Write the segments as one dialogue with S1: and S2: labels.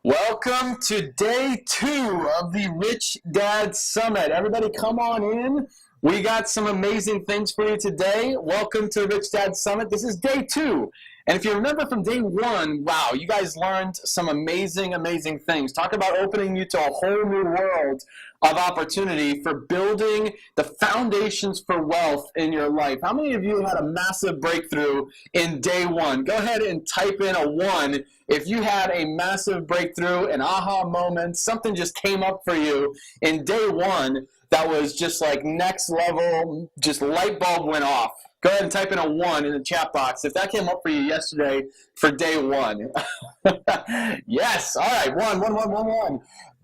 S1: Welcome to day 2 of the Richdad Summit. Everybody come on in. We got some amazing things for you today. Welcome to the Richdad Summit. This is day 2. And if you remember from day 1, wow, you guys learned some amazing, amazing things. Talk about opening you to a whole new world of opportunity for building the foundations for wealth in your life. How many of you had a massive breakthrough in day 1? Go ahead and type in a 1 if you had a massive breakthrough, an aha moment, something just came up for you in day 1 that was just like next level, just light bulb went off. Go ahead and type in a 1 in the chat box if that came up for you yesterday for day 1. Yes, all right, 1.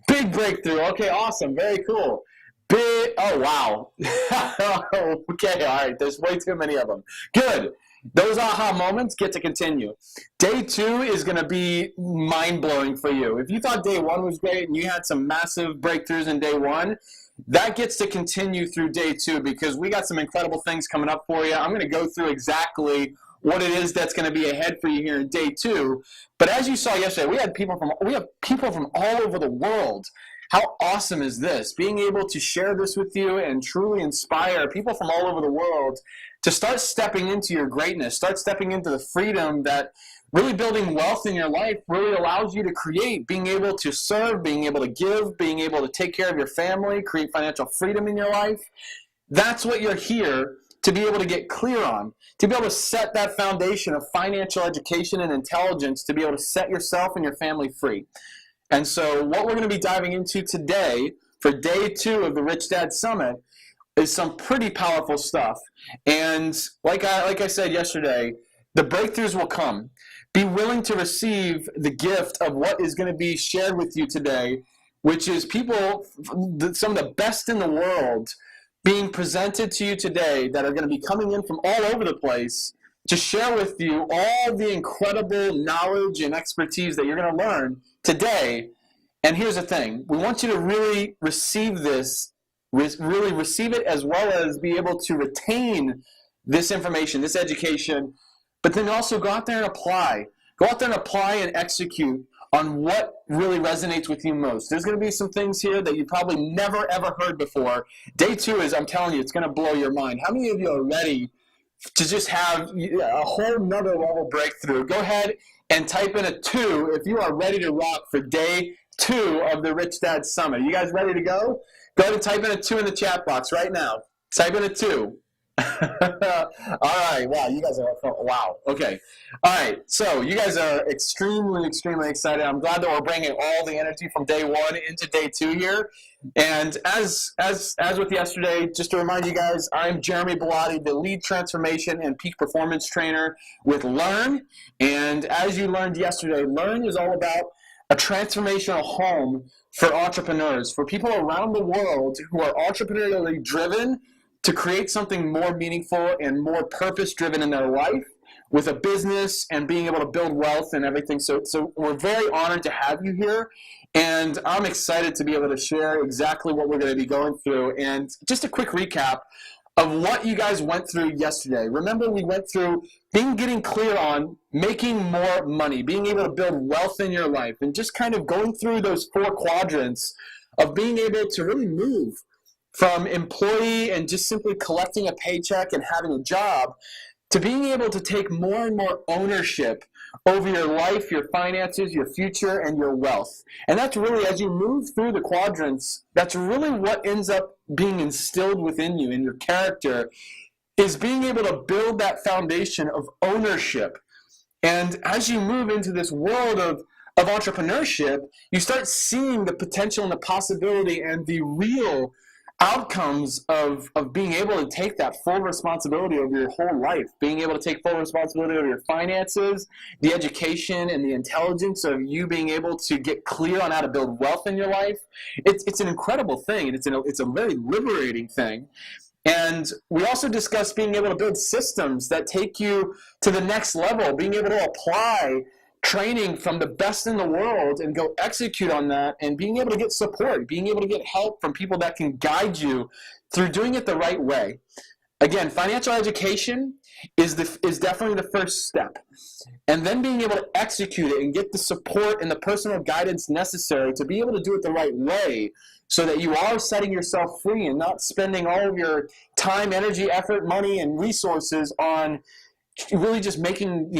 S1: Big breakthrough. Okay, awesome, very cool. Oh, wow. Okay, all right, there's way too many of them. Good. Those aha moments get to continue. Day 2 is going to be mind-blowing for you. If you thought day 1 was great and you had some massive breakthroughs in day 1, that gets to continue through day 2 because we got some incredible things coming up for you. I'm going to go through exactly what it is that's going to be ahead for you here in day 2. But as you saw yesterday, we have people from all over the world. How awesome is this? Being able to share this with you and truly inspire people from all over the world to start stepping into your greatness, start stepping into the freedom that really building wealth in your life really allows you to create, being able to serve, being able to give, being able to take care of your family, create financial freedom in your life. That's what you're here to be able to get clear on, to be able to set that foundation of financial education and intelligence to be able to set yourself and your family free. And so what we're going to be diving into today for day 2 of the Richdad Summit is some pretty powerful stuff. And like I said yesterday, the breakthroughs will come. Be willing to receive the gift of what is going to be shared with you today, which is people, some of the best in the world being presented to you today that are going to be coming in from all over the place to share with you all the incredible knowledge and expertise that you're going to learn today. And here's the thing. We want you to really receive this, really receive it as well as be able to retain this information, this education, but then also go out there and apply. Go out there and apply and execute on what really resonates with you most. There's going to be some things here that you probably never, ever heard before. Day 2 is, I'm telling you, it's going to blow your mind. How many of you are ready to just have a whole nother level breakthrough? Go ahead and type in a 2 if you are ready to rock for day 2 of the Richdad Summit. You guys ready to go? Go ahead and type in a 2 in the chat box right now. Type in a 2. All right. Wow. You guys are, wow. Okay. All right. So you guys are extremely, extremely excited. I'm glad that we're bringing all the energy from day 1 into day 2 here. And as with yesterday, just to remind you guys, I'm Jeremy Bellotti, the lead transformation and peak performance trainer with Learn. And as you learned yesterday, Learn is all about a transformational home for entrepreneurs, for people around the world who are entrepreneurially driven to create something more meaningful and more purpose-driven in their life with a business and being able to build wealth and everything. So we're very honored to have you here, and I'm excited to be able to share exactly what we're going to be going through. And just a quick recap of what you guys went through yesterday. Remember, we went through getting clear on making more money, being able to build wealth in your life, and just kind of going through those 4 quadrants of being able to really move from employee and just simply collecting a paycheck and having a job to being able to take more and more ownership over your life, your finances, your future, and your wealth. And that's really, as you move through the quadrants, that's really what ends up being instilled within you in your character, is being able to build that foundation of ownership. And as you move into this world of entrepreneurship, you start seeing the potential and the possibility and the real outcomes of being able to take that full responsibility over your whole life, being able to take full responsibility over your finances, the education and the intelligence of you being able to get clear on how to build wealth in your life. It's an incredible thing, and it's a very liberating thing. And we also discussed being able to build systems that take you to the next level, being able to apply training from the best in the world and go execute on that, and being able to get support, being able to get help from people that can guide you through doing it the right way. Again, financial education is definitely the first step. And then being able to execute it and get the support and the personal guidance necessary to be able to do it the right way so that you are setting yourself free and not spending all of your time, energy, effort, money, and resources on really just making,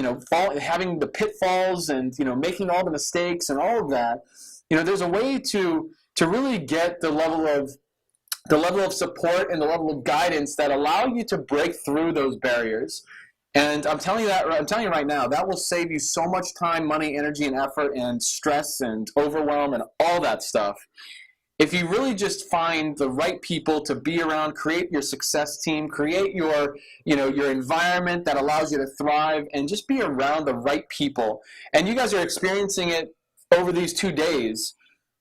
S1: having the pitfalls and, making all the mistakes and all of that. There's a way to really get the level of support and the level of guidance that allow you to break through those barriers. And I'm telling you right now, that will save you so much time, money, energy, and effort, and stress and overwhelm and all that stuff. If you really just find the right people to be around, create your success team, create your environment that allows you to thrive, and just be around the right people. And you guys are experiencing it over these 2 days.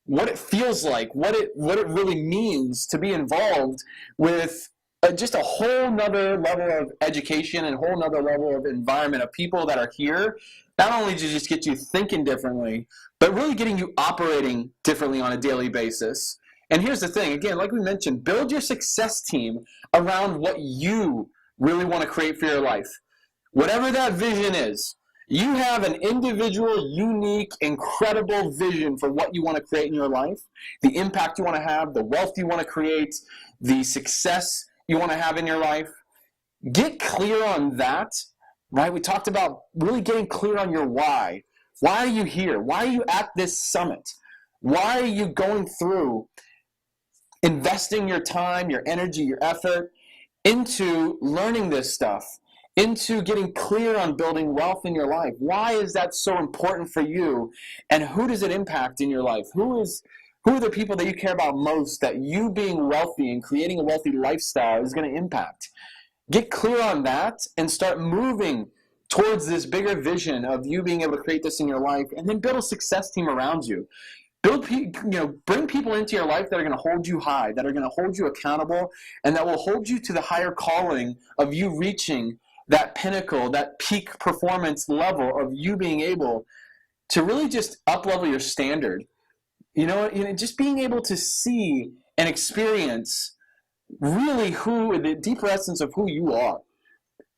S1: What it feels like, what it really means to be involved with just a whole nother level of education and a whole nother level of environment of people that are here, not only to just get you thinking differently, but really getting you operating differently on a daily basis. And here's the thing, again, like we mentioned, build your success team around what you really want to create for your life. Whatever that vision is, you have an individual, unique, incredible vision for what you want to create in your life, the impact you want to have, the wealth you want to create, the success you want to have in your life. Get clear on that, right? We talked about really getting clear on your why. Why are you here? Why are you at this summit? Why are you going through investing your time, your energy, your effort into learning this stuff, into getting clear on building wealth in your life? Why is that so important for you? And who does it impact in your life? Who are the people that you care about most that you being wealthy and creating a wealthy lifestyle is going to impact? Get clear on that and start moving towards this bigger vision of you being able to create this in your life, and then build a success team around you. Bring people into your life that are going to hold you high, that are going to hold you accountable, and that will hold you to the higher calling of you reaching that pinnacle, that peak performance level of you being able to really just up-level your standard. Just being able to see and experience really the deeper essence of who you are.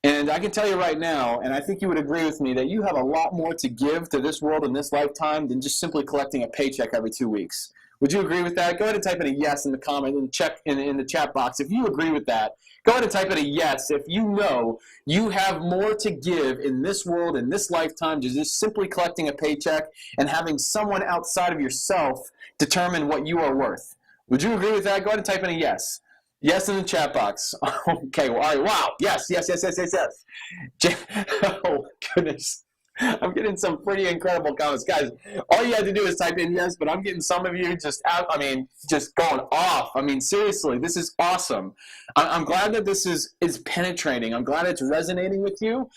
S1: And I can tell you right now, and I think you would agree with me, that you have a lot more to give to this world in this lifetime than just simply collecting a paycheck every 2 weeks. Would you agree with that? Go ahead and type in a yes in the comment and check in the chat box if you agree with that. Go ahead and type in a yes if you know you have more to give in this world, in this lifetime, than just simply collecting a paycheck and having someone outside of yourself determine what you are worth. Would you agree with that? Go ahead and type in a yes. Yes in the chat box. Okay, well, all right, wow. Yes. Oh, goodness. I'm getting some pretty incredible comments. Guys, all you had to do is type in yes, but I'm getting some of you just going off. Seriously, this is awesome. I'm glad that this is penetrating. I'm glad it's resonating with you,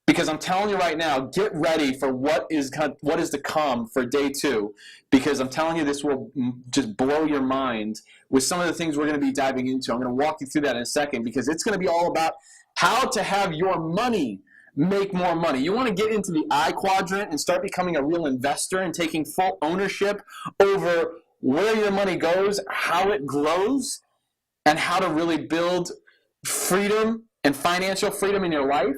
S1: because I'm telling you right now, get ready for what is to come for day 2, because I'm telling you this will just blow your mind with some of the things we're going to be diving into. I'm going to walk you through that in a second, because it's going to be all about how to have your money make more money. You want to get into the I quadrant and start becoming a real investor and taking full ownership over where your money goes, how it grows, and how to really build freedom and financial freedom in your life.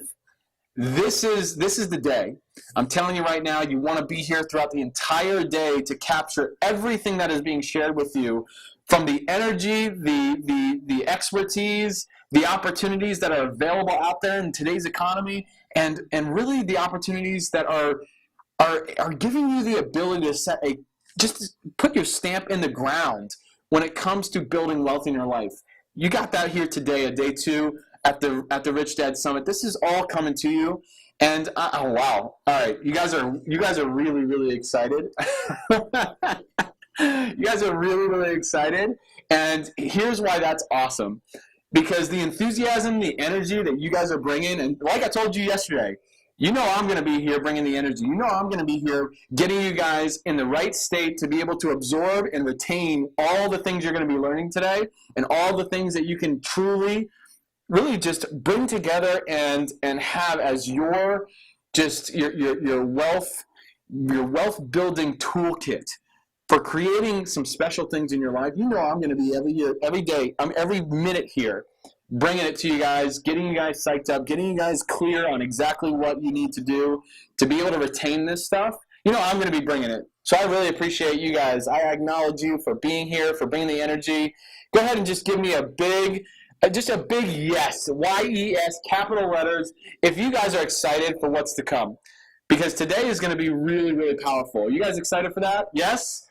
S1: This is the day. I'm telling you right now, you want to be here throughout the entire day to capture everything that is being shared with you, from the energy, the expertise, the opportunities that are available out there in today's economy, and really the opportunities that are giving you the ability to just put your stamp in the ground when it comes to building wealth in your life. You got that here today at day 2 at the Richdad Summit. This is all coming to you, and oh wow! All right, you guys are really, really excited. You guys are really, really excited, and here's why that's awesome. Because the enthusiasm, the energy that you guys are bringing, and like I told you yesterday, you know I'm going to be here bringing the energy. You know I'm going to be here getting you guys in the right state to be able to absorb and retain all the things you're going to be learning today, and all the things that you can truly, really just bring together and have as your wealth building toolkit for creating some special things in your life. You know I'm going to be every day, every minute here, bringing it to you guys, getting you guys psyched up, getting you guys clear on exactly what you need to do to be able to retain this stuff. I'm going to be bringing it. So I really appreciate you guys. I acknowledge you for being here, for bringing the energy. Go ahead and just give me a big yes, Y-E-S, capital letters, if you guys are excited for what's to come. Because today is going to be really, really powerful. You guys excited for that? Yes?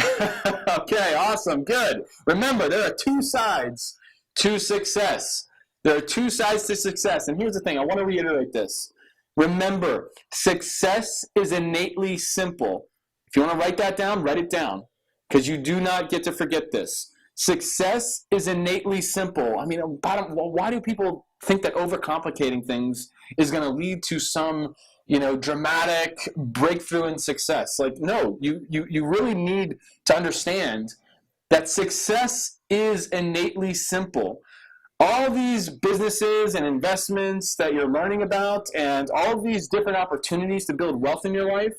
S1: Okay, awesome, good. Remember, there are two sides to success. There are two sides to success. And here's the thing, I want to reiterate this. Remember, success is innately simple. If you want to write that down, write it down. Because you do not get to forget this. Success is innately simple. I mean, why do people think that overcomplicating things is going to lead to some, dramatic breakthrough in success? Like, no, you really need to understand that success is innately simple. All these businesses and investments that you're learning about and all of these different opportunities to build wealth in your life,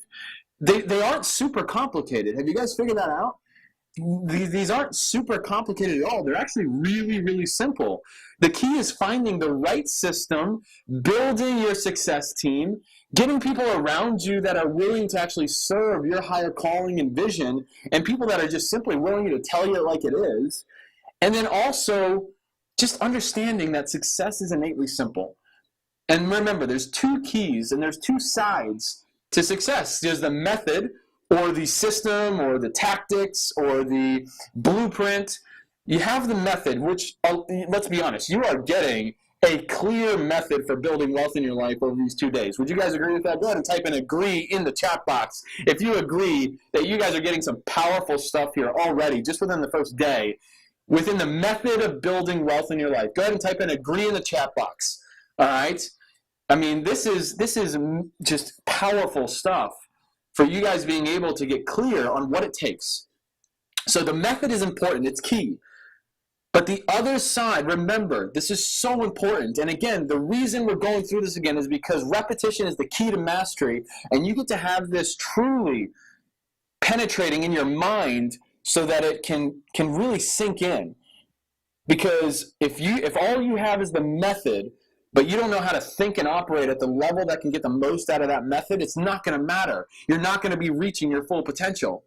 S1: they aren't super complicated. Have you guys figured that out? These aren't super complicated at all. They're actually really, really simple. The key is finding the right system, building your success team, getting people around you that are willing to actually serve your higher calling and vision, and people that are just simply willing to tell you it like it is. And then also just understanding that success is innately simple. And remember, there's two keys and there's two sides to success. There's the method, or the system, or the tactics, or the blueprint. You have the method, which, let's be honest, you are getting a clear method for building wealth in your life over these 2 days. Would you guys agree with that? Go ahead and type in agree in the chat box if you agree that you guys are getting some powerful stuff here already, just within the first day, within the method of building wealth in your life. Go ahead and type in agree in the chat box, all right? I mean, this is just powerful stuff for you guys being able to get clear on what it takes. So the method is important, it's key. But the other side, remember, this is so important. And again, the reason we're going through this again is because repetition is the key to mastery, and you get to have this truly penetrating in your mind so that it can really sink in. Because if all you have is the method, but you don't know how to think and operate at the level that can get the most out of that method, it's not going to matter. You're not going to be reaching your full potential.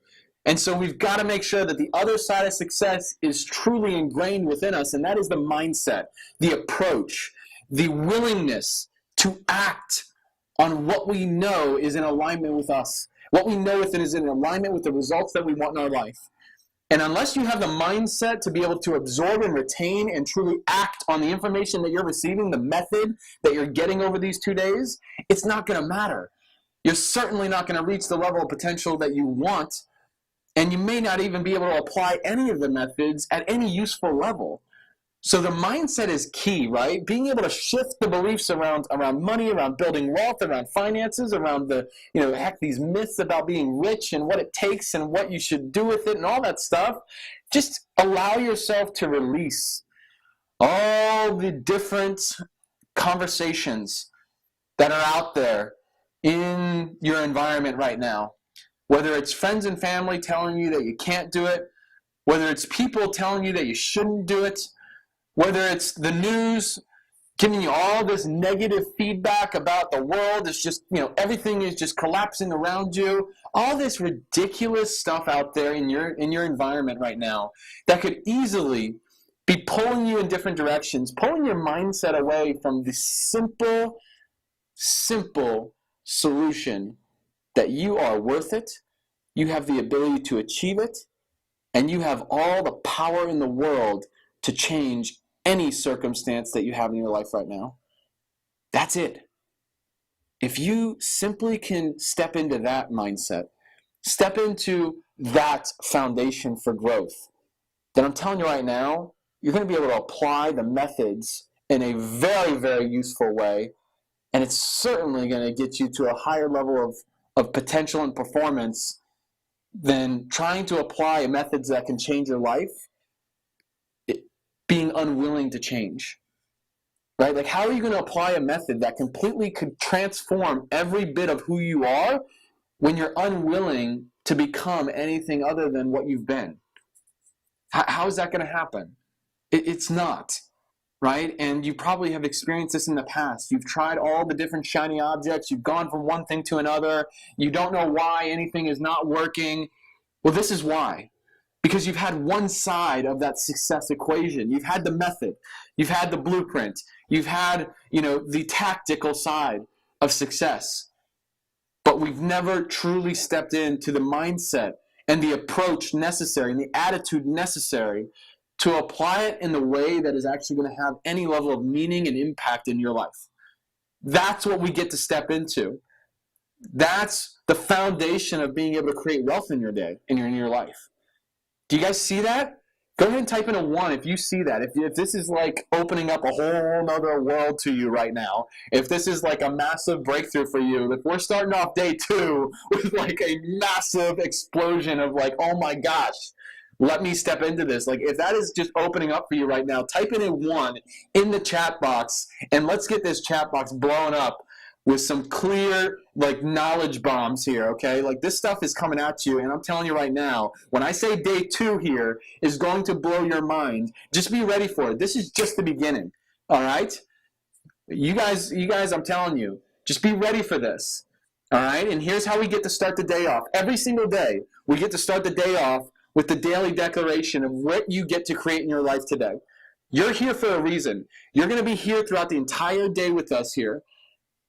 S1: And so we've got to make sure that the other side of success is truly ingrained within us, and that is the mindset, the approach, the willingness to act on what we know is in alignment with us, what we know is in alignment with the results that we want in our life. And unless you have the mindset to be able to absorb and retain and truly act on the information that you're receiving, the method that you're getting over these 2 days, it's not going to matter. You're certainly not going to reach the level of potential that you want, and you may not even be able to apply any of the methods at any useful level. So the mindset is key, right? Being able to shift the beliefs around money, around building wealth, around finances, around these myths about being rich and what it takes and what you should do with it and all that stuff. Just allow yourself to release all the different conversations that are out there in your environment right now. Whether it's friends and family telling you that you can't do it, whether it's people telling you that you shouldn't do it, whether it's the news giving you all this negative feedback about the world, it's just, everything is just collapsing around you, all this ridiculous stuff out there in your environment right now that could easily be pulling you in different directions, pulling your mindset away from the simple solution that you are worth it, you have the ability to achieve it, and you have all the power in the world to change any circumstance that you have in your life right now. That's it. If you simply can step into that mindset, step into that foundation for growth, then I'm telling you right now, you're going to be able to apply the methods in a very, very useful way, and it's certainly going to get you to a higher level of potential and performance than trying to apply methods that can change your life, being unwilling to change, right? Like, how are you going to apply a method that completely could transform every bit of who you are when you're unwilling to become anything other than what you've been? How is that going to happen? It's not, right? And you probably have experienced this in the past. You've tried all the different shiny objects. You've gone from one thing to another. You don't know why anything is not working. Well, this is why. Because you've had one side of that success equation. You've had the method. You've had the blueprint. You've had, the tactical side of success. But we've never truly stepped into the mindset and the approach necessary and the attitude necessary to apply it in the way that is actually going to have any level of meaning and impact in your life. That's what we get to step into. That's the foundation of being able to create wealth in your day, in your life. Do you guys see that? Go ahead and type in a 1 if you see that. If this is like opening up a whole other world to you right now, if this is like a massive breakthrough for you, if we're starting off day 2 with like a massive explosion of like, oh my gosh, let me step into this. Like if that is just opening up for you right now, type in a 1 in the chat box and let's get this chat box blown up with some clear like knowledge bombs here, okay? Like this stuff is coming at you, and I'm telling you right now, when I say day 2 here is going to blow your mind, just be ready for it. This is just the beginning, all right? You guys, I'm telling you, just be ready for this, all right? And here's how we get to start the day off. Every single day, we get to start the day off with the daily declaration of what you get to create in your life today. You're here for a reason. You're going to be here throughout the entire day with us here.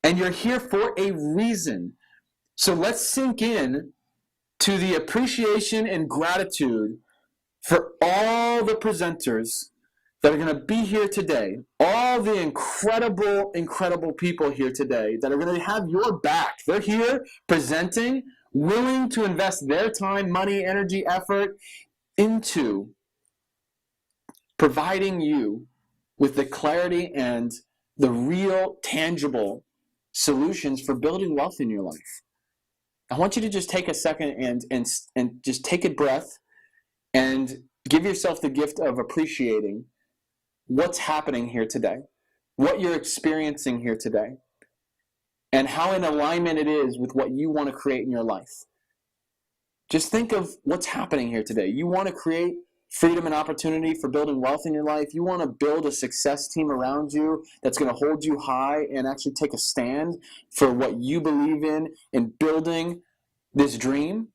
S1: And you're here for a reason. So let's sink in to the appreciation and gratitude for all the presenters that are going to be here today. All the incredible, incredible people here today that are going to have your back. They're here presenting, willing to invest their time, money, energy, effort into providing you with the clarity and the real, tangible solutions for building wealth in your life. I want you to just take a second and just take a breath and give yourself the gift of appreciating what's happening here today, what you're experiencing here today, and how in alignment it is with what you want to create in your life. Just think of what's happening here today. You want to create freedom and opportunity for building wealth in your life. You want to build a success team around you that's going to hold you high and actually take a stand for what you believe in building this dream.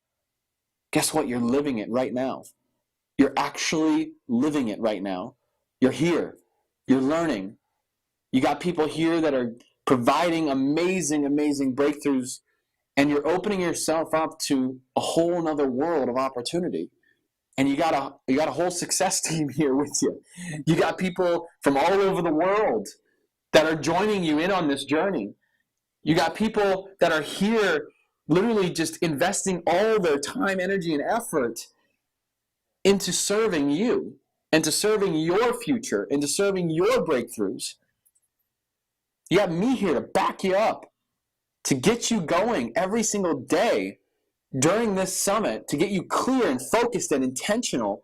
S1: Guess what? You're living it right now. You're actually living it right now. You're here. You're learning. You got people here that are providing amazing, amazing breakthroughs, and you're opening yourself up to a whole other world of opportunity. And you got a whole success team here with you. You got people from all over the world that are joining you in on this journey. You got people that are here literally just investing all their time, energy, and effort into serving you and to serving your future and to serving your breakthroughs. You got me here to back you up, to get you going every single day during this summit, to get you clear and focused and intentional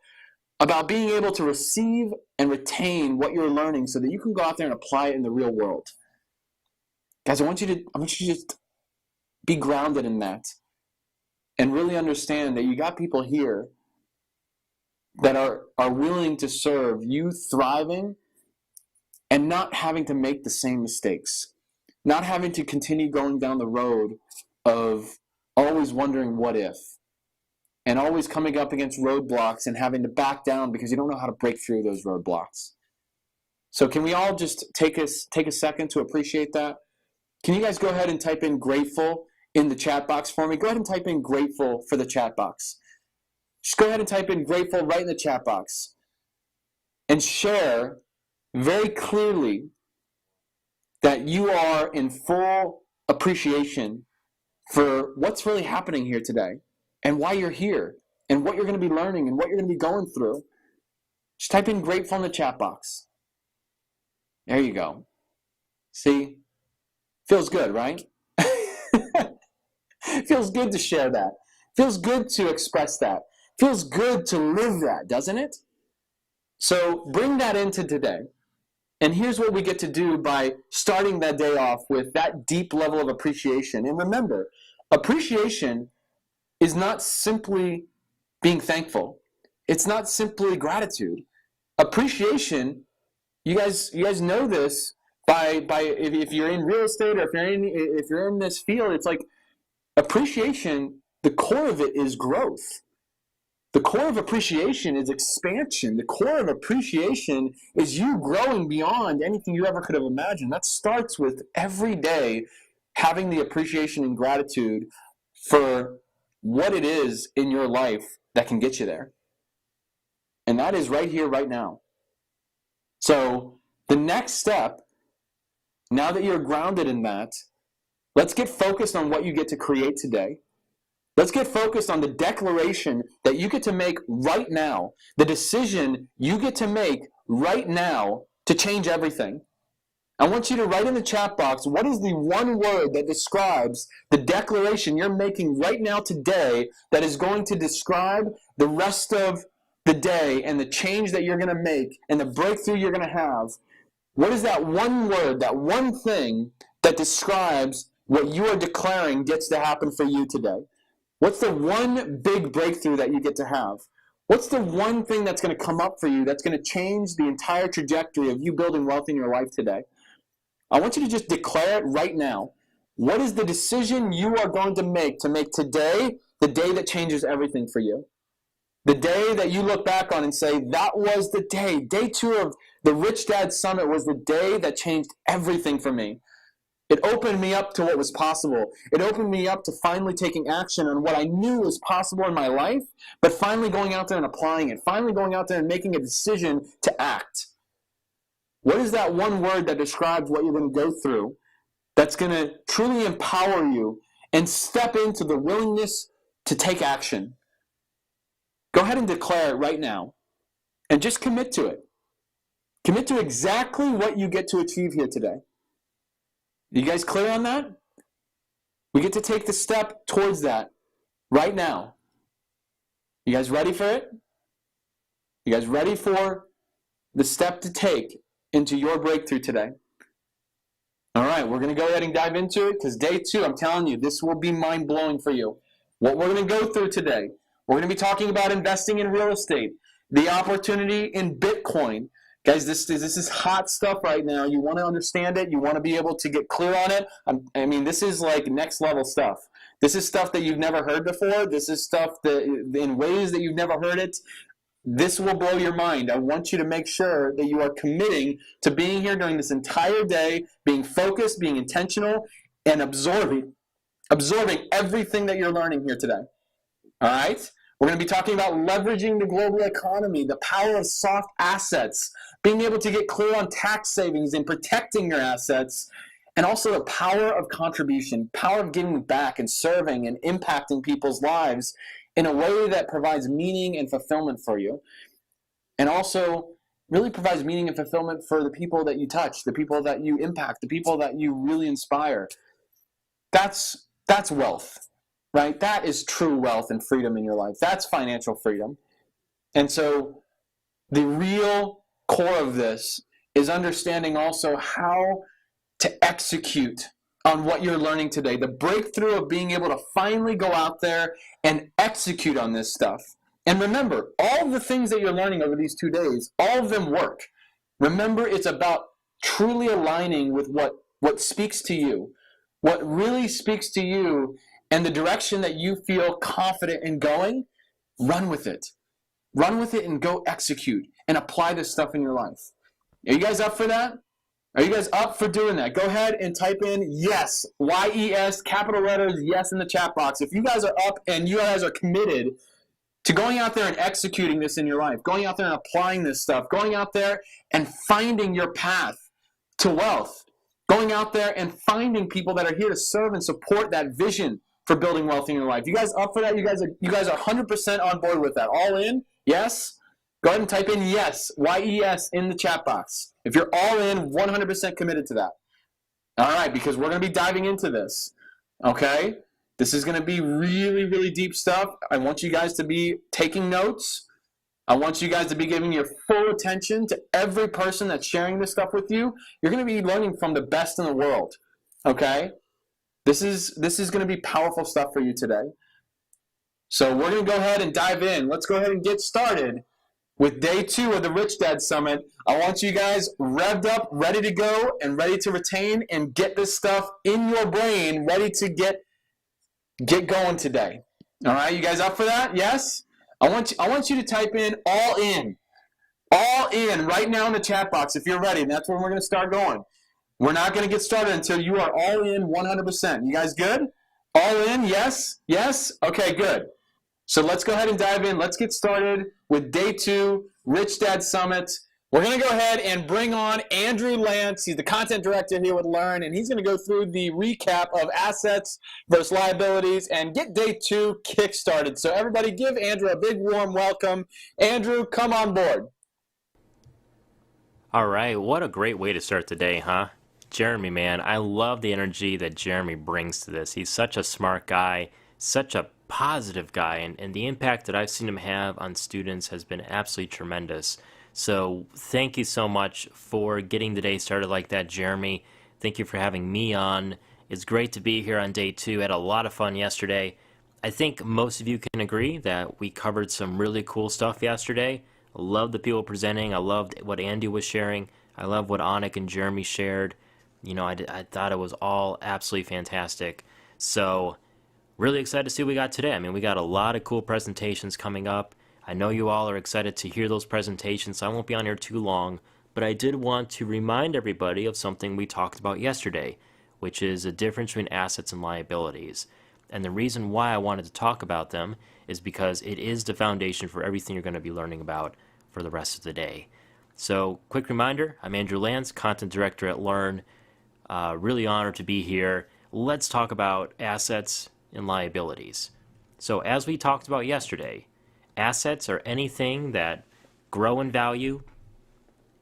S1: about being able to receive and retain what you're learning so that you can go out there and apply it in the real world. Guys, I want you to just be grounded in that and really understand that you got people here that are willing to serve you thriving and not having to make the same mistakes, not having to continue going down the road of always wondering what if, and always coming up against roadblocks and having to back down because you don't know how to break through those roadblocks. So can we all just take a second to appreciate that? Can you guys go ahead and type in grateful in the chat box for me? Go ahead and type in grateful for the chat box. Just go ahead and type in grateful right in the chat box and share very clearly that you are in full appreciation for what's really happening here today and why you're here and what you're going to be learning and what you're going to be going through. Just type in grateful in the chat box. There you go. See? Feels good, right? Feels good to share that. Feels good to express that. Feels good to live that, doesn't it? So bring that into today. And here's what we get to do by starting that day off with that deep level of appreciation. And remember, appreciation is not simply being thankful. It's not simply gratitude. Appreciation you guys know this by if you're in real estate, or if you're in this field, it's like appreciation. The core of it is growth. The core of appreciation is expansion. The core of appreciation is you growing beyond anything you ever could have imagined. That starts with every day having the appreciation and gratitude for what it is in your life that can get you there. And that is right here, right now. So the next step, now that you're grounded in that, let's get focused on what you get to create today. Let's get focused on the declaration that you get to make right now, the decision you get to make right now to change everything. I want you to write in the chat box, what is the one word that describes the declaration you're making right now today that is going to describe the rest of the day and the change that you're going to make and the breakthrough you're going to have? What is that one word, that one thing that describes what you are declaring gets to happen for you today? What's the one big breakthrough that you get to have? What's the one thing that's going to come up for you that's going to change the entire trajectory of you building wealth in your life today? I want you to just declare it right now. What is the decision you are going to make today the day that changes everything for you? The day that you look back on and say, that was the day. Day 2 of the Rich Dad Summit was the day that changed everything for me. It opened me up to what was possible. It opened me up to finally taking action on what I knew was possible in my life, but finally going out there and applying it, finally going out there and making a decision to act. What is that one word that describes what you're going to go through that's going to truly empower you and step into the willingness to take action? Go ahead and declare it right now and just commit to it. Commit to exactly what you get to achieve here today. You guys clear on that? We get to take the step towards that right now. You guys ready for it? You guys ready for the step to take into your breakthrough today? All right, we're going to go ahead and dive into it because day 2, I'm telling you, this will be mind-blowing for you. What we're going to go through today, we're going to be talking about investing in real estate, the opportunity in Bitcoin. Guys, this is hot stuff right now. You want to understand it. You want to be able to get clear on it. I mean, this is like next level stuff. This is stuff that you've never heard before. This is stuff that in ways that you've never heard it. This will blow your mind. I want you to make sure that you are committing to being here during this entire day, being focused, being intentional, and absorbing everything that you're learning here today. All right? We're going to be talking about leveraging the global economy, the power of soft assets, being able to get clear on tax savings and protecting your assets, and also the power of contribution, power of giving back and serving and impacting people's lives in a way that provides meaning and fulfillment for you, and also really provides meaning and fulfillment for the people that you touch, the people that you impact, the people that you really inspire. That's wealth. Right? That is true wealth and freedom in your life. That's financial freedom. And so the real core of this is understanding also how to execute on what you're learning today. The breakthrough of being able to finally go out there and execute on this stuff. And remember, all of the things that you're learning over these 2 days, all of them work. Remember, it's about truly aligning with what speaks to you. What really speaks to you and the direction that you feel confident in going, run with it. Run with it and go execute and apply this stuff in your life. Are you guys up for that? Are you guys up for doing that? Go ahead and type in yes, Y-E-S, capital letters, yes in the chat box. If you guys are up and you guys are committed to going out there and executing this in your life, going out there and applying this stuff, going out there and finding your path to wealth, going out there and finding people that are here to serve and support that vision for building wealth in your life. You guys up for that? You guys are 100% on board with that. All in? Yes? Go ahead and type in yes, Y-E-S, in the chat box. If you're all in, 100% committed to that. All right, because we're going to be diving into this. Okay? This is going to be really, really deep stuff. I want you guys to be taking notes. I want you guys to be giving your full attention to every person that's sharing this stuff with you. You're going to be learning from the best in the world. Okay? This is going to be powerful stuff for you today. So we're going to go ahead and dive in. Let's go ahead and get started with day 2 of the Rich Dad Summit. I want you guys revved up, ready to go, and ready to retain and get this stuff in your brain, ready to get going today. All right, you guys up for that? Yes? I want you to type in all in. All in right now in the chat box if you're ready. And that's when we're going to start going. We're not going to get started until you are all in 100%. You guys good? All in? Yes? Yes? Okay, good. So let's go ahead and dive in. Let's get started with day 2, Rich Dad Summit. We're going to go ahead and bring on Andrew Lance. He's the content director here with Learn, and he's going to go through the recap of assets versus liabilities and get day 2 kick-started. So everybody give Andrew a big warm welcome. Andrew, come on board.
S2: All right, what a great way to start the day, huh? Jeremy, man, I love the energy that Jeremy brings to this. He's such a smart guy, such a positive guy, and the impact that I've seen him have on students has been absolutely tremendous. So thank you so much for getting the day started like that, Jeremy. Thank you for having me on. It's great to be here on day 2. I had a lot of fun yesterday. I think most of you can agree that we covered some really cool stuff yesterday. I loved the people presenting. I loved what Andy was sharing. I love what Anik and Jeremy shared. You know, I thought it was all absolutely fantastic. So really excited to see what we got today. I mean, we got a lot of cool presentations coming up. I know you all are excited to hear those presentations, so I won't be on here too long. But I did want to remind everybody of something we talked about yesterday, which is the difference between assets and liabilities. And the reason why I wanted to talk about them is because it is the foundation for everything you're going to be learning about for the rest of the day. So, quick reminder, I'm Andrew Lance, Content Director at Learn. Really honored to be here. Let's talk about assets and liabilities. So, as we talked about yesterday, assets are anything that grow in value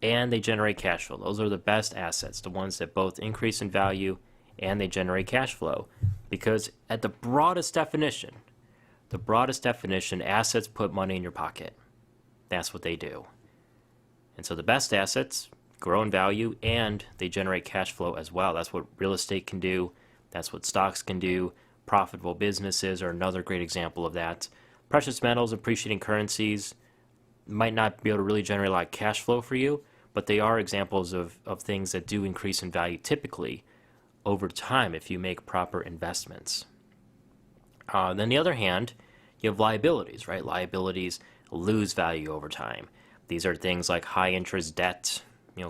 S2: and they generate cash flow. Those are the best assets, the ones that both increase in value and they generate cash flow. Because at the broadest definition, assets put money in your pocket. That's what they do. And so the best assets grow in value and they generate cash flow as well. That's what real estate can do. That's what stocks can do. Profitable businesses are another great example of that. Precious metals, appreciating currencies might not be able to really generate a lot of cash flow for you, but they are examples of things that do increase in value typically over time if you make proper investments. Then the other hand, you have liabilities, right? Liabilities lose value over time. These are things like high interest debt,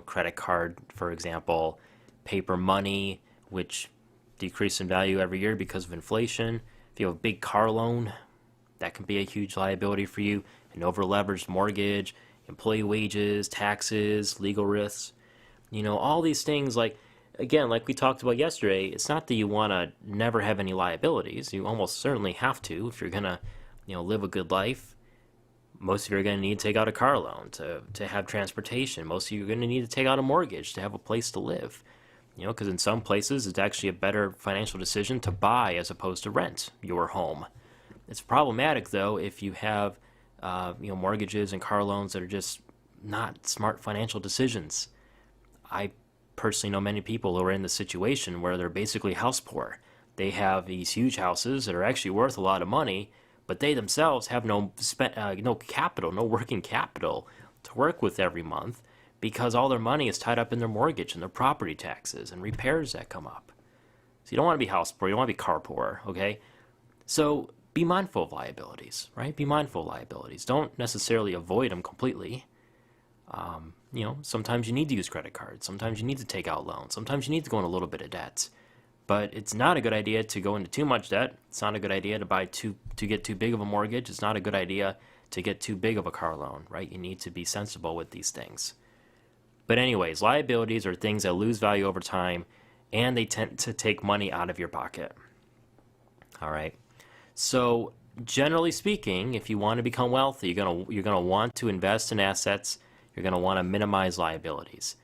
S2: credit card, for example, paper money, which decrease in value every year because of inflation. If you have a big car loan, that can be a huge liability for you. An over-leveraged mortgage, employee wages, taxes, legal risks. All these things, again, like we talked about yesterday, it's not that you want to never have any liabilities. You almost certainly have to if you're going to, live a good life. Most of you are going to need to take out a car loan to have transportation. Most of you are going to need to take out a mortgage to have a place to live. Because in some places it's actually a better financial decision to buy as opposed to rent your home. It's problematic, though, if you have mortgages and car loans that are just not smart financial decisions. I personally know many people who are in the situation where they're basically house poor. They have these huge houses that are actually worth a lot of money, but they themselves have no capital, no working capital to work with every month because all their money is tied up in their mortgage and their property taxes and repairs that come up. So you don't want to be house poor, you don't want to be car poor, okay? So be mindful of liabilities, right? Be mindful of liabilities. Don't necessarily avoid them completely. Sometimes you need to use credit cards. Sometimes you need to take out loans. Sometimes you need to go in a little bit of debt. But it's not a good idea to go into too much debt. It's not a good idea to get too big of a mortgage. It's not a good idea to get too big of a car loan, right? You need to be sensible with these things. But anyways, liabilities are things that lose value over time, and they tend to take money out of your pocket. All right. So generally speaking, if you want to become wealthy, you're gonna want to invest in assets. You're gonna want to minimize liabilities.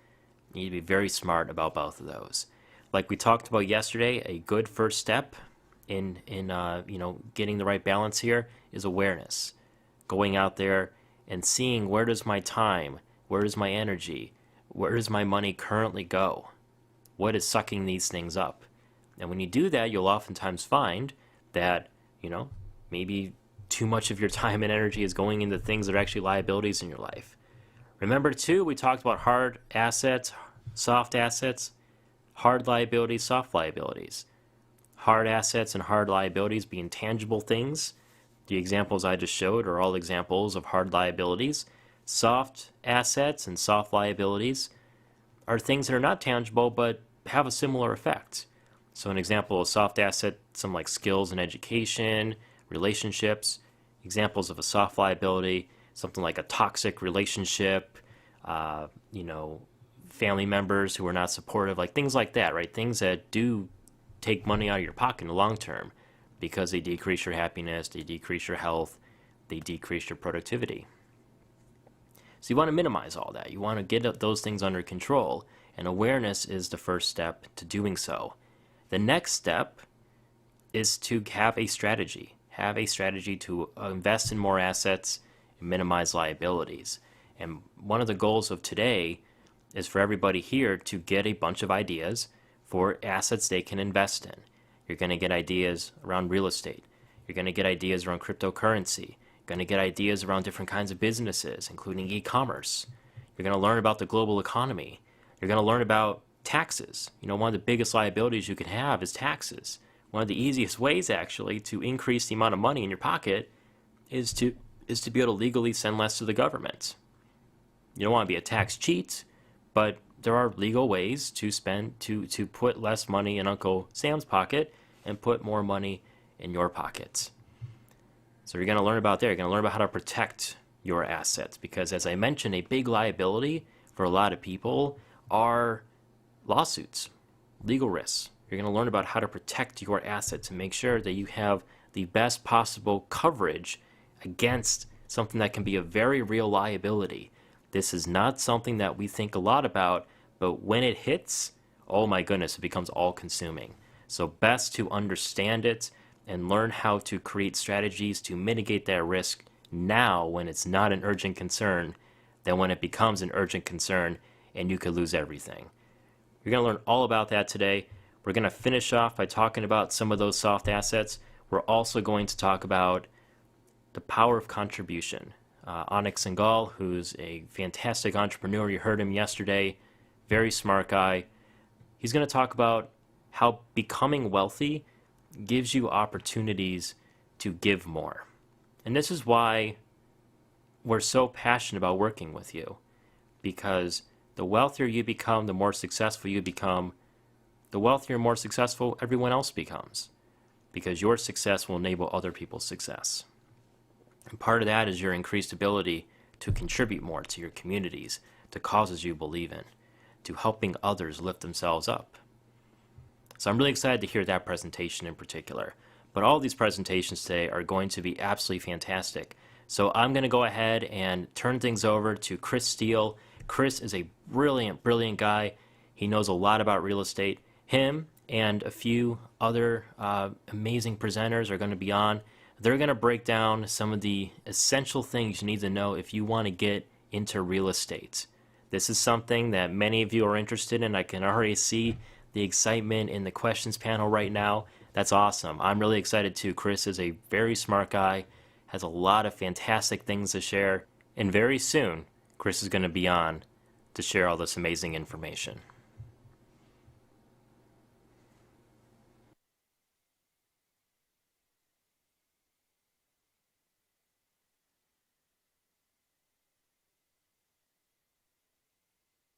S2: You need to be very smart about both of those. Like we talked about yesterday, a good first step in getting the right balance here is awareness. Going out there and seeing, where does my time, where is my energy, where does my money currently go? What is sucking these things up? And when you do that, you'll oftentimes find that, maybe too much of your time and energy is going into things that are actually liabilities in your life. Remember too, we talked about hard assets, soft assets, hard liabilities, soft liabilities. Hard assets and hard liabilities being tangible things. The examples I just showed are all examples of hard liabilities. Soft assets and soft liabilities are things that are not tangible but have a similar effect. So an example of soft asset, something like skills and education, relationships. Examples of a soft liability, something like a toxic relationship, family members who are not supportive, like things like that, right? Things that do take money out of your pocket in the long term because they decrease your happiness, they decrease your health, they decrease your productivity. So you want to minimize all that. You want to get those things under control, and awareness is the first step to doing so. The next step is to have a strategy. Have a strategy to invest in more assets and minimize liabilities. And one of the goals of today is for everybody here to get a bunch of ideas for assets they can invest in. You're going to get ideas around real estate. You're going to get ideas around cryptocurrency. You're going to get ideas around different kinds of businesses, including e-commerce. You're going to learn about the global economy. You're going to learn about taxes. One of the biggest liabilities you can have is taxes. One of the easiest ways, actually, to increase the amount of money in your pocket is to be able to legally send less to the government. You don't want to be a tax cheat, but there are legal ways to put less money in Uncle Sam's pocket and put more money in your pockets. So you're going to learn about there. You're going to learn about how to protect your assets because, as I mentioned, a big liability for a lot of people are lawsuits, legal risks. You're going to learn about how to protect your assets and make sure that you have the best possible coverage against something that can be a very real liability. This is not something that we think a lot about, but when it hits, oh my goodness, it becomes all-consuming. So best to understand it and learn how to create strategies to mitigate that risk now when it's not an urgent concern than when it becomes an urgent concern and you could lose everything. You're going to learn all about that today. We're going to finish off by talking about some of those soft assets. We're also going to talk about the power of contribution. Anik Singhal, who's a fantastic entrepreneur, you heard him yesterday, very smart guy. He's going to talk about how becoming wealthy gives you opportunities to give more. And this is why we're so passionate about working with you, because the wealthier you become, the more successful you become, the wealthier and more successful everyone else becomes, because your success will enable other people's success. And part of that is your increased ability to contribute more to your communities, to causes you believe in, to helping others lift themselves up. So I'm really excited to hear that presentation in particular. But all these presentations today are going to be absolutely fantastic. So I'm going to go ahead and turn things over to Chris Steele. Chris is a brilliant, brilliant guy. He knows a lot about real estate. Him and a few other amazing presenters are going to be on. They're going to break down some of the essential things you need to know if you want to get into real estate. This is something that many of you are interested in. I can already see the excitement in the questions panel right now. That's awesome. I'm really excited too. Chris is a very smart guy, has a lot of fantastic things to share, and very soon, Chris is going to be on to share all this amazing information.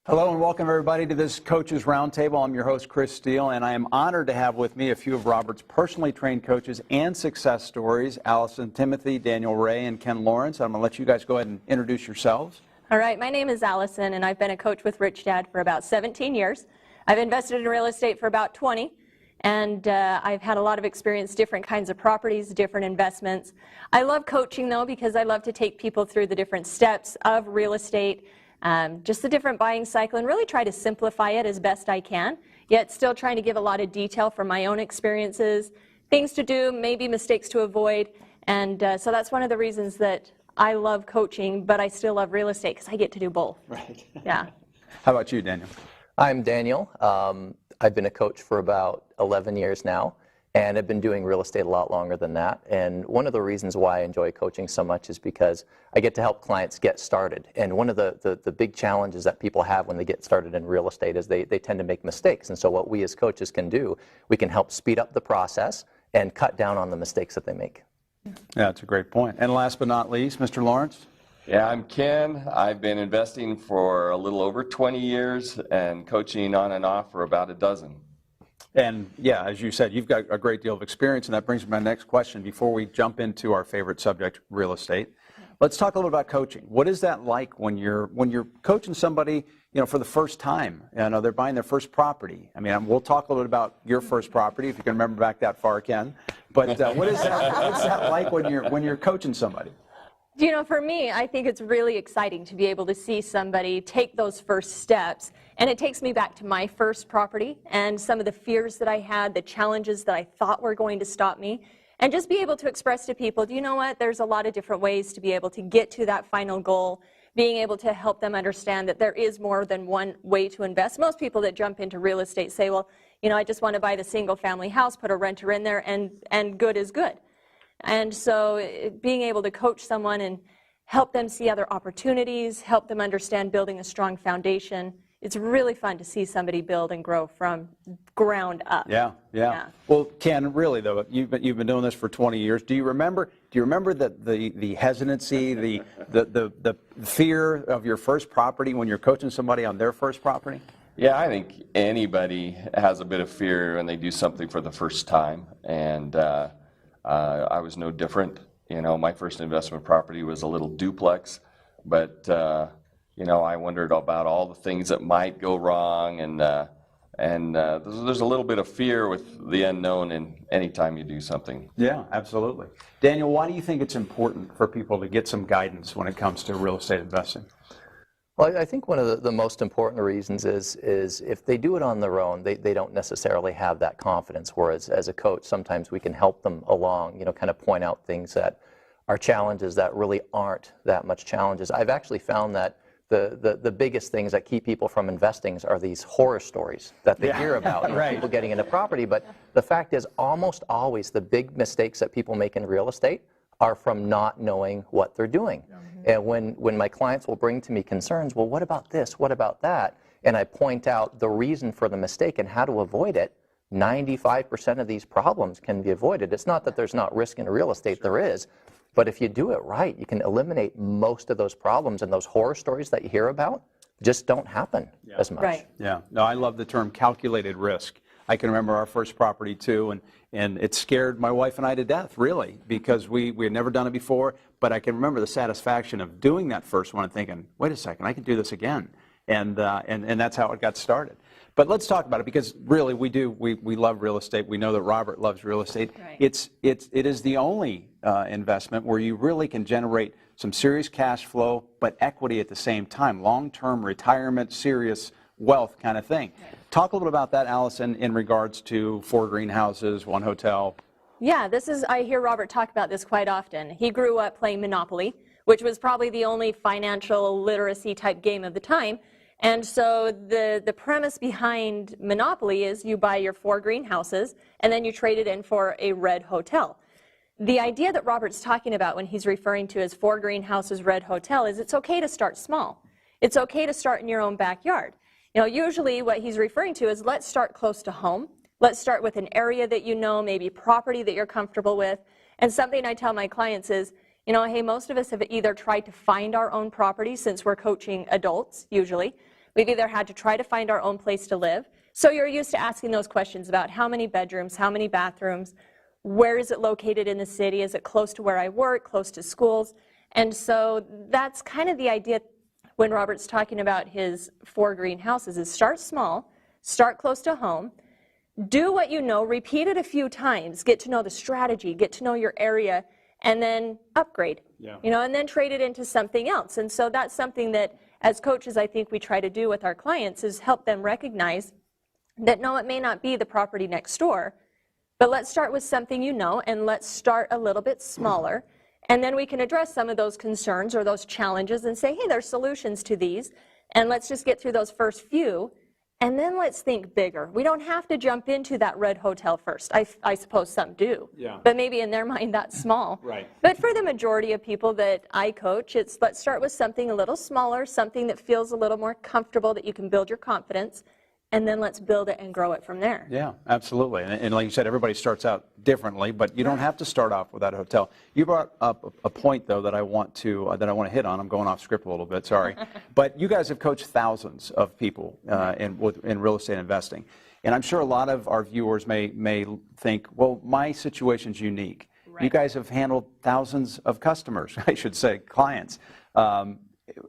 S3: Hello and welcome everybody to this Coaches Roundtable. I'm your host Chris Steele, and I am honored to have with me a few of Robert's personally trained coaches and success stories, Allison Timothy, Daniel Ray, and Ken Lawrence. I'm going to let you guys go ahead and introduce yourselves.
S4: All right, my name is Allison, and I've been a coach with Richdad for about 17 years. I've invested in real estate for about 20, and I've had a lot of experience, different kinds of properties, different investments. I love coaching, though, because I love to take people through the different steps of real estate, just the different buying cycle, and really try to simplify it as best I can, yet still trying to give a lot of detail from my own experiences, things to do, maybe mistakes to avoid, and so that's one of the reasons that I love coaching, but I still love real estate because I get to do both.
S3: Right.
S4: Yeah.
S3: How about you, Daniel?
S5: I'm Daniel. I've been a coach for about 11 years now, and have been doing real estate a lot longer than that. And one of the reasons why I enjoy coaching so much is because I get to help clients get started. And one of the big challenges that people have when they get started in real estate is they tend to make mistakes. And so what we as coaches can do, we can help speed up the process and cut down on the mistakes that they make.
S3: Yeah, that's a great point. And last but not least, Mr. Lawrence?
S6: Yeah, I'm Ken. I've been investing for a little over 20 years and coaching on and off for about a dozen.
S3: And yeah, as you said, you've got a great deal of experience, and that brings me to my next question before we jump into our favorite subject, real estate. Let's talk a little about coaching. What is that like when you're coaching somebody, for the first time? They're buying their first property. I mean, we'll talk a little bit about your first property if you can remember back that far, Ken. But what's that like when you're coaching somebody?
S4: For me, I think it's really exciting to be able to see somebody take those first steps. And it takes me back to my first property and some of the fears that I had, the challenges that I thought were going to stop me. And just be able to express to people, do you know what? There's a lot of different ways to be able to get to that final goal, being able to help them understand that there is more than one way to invest. Most people that jump into real estate say, well, I just want to buy the single family house, put a renter in there, and good is good. And so being able to coach someone and help them see other opportunities, help them understand building a strong foundation, it's really fun to see somebody build and grow from ground up.
S3: Yeah. Well, Ken, really though, you've been doing this for 20 years. Do you remember the hesitancy, the fear of your first property when you're coaching somebody on their first property?
S6: Yeah, I think anybody has a bit of fear when they do something for the first time, and I was no different. My first investment property was a little duplex, but I wondered about all the things that might go wrong, and there's a little bit of fear with the unknown in any time you do something.
S3: Yeah, absolutely. Daniel, why do you think it's important for people to get some guidance when it comes to real estate investing?
S5: Well, I think one of the most important reasons is if they do it on their own, they don't necessarily have that confidence, whereas as a coach, sometimes we can help them along, kind of point out things that are challenges that really aren't that much challenges. I've actually found that the biggest things that keep people from investing are these horror stories that they hear about,
S3: right.
S5: People getting into property. But the fact is, almost always the big mistakes that people make in real estate are from not knowing what they're doing. And when my clients will bring to me concerns, well, what about this? What about that? And I point out the reason for the mistake and how to avoid it, 95% of these problems can be avoided. It's not that there's not risk in real estate, there is. But if you do it right, you can eliminate most of those problems, and those horror stories that you hear about just don't happen as much.
S4: Right.
S3: Yeah. No, I love the term calculated risk. I can remember our first property too, and it scared my wife and I to death, really, because we had never done it before. But I can remember the satisfaction of doing that first one and thinking, wait a second, I can do this again. And that's how it got started. But let's talk about it, because really we love real estate. We know that Robert loves real estate.
S4: Right.
S3: It is the only investment where you really can generate some serious cash flow, but equity at the same time, long-term retirement, serious wealth kind of thing. Right. Talk a little bit about that, Allison, in regards to 4 greenhouses, 1 hotel.
S4: Yeah, I hear Robert talk about this quite often. He grew up playing Monopoly, which was probably the only financial literacy type game of the time. And so the premise behind Monopoly is you buy your 4 greenhouses and then you trade it in for a red hotel. The idea that Robert's talking about when he's referring to his 4 greenhouses red hotel is it's okay to start small. It's okay to start in your own backyard. Usually what he's referring to is let's start close to home. Let's start with an area that maybe property that you're comfortable with. And something I tell my clients is, hey, most of us have either tried to find our own property, since we're coaching adults usually. We've either had to try to find our own place to live. So you're used to asking those questions about how many bedrooms, how many bathrooms, where is it located in the city, is it close to where I work, close to schools? And so that's kind of the idea when Robert's talking about his 4 greenhouses is start small, start close to home, do what you know, repeat it a few times, get to know the strategy, get to know your area, and then upgrade, and then trade it into something else. And so that's something that as coaches I think we try to do with our clients is help them recognize that no, it may not be the property next door, but let's start with something and let's start a little bit smaller. And then we can address some of those concerns or those challenges and say, hey, there's solutions to these. And let's just get through those first few. And then let's think bigger. We don't have to jump into that red hotel first. I suppose some do.
S3: Yeah.
S4: But maybe in their mind that's small.
S3: Right.
S4: But for the majority of people that I coach, it's let's start with something a little smaller, something that feels a little more comfortable, that you can build your confidence, and then let's build it and grow it from there.
S3: Yeah, absolutely. And like you said, everybody starts out differently, but you don't have to start off with that hotel. You brought up a point, though, that I want to hit on. I'm going off script a little bit, sorry. But you guys have coached thousands of people in real estate investing. And I'm sure a lot of our viewers may think, well, my situation's unique. Right. You guys have handled thousands of customers, I should say, clients.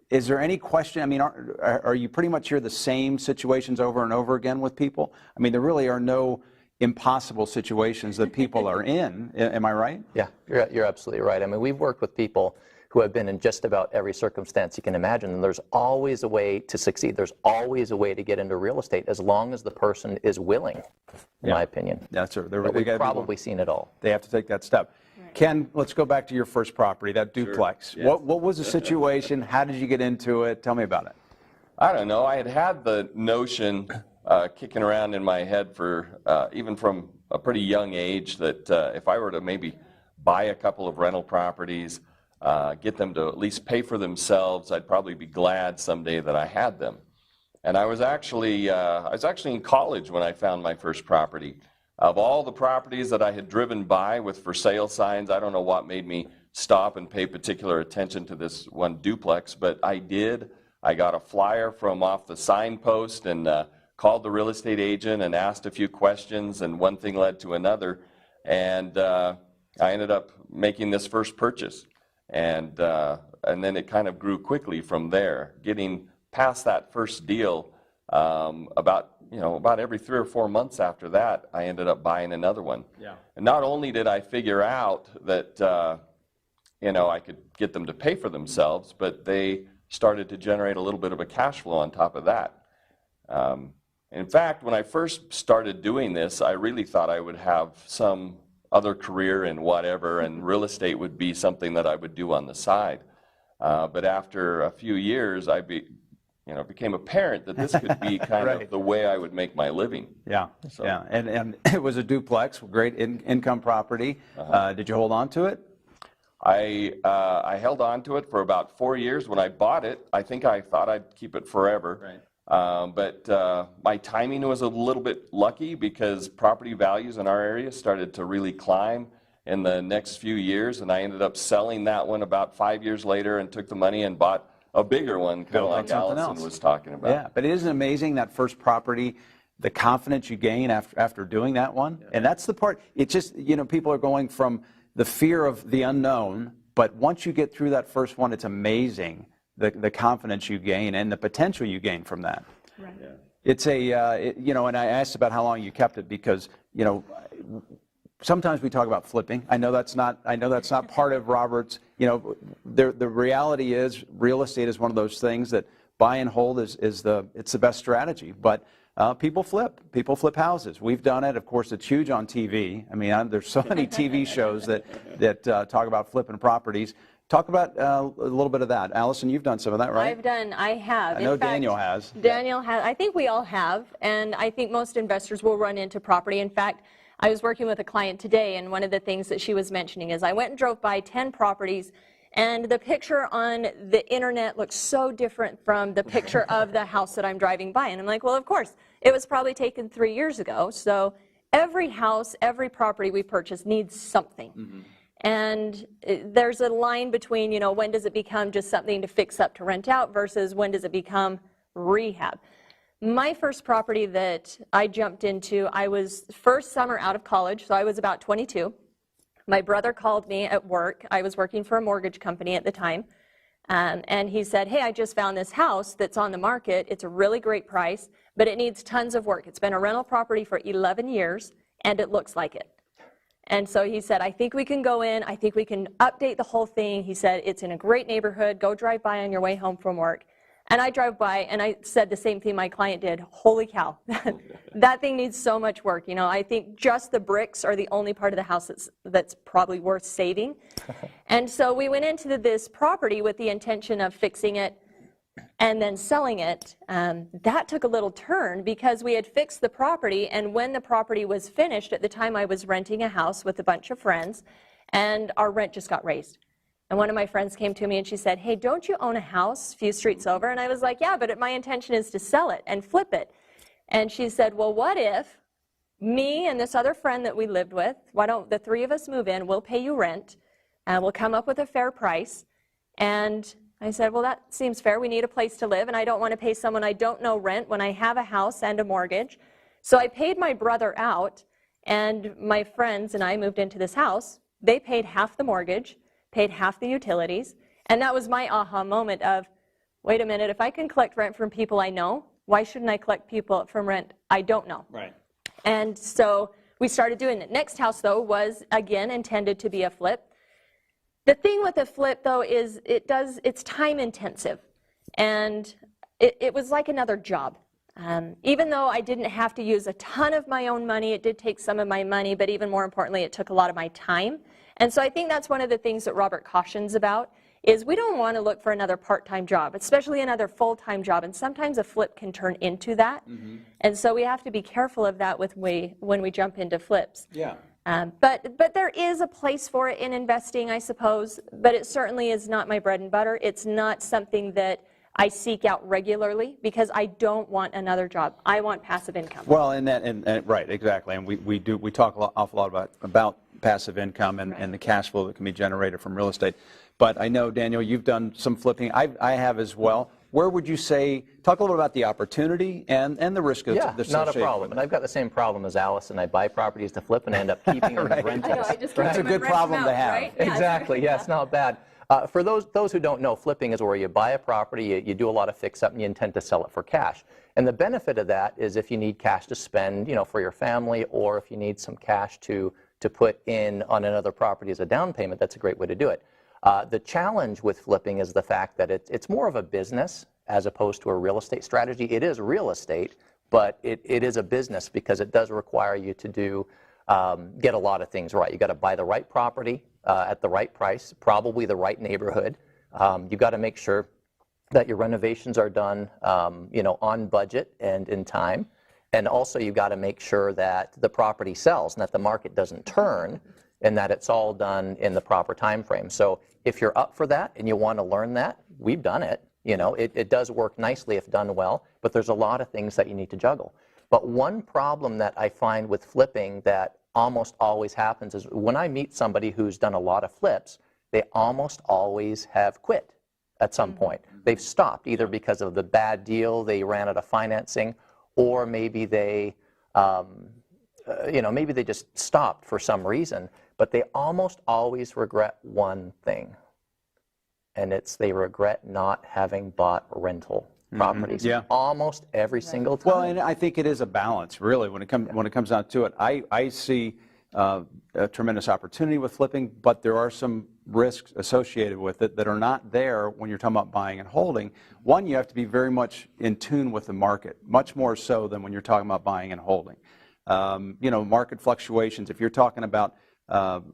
S3: Is there any question, I mean, are you pretty much hear the same situations over and over again with people? I mean, there really are no impossible situations that people are in. Am I right?
S5: Yeah, you're absolutely right. I mean, we've worked with people who have been in just about every circumstance you can imagine, and there's always a way to succeed. There's always a way to get into real estate as long as the person is willing, in my opinion.
S3: That's right.
S5: We've probably seen it all.
S3: They have to take that step. Ken, let's go back to your first property, that duplex.
S6: Sure. Yes.
S3: What was the situation? How did you get into it? Tell me about it.
S6: I don't know. I had the notion kicking around in my head for even from a pretty young age that if I were to maybe buy a couple of rental properties, get them to at least pay for themselves, I'd probably be glad someday that I had them. And I was actually in college when I found my first property. Of all the properties that I had driven by with for sale signs, I don't know what made me stop and pay particular attention to this one duplex, but I did. I got a flyer from off the signpost and called the real estate agent and asked a few questions, and one thing led to another, and I ended up making this first purchase. And then it kind of grew quickly from there. Getting past that first deal, about every 3 or 4 months after that, I ended up buying another one.
S3: Yeah.
S6: And not only did I figure out that I could get them to pay for themselves, but they started to generate a little bit of a cash flow on top of that. In fact, when I first started doing this, I really thought I would have some other career in whatever, and real estate would be something that I would do on the side. But after a few years, became apparent that this could be kind
S3: Right.
S6: of the way I would make my living.
S3: Yeah,
S6: So-
S3: yeah. And it was a duplex, great income property. Did you hold on to it?
S6: I held on to it for about 4 years. When I bought it, I think I thought I'd keep it forever.
S3: Right.
S6: But my timing was a little bit lucky because property values in our area started to really climb in the next few years, and I ended up selling that one about 5 years later and took the money and bought a bigger one, kind of like
S3: something
S6: Allison
S3: else.
S6: was talking about.
S3: Yeah, but isn't it amazing that first property, the confidence you gain after doing that one? Yeah. And that's the part, it's just, people are going from the fear of the unknown, but once you get through that first one, it's amazing the confidence you gain and the potential you gain from that.
S4: Right.
S6: Yeah.
S3: It's and I asked about how long you kept it because, sometimes we talk about flipping. I know that's not part of Robert's. The reality is real estate is one of those things that buy and hold is the best strategy. But people flip houses. We've done it. Of course, it's huge on TV. I mean, there's so many TV shows that talk about flipping properties. Talk about a little bit of that. Allison, you've done some of that, right?
S4: I have.
S3: I know
S4: In fact,
S3: Daniel has.
S4: Daniel has. I think we all have, and I think most investors will run into property. In fact, I was working with a client today, and one of the things that she was mentioning is I went and drove by 10 properties, and the picture on the internet looks so different from the picture of the house that I'm driving by. And I'm like, well, of course, it was probably taken 3 years ago. So every house, every property we purchase needs something. Mm-hmm. And there's a line between, when does it become just something to fix up to rent out versus when does it become rehab. My first property that I jumped into, I was first summer out of college, so I was about 22. My brother called me at work. I was working for a mortgage company at the time, and he said, hey, I just found this house that's on the market. It's a really great price, but it needs tons of work. It's been a rental property for 11 years, and it looks like it. And so he said, I think we can go in. I think we can update the whole thing. He said, it's in a great neighborhood. Go drive by on your way home from work. And I drove by, and I said the same thing my client did. Holy cow, that thing needs so much work. I think just the bricks are the only part of the house that's probably worth saving. And so we went into this property with the intention of fixing it, and then selling it, that took a little turn because we had fixed the property, and when the property was finished, at the time I was renting a house with a bunch of friends, and our rent just got raised. And one of my friends came to me and she said, hey, don't you own a house a few streets over? And I was like, yeah, but my intention is to sell it and flip it. And she said, well, what if me and this other friend that we lived with, why don't the three of us move in, we'll pay you rent, and we'll come up with a fair price. And I said, well, that seems fair. We need a place to live, and I don't want to pay someone I don't know rent when I have a house and a mortgage. So I paid my brother out, and my friends and I moved into this house. They paid half the mortgage, paid half the utilities, and that was my aha moment of, wait a minute, if I can collect rent from people I know, why shouldn't I collect people from rent I don't know?
S3: Right.
S4: And so we started doing it. Next house, though, was, again, intended to be a flip. The thing with a flip, though, is it's time intensive. And it was like another job. Even though I didn't have to use a ton of my own money, it did take some of my money, but even more importantly, it took a lot of my time. And so I think that's one of the things that Robert cautions about, is we don't want to look for another part-time job, especially another full-time job. And sometimes a flip can turn into that. Mm-hmm. And so we have to be careful of that when we jump into flips.
S3: Yeah.
S4: But there is a place for it in investing, I suppose, but it certainly is not my bread and butter. It's not something that I seek out regularly because I don't want another job. I want passive income.
S3: Well, and right, exactly. And we talk an awful lot about passive income and the cash flow that can be generated from real estate. But I know, Daniel, you've done some flipping. I have as well. Where would you say, talk a little bit about the opportunity and the risk of
S5: Yeah, not a problem. And I've got the same problem as Allison. I buy properties to flip and I end up keeping them and renting.
S4: I know, I just
S3: That's a good problem to have.
S4: Right?
S5: Exactly, yeah, it's not bad. For those who don't know, flipping is where you buy a property, you do a lot of fix-up, and you intend to sell it for cash. And the benefit of that is if you need cash to spend, for your family, or if you need some cash to put in on another property as a down payment, that's a great way to do it. The challenge with flipping is the fact that it's more of a business as opposed to a real estate strategy. It is real estate, but it is a business because it does require you to get a lot of things right. You got to buy the right property at the right price, probably the right neighborhood. You got to make sure that your renovations are done, on budget and in time. And also you got to make sure that the property sells and that the market doesn't turn and that it's all done in the proper time frame. So if you're up for that and you want to learn that, we've done it. It does work nicely if done well, but there's a lot of things that you need to juggle. But one problem that I find with flipping that almost always happens is when I meet somebody who's done a lot of flips, they almost always have quit at some point. They've stopped either because of the bad deal, they ran out of financing, or maybe they, maybe they just stopped for some reason. But they almost always regret one thing, and it's they regret not having bought rental properties.
S3: Yeah.
S5: Almost every single time.
S3: Well, and I think it is a balance, really, when it comes down to it. I see a tremendous opportunity with flipping, but there are some risks associated with it that are not there when you're talking about buying and holding. One, you have to be very much in tune with the market, much more so than when you're talking about buying and holding. Market fluctuations, if you're talking about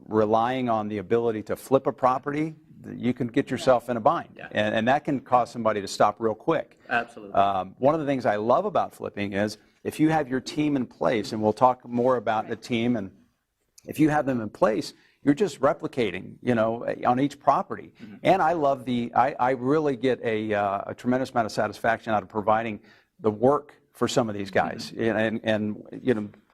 S3: relying on the ability to flip a property, you can get yourself in a bind. Yeah. And that can cause somebody to stop real quick.
S5: Absolutely.
S3: One of the things I love about flipping is if you have your team in place, and we'll talk more about the team, and if you have them in place, you're just replicating, on each property. Mm-hmm. And I love I really get a tremendous amount of satisfaction out of providing the work for some of these guys, and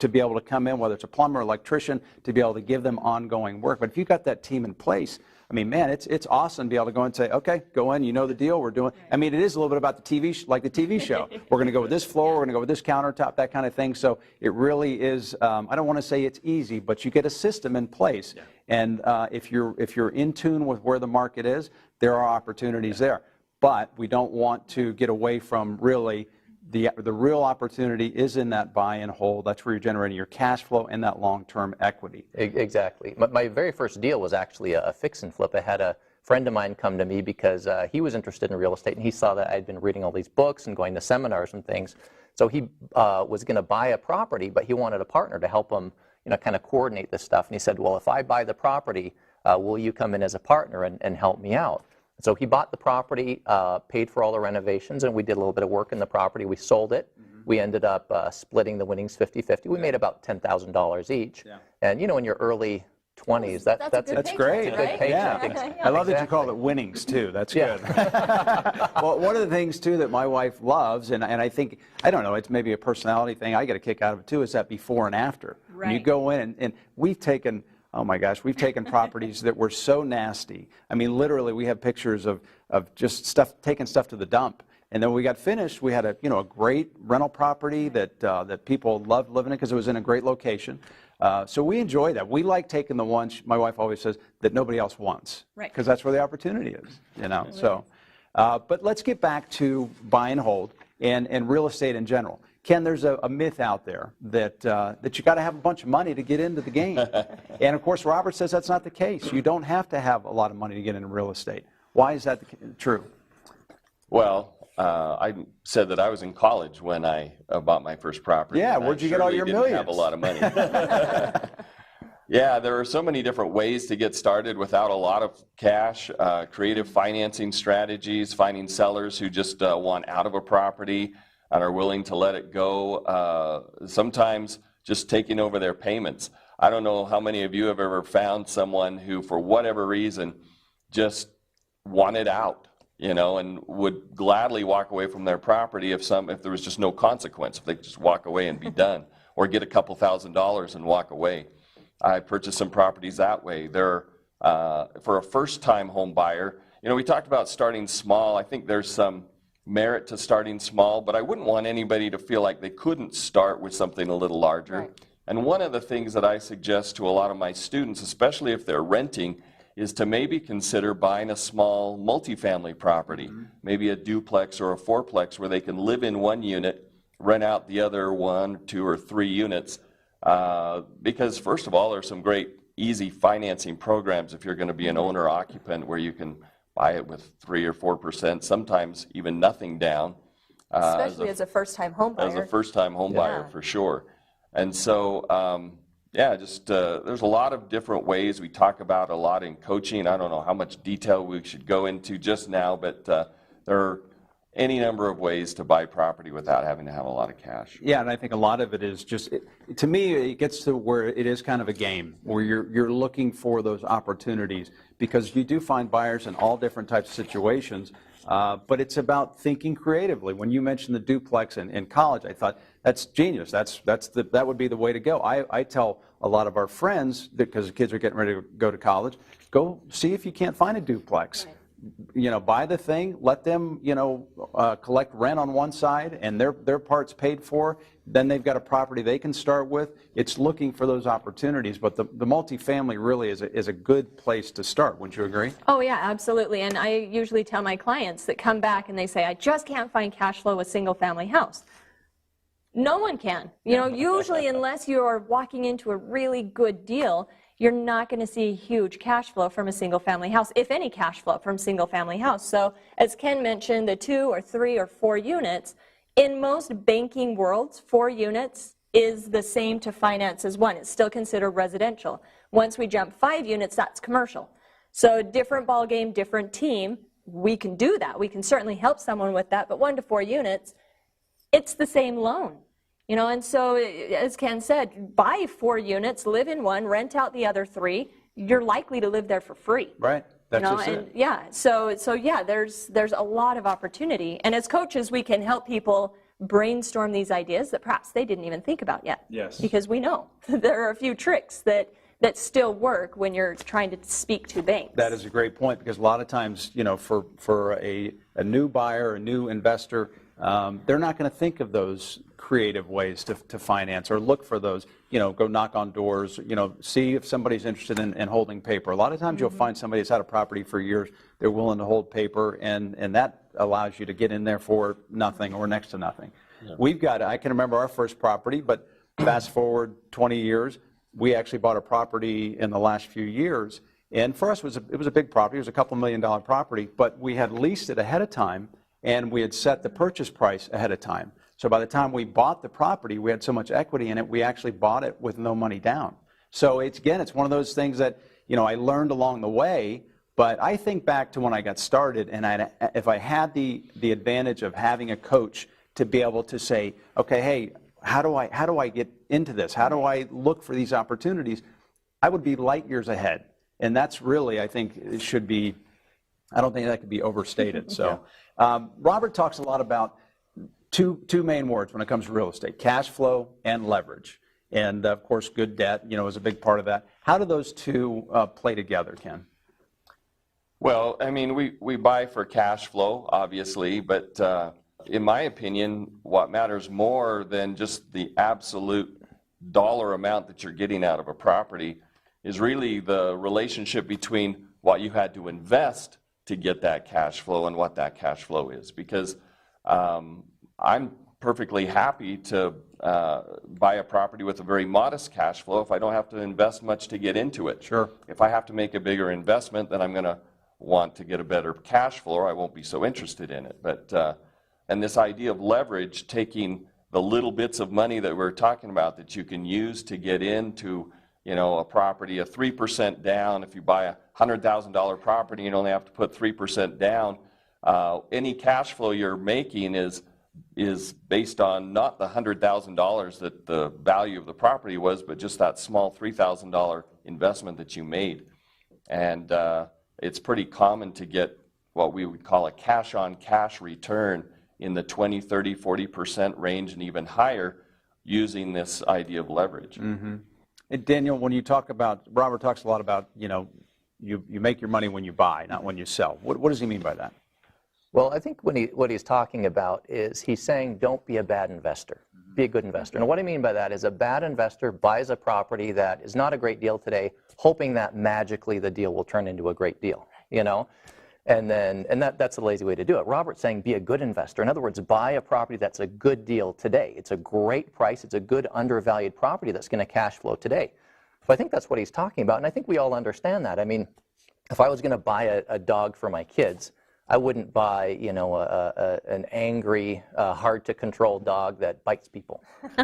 S3: to be able to come in, whether it's a plumber, electrician, to be able to give them ongoing work. But if you've got that team in place, I mean, man, it's awesome to be able to go and say, okay, go in, the deal, we're doing. I mean, it is a little bit about the TV, like the TV show. We're going to go with this floor, we're going to go with this countertop, that kind of thing. So it really is. I don't want to say it's easy, but you get a system in place, and if you're in tune with where the market is, there are opportunities there. But we don't want to get away from really. The real opportunity is in that buy and hold. That's where you're generating your cash flow and that long-term equity.
S5: Exactly. My very first deal was actually a fix and flip. I had a friend of mine come to me because he was interested in real estate, and he saw that I'd been reading all these books and going to seminars and things. So he was going to buy a property, but he wanted a partner to help him, kind of coordinate this stuff. And he said, well, if I buy the property, will you come in as a partner and help me out? So he bought the property, paid for all the renovations, and we did a little bit of work in the property. We sold it. We ended up splitting the winnings 50-50. We made about $10,000 each.
S3: Yeah.
S5: And in your early 20s, that's
S4: a good
S3: That's
S4: paycheck,
S3: great.
S4: right?
S3: Yeah. I love that you call it winnings, too. That's good. Well, one of the things, too, that my wife loves, and I think, I don't know, it's maybe a personality thing, I get a kick out of it, too, is that before and after. When you
S4: Right.
S3: go in, and we've taken, oh my gosh, we've taken properties that were so nasty. I mean, literally, we have pictures of just taking stuff to the dump. And then when we got finished, we had a great rental property that people loved living in because it was in a great location. So we enjoy that. We like taking the ones, my wife always says, that nobody else wants.
S4: Right.
S3: Because that's where the opportunity is, So, but let's get back to buy and hold and real estate in general. Ken, there's a myth out there that you got to have a bunch of money to get into the game. And of course, Robert says that's not the case. You don't have to have a lot of money to get into real estate. Why is that true?
S6: Well, I said that I was in college when I bought my first property.
S3: Yeah,
S6: and I
S3: where'd you get all
S6: surely
S3: your
S6: didn't
S3: millions?
S6: have a lot of money. Yeah, there are so many different ways to get started without a lot of cash. Creative financing strategies, finding sellers who just want out of a property and are willing to let it go. Sometimes just taking over their payments. I don't know how many of you have ever found someone who, for whatever reason, just wanted out. And would gladly walk away from their property if there was just no consequence, if they could just walk away and be done, or get a couple $1,000s and walk away. I purchased some properties that way. For a first-time home buyer, we talked about starting small. I think there's some merit to starting small, but I wouldn't want anybody to feel like they couldn't start with something a little larger.
S4: Right.
S6: And one of the things that I suggest to a lot of my students, especially if they're renting, is to maybe consider buying a small multifamily property, maybe a duplex or a fourplex where they can live in one unit, rent out the other 1, 2, or 3 units. Because first of all, there's some great easy financing programs if you're going to be an owner-occupant where you can buy it with 3 or 4%, sometimes even nothing down.
S4: Especially as a first-time home buyer.
S6: As a first-time home buyer, for sure. And so, there's a lot of different ways. We talk about a lot in coaching. I don't know how much detail we should go into just now, but there are any number of ways to buy property without having to have a lot of cash.
S3: Yeah, and I think a lot of it is just, to me, it gets to where it is kind of a game, where you're looking for those opportunities, because you do find buyers in all different types of situations, but it's about thinking creatively. When you mentioned the duplex in college, I thought, that's genius. That would be the way to go. I tell a lot of our friends, because the kids are getting ready to go to college, go see if you can't find a duplex. Right. Buy the thing, let them, collect rent on one side, and their part's paid for. Then they've got a property they can start with. It's looking for those opportunities, but the multifamily really is a good place to start. Wouldn't you agree?
S4: Oh, yeah, absolutely. And I usually tell my clients that come back and they say, I just can't find cash flow with single-family house. No one can. Usually unless you are walking into a really good deal, you're not going to see huge cash flow from a single-family house, if any cash flow from single-family house. So as Ken mentioned, the 2 or 3 or 4 units, in most banking worlds, 4 units is the same to finance as 1. It's still considered residential. Once we jump 5 units, that's commercial. So different ball game, different team. We can do that. We can certainly help someone with that, but 1 to 4 units, it's the same loan. And so, as Ken said, buy 4 units, live in 1, rent out the other 3. You're likely to live there for free.
S3: Right. That's just it.
S4: Yeah. So yeah, there's a lot of opportunity. And as coaches, we can help people brainstorm these ideas that perhaps they didn't even think about yet.
S3: Yes.
S4: Because we know there are a few tricks that still work when you're trying to speak to banks.
S3: That is a great point, because a lot of times, for a new buyer, a new investor, they're not going to think of those creative ways to finance, or look for those, go knock on doors, see if somebody's interested in holding paper. A lot of times you'll find somebody that's had a property for years, they're willing to hold paper, and that allows you to get in there for nothing or next to nothing. Yeah. I can remember our first property, but fast forward 20 years, we actually bought a property in the last few years, and for us it was a big property. It was a couple $1 million property, but we had leased it ahead of time, and we had set the purchase price ahead of time. So by the time we bought the property, we had so much equity in it, we actually bought it with no money down. So it's one of those things that, I learned along the way, But I think back to when I got started, and if I had the advantage of having a coach to be able to say, okay, hey, how do I get into this? How do I look for these opportunities? I would be light years ahead. And that's really, I think, it should be, I don't think that could be overstated. So Robert talks a lot about two main words when it comes to real estate: cash flow and leverage. And of course, good debt, is a big part of that. How do those two play together, Ken?
S6: Well, I mean, we buy for cash flow, obviously, but in my opinion, what matters more than just the absolute dollar amount that you're getting out of a property is really the relationship between what you had to invest to get that cash flow and what that cash flow is. Because I'm perfectly happy to buy a property with a very modest cash flow if I don't have to invest much to get into it.
S3: Sure.
S6: If I have to make a bigger investment, then I'm going to want to get a better cash flow, or I won't be so interested in it. But and this idea of leverage, taking the little bits of money that we're talking about that you can use to get into, a property, a 3% down. If you buy a $100,000 property, you only have to put 3% down. Any cash flow you're making is based on not the $100,000 that the value of the property was, but just that small $3,000 investment that you made. And it's pretty common to get what we would call a cash-on-cash return in the 20, 30, 40% range and even higher using this idea of leverage.
S3: Mm-hmm. And Daniel, when you talk about, Robert talks a lot about, you make your money when you buy, not when you sell. What does he mean by that?
S5: Well, I think what he's talking about is he's saying don't be a bad investor. Be a good investor. And what I mean by that is a bad investor buys a property that is not a great deal today, hoping that magically the deal will turn into a great deal, And that's a lazy way to do it. Robert's saying be a good investor. In other words, buy a property that's a good deal today. It's a great price. It's a good undervalued property that's going to cash flow today. So I think that's what he's talking about, and I think we all understand that. I mean, if I was going to buy a dog for my kids, I wouldn't buy, an angry, hard-to-control dog that bites people,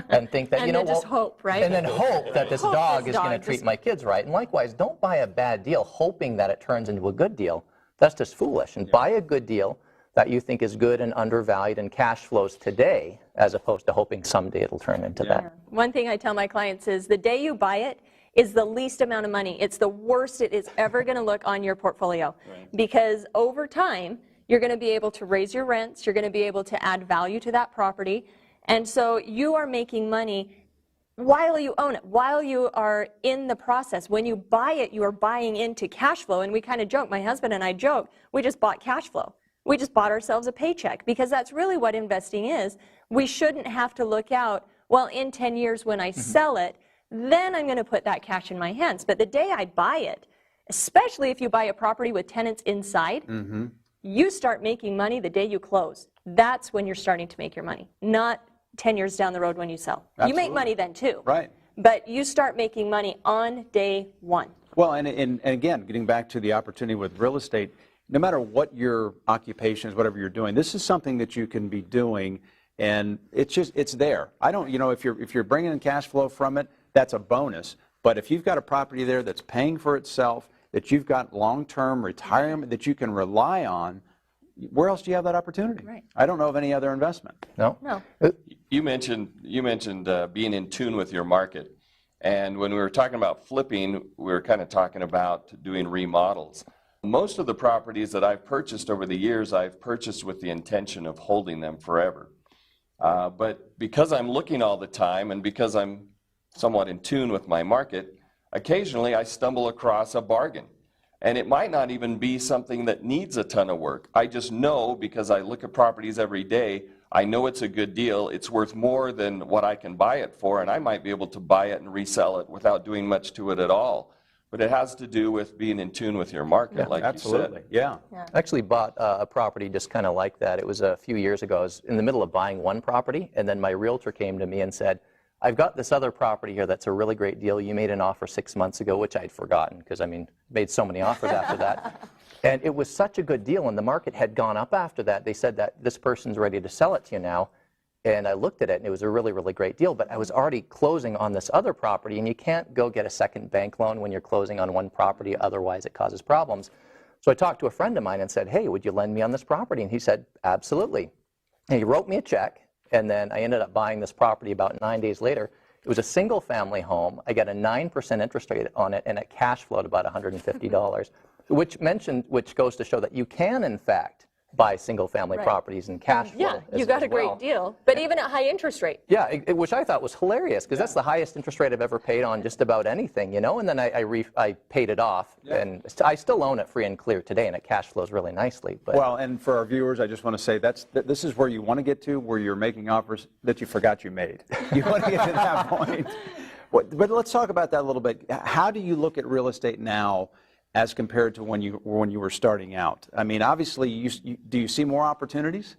S5: and think that,
S4: and then just hope, right?
S5: And then hope that this dog is going to treat my kids right. And likewise, don't buy a bad deal hoping that it turns into a good deal. That's just foolish. And buy a good deal that you think is good and undervalued and cash flows today, as opposed to hoping someday it'll turn into that.
S4: One thing I tell my clients is the day you buy it is the least amount of money. It's the worst it is ever going to look on your portfolio. Right. Because over time, you're going to be able to raise your rents, you're going to be able to add value to that property, and so you are making money while you own it, while you are in the process. When you buy it, you are buying into cash flow, and we kind of joke, my husband and I joke, we just bought cash flow. We just bought ourselves a paycheck, because that's really what investing is. We shouldn't have to look out, well, in 10 years when I sell it, then I'm going to put that cash in my hands. But the day I buy it, especially if you buy a property with tenants inside, you start making money the day you close. That's when you're starting to make your money, not 10 years down the road when you sell. Absolutely. You make money then too.
S3: Right.
S4: But you start making money on day one.
S3: Well, and again, getting back to the opportunity with real estate, no matter what your occupation is, whatever you're doing, this is something that you can be doing, and it's there. I don't, if you're bringing in cash flow from it, that's a bonus. But if you've got a property there that's paying for itself, that you've got long-term retirement that you can rely on, where else do you have that opportunity?
S4: Right.
S3: I don't know of any other investment.
S5: No.
S6: You mentioned being in tune with your market. And when we were talking about flipping, we were kind of talking about doing remodels. Most of the properties that I've purchased over the years, I've purchased with the intention of holding them forever. But because I'm looking all the time and because I'm somewhat in tune with my market, occasionally I stumble across a bargain. And it might not even be something that needs a ton of work. I just know, because I look at properties every day, I know it's a good deal. It's worth more than what I can buy it for, and I might be able to buy it and resell it without doing much to it at all. But it has to do with being in tune with your market, like
S3: absolutely.
S6: you said.
S3: Yeah.
S5: I actually bought a property just kind of like that. It was a few years ago. I was in the middle of buying one property, and then my realtor came to me and said, I've got this other property here that's a really great deal. You made an offer 6 months ago, which I'd forgotten because, made so many offers after that. And it was such a good deal, and the market had gone up after that. They said that this person's ready to sell it to you now. And I looked at it, and it was a really, really great deal. But I was already closing on this other property, and you can't go get a second bank loan when you're closing on one property. Otherwise, it causes problems. So I talked to a friend of mine and said, hey, would you lend me on this property? And he said, absolutely. And he wrote me a check, and then I ended up buying this property about 9 days later. It was a single-family home. I got a 9% interest rate on it, and it cash flowed about $150, which goes to show that you can, in fact, buy single-family properties and cash flow.
S4: Yeah, you got a great deal, but even at high interest rate.
S5: Yeah, which I thought was hilarious, because that's the highest interest rate I've ever paid on just about anything, you know. And then I paid it off, and I still own it free and clear today, and it cash flows really nicely. But
S3: well, and for our viewers, I just want to say this is where you want to get to, where you're making offers that you forgot you made. You want to get to that point. But let's talk about that a little bit. How do you look at real estate now as compared to when you were starting out? I mean, obviously, do you see more opportunities?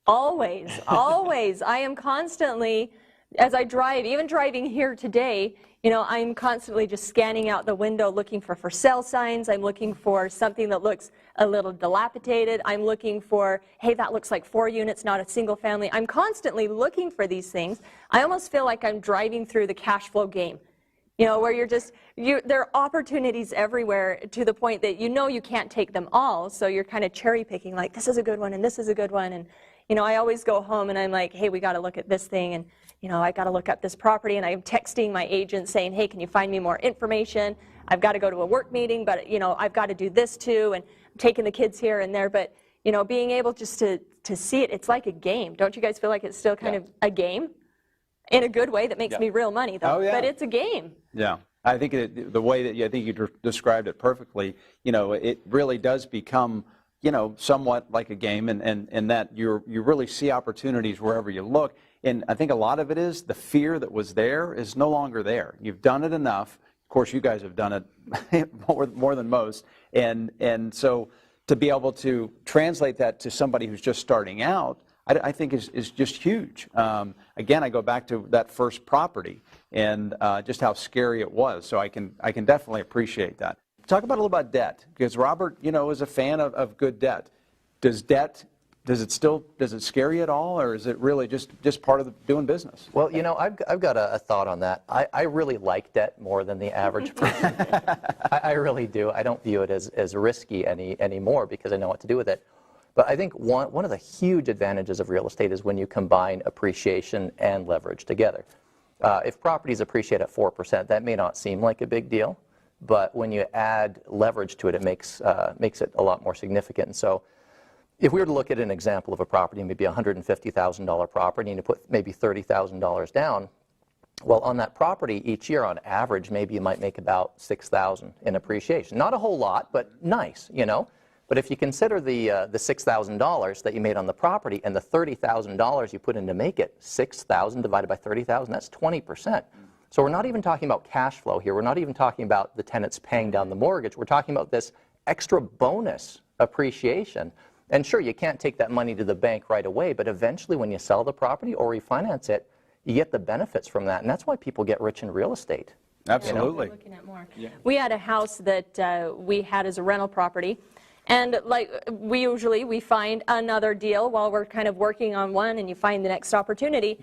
S4: Always, always. I am constantly, as I drive, even driving here today, you know, I'm constantly just scanning out the window looking for sale signs. I'm looking for something that looks a little dilapidated. I'm looking for, hey, that looks like 4 units, not a single family. I'm constantly looking for these things. I almost feel like I'm driving through the cash flow game. You know, where there are opportunities everywhere to the point that you know you can't take them all, so you're kind of cherry picking, like, this is a good one and this is a good one. And, you know, I always go home and I'm like, hey, we got to look at this thing, and, you know, I got to look up this property, and I'm texting my agent saying, hey, can you find me more information? I've got to go to a work meeting, but, you know, I've got to do this too, and I'm taking the kids here and there. But, you know, being able just to see it, it's like a game. Don't you guys feel like it's still kind of a game? In a good way that makes me real money, though.
S3: Oh, yeah.
S4: But it's a game.
S3: Yeah. I think the way that I think you described it perfectly, you know, it really does become, you know, somewhat like a game, and that you really see opportunities wherever you look. And I think a lot of it is the fear that was there is no longer there. You've done it enough. Of course, you guys have done it more than most. And so to be able to translate that to somebody who's just starting out, I think is just huge. Again, I go back to that first property and just how scary it was. So I can definitely appreciate that. Talk about a little about debt, because Robert, you know, is a fan of good debt. Does it scare you at all, or is it really just part of doing business?
S5: well, you know, I've got a thought on that. I really like debt more than the average person. I really do. I don't view it as risky anymore because I know what to do with it. But I think one of the huge advantages of real estate is when you combine appreciation and leverage together. If properties appreciate at 4%, that may not seem like a big deal, but when you add leverage to it, it makes it a lot more significant. And so if we were to look at an example of a property, maybe a $150,000 property, and you put maybe $30,000 down, well, on that property each year, on average, maybe you might make about $6,000 in appreciation. Not a whole lot, but nice, you know. But if you consider the $6,000 that you made on the property and the $30,000 you put in to make it, 6,000 divided by 30,000, that's 20%. So we're not even talking about cash flow here. We're not even talking about the tenants paying down the mortgage. We're talking about this extra bonus appreciation. And sure, you can't take that money to the bank right away, but eventually when you sell the property or refinance it, you get the benefits from that. And that's why people get rich in real estate.
S3: Absolutely.
S4: Looking at more. Yeah. We had a house that we had as a rental property. And like we find another deal while we're kind of working on one, and you find the next opportunity.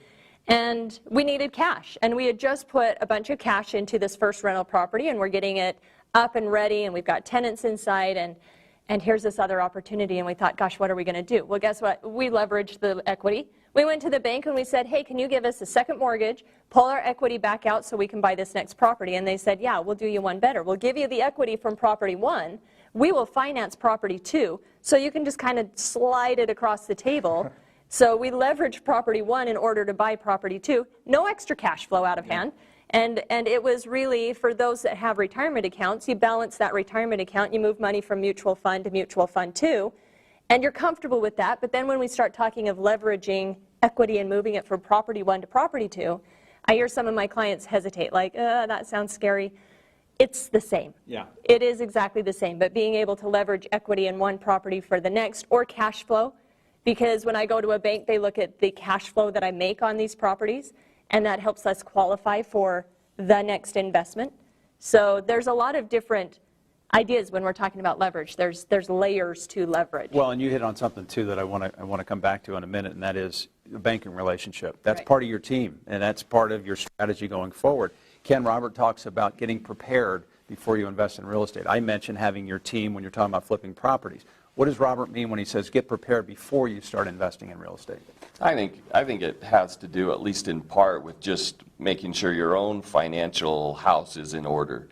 S4: And we needed cash. And we had just put a bunch of cash into this first rental property, and we're getting it up and ready, and we've got tenants inside, and here's this other opportunity. And we thought, gosh, what are we going to do? Well, guess what? We leveraged the equity. We went to the bank and we said, hey, can you give us a second mortgage, pull our equity back out so we can buy this next property? And they said, yeah, we'll do you one better. We'll give you the equity from property 1. We will finance property 2, so you can just kind of slide it across the table. So we leveraged property 1 in order to buy property 2. No extra cash flow out of hand. And it was really, for those that have retirement accounts, you balance that retirement account, you move money from mutual fund to mutual fund 2, and you're comfortable with that. But then when we start talking of leveraging equity and moving it from property 1 to property 2, I hear some of my clients hesitate, like, that sounds scary. It's the same.
S3: Yeah.
S4: It is exactly the same, but being able to leverage equity in one property for the next, or cash flow, because when I go to a bank, they look at the cash flow that I make on these properties, and that helps us qualify for the next investment. So there's a lot of different ideas when we're talking about leverage. There's layers to leverage.
S3: Well, and you hit on something too that I want to come back to in a minute, and that is the banking relationship. That's
S4: Right.
S3: part of your team, and that's part of your strategy going forward. Ken, Robert talks about getting prepared before you invest in real estate. I mentioned having your team when you're talking about flipping properties. What does Robert mean when he says get prepared before you start investing in real estate?
S6: I think it has to do, at least in part, with just making sure your own financial house is in order.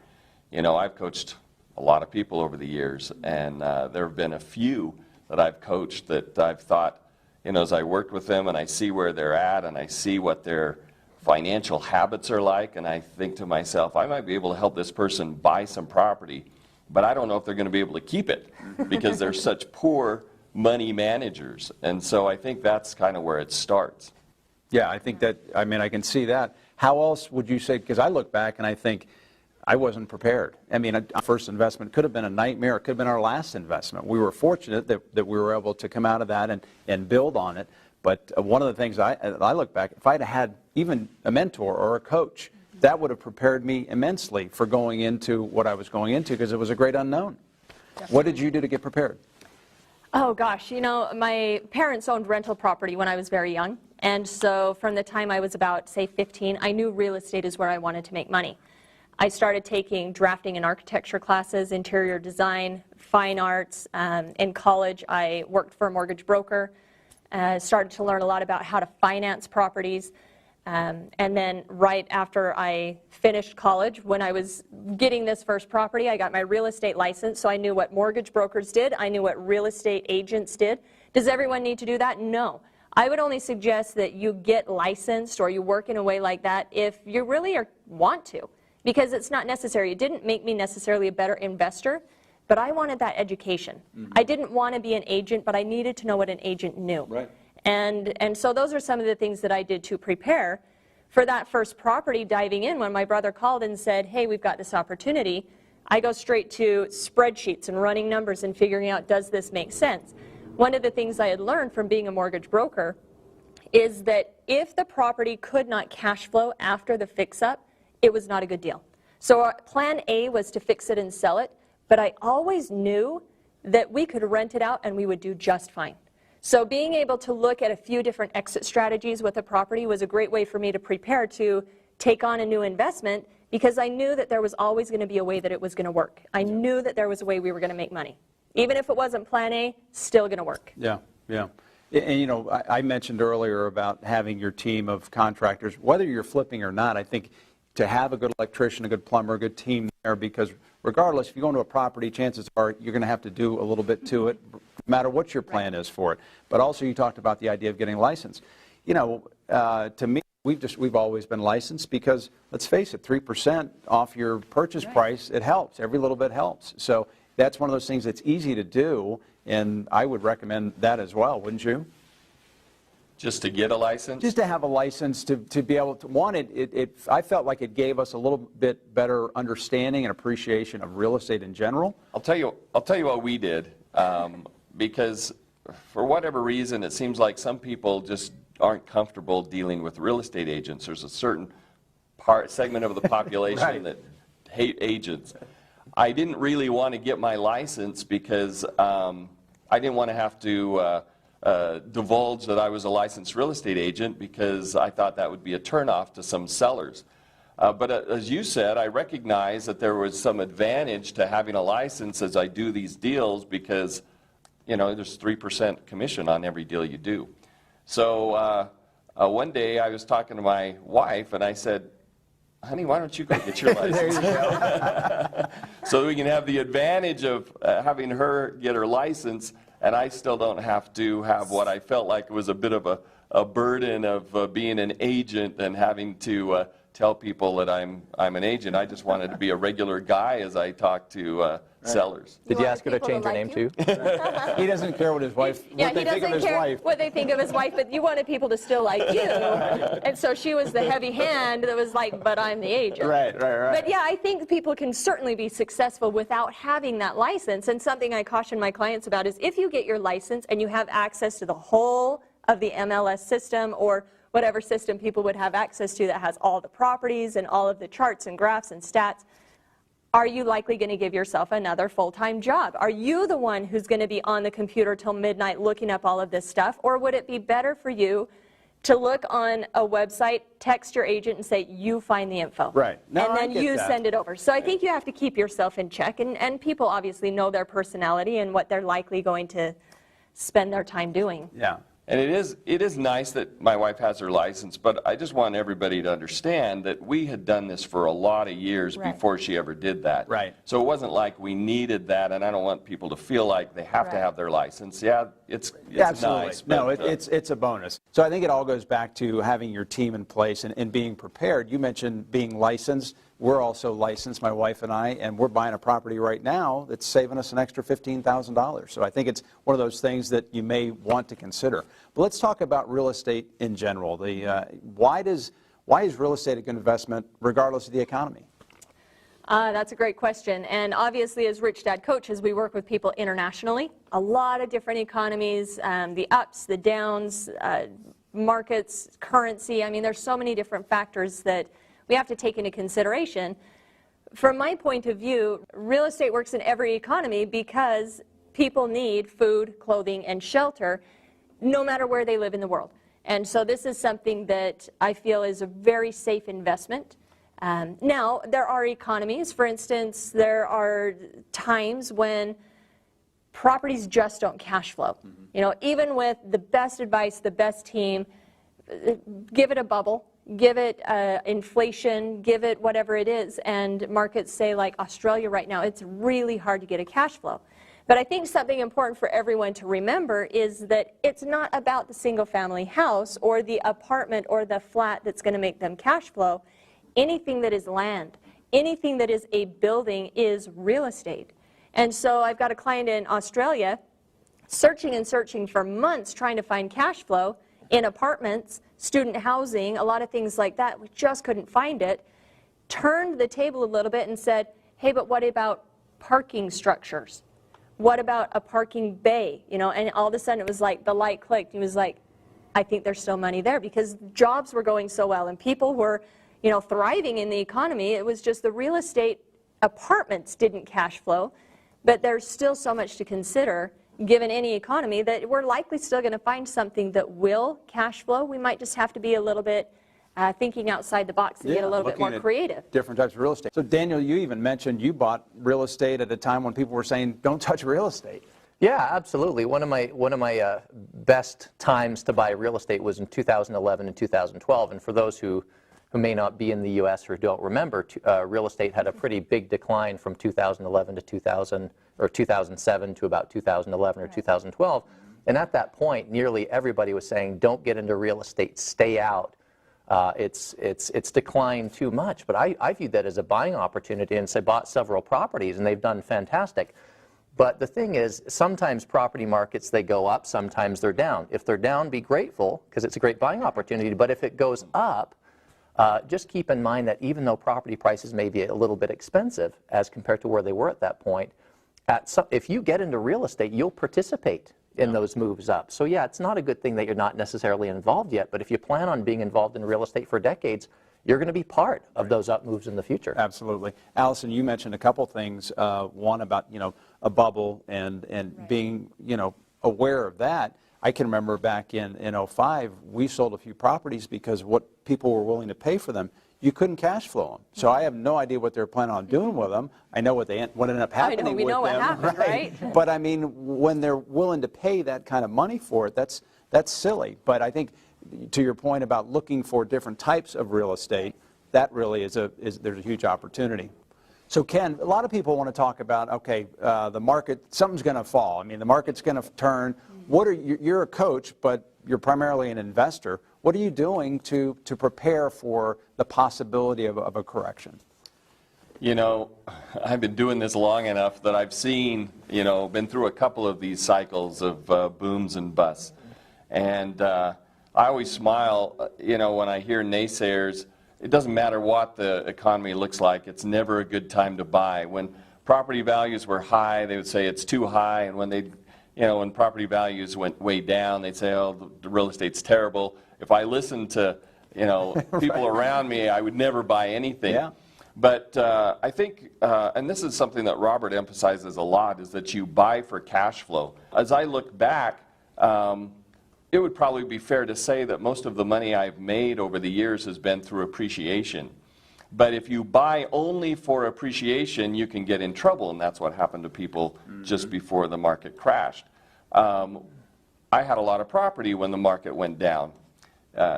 S6: You know, I've coached a lot of people over the years, and there have been a few that I've coached that I've thought, you know, as I worked with them and I see where they're at and I see what their financial habits are like, and I think to myself, I might be able to help this person buy some property, but I don't know if they're going to be able to keep it because they're such poor money managers. And so I think that's kind of where it starts.
S3: Yeah, I think that, I mean, I can see that. How else would you say, because I look back and I think I wasn't prepared. I mean, our first investment could have been a nightmare. It could have been our last investment. We were fortunate that we were able to come out of that and build on it. But one of the things I look back, if I'd had even a mentor or a coach, that would have prepared me immensely for going into what I was going into because it was a great unknown. Definitely. What did you do to get prepared?
S4: Oh gosh, you know, my parents owned rental property when I was very young. And so from the time I was about, say, 15, I knew real estate is where I wanted to make money. I started taking drafting and architecture classes, interior design, fine arts. In college, I worked for a mortgage broker, started to learn a lot about how to finance properties. And then right after I finished college, when I was getting this first property, I got my real estate license, so I knew what mortgage brokers did. I knew what real estate agents did. Does everyone need to do that? No. I would only suggest that you get licensed or you work in a way like that if you really want to, because it's not necessary. It didn't make me necessarily a better investor, but I wanted that education. Mm-hmm. I didn't want to be an agent, but I needed to know what an agent knew.
S3: Right.
S4: And so those are some of the things that I did to prepare for that first property. Diving in, when my brother called and said, hey, we've got this opportunity, I go straight to spreadsheets and running numbers and figuring out, does this make sense? One of the things I had learned from being a mortgage broker is that if the property could not cash flow after the fix-up, it was not a good deal. So our plan A was to fix it and sell it, but I always knew that we could rent it out and we would do just fine. So being able to look at a few different exit strategies with a property was a great way for me to prepare to take on a new investment, because I knew that there was always going to be a way that it was going to work. I knew that there was a way we were going to make money. Even if it wasn't plan A, still going to work.
S3: Yeah, yeah. And you know, I mentioned earlier about having your team of contractors, whether you're flipping or not. I think to have a good electrician, a good plumber, a good team there, because regardless, if you go into a property, chances are you're going to have to do a little bit to it, no matter what your plan is for it. But also, you talked about the idea of getting licensed. You know, to me, we've always been licensed because, let's face it, 3% off your purchase price, it helps. Every little bit helps. So that's one of those things that's easy to do, and I would recommend that as well, wouldn't you?
S6: Just to get a license?
S3: Just to have a license to be able to, I felt like it gave us a little bit better understanding and appreciation of real estate in general.
S6: I'll tell you what we did, because for whatever reason, it seems like some people just aren't comfortable dealing with real estate agents. There's a certain segment of the population
S3: Right.
S6: that hate agents. I didn't really want to get my license because I didn't want to have to divulge that I was a licensed real estate agent, because I thought that would be a turnoff to some sellers. But as you said, I recognize that there was some advantage to having a license as I do these deals, because, you know, there's 3% commission on every deal you do. So one day I was talking to my wife and I said, honey, why don't you go get your license?
S3: There you go.
S6: So we can have the advantage of having her get her license, and I still don't have to have what I felt like was a bit of a burden of being an agent and having to tell people that I'm an agent. I just wanted to be a regular guy as I talk to sellers.
S5: Did you ask her to change her name too?
S3: He doesn't care what his wife, what they think of his wife.
S4: What they think of his wife, but you wanted people to still like you. And so she was the heavy hand that was like, but I'm the agent.
S3: Right.
S4: But yeah, I think people can certainly be successful without having that license. And something I caution my clients about is, if you get your license and you have access to the whole of the MLS system, or whatever system people would have access to that has all the properties and all of the charts and graphs and stats, are you likely going to give yourself another full-time job? Are you the one who's going to be on the computer till midnight looking up all of this stuff? Or would it be better for you to look on a website, text your agent and say, you find the info.
S3: Right. No,
S4: and
S3: I
S4: then
S3: get
S4: you
S3: that.
S4: send it over. So I think you have to keep yourself in check, and people obviously know their personality and what they're likely going to spend their time doing.
S3: Yeah.
S6: And it is nice that my wife has her license, but I just want everybody to understand that we had done this for a lot of years
S4: Right.
S6: before she ever did that.
S3: Right.
S6: So it wasn't like we needed that, and I don't want people to feel like they have to
S4: Right.
S6: have their license. Yeah, it's
S3: Absolutely.
S6: nice.
S3: No,
S6: but,
S3: it's a bonus. So I think it all goes back to having your team in place and being prepared. You mentioned being licensed. We're also licensed, my wife and I, and we're buying a property right now that's saving us an extra $15,000. So I think it's one of those things that you may want to consider. But let's talk about real estate in general. Why is real estate a good investment regardless of the economy?
S4: That's a great question. And obviously, as Richdad coaches, we work with people internationally. A lot of different economies, the ups, the downs, markets, currency. I mean, there's so many different factors that we have to take into consideration. From my point of view, real estate works in every economy because people need food, clothing, and shelter no matter where they live in the world. And so this is something that I feel is a very safe investment. Now, there are economies. For instance, there are times when properties just don't cash flow. You know, even with the best advice, the best team, give it a bubble. Give it inflation, give it whatever it is, and markets say like Australia right now, it's really hard to get a cash flow. But I think something important for everyone to remember is that it's not about the single family house or the apartment or the flat that's going to make them cash flow. Anything that is land, anything that is a building is real estate. And so I've got a client in Australia searching and searching for months trying to find cash flow in apartments, student housing, a lot of things like that. We just couldn't find it. Turned the table a little bit and said, hey, but what about parking structures? What about a parking bay? You know, and all of a sudden it was like the light clicked. He was like, I think there's still money there because jobs were going so well and people were, you know, thriving in the economy. It was just the real estate apartments didn't cash flow, but there's still so much to consider given any economy that we're likely still going to find something that will cash flow. We might just have to be a little bit thinking outside the box and get a little bit more creative.
S3: Different types of real estate. So Daniel, you even mentioned you bought real estate at a time when people were saying, don't touch real estate.
S5: Yeah, absolutely. One of my best times to buy real estate was in 2011 and 2012. And for those who may not be in the U.S. or don't remember, real estate had a pretty big decline from 2011 to 2007 to about 2011 or 2012. And at that point, nearly everybody was saying, don't get into real estate, stay out. It's declined too much. But I viewed that as a buying opportunity and so bought several properties, and they've done fantastic. But the thing is, sometimes property markets, they go up, sometimes they're down. If they're down, be grateful, because it's a great buying opportunity. But if it goes up, just keep in mind that even though property prices may be a little bit expensive as compared to where they were at that point, if you get into real estate, you'll participate in those moves up. So yeah, it's not a good thing that you're not necessarily involved yet, but if you plan on being involved in real estate for decades, you're going to be part of those up moves in the future.
S3: Absolutely. Allison, you mentioned a couple things. One about, you know, a bubble and being, you know, aware of that. I can remember back in 05, we sold a few properties because what people were willing to pay for them, you couldn't cash flow them. So I have no idea what they're planning on doing with them. I know what ended up happening with them.
S4: We know what happened, right?
S3: But I mean, when they're willing to pay that kind of money for it, that's silly. But I think to your point about looking for different types of real estate, that really there's a huge opportunity. So Ken, a lot of people want to talk about, okay, the market, something's going to fall. I mean, the market's going to turn. What are you're a coach, but you're primarily an investor. What are you doing to prepare for the possibility of a correction?
S6: You know, I've been doing this long enough that I've seen, you know, been through a couple of these cycles of booms and busts. And I always smile, you know, when I hear naysayers. It doesn't matter what the economy looks like. It's never a good time to buy. When property values were high, they would say it's too high. And when when property values went way down, they'd say, oh, the real estate's terrible. If I listened to, you know, people around me, I would never buy anything.
S3: Yeah.
S6: But I think, and this is something that Robert emphasizes a lot, is that you buy for cash flow. As I look back, it would probably be fair to say that most of the money I've made over the years has been through appreciation. But if you buy only for appreciation, you can get in trouble, and that's what happened to people just before the market crashed. I had a lot of property when the market went down.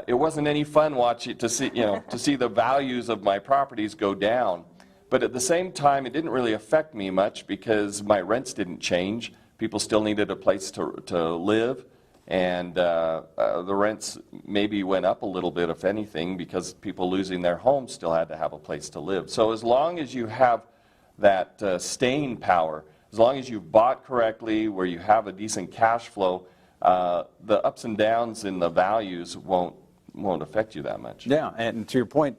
S6: It wasn't any fun watching to see, to see the values of my properties go down. But at the same time, it didn't really affect me much because my rents didn't change. People still needed a place to live, and the rents maybe went up a little bit, if anything, because people losing their homes still had to have a place to live. So as long as you have that staying power, as long as you've bought correctly, where you have a decent cash flow, the ups and downs in the values won't affect you that much.
S3: Yeah, and to your point,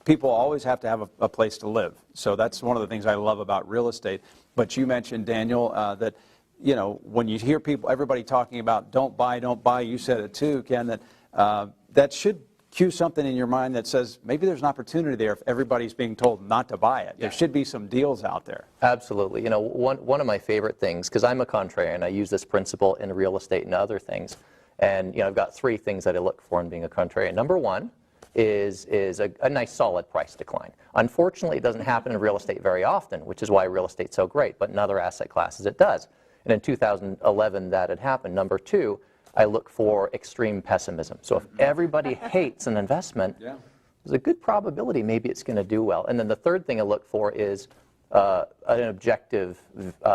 S3: people always have to have a place to live. So that's one of the things I love about real estate. But you mentioned, Daniel, that when you hear everybody talking about don't buy, you said it too, Ken, that that should cue something in your mind that says maybe there's an opportunity there if everybody's being told not to buy it. There should be some deals out there.
S5: Absolutely. One of my favorite things, because I'm a contrarian, I use this principle in real estate and other things. And I've got 3 things that I look for in being a contrarian. Number 1 is a nice solid price decline. Unfortunately, it doesn't happen in real estate very often, which is why real estate's so great, but in other asset classes it does. And in 2011 that had happened. Number 2, I look for extreme pessimism. So if everybody hates an investment, there's a good probability maybe it's going to do well. And then the third thing I look for is an objective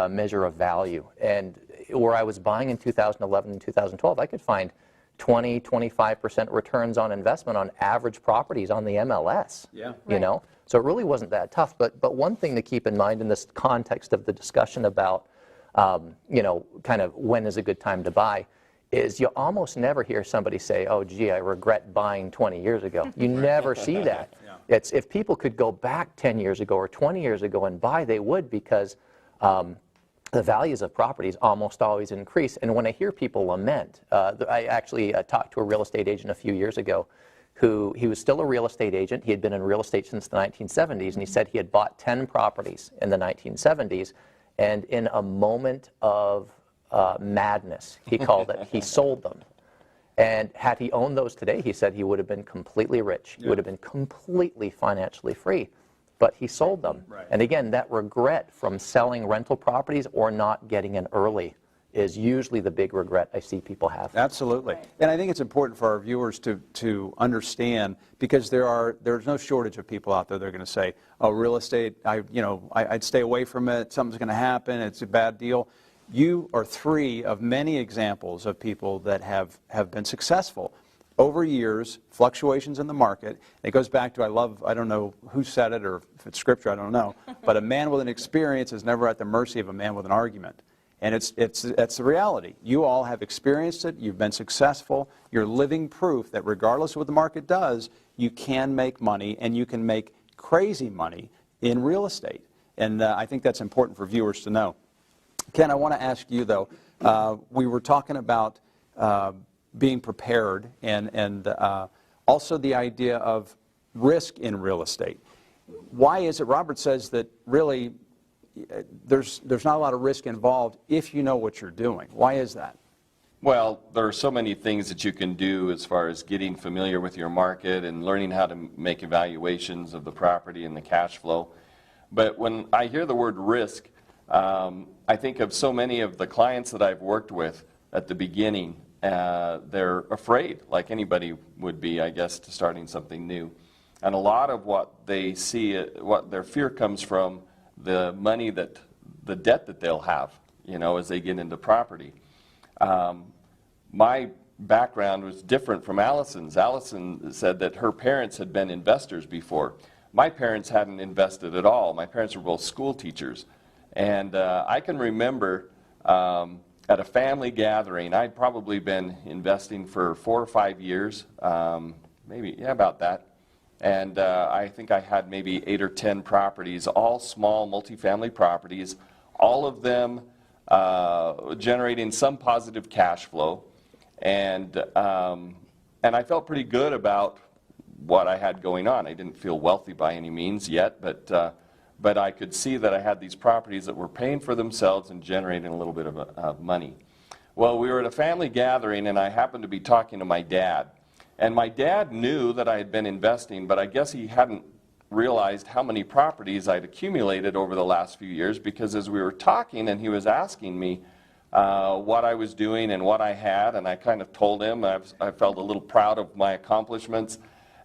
S5: measure of value. And where I was buying in 2011 and 2012, I could find 20, 25% returns on investment on average properties on the MLS. So it really wasn't that tough. But one thing to keep in mind in this context of the discussion about, kind of when is a good time to buy, is you almost never hear somebody say, oh, gee, I regret buying 20 years ago. You never see that. It's if people could go back 10 years ago or 20 years ago and buy, they would, because the values of properties almost always increase. And when I hear people lament, I actually talked to a real estate agent a few years ago he was still a real estate agent. He had been in real estate since the 1970s, and he said he had bought 10 properties in the 1970s, and in a moment of madness, he called it, he sold them. And had he owned those today, he said he would have been completely rich. He would have been completely financially free. But he sold them. And again, that regret from selling rental properties or not getting in early is usually the big regret I see people have.
S3: Absolutely. And I think it's important for our viewers to understand, because there's no shortage of people out there that are going to say, oh, real estate, I'd stay away from it, something's going to happen, it's a bad deal. You are 3 of many examples of people that have been successful over years, fluctuations in the market. It goes back to, I don't know who said it, or if it's scripture, I don't know, but a man with an experience is never at the mercy of a man with an argument. And that's the reality. You all have experienced it, you've been successful, you're living proof that regardless of what the market does, you can make money, and you can make crazy money in real estate. And I think that's important for viewers to know. Ken, I want to ask you, though, we were talking about being prepared and also the idea of risk in real estate. Why is it, Robert says that really there's not a lot of risk involved if you know what you're doing. Why is that?
S6: Well, there are so many things that you can do as far as getting familiar with your market and learning how to make evaluations of the property and the cash flow. But when I hear the word risk, I think of so many of the clients that I've worked with at the beginning. They're afraid, like anybody would be, I guess, to starting something new. And a lot of what they see, what their fear comes from the money the debt that they'll have, as they get into property. My background was different from Allison's. Allison said that her parents had been investors before. My parents hadn't invested at all. My parents were both school teachers. And I can remember at a family gathering, I'd probably been investing for 4 or 5 years, about that. And I think I had maybe 8 or 10 properties, all small multifamily properties, all of them generating some positive cash flow. And I felt pretty good about what I had going on. I didn't feel wealthy by any means yet, but I could see that I had these properties that were paying for themselves and generating a little bit of money. Well, we were at a family gathering, and I happened to be talking to my dad. And my dad knew that I had been investing, but I guess he hadn't realized how many properties I'd accumulated over the last few years, because as we were talking and he was asking me what I was doing and what I had, and I kind of told him I felt a little proud of my accomplishments,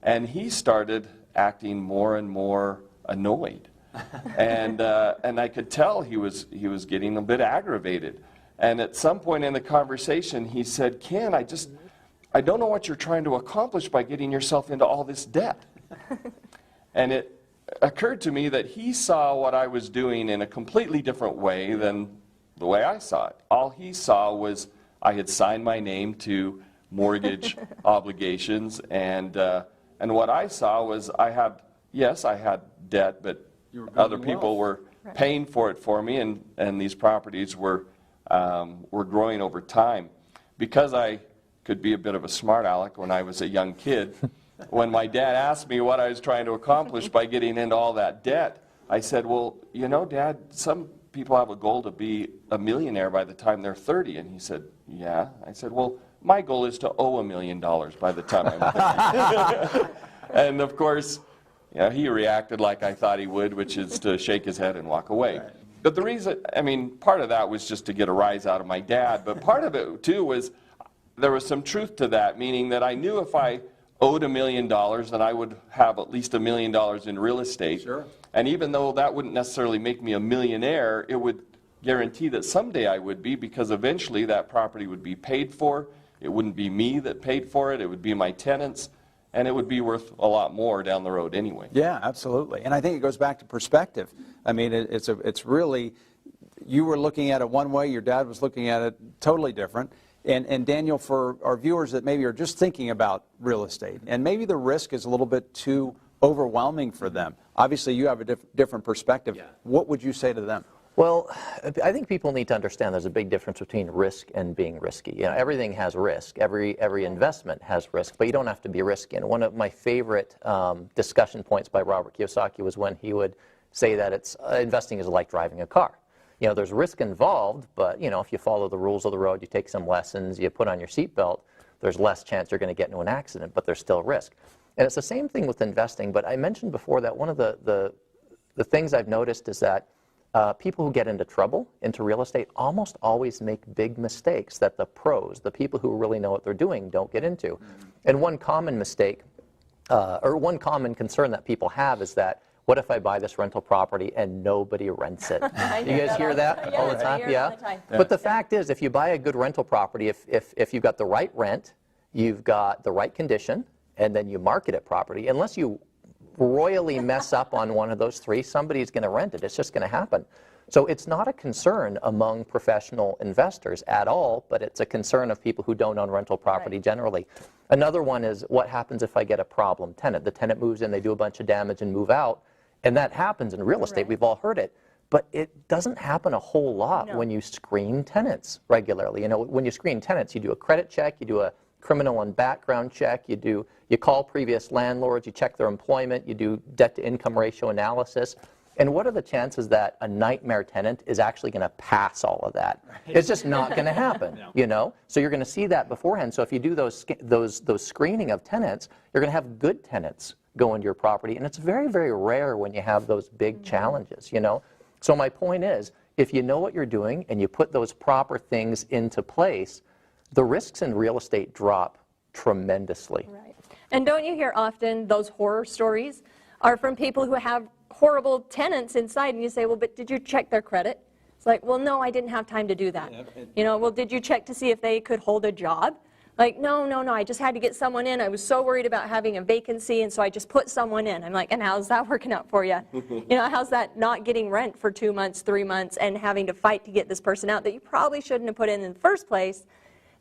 S6: and he started acting more and more annoyed. And I could tell he was getting a bit aggravated. And at some point in the conversation, he said, "Ken, I don't know what you're trying to accomplish by getting yourself into all this debt." And it occurred to me that he saw what I was doing in a completely different way than the way I saw it. All he saw was I had signed my name to mortgage obligations, and what I saw was I had debt, but other people were paying for it for me, and these properties were growing over time. Because I could be a bit of a smart aleck when I was a young kid, when my dad asked me what I was trying to accomplish by getting into all that debt, I said, "Well, you know, Dad, some people have a goal to be a millionaire by the time they're 30. And he said, "Yeah." I said, "Well, my goal is to owe $1 million by the time I'm 30. And of course, you know, he reacted like I thought he would, which is to shake his head and walk away. Right. But the reason, I mean, part of that was just to get a rise out of my dad, but part of it too was there was some truth to that, meaning that I knew if I owed $1 million, then I would have at least $1 million in real estate. Sure. And even though that wouldn't necessarily make me a millionaire, it would guarantee that someday I would be, because eventually that property would be paid for. It wouldn't be me that paid for it, it would be my tenants, and it would be worth a lot more down the road anyway.
S3: Yeah, absolutely. And I think it goes back to perspective. I mean, it's really, you were looking at it one way, your dad was looking at it totally different. And Daniel, for our viewers that maybe are just thinking about real estate, and maybe the risk is a little bit too overwhelming for them. Obviously, you have a different perspective. Yeah. What would you say to them?
S5: Well, I think people need to understand there's a big difference between risk and being risky. You know, everything has risk. Every investment has risk, but you don't have to be risky. And one of my favorite discussion points by Robert Kiyosaki was when he would say that investing is like driving a car. You know, there's risk involved, but, you know, if you follow the rules of the road, you take some lessons, you put on your seatbelt, there's less chance you're going to get into an accident, but there's still risk. And it's the same thing with investing, but I mentioned before that one of the things I've noticed is that people who get into trouble, into real estate, almost always make big mistakes that the pros, the people who really know what they're doing, don't get into. Mm-hmm. And one common mistake, or one common concern that people have is that, what if I buy this rental property and nobody rents it? You guys hear that all the time? Yeah. But the fact is, if you buy a good rental property, if you've got the right rent, you've got the right condition, and then you market it properly, unless you royally mess up on one of those three, somebody's going to rent it. It's just going to happen. So it's not a concern among professional investors at all, but it's a concern of people who don't own rental property generally. Another one is, what happens if I get a problem tenant? The tenant moves in, they do a bunch of damage and move out. And that happens in real estate. Right. We've all heard it. But it doesn't happen a whole lot when you screen tenants regularly. You know, when you screen tenants, you do a credit check, you do a criminal and background check, you call previous landlords, you check their employment, you do debt-to-income ratio analysis. And what are the chances that a nightmare tenant is actually going to pass all of that? Right. It's just not going to happen, no. You know? So you're going to see that beforehand. So if you do those screening of tenants, you're going to have good tenants go into your property, and it's very, very rare when you have those big challenges, you know? So my point is, if you know what you're doing and you put those proper things into place, the risks in real estate drop tremendously.
S4: Right. And don't you hear often those horror stories are from people who have horrible tenants inside, and you say, well, but did you check their credit? It's like, well, no, I didn't have time to do that. You know, well, did you check to see if they could hold a job? Like, no, I just had to get someone in. I was so worried about having a vacancy, and so I just put someone in. I'm like, and how's that working out for you? You know, how's that not getting rent for 2 months, 3 months, and having to fight to get this person out that you probably shouldn't have put in the first place?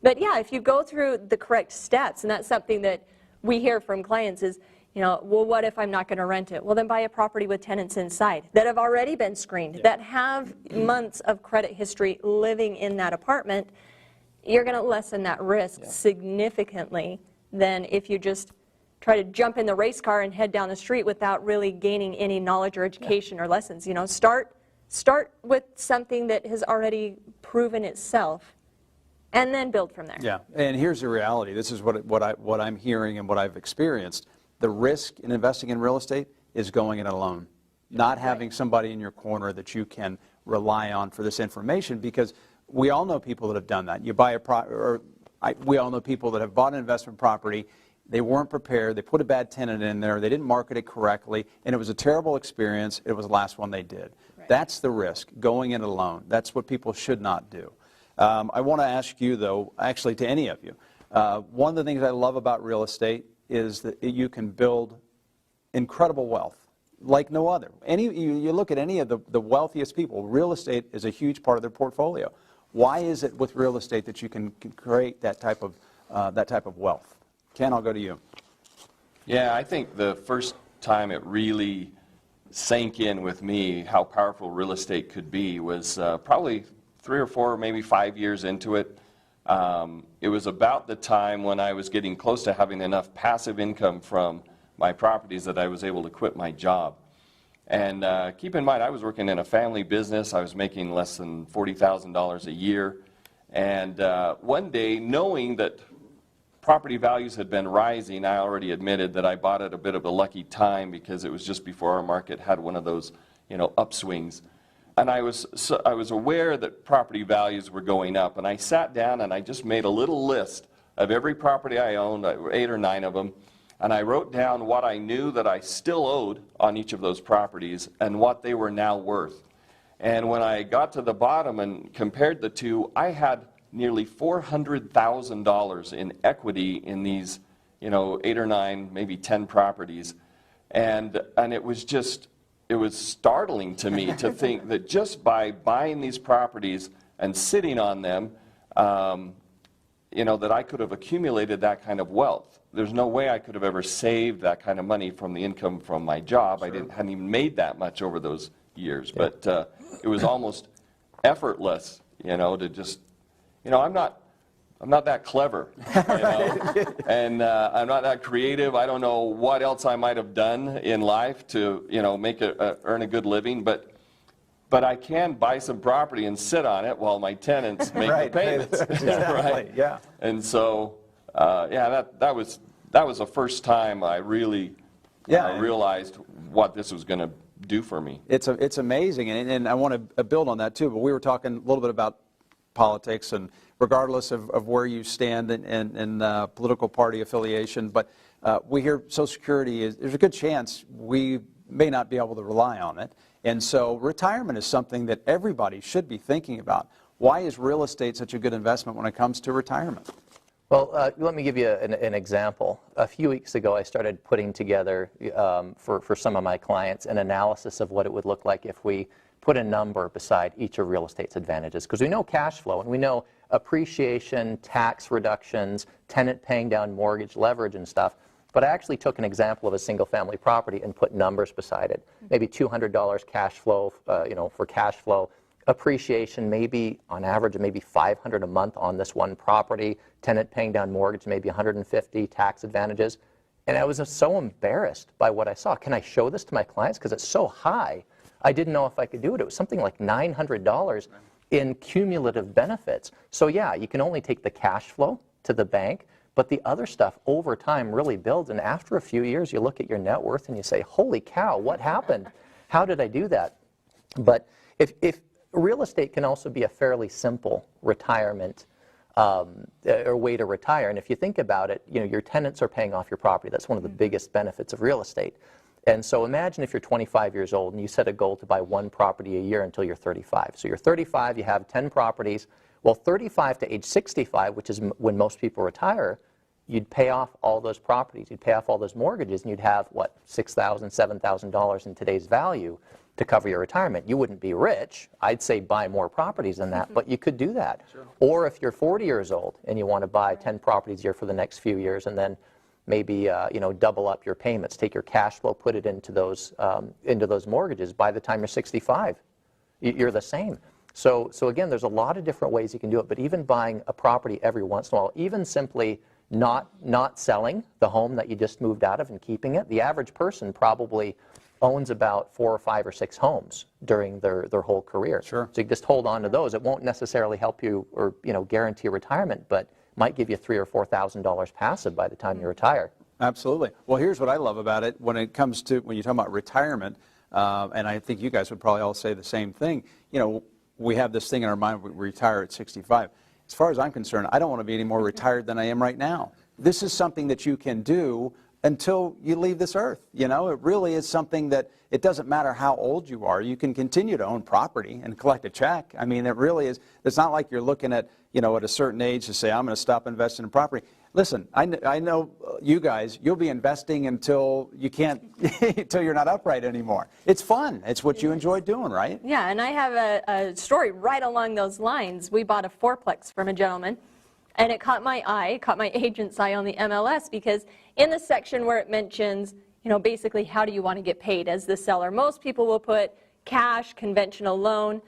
S4: But yeah, if you go through the correct steps, and that's something that we hear from clients is, you know, well, what if I'm not going to rent it? Well, then buy a property with tenants inside that have already been screened, that have months of credit history living in that apartment. You're going to lessen that risk significantly than if you just try to jump in the race car and head down the street without really gaining any knowledge or education or lessons. You know, start with something that has already proven itself and then build from there.
S3: Yeah, and here's the reality. This is what I'm hearing and what I've experienced. The risk in investing in real estate is going it alone, not having somebody in your corner that you can rely on for this information, because we all know people that have done that. You buy we all know people that have bought an investment property. They weren't prepared. They put a bad tenant in there. They didn't market it correctly, and it was a terrible experience. It was the last one they did. Right. That's the risk, going it alone. That's what people should not do. I want to ask you, though, actually to any of you, one of the things I love about real estate is that you can build incredible wealth like no other. You look at any of the wealthiest people, real estate is a huge part of their portfolio. Why is it with real estate that you can create that type of wealth? Ken, I'll go to you.
S6: Yeah, I think the first time it really sank in with me how powerful real estate could be was probably 3 or 4, maybe 5 years into it. It was about the time when I was getting close to having enough passive income from my properties that I was able to quit my job. And keep in mind, I was working in a family business. I was making less than $40,000 a year. And one day, knowing that property values had been rising, I already admitted that I bought at a bit of a lucky time because it was just before our market had one of those, upswings. And I was aware that property values were going up. And I sat down and I just made a little list of every property I owned, 8 or 9 of them. And I wrote down what I knew that I still owed on each of those properties and what they were now worth. And when I got to the bottom and compared the two, I had nearly $400,000 in equity in these, 8 or 9, maybe 10 properties. And it was startling to me to think that just by buying these properties and sitting on them, that I could have accumulated that kind of wealth. There's no way I could have ever saved that kind of money from the income from my job. Sure. I hadn't even made that much over those years. Yeah. But it was almost effortless, to just, I'm not that clever, and I'm not that creative. I don't know what else I might have done in life to, earn a good living, but I can buy some property and sit on it while my tenants make the payments.
S3: Exactly.
S6: Right?
S3: Yeah.
S6: And so, that was the first time I really realized what this was going to do for me.
S3: It's amazing, and I want to build on that too. But we were talking a little bit about politics, and regardless of where you stand in political party affiliation, but we hear Social Security there's a good chance we may not be able to rely on it. And so retirement is something that everybody should be thinking about. Why is real estate such a good investment when it comes to retirement?
S5: Well, let me give you an example. A few weeks ago, I started putting together, for some of my clients, an analysis of what it would look like if we put a number beside each of real estate's advantages. Because we know cash flow, and we know appreciation, tax reductions, tenant paying down mortgage, leverage and stuff. But I actually took an example of a single-family property and put numbers beside it. Maybe $200 cash flow, for cash flow. Appreciation, maybe on average, maybe $500 a month on this one property. Tenant paying down mortgage, maybe $150. Tax advantages, and I was so embarrassed by what I saw. Can I show this to my clients? Because it's so high. I didn't know if I could do it. It was something like $900 in cumulative benefits. So yeah, you can only take the cash flow to the bank. But the other stuff over time really builds, and after a few years you look at your net worth and you say, holy cow, what happened? How did I do that? But if real estate can also be a fairly simple retirement or way to retire, and if you think about it, your tenants are paying off your property. That's one of the biggest benefits of real estate. And so imagine if you're 25 years old and you set a goal to buy one property a year until you're 35. So you're 35, you have 10 properties. Well, 35 to age 65, which is when most people retire, you'd pay off all those properties, you'd pay off all those mortgages, and you'd have, what, $6,000, $7,000 in today's value to cover your retirement. You wouldn't be rich. I'd say buy more properties than that, but you could do that. Sure. Or if you're 40 years old and you want to buy 10 properties a year for the next few years, and then maybe double up your payments, take your cash flow, put it into those mortgages. By the time you're 65, you're the same. So again, there's a lot of different ways you can do it, but even buying a property every once in a while, even simply not selling the home that you just moved out of and keeping it. The average person probably owns about 4 or 5 or 6 homes during their whole career.
S3: Sure.
S5: So you just hold on to those. It won't necessarily help you or guarantee retirement, but might give you $3,000 or $4,000 passive by the time you retire.
S3: Absolutely. Well, here's what I love about it when it comes to, when you talk about retirement, and I think you guys would probably all say the same thing. We have this thing in our mind, we retire at 65. As far as I'm concerned, I don't want to be any more retired than I am right now. This is something that you can do until you leave this earth. It really is something that it doesn't matter how old you are. You can continue to own property and collect a check. I mean, it really is. It's not like you're looking at, at a certain age to say, I'm going to stop investing in property. Listen, I know you guys, you'll be investing until you can't, until you're not upright anymore. It's fun. It's what you enjoy doing, right?
S4: Yeah, and I have a story right along those lines. We bought a fourplex from a gentleman, and it caught my eye, caught my agent's eye on the MLS, because in the section where it mentions, basically how do you want to get paid as the seller, most people will put cash, conventional loan.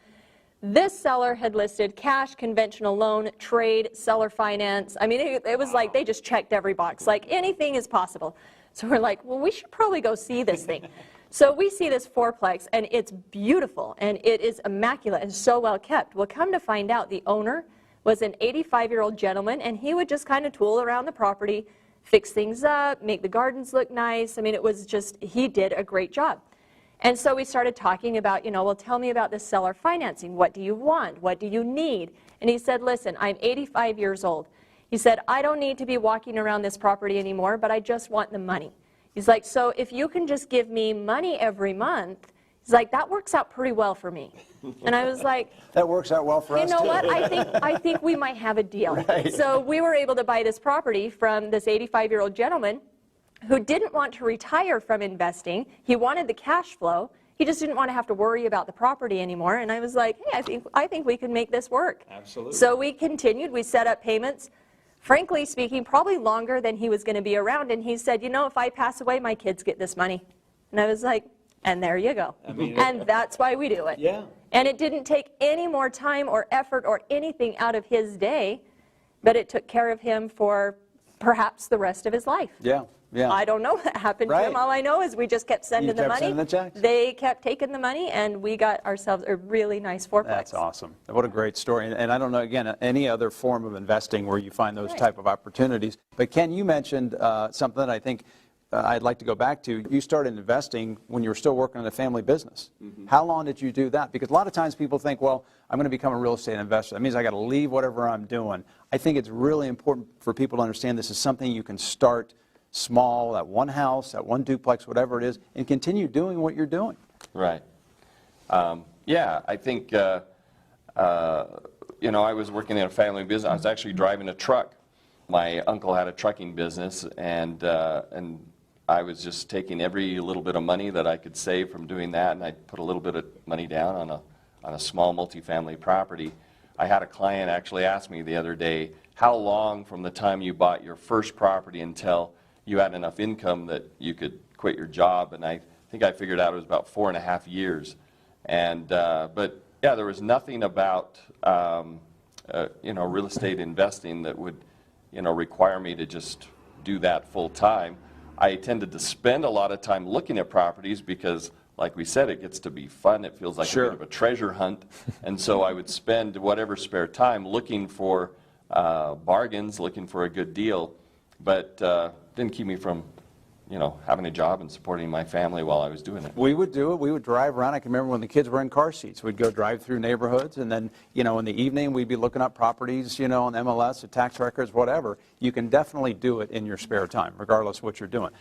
S4: This seller had listed cash, conventional loan, trade, seller finance. I mean, it was like they just checked every box, like anything is possible. So we're like, well, we should probably go see this thing. So we see this fourplex, and it's beautiful, and it is immaculate and so well kept. Well, come to find out, the owner was an 85-year-old gentleman, and he would just kind of tool around the property, fix things up, make the gardens look nice. I mean, it was just, he did a great job. And so we started talking about, well, tell me about this seller financing. What do you want? What do you need? And he said, listen, I'm 85 years old. He said, I don't need to be walking around this property anymore, but I just want the money. He's like, so if you can just give me money every month, he's like, that works out pretty well for me. And I was like,
S3: that works out well for us,
S4: you know
S3: too.
S4: what, I think we might have a deal.
S3: Right.
S4: So we were able to buy this property from this 85-year-old gentleman who didn't want to retire from investing. He wanted the cash flow. He just didn't want to have to worry about the property anymore. And I was like, hey, I think we can make this work.
S3: Absolutely.
S4: So we continued. We set up payments, frankly speaking, probably longer than he was going to be around. And he said, if I pass away, my kids get this money. And I was like, and there you go. And that's why we do it.
S3: Yeah.
S4: And it didn't take any more time or effort or anything out of his day, but it took care of him for perhaps the rest of his life.
S3: Yeah. Yeah.
S4: I don't know what happened to him. All I know is we just kept sending the money.
S3: Sending the checks.
S4: They kept taking the money, and we got ourselves a really nice fourplex.
S3: That's awesome. What a great story. And I don't know, again, any other form of investing where you find those type of opportunities. But Ken, you mentioned something that I think I'd like to go back to. You started investing when you were still working in a family business. Mm-hmm. How long did you do that? Because a lot of times people think, well, I'm going to become a real estate investor. That means I got to leave whatever I'm doing. I think it's really important for people to understand this is something you can start small, that one house, that one duplex, whatever it is, and continue doing what you're doing.
S6: Right. Yeah, I think, I was working in a family business. I was actually driving a truck. My uncle had a trucking business, and I was just taking every little bit of money that I could save from doing that, and I put a little bit of money down on a small multifamily property. I had a client actually ask me the other day, how long from the time you bought your first property until you had enough income that you could quit your job? And I think I figured out it was about 4.5 years. And but yeah, there was nothing about real estate investing that would require me to just do that full time. I tended to spend a lot of time looking at properties because, like we said, it gets to be fun. It feels like a bit of a treasure hunt. And so I would spend whatever spare time looking for bargains, looking for a good deal. But didn't keep me from, having a job and supporting my family while I was doing it.
S3: We would do it. We would drive around. I can remember when the kids were in car seats. We'd go drive through neighborhoods, and then, in the evening, we'd be looking up properties, on MLS, the tax records, whatever. You can definitely do it in your spare time, regardless of what you're doing.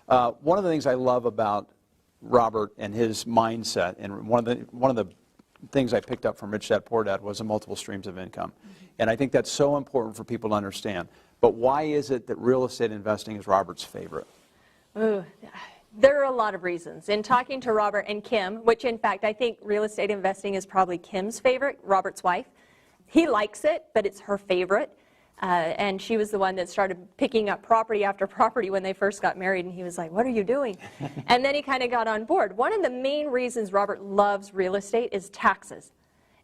S3: One of the things I love about Robert and his mindset, and one of the things I picked up from Rich Dad Poor Dad was the multiple streams of income. And I think that's so important for people to understand. But why is it that real estate investing is Robert's favorite?
S4: Ooh, there are a lot of reasons. In talking to Robert and Kim, which in fact I think real estate investing is probably Kim's favorite, Robert's wife. He likes it, but it's her favorite. And she was the one that started picking up property after property when they first got married, and he was like, what are you doing? And then he kind of got on board. One of the main reasons Robert loves real estate is taxes.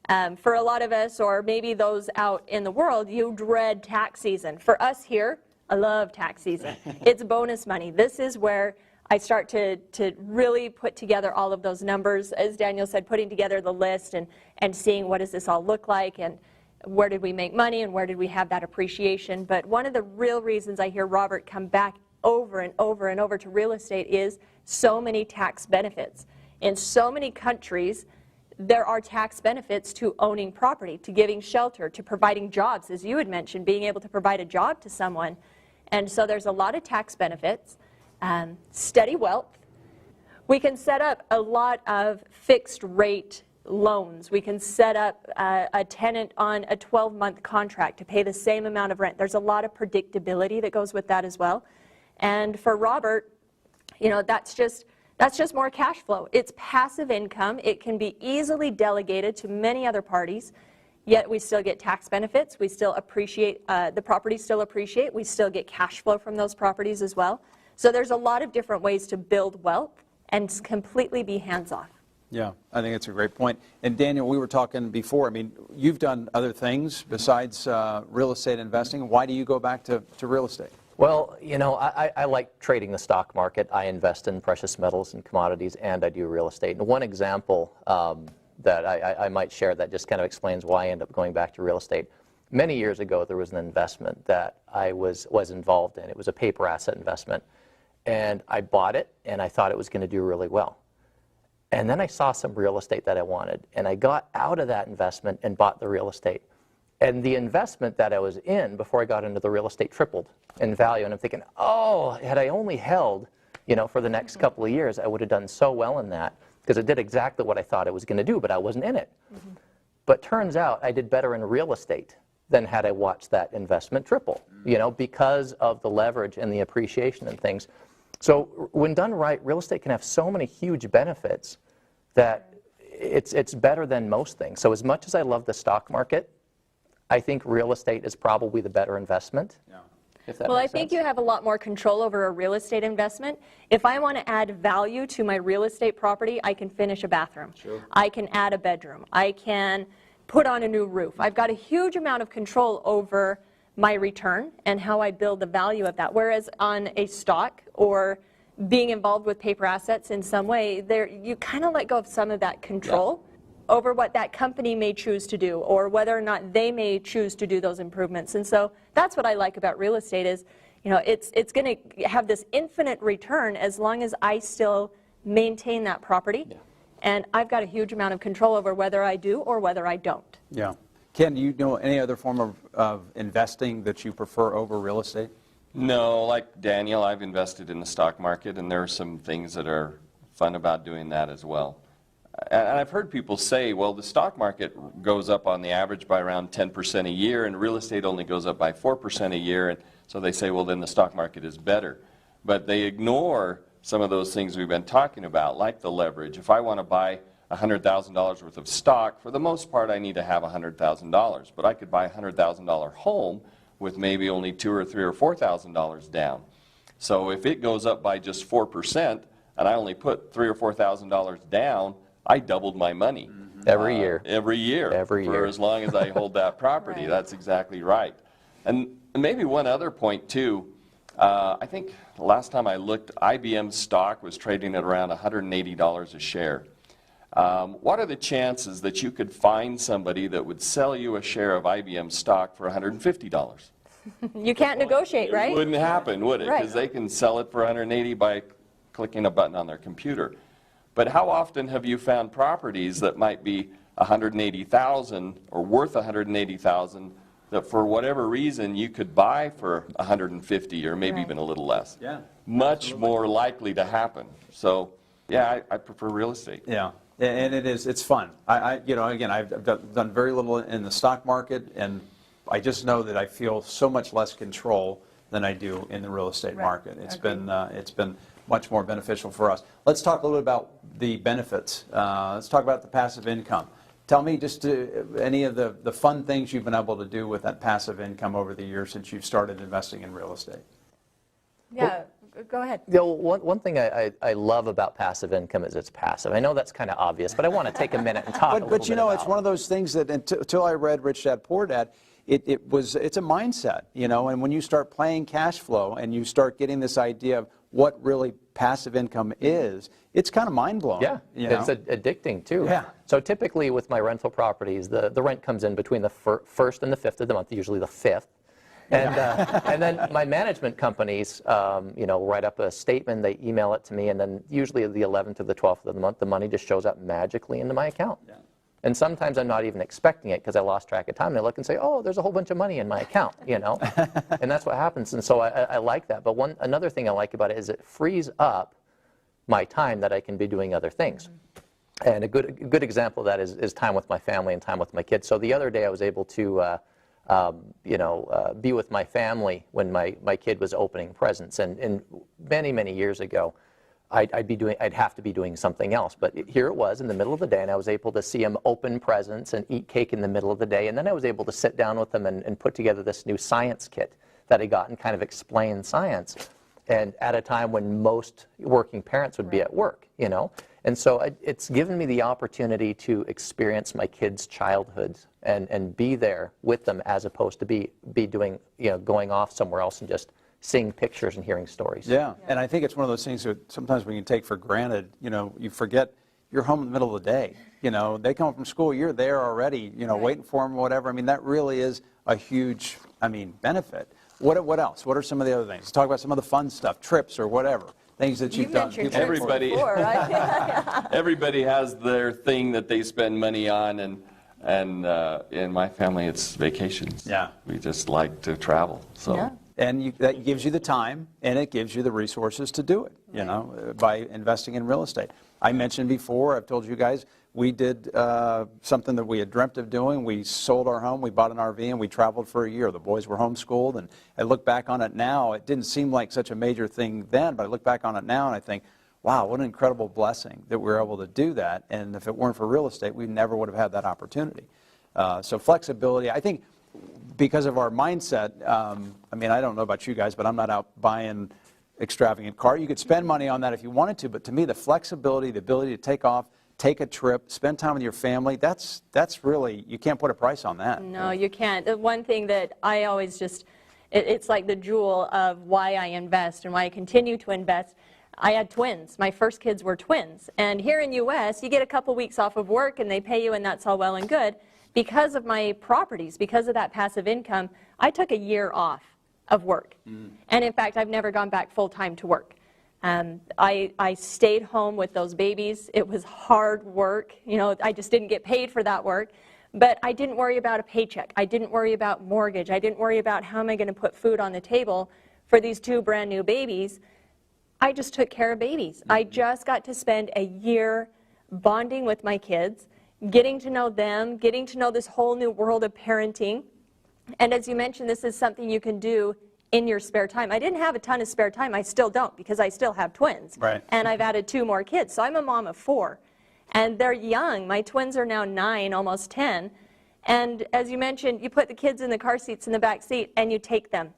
S4: For a lot of us, or maybe those out in the world, you dread tax season. For us here, I love tax season. It's bonus money. This is where I start to really put together all of those numbers, as Daniel said, putting together the list and seeing what does this all look like, and where did we make money and where did we have that appreciation. But one of the real reasons I hear Robert come back over and over and over to real estate is so many tax benefits. In so many countries, there are tax benefits to owning property, to giving shelter, to providing jobs, as you had mentioned, being able to provide a job to someone. And so there's a lot of tax benefits. Steady wealth. We can set up a lot of fixed rate loans. We can set up a tenant on a 12-month contract to pay the same amount of rent. There's a lot of predictability that goes with that as well. And for Robert, you know, that's just more cash flow. It's passive income. It can be easily delegated to many other parties, yet we still get tax benefits. We still appreciate, the properties still appreciate. We still get cash flow from those properties as well. So there's a lot of different ways to build wealth and completely be hands-off.
S3: Yeah, I think it's a great point. And Daniel, we were talking before, I mean, you've done other things besides real estate investing. Why do you go back to real estate?
S5: Well, you know, I like trading the stock market. I invest in precious metals and commodities, and I do real estate. And one example that I might share that just kind of explains why I end up going back to real estate. Many years ago, there was an investment that I was involved in. It was a paper asset investment. And I bought it, and I thought it was going to do really well. And then I saw some real estate that I wanted, and I got out of that investment and bought the real estate. And the investment that I was in before I got into the real estate tripled in value. And I'm thinking, oh, had I only held, you know, for the next couple of years, I would have done so well in that, because it did exactly what I thought it was going to do, but I wasn't in it. But turns out I did better in real estate than had I watched that investment triple, you know, because of the leverage and the appreciation and things. So when done right, real estate can have so many huge benefits that it's better than most things. So as much as I love the stock market, I think real estate is probably the better investment. Yeah. If that
S4: well, I
S5: makes
S4: think
S5: sense.
S4: you have a lot more control over a real estate investment. If I want to add value to my real estate property, I can finish a bathroom. Sure. I can add a bedroom. I can put on a new roof. I've got a huge amount of control over my return and how I build the value of that. Whereas on a stock or being involved with paper assets in some way, you kind of let go of some of that control over what that company may choose to do or whether or not they may choose to do those improvements. And so that's what I like about real estate is, you know, it's going to have this infinite return as long as I still maintain that property. Yeah. And I've got a huge amount of control over whether I do or whether I don't.
S3: Yeah. Ken, do you know any other form of investing that you prefer over real estate?
S6: No, like Daniel, I've invested in the stock market, and there are some things that are fun about doing that as well. And I've heard people say, well, the stock market goes up on the average by around 10% a year, and real estate only goes up by 4% a year, and so they say, well, then the stock market is better. But they ignore some of those things we've been talking about, like the leverage. If I want to buy $100,000 worth of stock, for the most part, I need to have $100,000. But I could buy a $100,000 home with maybe only $2,000 or $3,000 or $4,000 down. So if it goes up by just 4%, and I only put $3,000 or $4,000 down, I doubled my money.
S5: Every year.
S6: Every year.
S5: Every year.
S6: For as long as I hold that property.
S4: Right.
S6: That's exactly right. And maybe one other point, too. I think the last time I looked, IBM stock was trading at around $180 a share. What are the chances that you could find somebody that would sell you a share of IBM stock for $150?
S4: You can't negotiate, right?
S6: It wouldn't happen, would it?
S4: Right.
S6: Because they can sell it for $180 by clicking a button on their computer. But how often have you found properties that might be $180,000 or worth $180,000 that for whatever reason you could buy for $150 or maybe even a little less?
S3: Yeah.
S6: Much more likely to happen. So, yeah, I prefer real estate.
S3: Yeah. And it's fun. You know, again, I've done very little in the stock market, and I just know that I feel so much less control than I do in the real estate market. It's been much more beneficial for us. Let's talk a little bit about the benefits. Let's talk about the passive income. Tell me just any of the fun things you've been able to do with that passive income over the years since you've started investing in real estate.
S4: Yeah, go ahead.
S5: You know, one thing I love about passive income is it's passive. I know that's kind of obvious, but I want to take a minute and talk a little bit
S3: But you know,
S5: about
S3: it's one of those things that until I read Rich Dad Poor Dad, it's a mindset, you know, and when you start playing cash flow and you start getting this idea of what really passive income is, it's kind of mind-blowing.
S5: Yeah,
S3: you know?
S5: it's addicting too.
S3: Yeah.
S5: So typically with my rental properties, the rent comes in between the first and the 5th of the month, usually the 5th. And then my management companies, write up a statement, they email it to me, and then usually the 11th or the 12th of the month, the money just shows up magically into my account. Yeah. And sometimes I'm not even expecting it because I lost track of time. And I look and say, oh, there's a whole bunch of money in my account, And that's what happens. And so I like that. But another thing I like about it is it frees up my time that I can be doing other things. And a good example of that is time with my family and time with my kids. So the other day I was able to be with my family when my kid was opening presents. And many, many years ago, I'd have to be doing something else. But here it was in the middle of the day, and I was able to see him open presents and eat cake in the middle of the day. And then I was able to sit down with him and put together this new science kit that I got and kind of explain science. And at a time when most working parents would be at work, And so it's given me the opportunity to experience my kids' childhoods and be there with them as opposed to be doing, going off somewhere else and just seeing pictures and hearing stories.
S3: Yeah, and I think it's one of those things that sometimes we can take for granted. You forget you're home in the middle of the day. They come from school, you're there already, waiting for them, whatever. I mean, that really is a huge, benefit. What else? What are some of the other things? Let's talk about some of the fun stuff, trips or whatever, things that you've done.
S6: Everybody, everybody has their thing that they spend money on, and in my family, it's vacations.
S3: Yeah,
S6: we just like to travel. So. Yeah.
S3: And that gives you the time, and it gives you the resources to do it, by investing in real estate. I mentioned before, I've told you guys, we did something that we had dreamt of doing. We sold our home, we bought an RV, and we traveled for a year. The boys were homeschooled, and I look back on it now. It didn't seem like such a major thing then, but I look back on it now, and I think, wow, what an incredible blessing that we were able to do that. And if it weren't for real estate, we never would have had that opportunity. So flexibility, I think, because of our mindset, I don't know about you guys, but I'm not out buying extravagant car. You could spend money on that if you wanted to, but to me, the flexibility, the ability to take off, take a trip, spend time with your family, that's really, you can't put a price on that.
S4: No, you can't. The one thing that I always it's like the jewel of why I invest and why I continue to invest. I had twins. My first kids were twins. And here in U.S., you get a couple weeks off of work and they pay you, and that's all well and good. Because of my properties, because of that passive income, I took a year off of work. And in fact, I've never gone back full-time to work. I stayed home with those babies. It was hard work. I just didn't get paid for that work. But I didn't worry about a paycheck. I didn't worry about mortgage. I didn't worry about how am I going to put food on the table for these 2 brand new babies. I just took care of babies. I just got to spend a year bonding with my kids, getting to know them, getting to know this whole new world of parenting. And as you mentioned, this is something you can do in your spare time. I didn't have a ton of spare time. I still don't, because I still have twins.
S3: Right.
S4: And I've added 2 more kids. So I'm a mom of 4. And they're young. My twins are now 9, almost 10. And as you mentioned, you put the kids in the car seats in the back seat and you take them.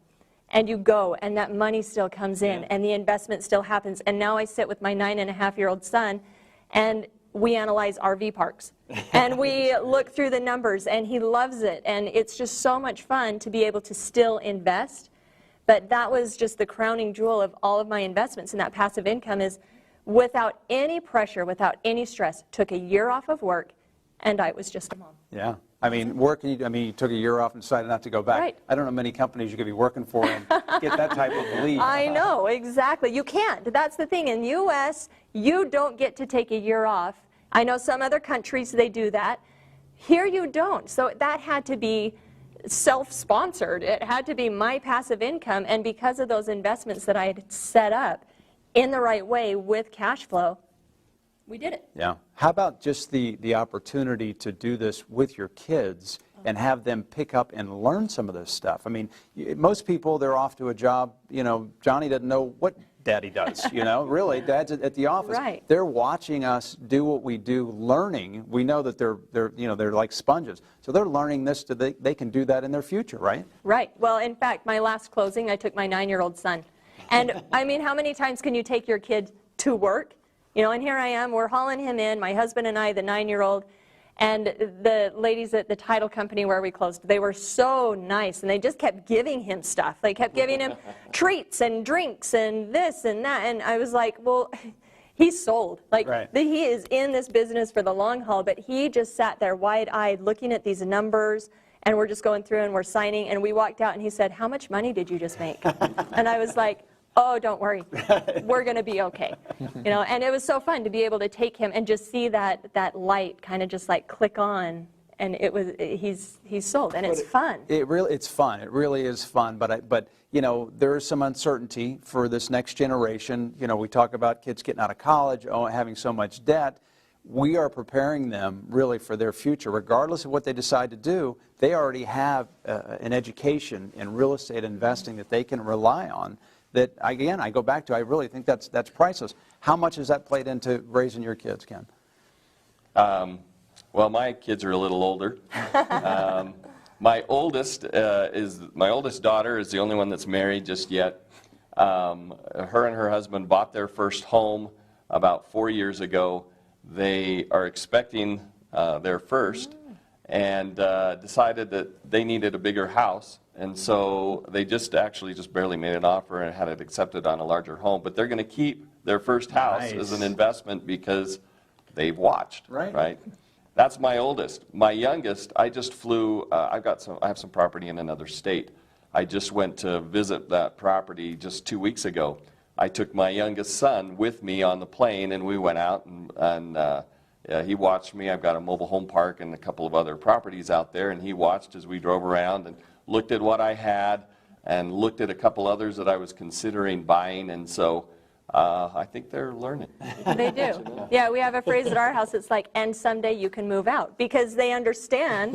S4: And you go, and that money still comes in, and the investment still happens. And now I sit with my 9.5-year-old son, and we analyze RV parks. And we look through the numbers, and he loves it. And it's just so much fun to be able to still invest. But that was just the crowning jewel of all of my investments, and that passive income is without any pressure, without any stress. Took a year off of work, and I was just a mom.
S3: Yeah. You took a year off and decided not to go back.
S4: Right.
S3: I don't know many companies you could be working for and get that type of leave.
S4: I know, exactly. You can't. That's the thing. In the U.S., you don't get to take a year off. I know some other countries, they do that. Here you don't. So that had to be self-sponsored. It had to be my passive income. And because of those investments that I had set up in the right way with cash flow, we did it.
S3: Yeah. How about just the opportunity to do this with your kids and have them pick up and learn some of this stuff? Most people, they're off to a job. Johnny doesn't know what Daddy does. Really, Dad's at the office.
S4: Right.
S3: They're watching us do what we do, learning. We know that they're like sponges. So they're learning this so they can do that in their future, right?
S4: Right. Well, in fact, my last closing, I took my 9-year-old son. And how many times can you take your kid to work? And here I am, we're hauling him in, my husband and I, the 9-year-old, And the ladies at the title company where we closed, they were so nice, and they just kept giving him stuff. They kept giving him treats and drinks and this and that, and I was like, well, he's sold. Like,
S3: Right.
S4: he is in this business for the long haul, but he just sat there wide-eyed looking at these numbers, and we're just going through and we're signing, and we walked out and he said, how much money did you just make? And I was like, oh, don't worry, we're going to be okay. You know, and it was so fun to be able to take him and just see that light kind of just like click on, and it was he's sold, and it's fun.
S3: It's fun. It really is fun. But you know, there is some uncertainty for this next generation. You know, we talk about kids getting out of college, having so much debt. We are preparing them really for their future, regardless of what they decide to do. They already have an education in real estate investing that they can rely on. That, again, I go back to, I really think that's priceless. How much has that played into raising your kids, Ken?
S6: Well, my kids are a little older. My oldest daughter is the only one that's married just yet. Her and her husband bought their first home about 4 years ago. They are expecting their first, and decided that they needed a bigger house. And so they actually just barely made an offer and had it accepted on a larger home. But they're going to keep their first house as an investment because they've watched. Right? That's my oldest. My youngest, I just flew. I have some property in another state. I just went to visit that property just 2 weeks ago. I took my youngest son with me on the plane, and we went out and he watched me. I've got a mobile home park and a couple of other properties out there, and he watched as we drove around and looked at what I had and looked at a couple others that I was considering buying, and so I think they're learning.
S4: They do. Yeah, we have a phrase at our house, it's like, and someday you can move out, because they understand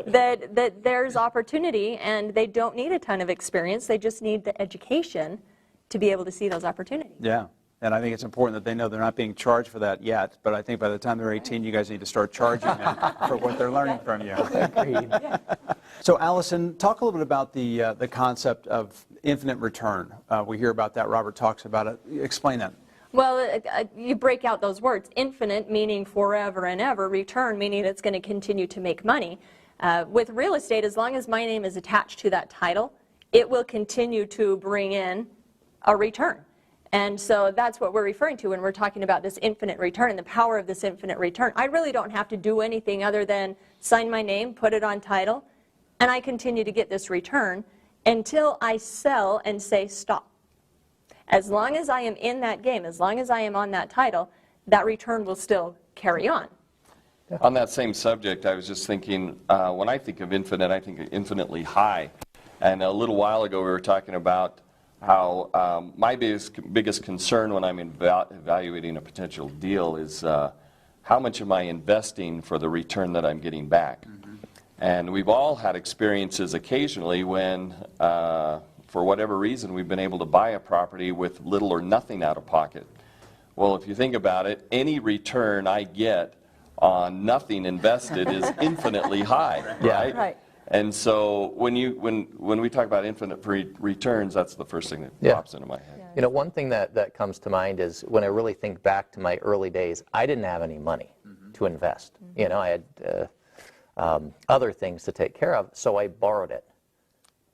S4: that there's opportunity, and they don't need a ton of experience, they just need the education to be able to see those opportunities.
S3: Yeah. And I think it's important that they know they're not being charged for that yet, but I think by the time they're 18, you guys need to start charging them for what they're learning from you. So, Allison, talk a little bit about the concept of infinite return. We hear about that. Robert talks about it. Explain that.
S4: Well, you break out those words. Infinite meaning forever and ever. Return meaning it's going to continue to make money. With real estate, as long as my name is attached to that title, it will continue to bring in a return. And so that's what we're referring to when we're talking about this infinite return and the power of this infinite return. I really don't have to do anything other than sign my name, put it on title, and I continue to get this return until I sell and say stop. As long as I am in that game, as long as I am on that title, that return will still carry on.
S6: On that same subject, I was just thinking, when I think of infinite, I think of infinitely high. And a little while ago we were talking about how my biggest concern when I'm evaluating a potential deal is how much am I investing for the return that I'm getting back. And we've all had experiences occasionally when, for whatever reason, we've been able to buy a property with little or nothing out of pocket. Well, if you think about it, any return I get on nothing invested is infinitely high, right? And so when we talk about infinite returns, that's the first thing that pops into my head.
S5: You know, one thing that comes to mind is when I really think back to my early days, I didn't have any money to invest. You know, I had other things to take care of, so I borrowed it.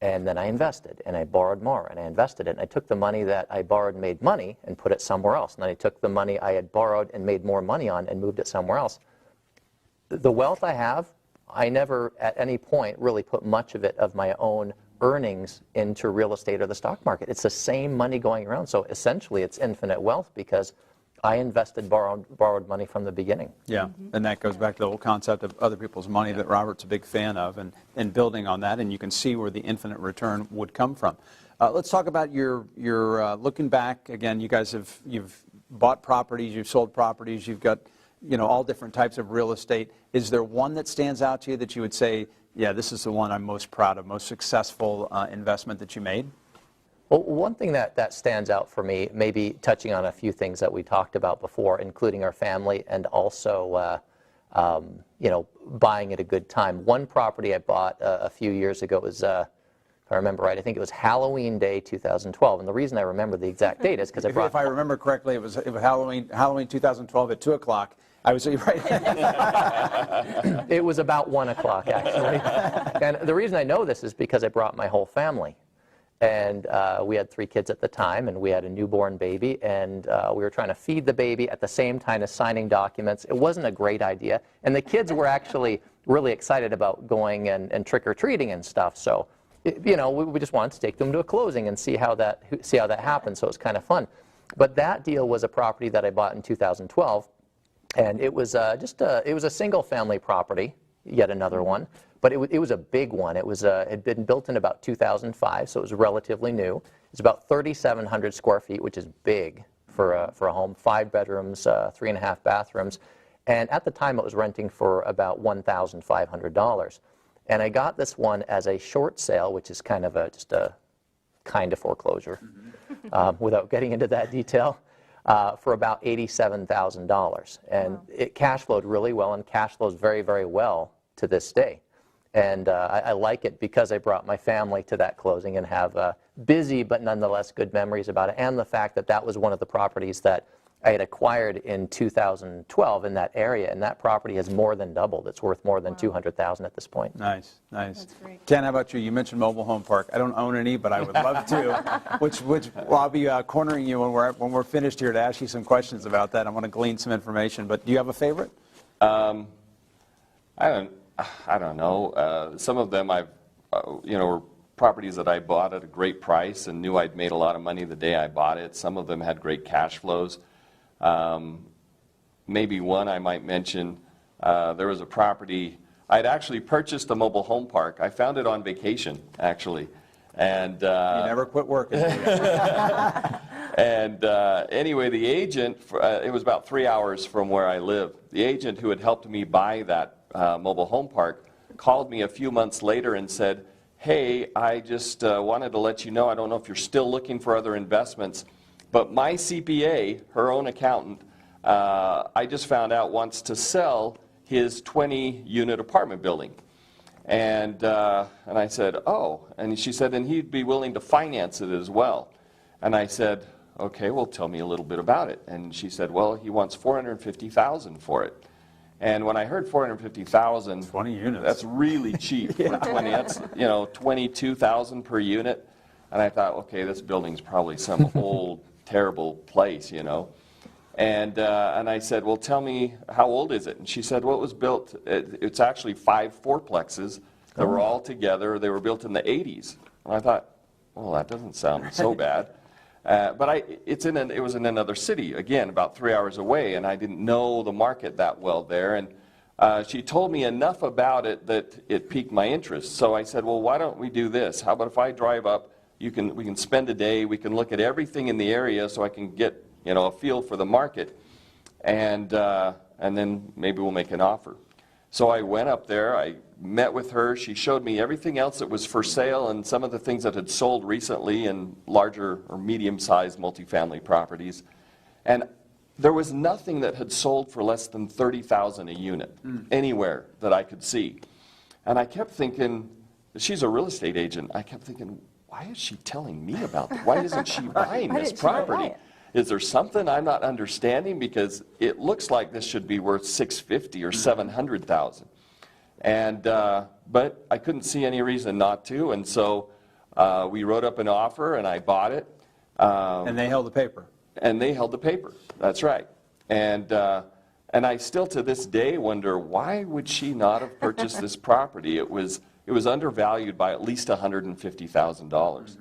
S5: And then I invested, and I borrowed more, and I invested it. And I took the money that I borrowed and made money and put it somewhere else. And then I took the money I had borrowed and made more money on and moved it somewhere else. The wealth I have, I never at any point really put much of it, of my own earnings, into real estate or the stock market. It's the same money going around. So essentially it's infinite wealth because I invested borrowed money from the beginning.
S3: Yeah, and that goes back to the whole concept of other people's money that Robert's a big fan of, and building on that, and you can see where the infinite return would come from. Let's talk about your looking back. Again, you guys you've bought properties, you've sold properties, you've got all different types of real estate. Is there one that stands out to you that you would say, yeah, this is the one I'm most proud of, most successful investment that you made?
S5: Well, one thing that stands out for me, maybe touching on a few things that we talked about before, including our family and also, buying at a good time. One property I bought a few years ago was, if I remember right, I think it was Halloween Day 2012. And the reason I remember the exact date is because
S3: if I remember correctly, it was Halloween 2012 at 2 o'clock, I was right.
S5: It was about 1 o'clock, actually. And the reason I know this is because I brought my whole family. And we had 3 kids at the time, and we had a newborn baby, and we were trying to feed the baby at the same time as signing documents. It wasn't a great idea. And the kids were actually really excited about going and trick-or-treating and stuff. So, we just wanted to take them to a closing and see how that happened. So it was kind of fun. But that deal was a property that I bought in 2012. And it was it was a single-family property, yet another one. But it was a big one. It had been built in about 2005, so it was relatively new. It's about 3,700 square feet, which is big for a home. 5 bedrooms, 3.5 bathrooms, and at the time it was renting for about $1,500. And I got this one as a short sale, which is kind of just a kind of foreclosure, without getting into that detail. For about $87,000, and it cash flowed really well, and cash flows very, very well to this day. And I like it because I brought my family to that closing and have busy but nonetheless good memories about it, and the fact that that was one of the properties that I had acquired in 2012 in that area, and that property has more than doubled. It's worth more than $200,000 at this point.
S3: Nice, nice.
S4: That's great.
S3: Ken, how about you? You mentioned mobile home park. I don't own any, but I would love to. which well, I'll be cornering you when we're finished here to ask you some questions about that. I want to glean some information. But do you have a favorite?
S6: I don't know. Some of them were properties that I bought at a great price and knew I'd made a lot of money the day I bought it. Some of them had great cash flows. Maybe one I might mention, there was a property, I'd actually purchased a mobile home park. I found it on vacation, actually. And
S3: You never quit working.
S6: and anyway, the agent, it was about 3 hours from where I live. The agent who had helped me buy that mobile home park called me a few months later and said, hey, I just wanted to let you know, I don't know if you're still looking for other investments, but my CPA, her own accountant, I just found out wants to sell his 20-unit apartment building. And I said, oh. And she said, and he'd be willing to finance it as well. And I said, okay, well, tell me a little bit about it. And she said, well, he wants $450,000 for it. And when I heard $450,000,
S3: 20 units.
S6: That's really cheap for 20. That's $22,000 per unit. And I thought, okay, this building's probably some old, terrible place, And I said, well, tell me, how old is it? And she said, well, it was built, it's actually 5 fourplexes that were all together. They were built in the 80s. And I thought, well, that doesn't sound so bad. But it was in another city, again, about 3 hours away, and I didn't know the market that well there. And she told me enough about it that it piqued my interest. So I said, well, why don't we do this? How about if I drive up, we can spend a day, we can look at everything in the area so I can get a feel for the market, and then maybe we'll make an offer. So I went up there, I met with her, she showed me everything else that was for sale and some of the things that had sold recently in larger or medium-sized multifamily properties. And there was nothing that had sold for less than $30,000 a unit, anywhere that I could see. And I kept thinking, she's a real estate agent, I kept thinking, why is she telling me about that? Why isn't she buying this property? Is there something I'm not understanding? Because it looks like this should be worth $650,000 or $700,000. And but I couldn't see any reason not to, and so we wrote up an offer, and I bought it.
S3: And they held the paper.
S6: And they held the paper. That's right. And I still to this day wonder, why would she not have purchased this property? It was undervalued by at least $150,000.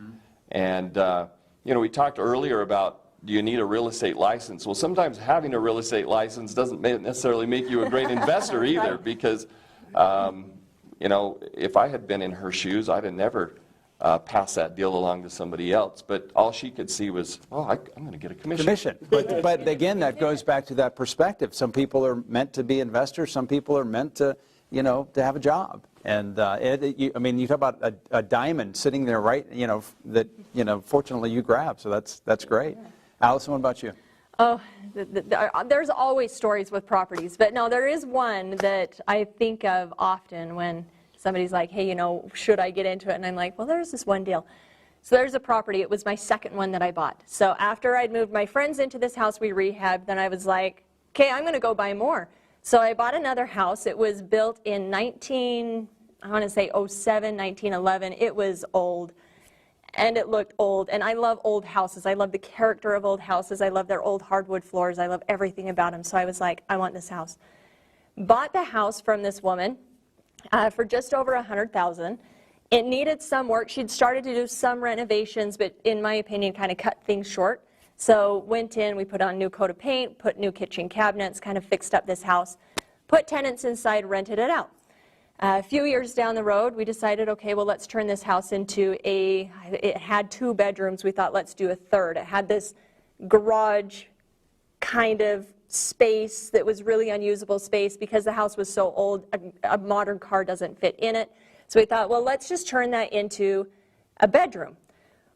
S6: And we talked earlier about, do you need a real estate license? Well, sometimes having a real estate license doesn't necessarily make you a great investor either, because if I had been in her shoes, I'd have never passed that deal along to somebody else. But all she could see was, oh, I'm going to get a commission.
S3: But again, that goes back to that perspective. Some people are meant to be investors. Some people are meant to, to have a job. And you talk about a diamond sitting there, right? That fortunately you grab. So that's great. Allison, what about you?
S4: Oh, there's always stories with properties, but no, there is one that I think of often when somebody's like, hey, should I get into it? And I'm like, well, there's this one deal. So there's a property. It was my second one that I bought. So after I'd moved my friends into this house we rehabbed, then I was like, okay, I'm going to go buy more. So I bought another house. It was built in 07, 1911. It was old, and it looked old. And I love old houses. I love the character of old houses. I love their old hardwood floors. I love everything about them. So I was like, I want this house. Bought the house from this woman for just over $100,000. It needed some work. She'd started to do some renovations, but in my opinion, kind of cut things short. So went in, we put on a new coat of paint, put new kitchen cabinets, kind of fixed up this house, put tenants inside, rented it out. A few years down the road, we decided, okay, well, let's turn this house into it had 2 bedrooms. We thought, let's do a third. It had this garage kind of space that was really unusable space because the house was so old, a modern car doesn't fit in it. So we thought, well, let's just turn that into a bedroom.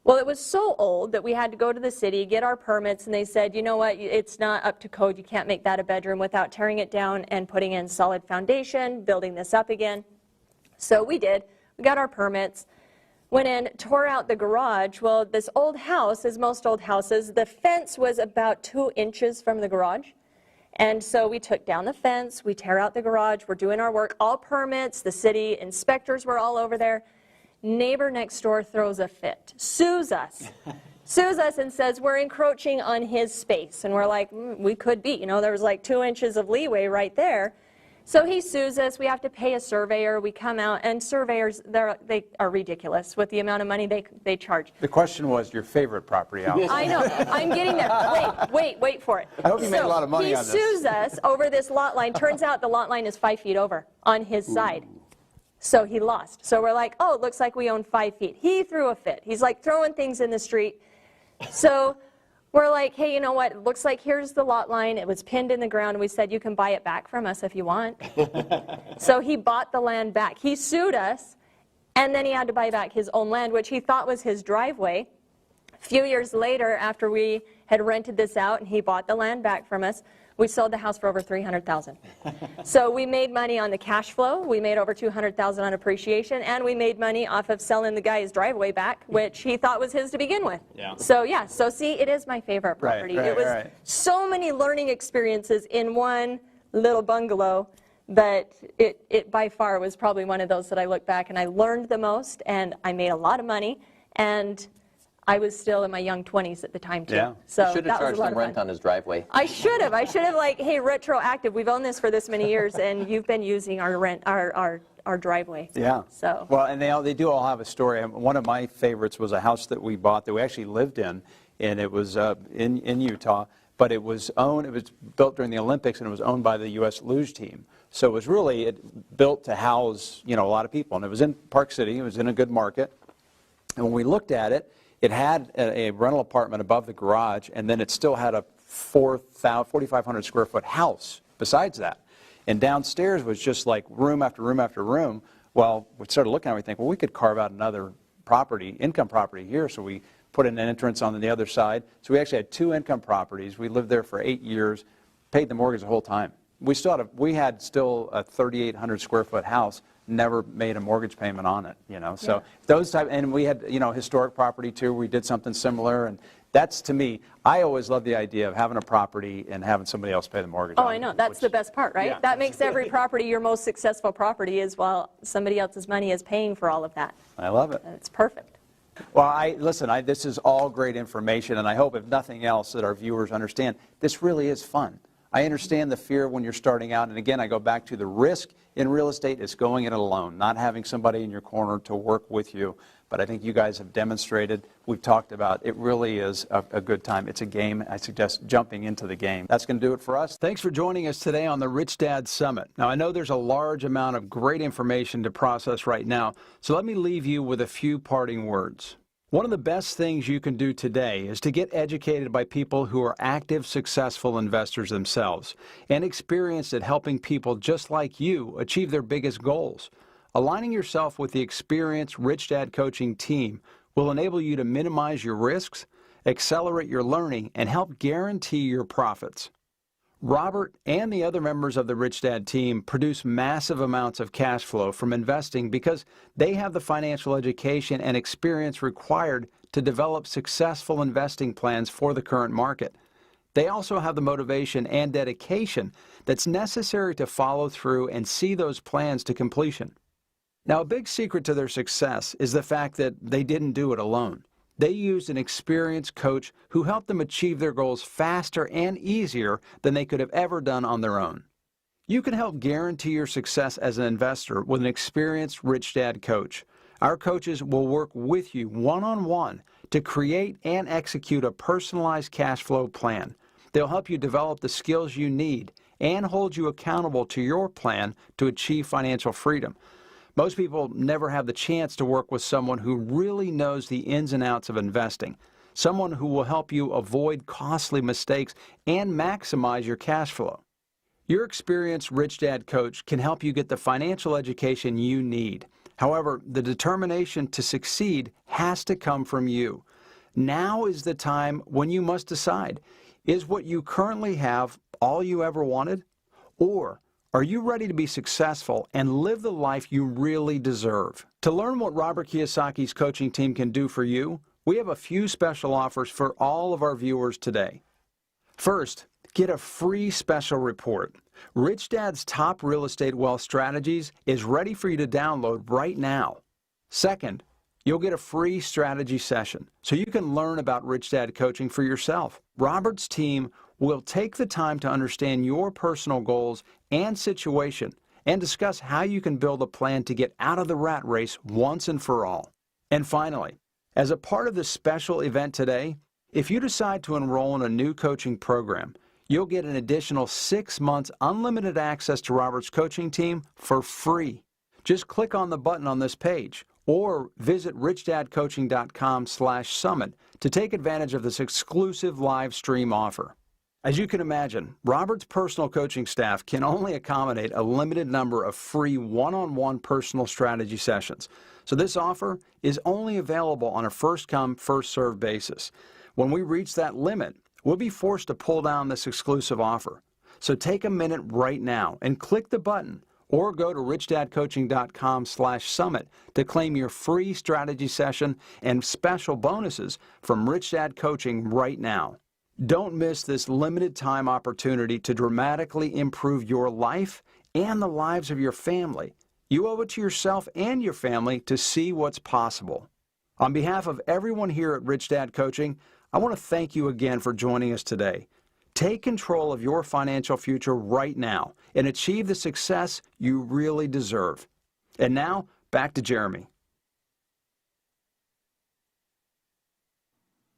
S4: Well, it was so old that we had to go to the city, get our permits, and they said, you know what, it's not up to code. You can't make that a bedroom without tearing it down and putting in solid foundation, building this up again. So we did. We got our permits, went in, tore out the garage. Well, this old house, as most old houses, the fence was about 2 inches from the garage. And so we took down the fence, we tear out the garage, we're doing our work, all permits, the city inspectors were all over there. Neighbor next door throws a fit, sues us and says we're encroaching on his space. And we're like, we could be, you know, there was like 2 inches of leeway right there. So he sues us, we have to pay a surveyor, we come out, and surveyors, they are ridiculous with the amount of money they charge.
S3: The question was your favorite property house.
S4: I know, I'm getting there. Wait for it.
S3: I hope you made a lot of money on this.
S4: He sues us over this lot line. Turns out the lot line is 5 feet over on his side. So he lost. So we're like, oh, it looks like we own 5 feet. He threw a fit. He's like throwing things in the street. So we're like, hey, you know what? It looks like here's the lot line. It was pinned in the ground. And we said, you can buy it back from us if you want. So he bought the land back. He sued us, and then he had to buy back his own land, which he thought was his driveway. A few years later, after we had rented this out and he bought the land back from us, we sold the house for over $300,000. So we made money on the cash flow. We made over $200,000 on appreciation, and we made money off of selling the guy's driveway back, which he thought was his to begin with. Yeah. So yeah, so see, it is my favorite property. It was so many learning experiences in one little bungalow that it by far was probably one of those that I look back and I learned the most, and I made a lot of money, and I was still in my young 20s at the time, too.
S3: Yeah.
S4: So
S5: You should have charged him rent on his driveway.
S4: I should have. I should have, like, hey, retroactive, we've owned this for this many years, and you've been using our driveway.
S3: Yeah.
S4: So.
S3: Well, and they do all have a story. One of my favorites was a house that we bought that we actually lived in, and it was in Utah, but it was built during the Olympics, and it was owned by the U.S. luge team. So it was really built to house, you know, a lot of people. And it was in Park City. It was in a good market. And when we looked at it, it had a rental apartment above the garage, and then it still had a 4,500 square foot house besides that. And downstairs was just like room after room after room. Well, we started looking at it, we think, well, we could carve out another property, income property here. So we put in an entrance on the other side. So we actually had 2 income properties. We lived there for 8 years, paid the mortgage the whole time. We had still a 3,800 square foot house, never made a mortgage payment on it, you know. So those type, and we had, you know, historic property too. We did something similar, and that's, to me, I always love the idea of having a property and having somebody else pay the mortgage on it.
S4: I know. That's the best part, right?
S3: Yeah.
S4: That makes every property your most successful property, is while somebody else's money is paying for all of that.
S3: I love it.
S4: And it's perfect.
S3: Well, listen, this is all great information, and I hope, if nothing else, that our viewers understand this really is fun. I understand the fear when you're starting out, and again, I go back to the risk in real estate is going it alone, not having somebody in your corner to work with you. But I think you guys have demonstrated, we've talked about, it really is a good time. It's a game. I suggest jumping into the game. That's going to do it for us. Thanks for joining us today on the Rich Dad Summit. Now, I know there's a large amount of great information to process right now, so let me leave you with a few parting words. One of the best things you can do today is to get educated by people who are active, successful investors themselves and experienced at helping people just like you achieve their biggest goals. Aligning yourself with the experienced Rich Dad coaching team will enable you to minimize your risks, accelerate your learning, and help guarantee your profits. Robert and the other members of the Rich Dad team produce massive amounts of cash flow from investing because they have the financial education and experience required to develop successful investing plans for the current market. They also have the motivation and dedication that's necessary to follow through and see those plans to completion. Now, a big secret to their success is the fact that they didn't do it alone. They used an experienced coach who helped them achieve their goals faster and easier than they could have ever done on their own. You can help guarantee your success as an investor with an experienced Rich Dad coach. Our coaches will work with you one-on-one to create and execute a personalized cash flow plan. They'll help you develop the skills you need and hold you accountable to your plan to achieve financial freedom. Most people never have the chance to work with someone who really knows the ins and outs of investing, someone who will help you avoid costly mistakes and maximize your cash flow. Your experienced Rich Dad coach can help you get the financial education you need. However, the determination to succeed has to come from you. Now is the time when you must decide, is what you currently have all you ever wanted? Or are you ready to be successful and live the life you really deserve? To learn what Robert Kiyosaki's coaching team can do for you, we have a few special offers for all of our viewers today. First, get a free special report. Rich Dad's Top Real Estate Wealth Strategies is ready for you to download right now. Second, you'll get a free strategy session so you can learn about Rich Dad coaching for yourself. Robert's team will take the time to understand your personal goals and situation and discuss how you can build a plan to get out of the rat race once and for all. And finally, as a part of this special event today, if you decide to enroll in a new coaching program, you'll get an additional 6 months unlimited access to Robert's coaching team for free. Just click on the button on this page or visit richdadcoaching.com/summit to take advantage of this exclusive live stream offer. As you can imagine, Robert's personal coaching staff can only accommodate a limited number of free one-on-one personal strategy sessions. So this offer is only available on a first-come, first-served basis. When we reach that limit, we'll be forced to pull down this exclusive offer. So take a minute right now and click the button or go to richdadcoaching.com/summit to claim your free strategy session and special bonuses from Rich Dad Coaching right now. Don't miss this limited time opportunity to dramatically improve your life and the lives of your family. You owe it to yourself and your family to see what's possible. On behalf of everyone here at Rich Dad Coaching, I want to thank you again for joining us today. Take control of your financial future right now and achieve the success you really deserve. And now, back to Jeremy.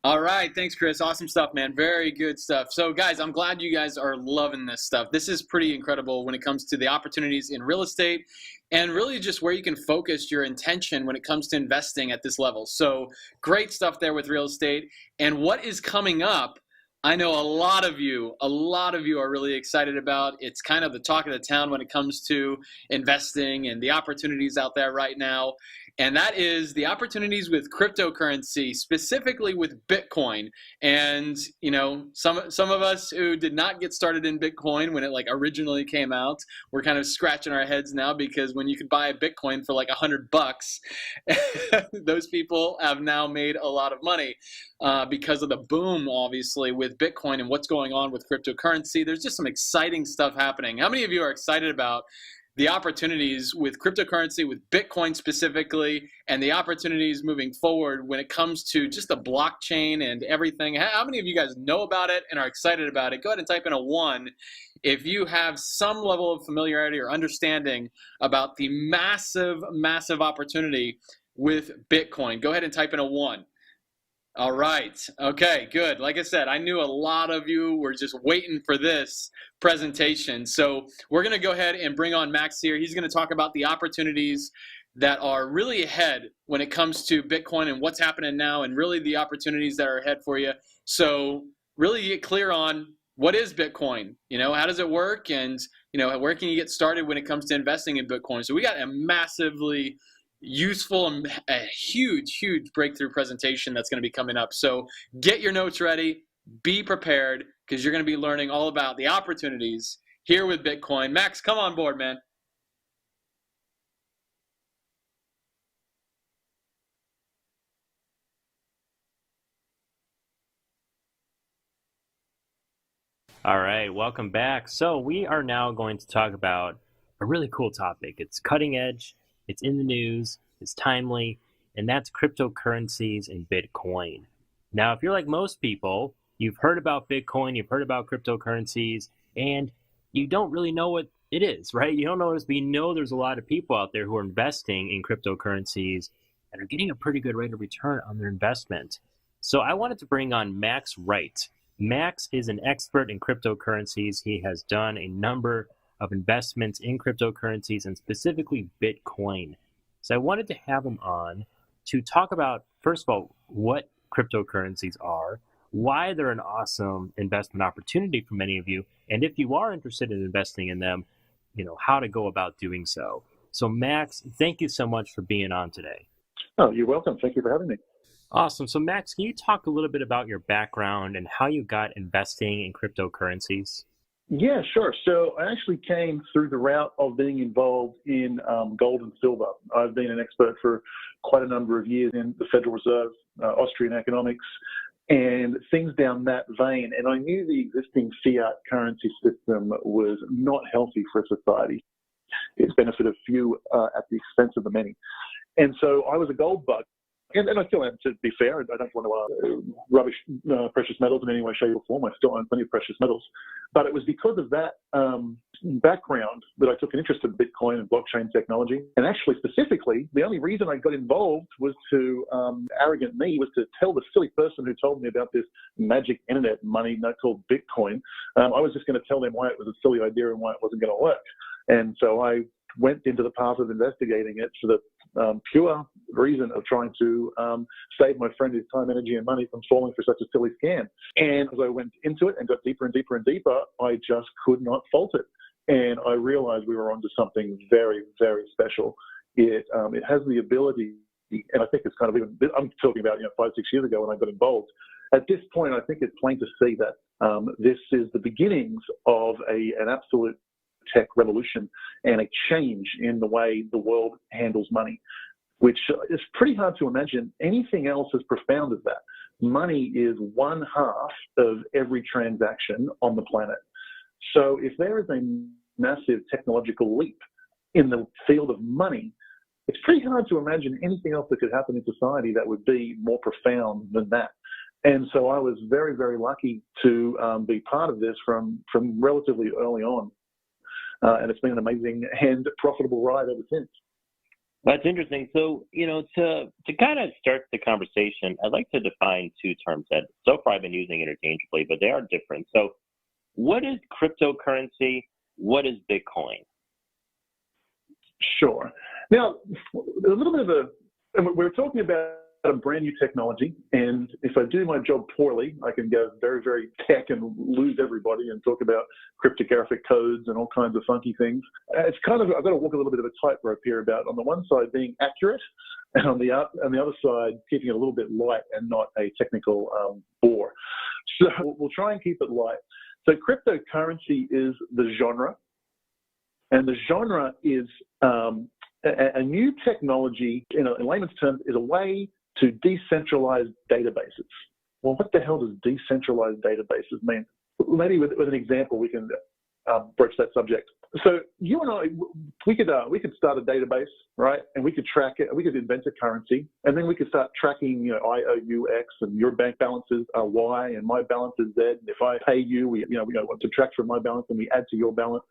S1: All right, thanks, Chris. Awesome stuff, man. Very good stuff. So, guys, I'm glad you guys are loving this stuff. This is pretty incredible when it comes to the opportunities in real estate and really just where you can focus your intention when it comes to investing at this level. So, great stuff there with real estate. And what is coming up, I know a lot of you are really excited about. It's kind of the talk of the town when it comes to investing and the opportunities out there right now. And that is the opportunities with cryptocurrency, specifically with Bitcoin. And, you know, some of us who did not get started in Bitcoin when it originally came out, we're kind of scratching our heads now because when you could buy a Bitcoin for $100, those people have now made a lot of money because of the boom, obviously, with Bitcoin and what's going on with cryptocurrency. There's just some exciting stuff happening. How many of you are excited about the opportunities with cryptocurrency, with Bitcoin specifically, and the opportunities moving forward when it comes to just the blockchain and everything? How many of you guys know about it and are excited about it? Go ahead and type in a 1 if you have some level of familiarity or understanding about the massive, massive opportunity with Bitcoin. Go ahead and type in a 1. All right. Okay, good. Like I said, I knew a lot of you were just waiting for this presentation. So we're going to go ahead and bring on Max here. He's going to talk about the opportunities that are really ahead when it comes to Bitcoin and what's happening now and really the opportunities that are ahead for you. So really get clear on what is Bitcoin, how does it work, and where can you get started when it comes to investing in Bitcoin. So we got a massively useful and a huge breakthrough presentation that's going to be coming up. So get your notes ready, be prepared, because you're going to be learning all about the opportunities here with Bitcoin. Max, come on board, man.
S2: All right, welcome back. So we are now going to talk about a really cool topic. It's cutting edge, it's in the news, it's timely, and that's cryptocurrencies and Bitcoin. Now, if you're like most people, you've heard about Bitcoin, you've heard about cryptocurrencies, and you don't really know what it is, right? You don't know what it is, but you know there's a lot of people out there who are investing in cryptocurrencies and are getting a pretty good rate of return on their investment. So I wanted to bring on Max Wright. Max is an expert in cryptocurrencies. He has done a number of investments in cryptocurrencies and specifically Bitcoin. So I wanted to have him on to talk about, first of all, what cryptocurrencies are, why they're an awesome investment opportunity for many of you, and if you are interested in investing in them, how to go about doing so. So Max, thank you so much for being on today.
S7: Oh, you're welcome. Thank you for having me.
S2: Awesome. So Max, can you talk a little bit about your background and how you got investing in cryptocurrencies?
S7: Yeah, sure. So I actually came through the route of being involved in gold and silver. I've been an expert for quite a number of years in the Federal Reserve, Austrian economics, and things down that vein. And I knew the existing fiat currency system was not healthy for society. It's benefited few at the expense of the many. And so I was a gold bug. And I still am, to be fair. I don't want to rubbish precious metals in any way, shape, or form. I still own plenty of precious metals. But it was because of that background that I took an interest in Bitcoin and blockchain technology. And actually, specifically, the only reason I got involved was arrogant me, was to tell the silly person who told me about this magic internet money called Bitcoin. I was just going to tell them why it was a silly idea and why it wasn't going to work. And so I went into the path of investigating it for the pure reason of trying to save my friend his time, energy, and money from falling for such a silly scam. And as I went into it and got deeper and deeper and deeper, I just could not fault it. And I realized we were onto something very, very special. It has the ability, and I think it's kind of even, I'm talking about 5-6 years ago when I got involved. At this point, I think it's plain to see that this is the beginnings of an absolute tech revolution and a change in the way the world handles money, which is pretty hard to imagine anything else as profound as that. Money is 1/2 of every transaction on the planet. So if there is a massive technological leap in the field of money, it's pretty hard to imagine anything else that could happen in society that would be more profound than that. And so I was very, very lucky to be part of this from relatively early on. And it's been an amazing and profitable ride ever since.
S8: That's interesting. So, to kind of start the conversation, I'd like to define two terms that so far I've been using interchangeably, but they are different. So what is cryptocurrency? What is Bitcoin?
S7: Sure. Now, a little bit of we're talking about a brand new technology, and if I do my job poorly, I can go very, very tech and lose everybody and talk about cryptographic codes and all kinds of funky things. It's kind of, I've got to walk a little bit of a tightrope here about, on the one side, being accurate, and on the other side, keeping it a little bit light and not a technical bore. So we'll try and keep it light. So cryptocurrency is the genre, and the genre is a new technology, in layman's terms, is a way to decentralize databases. Well, what the hell does decentralized databases mean? Maybe with an example, we can broach that subject. So you and I, we could start a database, right? And we could track it. We could invent a currency, and then we could start tracking, I owe you X, and your bank balances are Y, and my balance is Z. And if I pay you, we subtract from my balance and we add to your balance.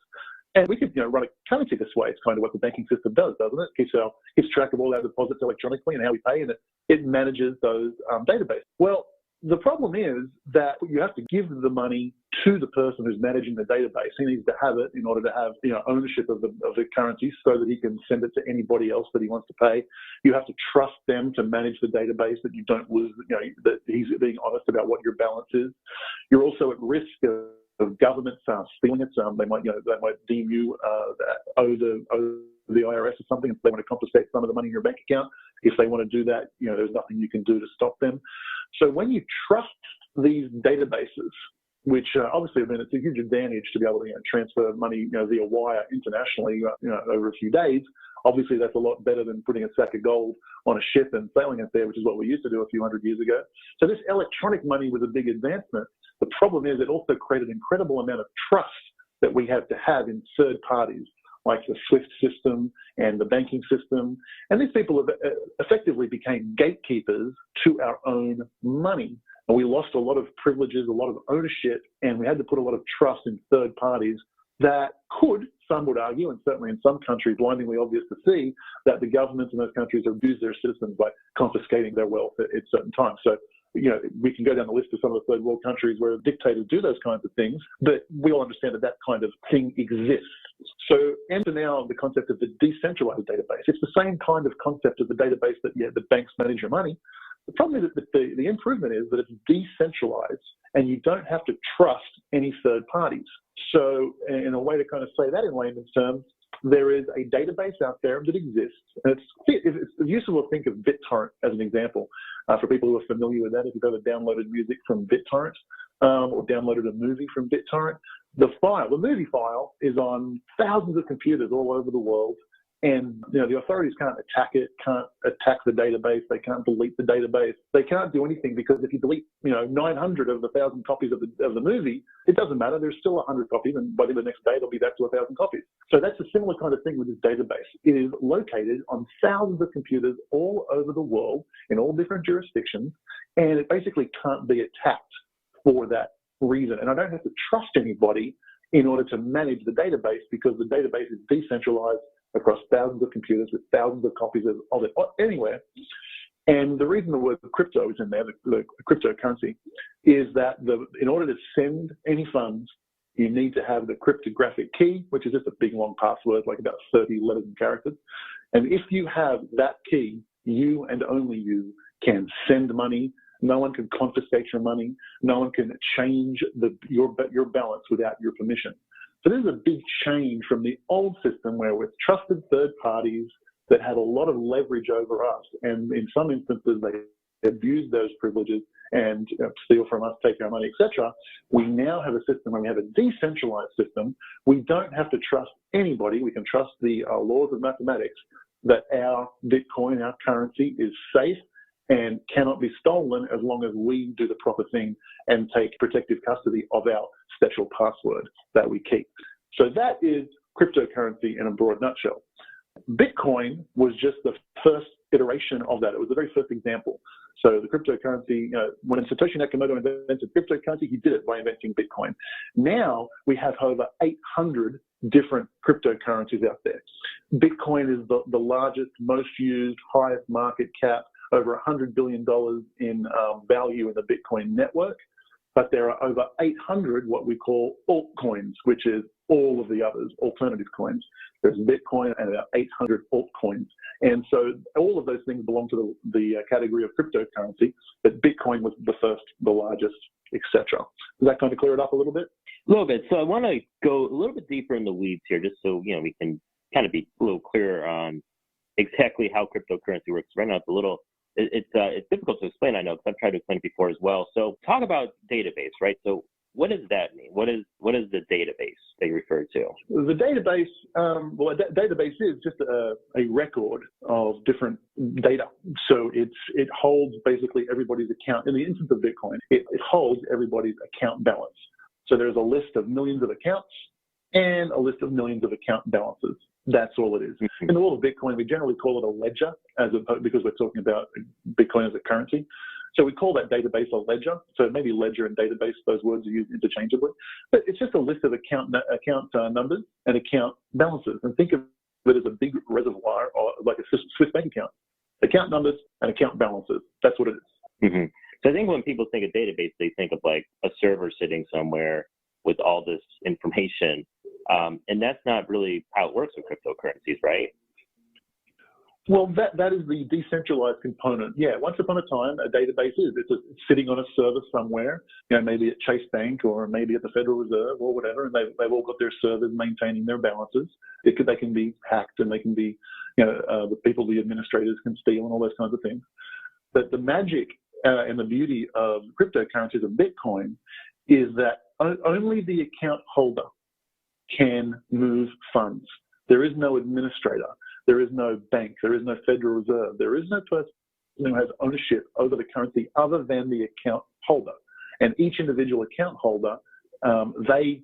S7: And we could, run a currency this way. It's kind of what the banking system does, doesn't it? Keeps track of all our deposits electronically and how we pay, and it manages those databases. Well, the problem is that you have to give the money to the person who's managing the database. He needs to have it in order to have, ownership of the currency, so that he can send it to anybody else that he wants to pay. You have to trust them to manage the database, that you don't lose, that he's being honest about what your balance is. You're also at risk of governments stealing it. They might deem you owe the IRS or something, if they want to confiscate some of the money in your bank account. If they want to do that, there's nothing you can do to stop them. So when you trust these databases, which obviously, it's a huge advantage to be able to transfer money via wire internationally over a few days. Obviously, that's a lot better than putting a sack of gold on a ship and sailing it there, which is what we used to do a few hundred years ago. So this electronic money was a big advancement. The problem is it also created an incredible amount of trust that we have to have in third parties, like the SWIFT system and the banking system. And these people have effectively became gatekeepers to our own money. And we lost a lot of privileges, a lot of ownership, and we had to put a lot of trust in third parties that could, some would argue, and certainly in some countries, blindingly obvious to see, that the governments in those countries abuse their citizens by confiscating their wealth at certain times. So, we can go down the list of some of the third world countries where dictators do those kinds of things, but we all understand that that kind of thing exists. So enter now the concept of the decentralized database. It's the same kind of concept of the database that the banks manage your money. The problem is that the improvement is that it's decentralized and you don't have to trust any third parties. So in a way to kind of say that in layman's terms, there is a database out there that exists. And it's useful to think of BitTorrent as an example for people who are familiar with that. If you've ever downloaded music from BitTorrent or downloaded a movie from BitTorrent, the movie file is on thousands of computers all over the world. And the authorities can't attack it, can't attack the database, they can't delete the database, they can't do anything because if you delete 900 of the 1,000 copies of the movie, it doesn't matter. There's still 100 copies, and by the next day it'll be back to 1,000 copies. So that's a similar kind of thing with this database. It is located on thousands of computers all over the world in all different jurisdictions, and it basically can't be attacked for that reason. And I don't have to trust anybody in order to manage the database because the database is decentralized across thousands of computers with thousands of copies of it anywhere. And the reason the word crypto is in there, the cryptocurrency, is that in order to send any funds, you need to have the cryptographic key, which is just a big long password, like about 30 letters and characters. And if you have that key, you and only you can send money. No one can confiscate your money. No one can change your balance without your permission. So this is a big change from the old system where with trusted third parties that had a lot of leverage over us, and in some instances they abuse those privileges and steal from us, take our money, etc. We now have a system where we have a decentralized system. We don't have to trust anybody. We can trust the laws of mathematics that our Bitcoin, our currency, is safe and cannot be stolen as long as we do the proper thing and take protective custody of our special password that we keep. So that is cryptocurrency in a broad nutshell. Bitcoin was just the first iteration of that. It was the very first example. So the cryptocurrency, when Satoshi Nakamoto invented cryptocurrency, he did it by inventing Bitcoin. Now we have over 800 different cryptocurrencies out there. Bitcoin is the largest, most used, highest market cap, over $100 billion in value in the Bitcoin network. But there are over 800 what we call altcoins, which is all of the others, alternative coins. There's Bitcoin and about 800 altcoins. And so all of those things belong to the category of cryptocurrency, but Bitcoin was the first, the largest, etc. Does that kind of clear it up a little bit?
S8: A little bit. So I want to go a little bit deeper in the weeds here, just so we can kind of be a little clearer on exactly how cryptocurrency works. Right now it's difficult to explain, I know, because I've tried to explain it before as well. So talk about database, right? So what does that mean? What is the database that you refer to?
S7: The database, a database is just a record of different data. So it holds basically everybody's account. In the instance of Bitcoin, it holds everybody's account balance. So there's a list of millions of accounts and a list of millions of account balances. That's all it is. In the world of Bitcoin, we generally call it a ledger because we're talking about Bitcoin as a currency. So we call that database a ledger. So maybe ledger and database, those words are used interchangeably. But it's just a list of account numbers and account balances. And think of it as a big reservoir, or like a Swiss bank account. Account numbers and account balances. That's what it is.
S8: Mm-hmm. So I think when people think of database, they think of like a server sitting somewhere with all this information. And that's not really how it works with cryptocurrencies, right?
S7: Well, that is the decentralized component. Yeah, once upon a time, a database it's sitting on a server somewhere, maybe at Chase Bank or maybe at the Federal Reserve or whatever, and they've all got their servers maintaining their balances. They can be hacked and they can be, the administrators can steal and all those kinds of things. But the magic and the beauty of cryptocurrencies of Bitcoin is that only the account holder can move funds. There is no administrator. There is no bank. There is no Federal Reserve. There is no person who has ownership over the currency other than the account holder. And each individual account holder, they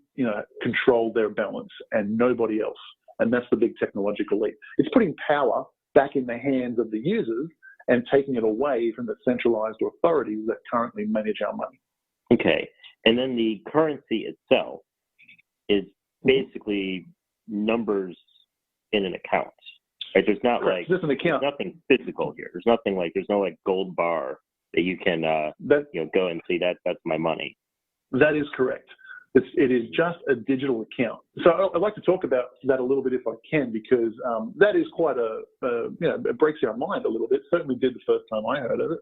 S7: control their balance and nobody else. And that's the big technological leap. It's putting power back in the hands of the users and taking it away from the centralized authorities that currently manage our money.
S8: Okay. And then the currency itself is basically numbers in an account. Right? There's not
S7: Correct.
S8: like
S7: There's
S8: nothing physical here. There's no gold bar that you can go and see that's my money. That
S7: is correct. It is just a digital account. So I'd like to talk about that a little bit if I can, because that is quite it breaks our mind a little bit. Certainly did the first time I heard of it.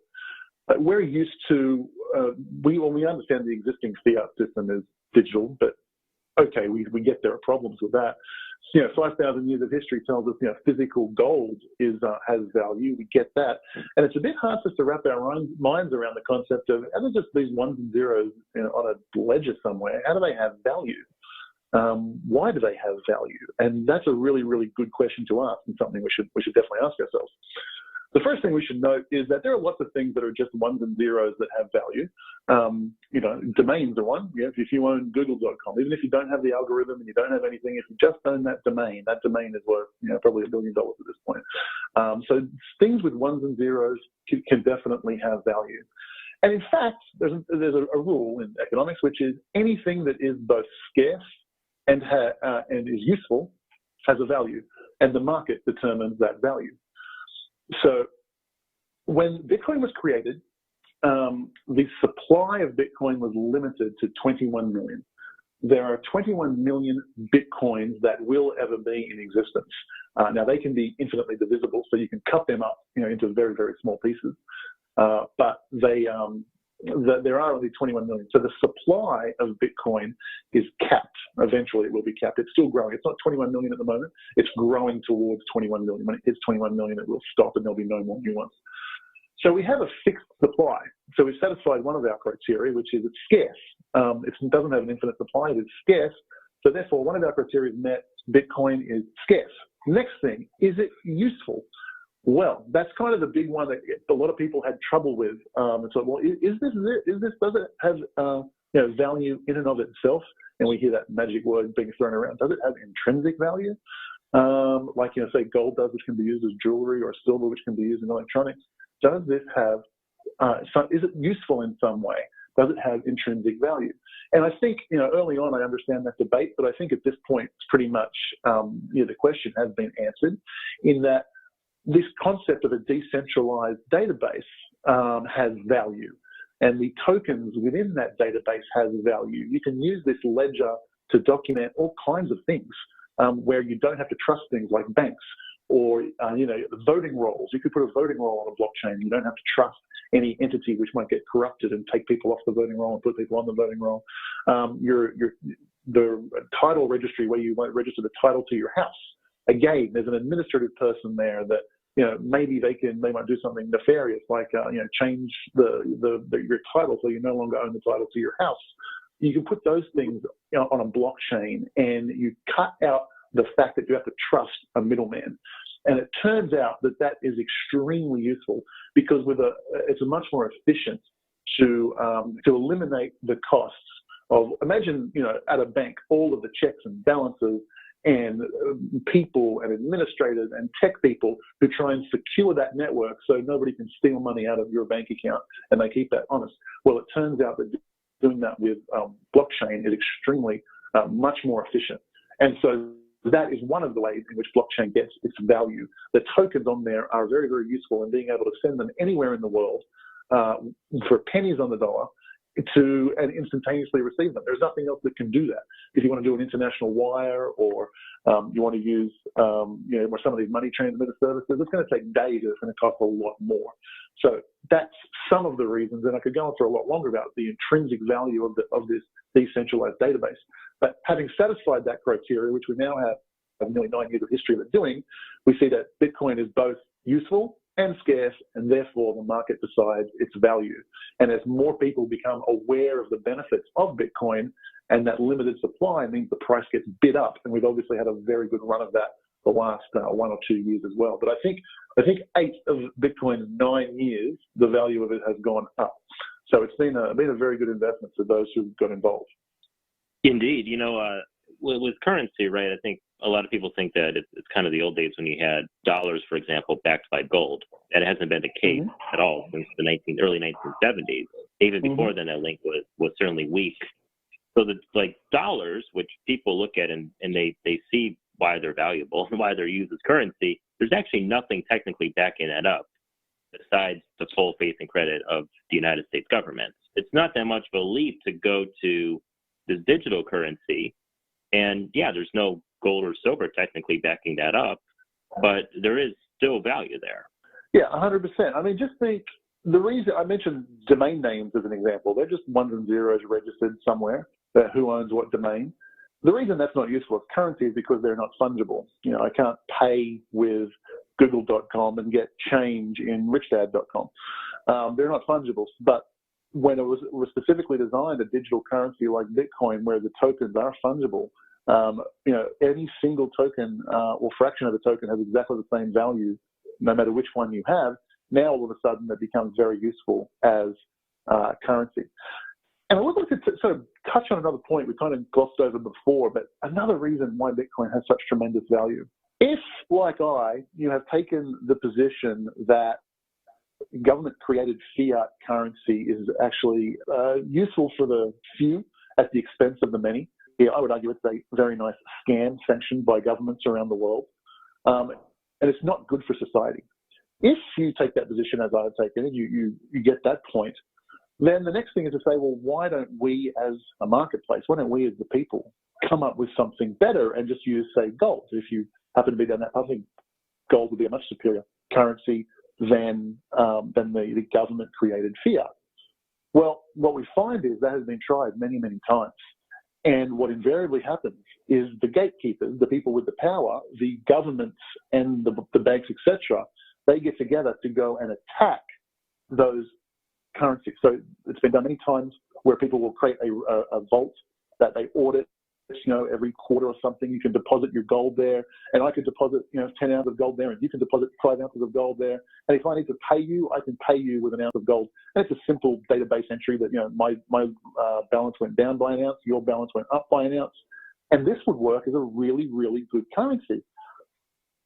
S7: But we're used to, we understand the existing fiat system is digital, but okay, we get there are problems with that. 5,000 years of history tells us, physical gold has value. We get that. And it's a bit hard for us to wrap our own minds around the concept of, how do just these ones and zeros on a ledger somewhere, how do they have value? Why do they have value? And that's a really, really good question to ask, and something we should definitely ask ourselves. The first thing we should note is that there are lots of things that are just ones and zeros that have value. Domains are one. If you own Google.com, even if you don't have the algorithm and you don't have anything, if you just own that domain is worth probably $1 billion at this point. So things with ones and zeros can definitely have value. And in fact, there's a rule in economics, which is anything that is both scarce and is useful has a value, and the market determines that value. So when Bitcoin was created, the supply of Bitcoin was limited to 21 million. There are 21 million Bitcoins that will ever be in existence. Now, they can be infinitely divisible, so you can cut them up into very, very small pieces. But there are only 21 million. So the supply of Bitcoin is capped. Eventually, it will be capped. It's still growing. It's not 21 million at the moment. It's growing towards 21 million. When it hits 21 million, it will stop and there'll be no more new ones. So we have a fixed supply. So we've satisfied one of our criteria, which is it's scarce. It doesn't have an infinite supply. It is scarce. So therefore, one of our criteria is met. Bitcoin is scarce. Next thing, is it useful? Well, that's kind of the big one that a lot of people had trouble with. So, well, does it have value in and of itself? And we hear that magic word being thrown around. Does it have intrinsic value? Like, say gold does, which can be used as jewelry, or silver, which can be used in electronics. Does this have, is it useful in some way? Does it have intrinsic value? And I think, early on I understand that debate, but I think at this point it's pretty much, the question has been answered in that this concept of a decentralized database has value, and the tokens within that database has value. You can use this ledger to document all kinds of things where you don't have to trust things like banks or, voting rolls. You could put a voting roll on a blockchain. You don't have to trust any entity which might get corrupted and take people off the voting roll and put people on the voting roll. The title registry where you might register the title to your house. Again, there's an administrative person there that, maybe they might do something nefarious, like, change your title so you no longer own the title to your house. You can put those things on a blockchain, and you cut out the fact that you have to trust a middleman. And it turns out that is extremely useful, because it's much more efficient to eliminate the costs of, imagine, at a bank, all of the checks and balances and people and administrators and tech people who try and secure that network so nobody can steal money out of your bank account and they keep that honest. Well, it turns out that doing that with blockchain is extremely much more efficient. And so that is one of the ways in which blockchain gets its value. The tokens on there are very, very useful in being able to send them anywhere in the world for pennies on the dollar and instantaneously receive them. There's nothing else that can do that. If you want to do an international wire, or you want to use or some of these money transmitter services, it's going to take days. It's going to cost a lot more. So that's some of the reasons, and I could go on for a lot longer about the intrinsic value of this decentralized database. But having satisfied that criteria, which we now have nearly 9 years of history of doing, we see that Bitcoin is both useful and scarce, and therefore the market decides its value. And as more people become aware of the benefits of Bitcoin, and that limited supply means the price gets bid up, and we've obviously had a very good run of that the last 1 or 2 years as well. But I think 8 of Bitcoin's 9 years, the value of it has gone up. So it's been a very good investment for those who got involved.
S8: Indeed. With currency, right, I think a lot of people think that it's kind of the old days when you had dollars, for example, backed by gold. That hasn't been the case at all since the early 1970s. Even before then, that link was certainly weak. So like dollars, which people look at and they see why they're valuable and why they're used as currency, there's actually nothing technically backing that up besides the full faith and credit of the United States government. It's not that much of a leap to go to this digital currency. And yeah, there's no gold or silver technically backing that up, but there is still value there.
S7: Yeah, 100%. I mean, just think, the reason I mentioned domain names as an example, they're just ones and zeros registered somewhere, that who owns what domain. The reason that's not useful as currency is because they're not fungible. I can't pay with google.com and get change in richdad.com. They're not fungible. But when it was specifically designed, a digital currency like Bitcoin, where the tokens are fungible, any single token or fraction of the token has exactly the same value, no matter which one you have. Now, all of a sudden, it becomes very useful as currency. And I would like to sort of touch on another point we kind of glossed over before, but another reason why Bitcoin has such tremendous value. If, like you have taken the position that government-created fiat currency is actually useful for the few at the expense of the many, I would argue it's a very nice scam sanctioned by governments around the world, and it's not good for society. If you take that position as I've taken it, you get that point, then the next thing is to say, well, why don't we as a marketplace, why don't we as the people come up with something better and just use, say, gold? If you happen to be down that path, I think gold would be a much superior currency than the government-created fiat. Well, what we find is that has been tried many, many times. And what invariably happens is the gatekeepers, the people with the power, the governments and the banks, etc., they get together to go and attack those currencies. So it's been done many times where people will create a vault that they audit, every quarter or something. You can deposit your gold there, and I could deposit, 10 ounces of gold there, and you can deposit 5 ounces of gold there. And if I need to pay you, I can pay you with an ounce of gold. And it's a simple database entry that, my balance went down by an ounce, your balance went up by an ounce. And this would work as a really, really good currency.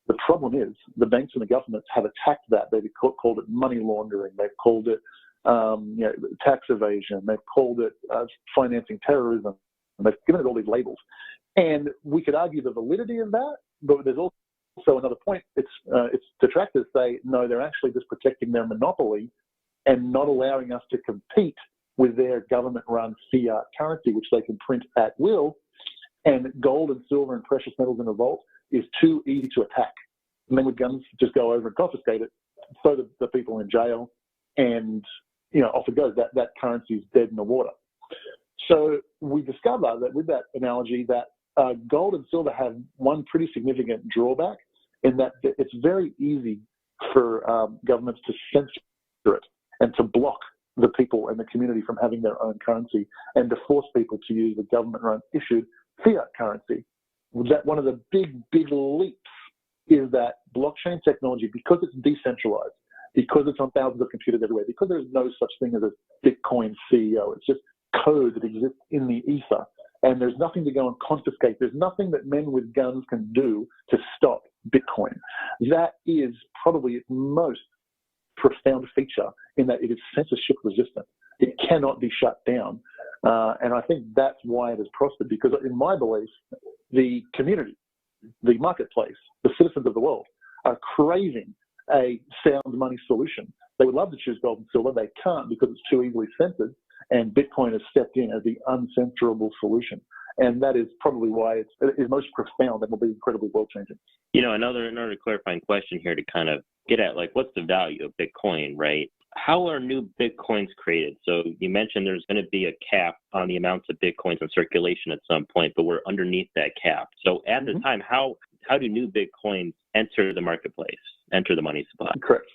S7: The problem is the banks and the governments have attacked that. They've called it money laundering. They've called it tax evasion. They've called it financing terrorism. And they've given it all these labels. And we could argue the validity of that, but there's also another point. Its detractors say, no, they're actually just protecting their monopoly and not allowing us to compete with their government-run fiat currency, which they can print at will. And gold and silver and precious metals in a vault is too easy to attack. And then with guns, just go over and confiscate it, throw the people in jail, and off it goes. That currency is dead in the water. So we discover that with that analogy that gold and silver have one pretty significant drawback in that it's very easy for governments to censor it and to block the people and the community from having their own currency and to force people to use the government-run issued fiat currency. That one of the big leaps is that blockchain technology, because it's decentralized, because it's on thousands of computers everywhere, because there's no such thing as a Bitcoin CEO, it's just code that exists in the ether, and there's nothing to go and confiscate. There's nothing that men with guns can do to stop Bitcoin. That is probably its most profound feature in that it is censorship resistant. It cannot be shut down. And I think that's why it has prospered, because in my belief, the community, the marketplace, the citizens of the world are craving a sound money solution. They would love to choose gold and silver. They can't because it's too easily censored. And Bitcoin has stepped in as the uncensorable solution. And that is probably why it is most profound and will be incredibly world-changing.
S8: Another clarifying question here to kind of get at, what's the value of Bitcoin, right? How are new Bitcoins created? So you mentioned there's going to be a cap on the amounts of Bitcoins in circulation at some point, but we're underneath that cap. So at the time, how do new Bitcoins enter the marketplace, enter the money supply?
S7: Correct.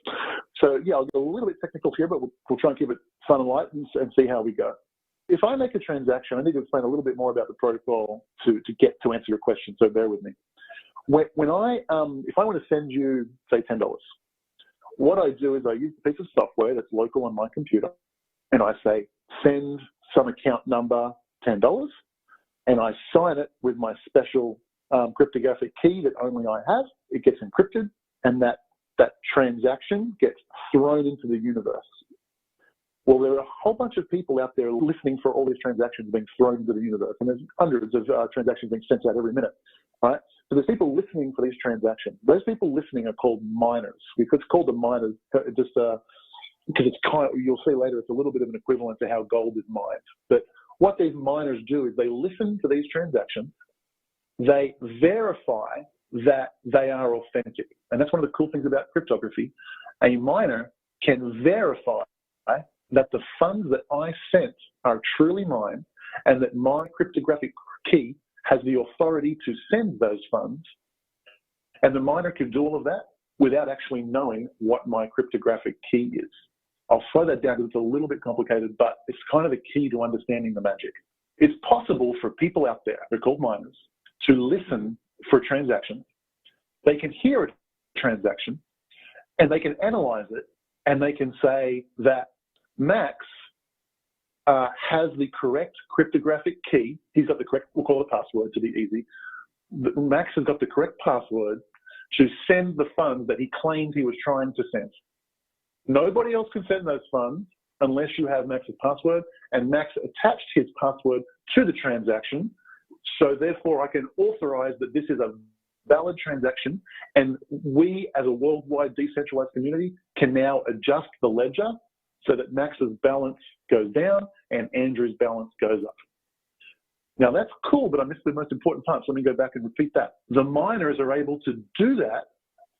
S7: So, I'll go a little bit technical here, but we'll try and keep it fun and light and see how we go. If I make a transaction, I need to explain a little bit more about the protocol to answer your question, so bear with me. If I want to send you, say, $10, what I do is I use a piece of software that's local on my computer, and I say, send some account number $10, and I sign it with my special cryptographic key that only I have. It gets encrypted, and that transaction gets thrown into the universe. Well, there are a whole bunch of people out there listening for all these transactions being thrown into the universe, and there's hundreds of transactions being sent out every minute, right? So there's people listening for these transactions. Those people listening are called miners. It's called the miners just because it's kind of, you'll see later, it's a little bit of an equivalent to how gold is mined. But what these miners do is they listen to these transactions, they verify that they are authentic. And that's one of the cool things about cryptography. A miner can verify that the funds that I sent are truly mine, and that my cryptographic key has the authority to send those funds. And the miner can do all of that without actually knowing what my cryptographic key is. I'll slow that down because it's a little bit complicated, but it's kind of the key to understanding the magic. It's possible for people out there, they're called miners, to listen for transactions. They can hear a transaction, and they can analyze it, and they can say that Max has the correct cryptographic key. He's got the correct, we'll call it password to be easy. Max has got the correct password to send the funds that he claimed he was trying to send. Nobody else can send those funds unless you have Max's password, and Max attached his password to the transaction. So therefore I can authorize that this is a valid transaction, and we as a worldwide decentralized community can now adjust the ledger so that Max's balance goes down and Andrew's balance goes up. Now that's cool, but I missed the most important part, so let me go back and repeat that. The miners are able to do that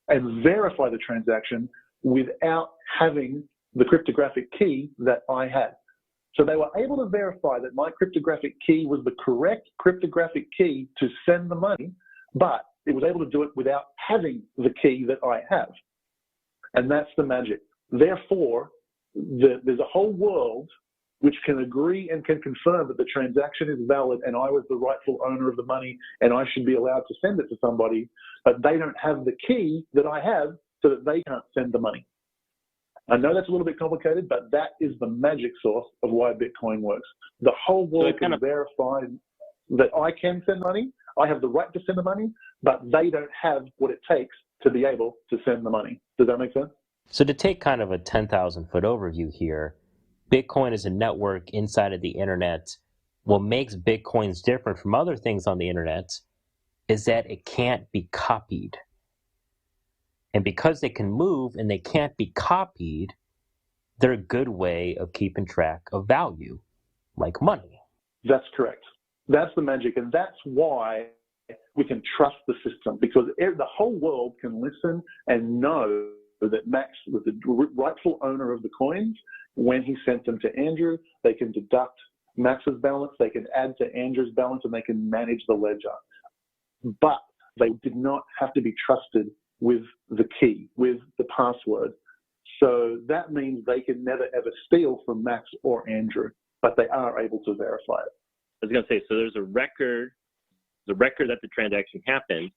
S7: and verify the transaction without having the cryptographic key that I had. So they were able to verify that my cryptographic key was the correct cryptographic key to send the money, but it was able to do it without having the key that I have. And that's the magic. Therefore, there's a whole world which can agree and can confirm that the transaction is valid and I was the rightful owner of the money and I should be allowed to send it to somebody, but they don't have the key that I have so that they can't send the money. I know that's a little bit complicated, but that is the magic source of why Bitcoin works. The whole world can verify that I can send money, I have the right to send the money, but they don't have what it takes to be able to send the money. Does that make sense?
S2: So to take kind of a 10,000-foot overview here, Bitcoin is a network inside of the internet. What makes Bitcoins different from other things on the internet is that it can't be copied. And because they can move and they can't be copied, they're a good way of keeping track of value, like money. That's
S7: correct. That's the magic, and that's why we can trust the system, because the whole world can listen and know that Max was the rightful owner of the coins. When he sent them to Andrew, they can deduct Max's balance, they can add to Andrew's balance, and they can manage the ledger. But they did not have to be trusted with the key, with the password. So that means they can never ever steal from Max or Andrew, but they are able to verify it.
S8: I was going to say, so there's a record that the transaction happened,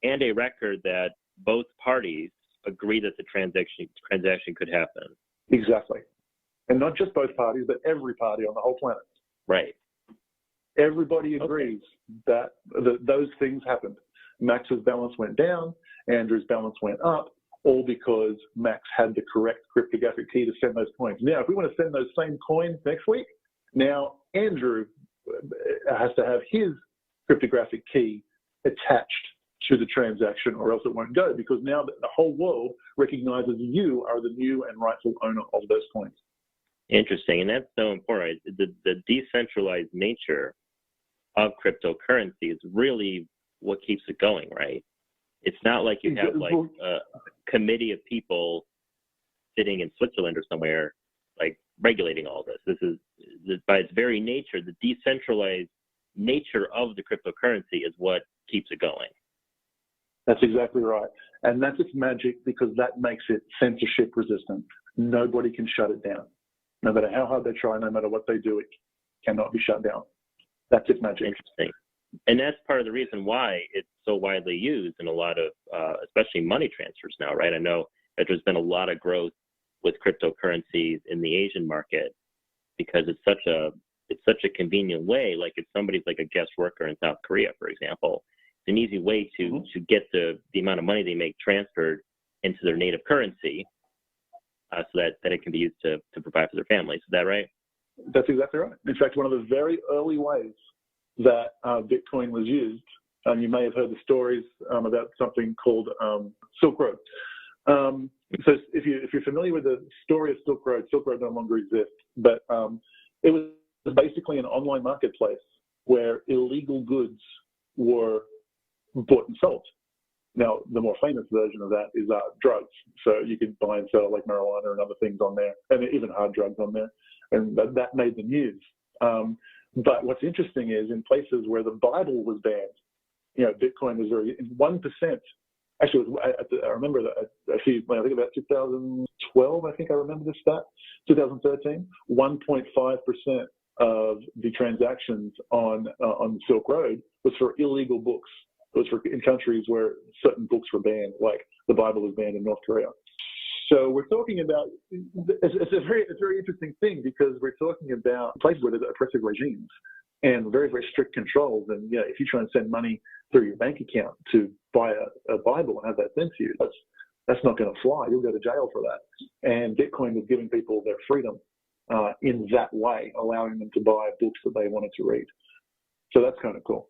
S8: and a record that both parties agree that the transaction could happen.
S7: Exactly. And not just both parties, but every party on the whole planet.
S8: Right.
S7: Everybody agrees that those things happened. Max's balance went down, Andrew's balance went up, all because Max had the correct cryptographic key to send those coins. Now, if we want to send those same coins next week, now Andrew has to have his cryptographic key attached to the transaction, or else it won't go, because now the whole world recognizes you are the new and rightful owner of those coins.
S8: Interesting, and that's so important. The decentralized nature of cryptocurrency is really what keeps it going, right? It's not like you have like a committee of people sitting in Switzerland or somewhere like regulating all this. This is, by its very nature, the decentralized nature of the cryptocurrency is what keeps it going.
S7: That's exactly right. And that's its magic, because that makes it censorship resistant. Nobody can shut it down. No matter how hard they try, no matter what they do, it cannot be shut down. That's its magic.
S8: Interesting. And that's part of the reason why it's so widely used in a lot of, especially money transfers now, right? I know that there's been a lot of growth with cryptocurrencies in the Asian market. because it's such a convenient way. Like if somebody's like a guest worker in South Korea, for example, it's an easy way to get the amount of money they make transferred into their native currency, so that it can be used to provide for their families. Is that right?
S7: That's exactly right. In fact, one of the very early ways that Bitcoin was used, and you may have heard the stories about something called Silk Road. So if you're familiar with the story of Silk Road no longer exists, but it was basically an online marketplace where illegal goods were bought and sold. Now, the more famous version of that is drugs. So you could buy and sell like marijuana and other things on there, and even hard drugs on there, and that made the news. But what's interesting is in places where the Bible was banned, Bitcoin was 1%. Actually, I remember that I think about 2012, I think I remember this stat, 2013, 1.5% of the transactions on the Silk Road was for illegal books. It was in countries where certain books were banned, like the Bible was banned in North Korea. So we're talking about, it's a very interesting thing, because we're talking about places where there's oppressive regimes and very, very strict controls. And if you try and send money through your bank account to buy a Bible and have that sent to you, that's not going to fly. You'll go to jail for that. And Bitcoin was giving people their freedom in that way, allowing them to buy books that they wanted to read. So that's kind of cool.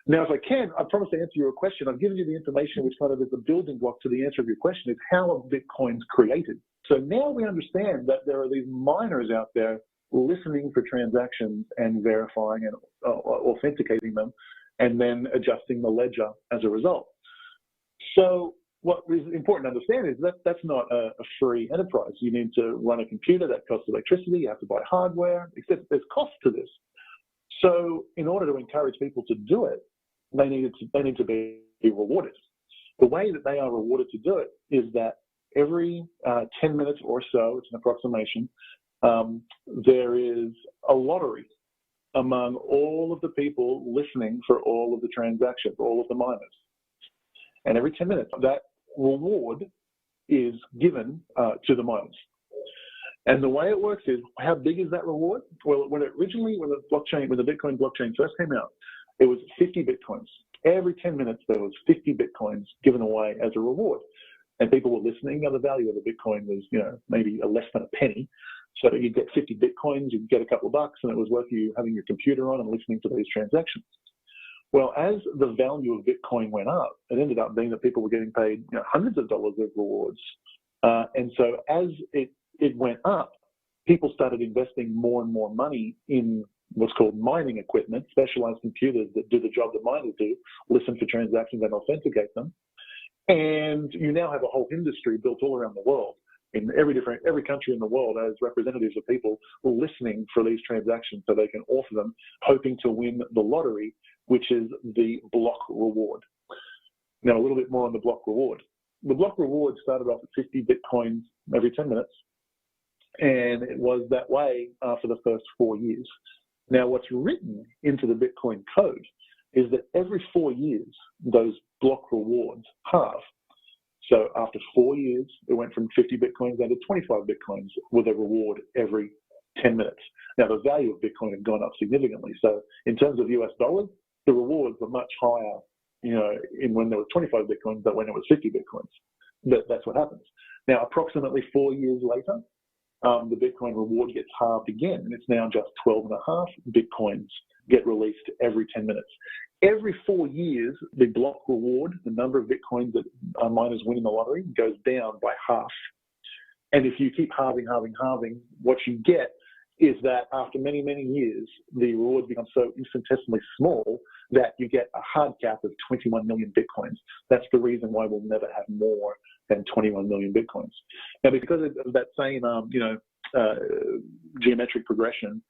S7: Now, if I can, I promise to answer your question. I've given you the information which kind of is the building block to the answer of your question, is how are Bitcoins created? So now we understand that there are these miners out there listening for transactions and verifying and authenticating them, and then adjusting the ledger as a result. So what is important to understand is that that's not a free enterprise. You need to run a computer that costs electricity. You have to buy hardware, except there's cost to this. So in order to encourage people to do it, they need to be rewarded. The way that they are rewarded to do it is that every 10 minutes or so, it's an approximation, there is a lottery among all of the people listening for all of the transactions, all of the miners. And every 10 minutes, that reward is given to the miners. And the way it works is, how big is that reward? Well, when the Bitcoin blockchain first came out, it was 50 Bitcoins. Every 10 minutes, there was 50 Bitcoins given away as a reward. And people were listening. Now, the value of a Bitcoin was, maybe less than a penny. So you'd get 50 Bitcoins, you'd get a couple of bucks, and it was worth you having your computer on and listening to these transactions. Well, as the value of Bitcoin went up, it ended up being that people were getting paid hundreds of dollars of rewards. And so as it went up, people started investing more and more money in what's called mining equipment, specialized computers that do the job that miners do, listen for transactions and authenticate them. And you now have a whole industry built all around the world. In every country in the world has representatives of people listening for these transactions so they can offer them, hoping to win the lottery, which is the block reward. Now, a little bit more on the block reward. The block reward started off at 50 Bitcoins every 10 minutes, and it was that way for the first 4 years. Now, what's written into the Bitcoin code is that every 4 years, those block rewards halve. So after 4 years, it went from 50 Bitcoins down to 25 Bitcoins with a reward every 10 minutes. Now, the value of Bitcoin had gone up significantly. So in terms of US dollars, the rewards were much higher, when there was 25 Bitcoins than when it was 50 Bitcoins. That's what happens. Now, approximately 4 years later, the Bitcoin reward gets halved again, and it's now just 12.5 Bitcoins get released every 10 minutes. Every 4 years, the block reward, the number of Bitcoins that miners win in the lottery, goes down by half. And if you keep halving, what you get is that after many, many years, the rewards become so infinitesimally small that you get a hard cap of 21 million Bitcoins. That's the reason why we'll never have more than 21 million Bitcoins. Now, because of that same, geometric progression,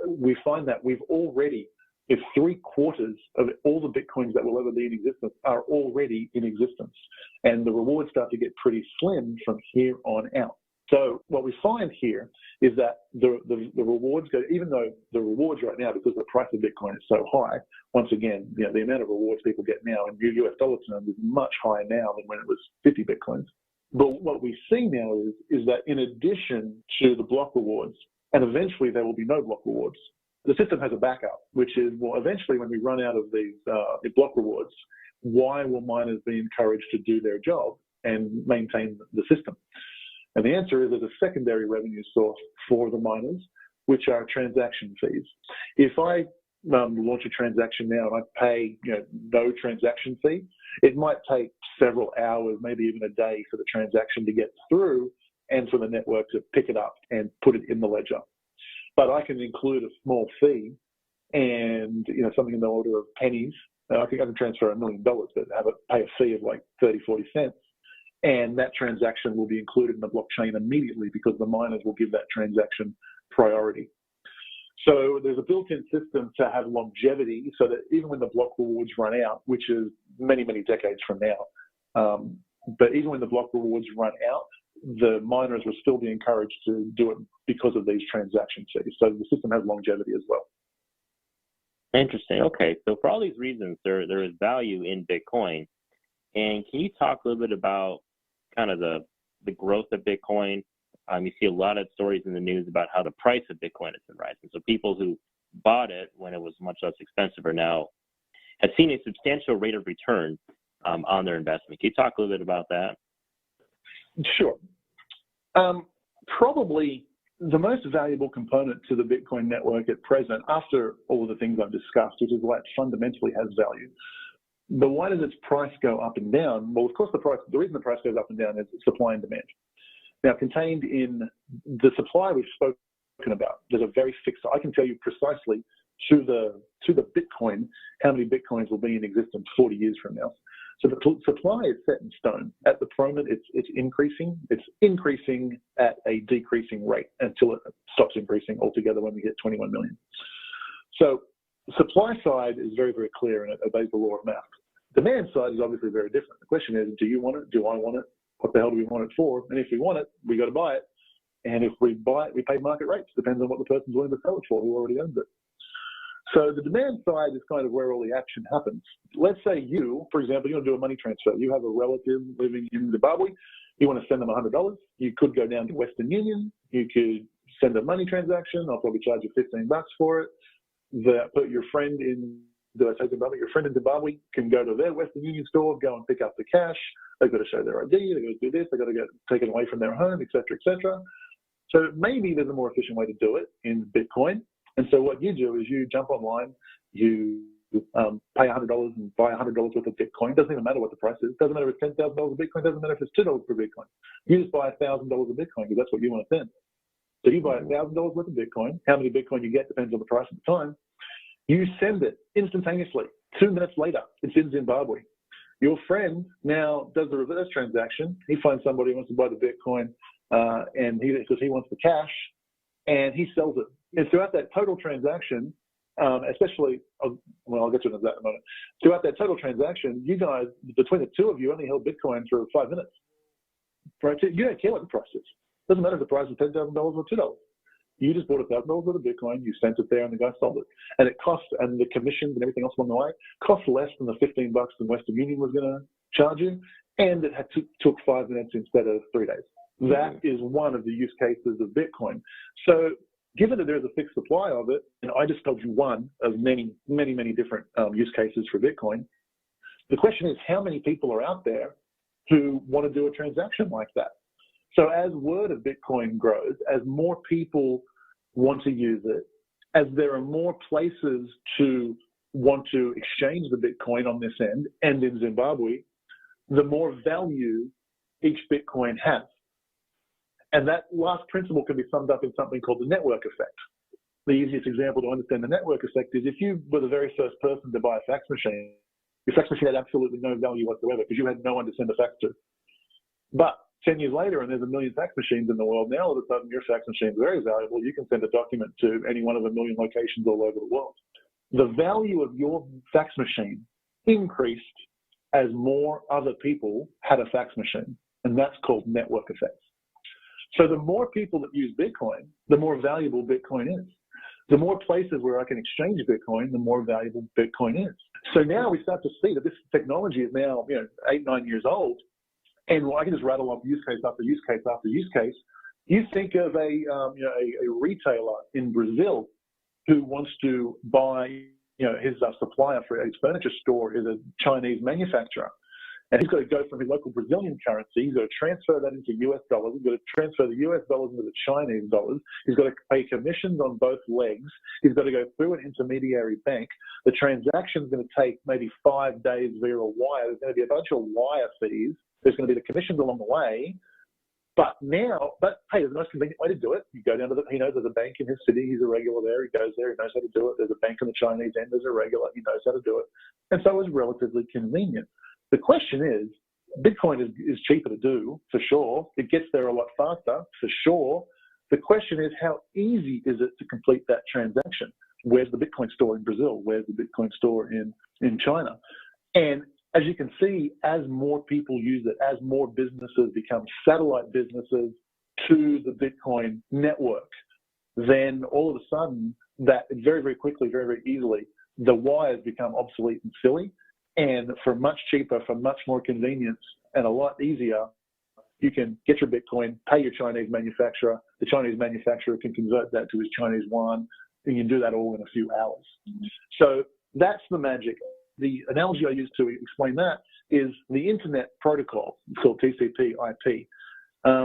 S7: we find that we've already, if 3/4 of all the Bitcoins that will ever be in existence are already in existence, and the rewards start to get pretty slim from here on out. So what we find here is that the rewards go, even though the rewards right now, because the price of Bitcoin is so high, once again, the amount of rewards people get now in US dollar terms is much higher now than when it was 50 Bitcoins. But what we see now is that in addition to the block rewards, and eventually there will be no block rewards. The system has a backup, which is, well, eventually when we run out of these block rewards, why will miners be encouraged to do their job and maintain the system? And the answer is there's a secondary revenue source for the miners, which are transaction fees. If I launch a transaction now and I pay no transaction fee, it might take several hours, maybe even a day for the transaction to get through and for the network to pick it up and put it in the ledger. But I can include a small fee and something in the order of pennies. I think I can transfer $1 million, but pay a fee of like 30, 40 cents. And that transaction will be included in the blockchain immediately because the miners will give that transaction priority. So there's a built-in system to have longevity so that even when the block rewards run out, which is many, many decades from now, but even when the block rewards run out, the miners will still be encouraged to do it because of these transaction fees. So the system has longevity as well.
S8: Interesting. Okay, so for all these reasons, there is value in Bitcoin. And can you talk a little bit about kind of the growth of Bitcoin? You see a lot of stories in the news about how the price of Bitcoin has been rising. So people who bought it when it was much less expensive are now have seen a substantial rate of return on their investment. Can you talk a little bit about that?
S7: Sure. Probably the most valuable component to the Bitcoin network at present, after all of the things I've discussed, which is why it fundamentally has value. But why does its price go up and down? Well, of course, the reason the price goes up and down is supply and demand. Now, contained in the supply we've spoken about, there's a very fixed, I can tell you precisely to the Bitcoin, how many Bitcoins will be in existence 40 years from now. So the supply is set in stone. At the moment, it's increasing. It's increasing at a decreasing rate until it stops increasing altogether when we hit 21 million. So supply side is very, very clear and it obeys the law of math. Demand side is obviously very different. The question is, do you want it? Do I want it? What the hell do we want it for? And if we want it, we got to buy it. And if we buy it, we pay market rates. Depends on what the person's willing to sell it for, who already owns it. So the demand side is kind of where all the action happens. Let's say you, for example, you want to do a money transfer. You have a relative living in Zimbabwe. You want to send them $100. You could go down to Western Union. You could send a money transaction. I'll probably charge you $15 for it. Put your friend in Zimbabwe. Your friend in Zimbabwe can go to their Western Union store, go and pick up the cash. They've got to show their ID. They've got to do this. They've got to get taken away from their home, et cetera, et cetera. So maybe there's a more efficient way to do it in Bitcoin. And so what you do is you jump online, you pay $100 and buy $100 worth of Bitcoin. Doesn't even matter what the price is. Doesn't matter if it's $10,000 of Bitcoin. Doesn't matter if it's $2 per Bitcoin. You just buy $1,000 of Bitcoin because that's what you want to send. So you buy $1,000 worth of Bitcoin. How many Bitcoin you get depends on the price at the time. You send it instantaneously. 2 minutes later, it's in Zimbabwe. Your friend now does the reverse transaction. He finds somebody who wants to buy the Bitcoin because he wants the cash, and he sells it. And throughout that total transaction, I'll get to that in a moment. Throughout that total transaction, you guys, between the two of you, only held Bitcoin for 5 minutes. Right? You don't care what the price is. Doesn't matter if the price is $10,000 or $2. You just bought $1,000 worth of Bitcoin, you sent it there, and the guy sold it. And it cost, and the commissions and everything else along the way, cost less than the $15 that Western Union was going to charge you, and it took 5 minutes instead of 3 days. That is one of the use cases of Bitcoin. So given that there's a fixed supply of it, and I just told you one of many, many, many different use cases for Bitcoin, the question is how many people are out there who want to do a transaction like that? So as word of Bitcoin grows, as more people want to use it, as there are more places to want to exchange the Bitcoin on this end and in Zimbabwe, the more value each Bitcoin has. And that last principle can be summed up in something called the network effect. The easiest example to understand the network effect is if you were the very first person to buy a fax machine, your fax machine had absolutely no value whatsoever because you had no one to send a fax to. But 10 years later, and there's 1 million fax machines in the world, now all of a sudden your fax machine is very valuable. You can send a document to any one of 1 million locations all over the world. The value of your fax machine increased as more other people had a fax machine, and that's called network effects. So the more people that use Bitcoin, the more valuable Bitcoin is. The more places where I can exchange Bitcoin, the more valuable Bitcoin is. So now we start to see that this technology is now 8, 9 years old, and I can just rattle off use case after use case after use case. You think of a retailer in Brazil who wants to buy, his supplier for his furniture store is a Chinese manufacturer. And he's got to go from his local Brazilian currency, he's got to transfer that into US dollars, he's got to transfer the US dollars into the Chinese dollars, he's got to pay commissions on both legs, he's got to go through an intermediary bank. The transaction's going to take maybe 5 days via a wire. There's going to be a bunch of wire fees. There's going to be the commissions along the way. But hey, there's a nice convenient way to do it. You go down to he knows there's a bank in his city, he's a regular there, he goes there, he knows how to do it. There's a bank on the Chinese end, there's a regular, he knows how to do it. And so it's relatively convenient. The question is, Bitcoin is cheaper to do, for sure. It gets there a lot faster, for sure. The question is, how easy is it to complete that transaction? Where's the Bitcoin store in Brazil? Where's the Bitcoin store in China? And as you can see, as more people use it, as more businesses become satellite businesses to the Bitcoin network, then all of a sudden, that very, very quickly, very, very easily, the wires become obsolete and silly. And for much cheaper, for much more convenience, and a lot easier, you can get your Bitcoin, pay your Chinese manufacturer. The Chinese manufacturer can convert that to his Chinese yuan, and you can do that all in a few hours. So that's the magic. The analogy I use to explain that is the internet protocol. It's called TCP/IP.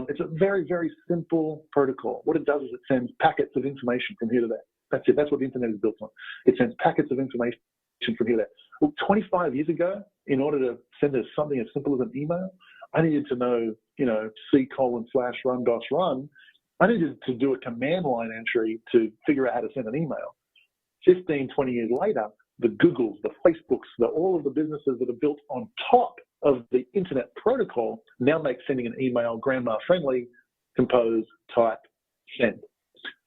S7: It's a very, very simple protocol. What it does is it sends packets of information from here to there. That's it. That's what the internet is built on. It sends packets of information from here to there. Well, 25 years ago, in order to send us something as simple as an email, I needed to know, C:/run. I needed to do a command line entry to figure out how to send an email. 15, 20 years later, the Googles, the Facebooks, all of the businesses that are built on top of the internet protocol now make sending an email grandma friendly, compose, type, send.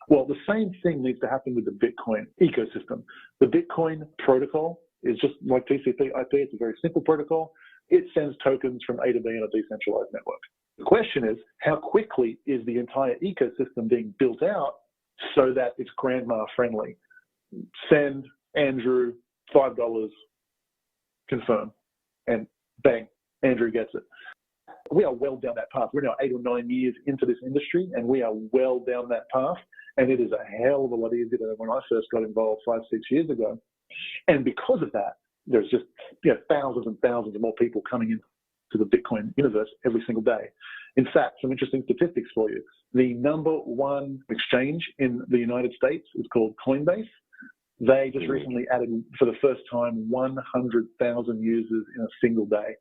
S7: Well, the same thing needs to happen with the Bitcoin ecosystem. The Bitcoin protocol is just like TCP/IP. It's a very simple protocol. It sends tokens from A to B in a decentralized network. The question is, how quickly is the entire ecosystem being built out so that it's grandma friendly? Send Andrew $5, confirm, and bang, Andrew gets it. We are well down that path. We're now 8 or 9 years into this industry, and we are well down that path. And it is a hell of a lot easier than when I first got involved 5, 6 years ago. And because of that, there's just thousands and thousands of more people coming into the Bitcoin universe every single day. In fact, some interesting statistics for you. The number one exchange in the United States is called Coinbase. They just recently added, for the first time, 100,000 users in a single day.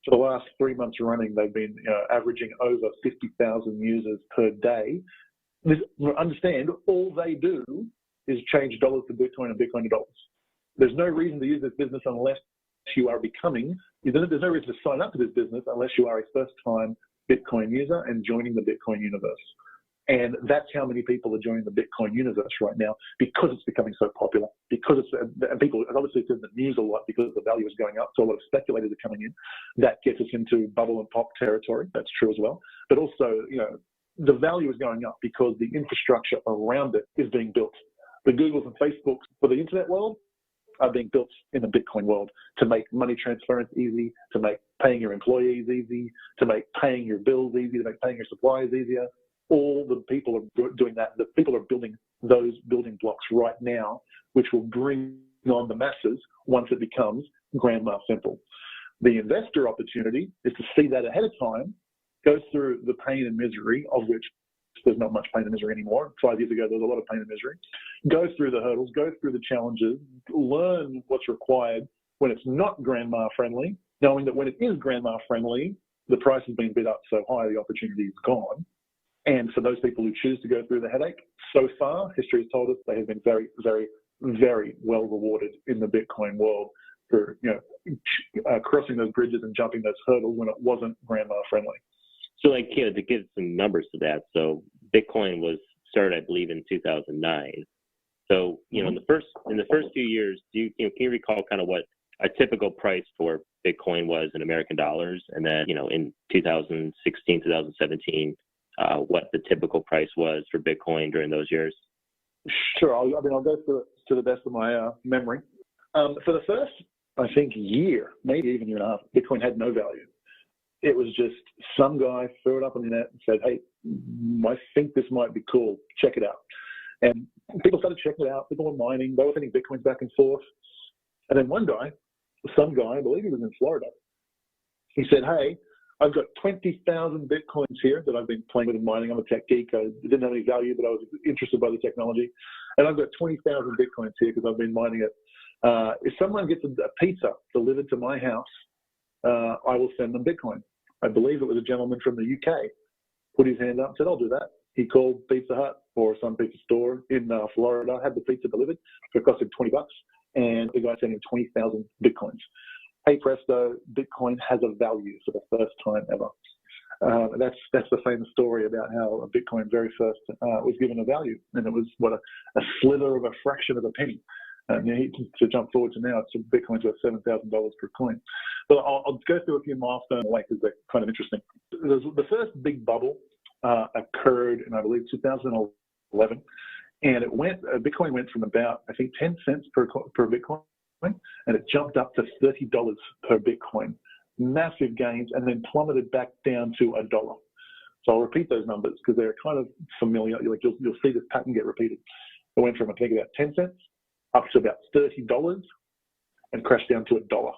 S7: For the last 3 months running, they've been averaging over 50,000 users per day. Understand, all they do is change dollars to Bitcoin and Bitcoin to dollars. There's no reason to use this business unless you are there's no reason to sign up to this business unless you are a first-time Bitcoin user and joining the Bitcoin universe. And that's how many people are joining the Bitcoin universe right now, because it's becoming so popular, because and people, obviously it's in the news a lot because the value is going up, so a lot of speculators are coming in. That gets us into bubble and pop territory. That's true as well. But also, the value is going up because the infrastructure around it is being built. The Googles and Facebooks for the internet world are being built in the Bitcoin world to make money transference easy, to make paying your employees easy, to make paying your bills easy, to make paying your suppliers easier. All the people are doing that. The people are building those building blocks right now, which will bring on the masses once it becomes grandma simple. The investor opportunity is to see that ahead of time, go through the pain and misery, of which there's not much pain and misery anymore. 5 years ago, there was a lot of pain and misery. Go through the hurdles, go through the challenges, learn what's required when it's not grandma friendly, knowing that when it is grandma friendly, the price has been bid up so high, the opportunity is gone. And for those people who choose to go through the headache, so far, history has told us they have been very, very, very well rewarded in the Bitcoin world for crossing those bridges and jumping those hurdles when it wasn't grandma friendly.
S8: So, to give some numbers to that, so Bitcoin was started, I believe, in 2009. So, in the first few years, can you recall kind of what a typical price for Bitcoin was in American dollars, and then in 2016, 2017, what the typical price was for Bitcoin during those years?
S7: Sure. I'll go through it to the best of my memory. For the first, I think, year, maybe even year and a half, Bitcoin had no value. It was just some guy threw it up on the net and said, hey, I think this might be cool. Check it out. And people started checking it out. People were mining. They were sending Bitcoins back and forth. And then one guy, some guy, I believe he was in Florida, he said, hey, I've got 20,000 Bitcoins here that I've been playing with and mining. I'm a tech geek. I didn't have any value, but I was interested by the technology. And I've got 20,000 Bitcoins here because I've been mining it. If someone gets a pizza delivered to my house, I will send them Bitcoin. I believe it was a gentleman from the UK. Put his hand up and said, I'll do that. He called Pizza Hut or some pizza store in Florida, had the pizza delivered. It cost him $20, and the guy sent him 20,000 Bitcoins. Hey presto, Bitcoin has a value for the first time ever. That's the famous story about how a Bitcoin very first was given a value, and it was a slither of a fraction of a penny. To jump forward to now, it's Bitcoin's worth $7,000 per coin. But I'll go through a few milestones because they're kind of interesting. The first big bubble occurred in, I believe, 2011, and Bitcoin went from about, I think, 10 cents per Bitcoin, and it jumped up to $30 per Bitcoin. Massive gains, and then plummeted back down to $1. So I'll repeat those numbers because they're kind of familiar. Like you'll see this pattern get repeated. It went from, I think, about 10 cents up to about $30 and crashed down to $1.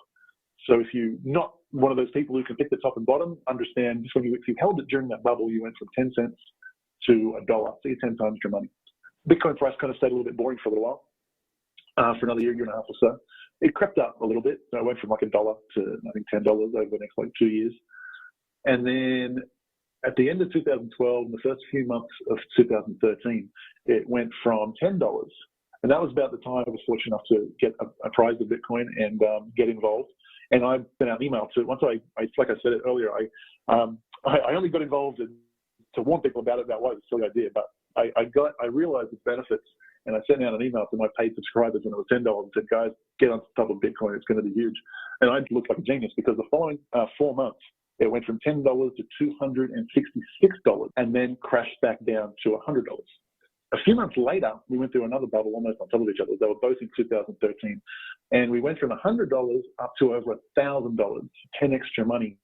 S7: So if you're not one of those people who can pick the top and bottom, understand just if you held it during that bubble, you went from 10 cents to $1. So you're 10 times your money. Bitcoin price kind of stayed a little bit boring for a little while, for another year and a half or so. It crept up a little bit. So it went from like $1 to, I think, $10 over the next 2 years. And then at the end of 2012, in the first few months of 2013, it went from $10. And that was about the time I was fortunate enough to get a prize of Bitcoin and get involved. And I sent out an email to, once I like I said it earlier, I only got involved to warn people about it, about why it was a silly idea, but I realized its benefits, and I sent out an email to my paid subscribers when it was $10 and said, guys, get on top of Bitcoin, it's going to be huge. And I looked like a genius because the following 4 months, it went from $10 to $266 and then crashed back down to $100. A few months later, we went through another bubble almost on top of each other. They were both in 2013. And we went from $100 up to over $1,000, 10 extra money.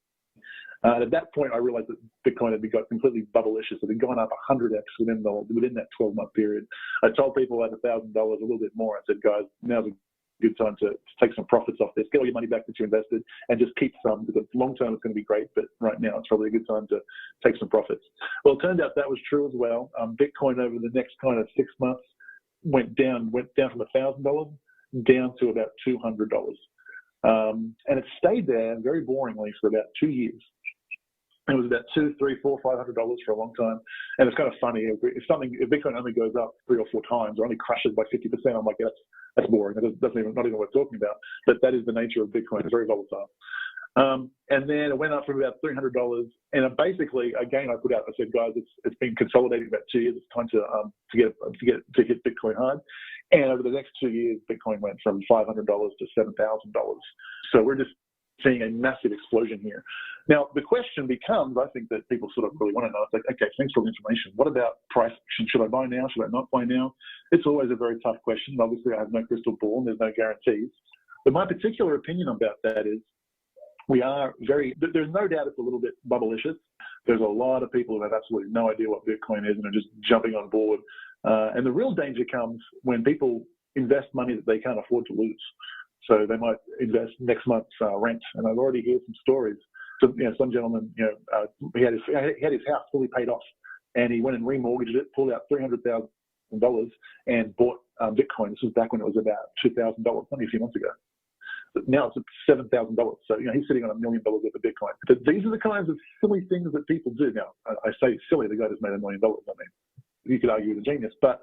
S7: At that point, I realized that Bitcoin had got completely bubblicious. It had gone up 100x within that 12-month period. I told people at $1,000, a little bit more. I said, guys, now's a good time to take some profits off this. Get all your money back that you invested and just keep some, because long term it's going to be great, but right now it's probably a good time to take some profits. Well, it turned out that was true as well. Bitcoin over the next kind of 6 months went down from $1,000 down to about $200. And it stayed there very boringly for about 2 years. It was about $200, $300, $400, $500 for a long time. And it's kind of funny. If Bitcoin only goes up 3 or 4 times or only crashes by 50%, I'm like, that's boring. That's not even what we're talking about. But that is the nature of Bitcoin. It's very volatile. And then it went up from about $300. And basically, again, I put out, I said, guys, it's been consolidating about 2 years. It's time to hit Bitcoin hard. And over the next 2 years, Bitcoin went from $500 to $7,000. So we're just seeing a massive explosion here. Now, the question becomes, I think that people sort of really want to know, it's like, okay, thanks for the information. What about price action? Should I buy now? Should I not buy now? It's always a very tough question. Obviously, I have no crystal ball and there's no guarantees. But my particular opinion about that is there's no doubt it's a little bit bubblicious. There's a lot of people who have absolutely no idea what Bitcoin is and are just jumping on board. And the real danger comes when people invest money that they can't afford to lose. So they might invest next month's rent. And I've already heard some stories. So, some gentleman, he had his house fully paid off, and he went and remortgaged it, pulled out $300,000 and bought Bitcoin. This was back when it was about $2,000, only a few months ago. But now it's at $7,000. So, he's sitting on $1 million worth of Bitcoin. But these are the kinds of silly things that people do. Now, I say silly, the guy just made $1 million. I mean, you could argue he's a genius, but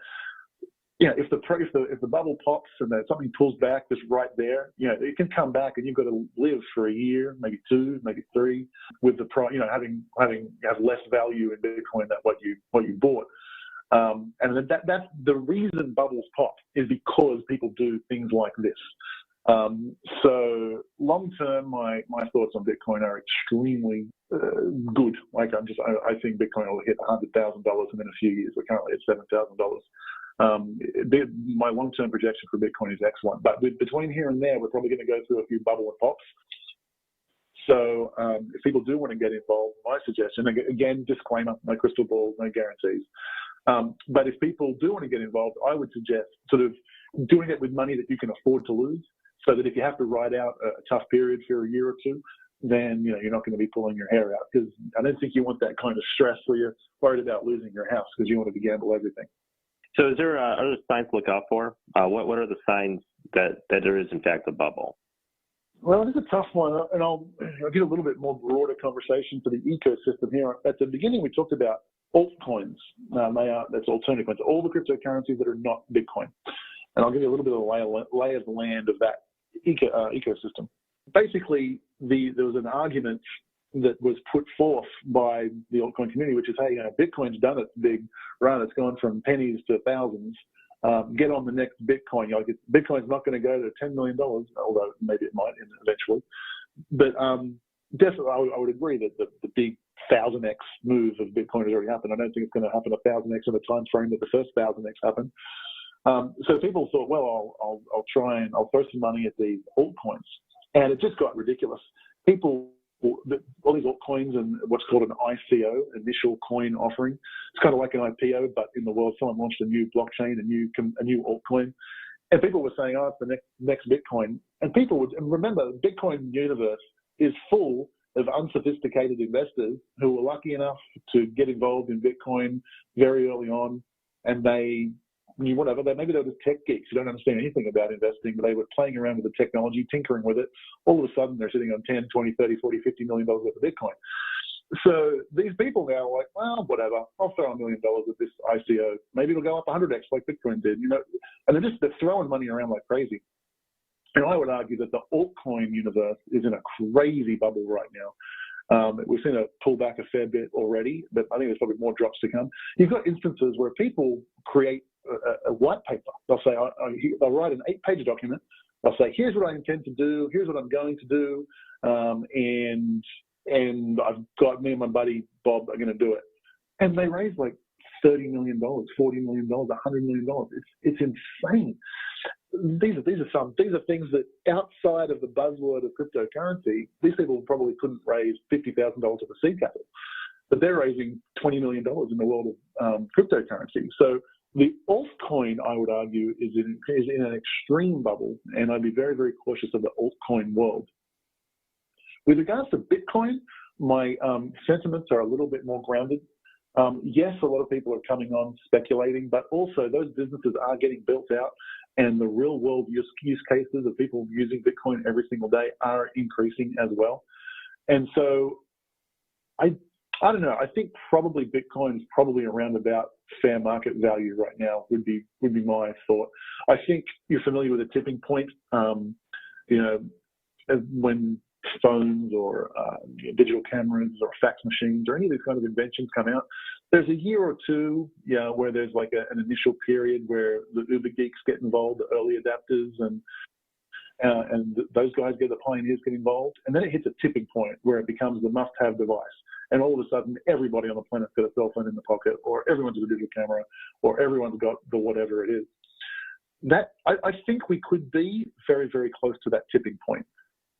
S7: if the bubble pops and something pulls back just right there, it can come back and you've got to live for a year, maybe 2, maybe 3, with the have less value in Bitcoin than what you bought. And that's the reason bubbles pop is because people do things like this. So long term, my thoughts on Bitcoin are extremely good. Like I think Bitcoin will hit $100,000 in a few years. We're currently at $7,000. My long-term projection for Bitcoin is excellent, but between here and there, we're probably going to go through a few bubble and pops. So if people do want to get involved, my suggestion, again, disclaimer, no crystal balls, no guarantees. But if people do want to get involved, I would suggest sort of doing it with money that you can afford to lose, so that if you have to ride out a tough period for a year or two, then you're not going to be pulling your hair out, because I don't think you want that kind of stress where you're worried about losing your house because you wanted to gamble everything.
S8: So is there other signs to look out for? What are the signs that there is in fact a bubble?
S7: Well, it's a tough one, and I'll get a little bit more broader conversation for the ecosystem here. At the beginning, we talked about altcoins. That's alternative coins, all the cryptocurrencies that are not Bitcoin. And I'll give you a little bit of a lay of the land of that ecosystem. Basically, there was an argument that was put forth by the altcoin community, which is, hey, Bitcoin's done its big run. It's gone from pennies to thousands. Get on the next Bitcoin. Bitcoin's not going to go to $10 million, although maybe it might eventually. But definitely, I would agree that the big 1,000x move of Bitcoin has already happened. I don't think it's going to happen 1,000x in the time frame that the first 1,000x happened. So people thought, well, I'll try and I'll throw some money at these altcoins, and it just got ridiculous. All these altcoins and what's called an ICO, initial coin offering. It's kind of like an IPO, but in the world, someone launched a new blockchain, a new altcoin, and people were saying, oh, it's the next Bitcoin. And people would remember, the Bitcoin universe is full of unsophisticated investors who were lucky enough to get involved in Bitcoin very early on, and they knew whatever. Maybe they were just tech geeks who don't understand anything about investing, but they were playing around with the technology, tinkering with it. All of a sudden, they're sitting on 10, 20, 30, 40, $50 million worth of Bitcoin. So these people now are like, well, whatever, I'll throw $1 million at this ICO. Maybe it'll go up 100x like Bitcoin did, and they're throwing money around like crazy. And I would argue that the altcoin universe is in a crazy bubble right now. We've seen it pull back a fair bit already, but I think there's probably more drops to come. You've got instances where people create a white paper. They'll say, they'll write an 8-page document. They'll say, here's what I intend to do. Here's what I'm going to do. And I've got, me and my buddy Bob are going to do it. And they raise like $30 million, $40 million, $100 million. It's insane. These are things that outside of the buzzword of cryptocurrency, these people probably couldn't raise $50,000 of the seed capital, but they're raising $20 million in the world of cryptocurrency. So the altcoin, I would argue, is in an extreme bubble, and I'd be very, very cautious of the altcoin world. With regards to Bitcoin, my sentiments are a little bit more grounded. Yes, a lot of people are coming on speculating, but also those businesses are getting built out, and the real world use cases of people using Bitcoin every single day are increasing as well. And so I don't know. I think probably Bitcoin is probably around about fair market value right now would be my thought. I think you're familiar with a tipping point. When phones or digital cameras or fax machines or any of these kind of inventions come out, there's a year or two, where there's like an initial period where the uber geeks get involved, the early adapters, and those guys the pioneers get involved, and then it hits a tipping point where it becomes the must-have device, and all of a sudden everybody on the planet's got a cell phone in the pocket, or everyone's got a digital camera, or everyone's got the whatever it is. That I think we could be very, very close to that tipping point.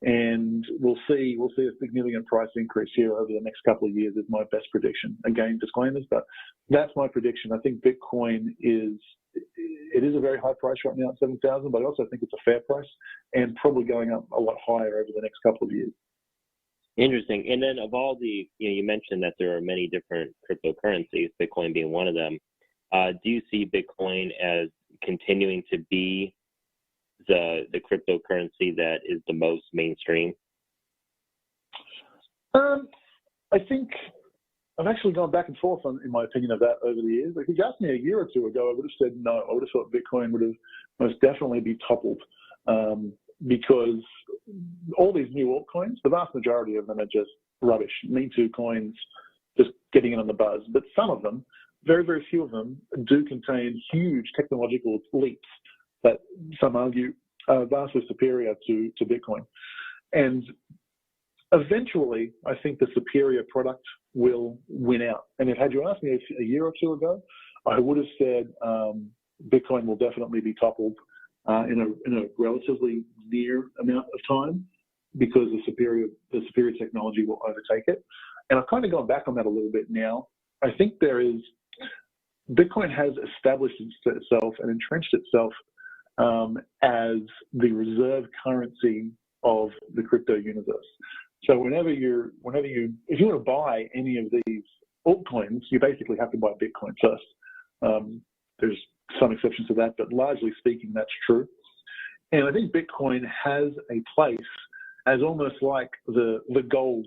S7: And we'll see a significant price increase here over the next couple of years is my best prediction. Again, disclaimers, but that's my prediction. I think Bitcoin is a very high price right now at 7,000, but I also think it's a fair price and probably going up a lot higher over the next couple of years.
S8: Interesting. And then of all the, you mentioned that there are many different cryptocurrencies, Bitcoin being one of them. Do you see Bitcoin as continuing to be the cryptocurrency that is the most mainstream?
S7: I think I've actually gone back and forth in my opinion of that over the years. Like, if you asked me a year or two ago, I would have said no. I would have thought Bitcoin would have most definitely be toppled, because all these new altcoins, the vast majority of them are just rubbish. Me Too coins, just getting in on the buzz. But some of them, very, very few of them, do contain huge technological leaps that some argue are vastly superior to Bitcoin. And eventually, I think the superior product will win out. And had you asked me a year or two ago, I would have said Bitcoin will definitely be toppled in a relatively near amount of time. because the superior technology will overtake it. And I've kind of gone back on that a little bit now. I think Bitcoin has established itself and entrenched itself as the reserve currency of the crypto universe. So if you want to buy any of these altcoins, you basically have to buy Bitcoin first. There's some exceptions to that, but largely speaking, that's true. And I think Bitcoin has a place as almost like the gold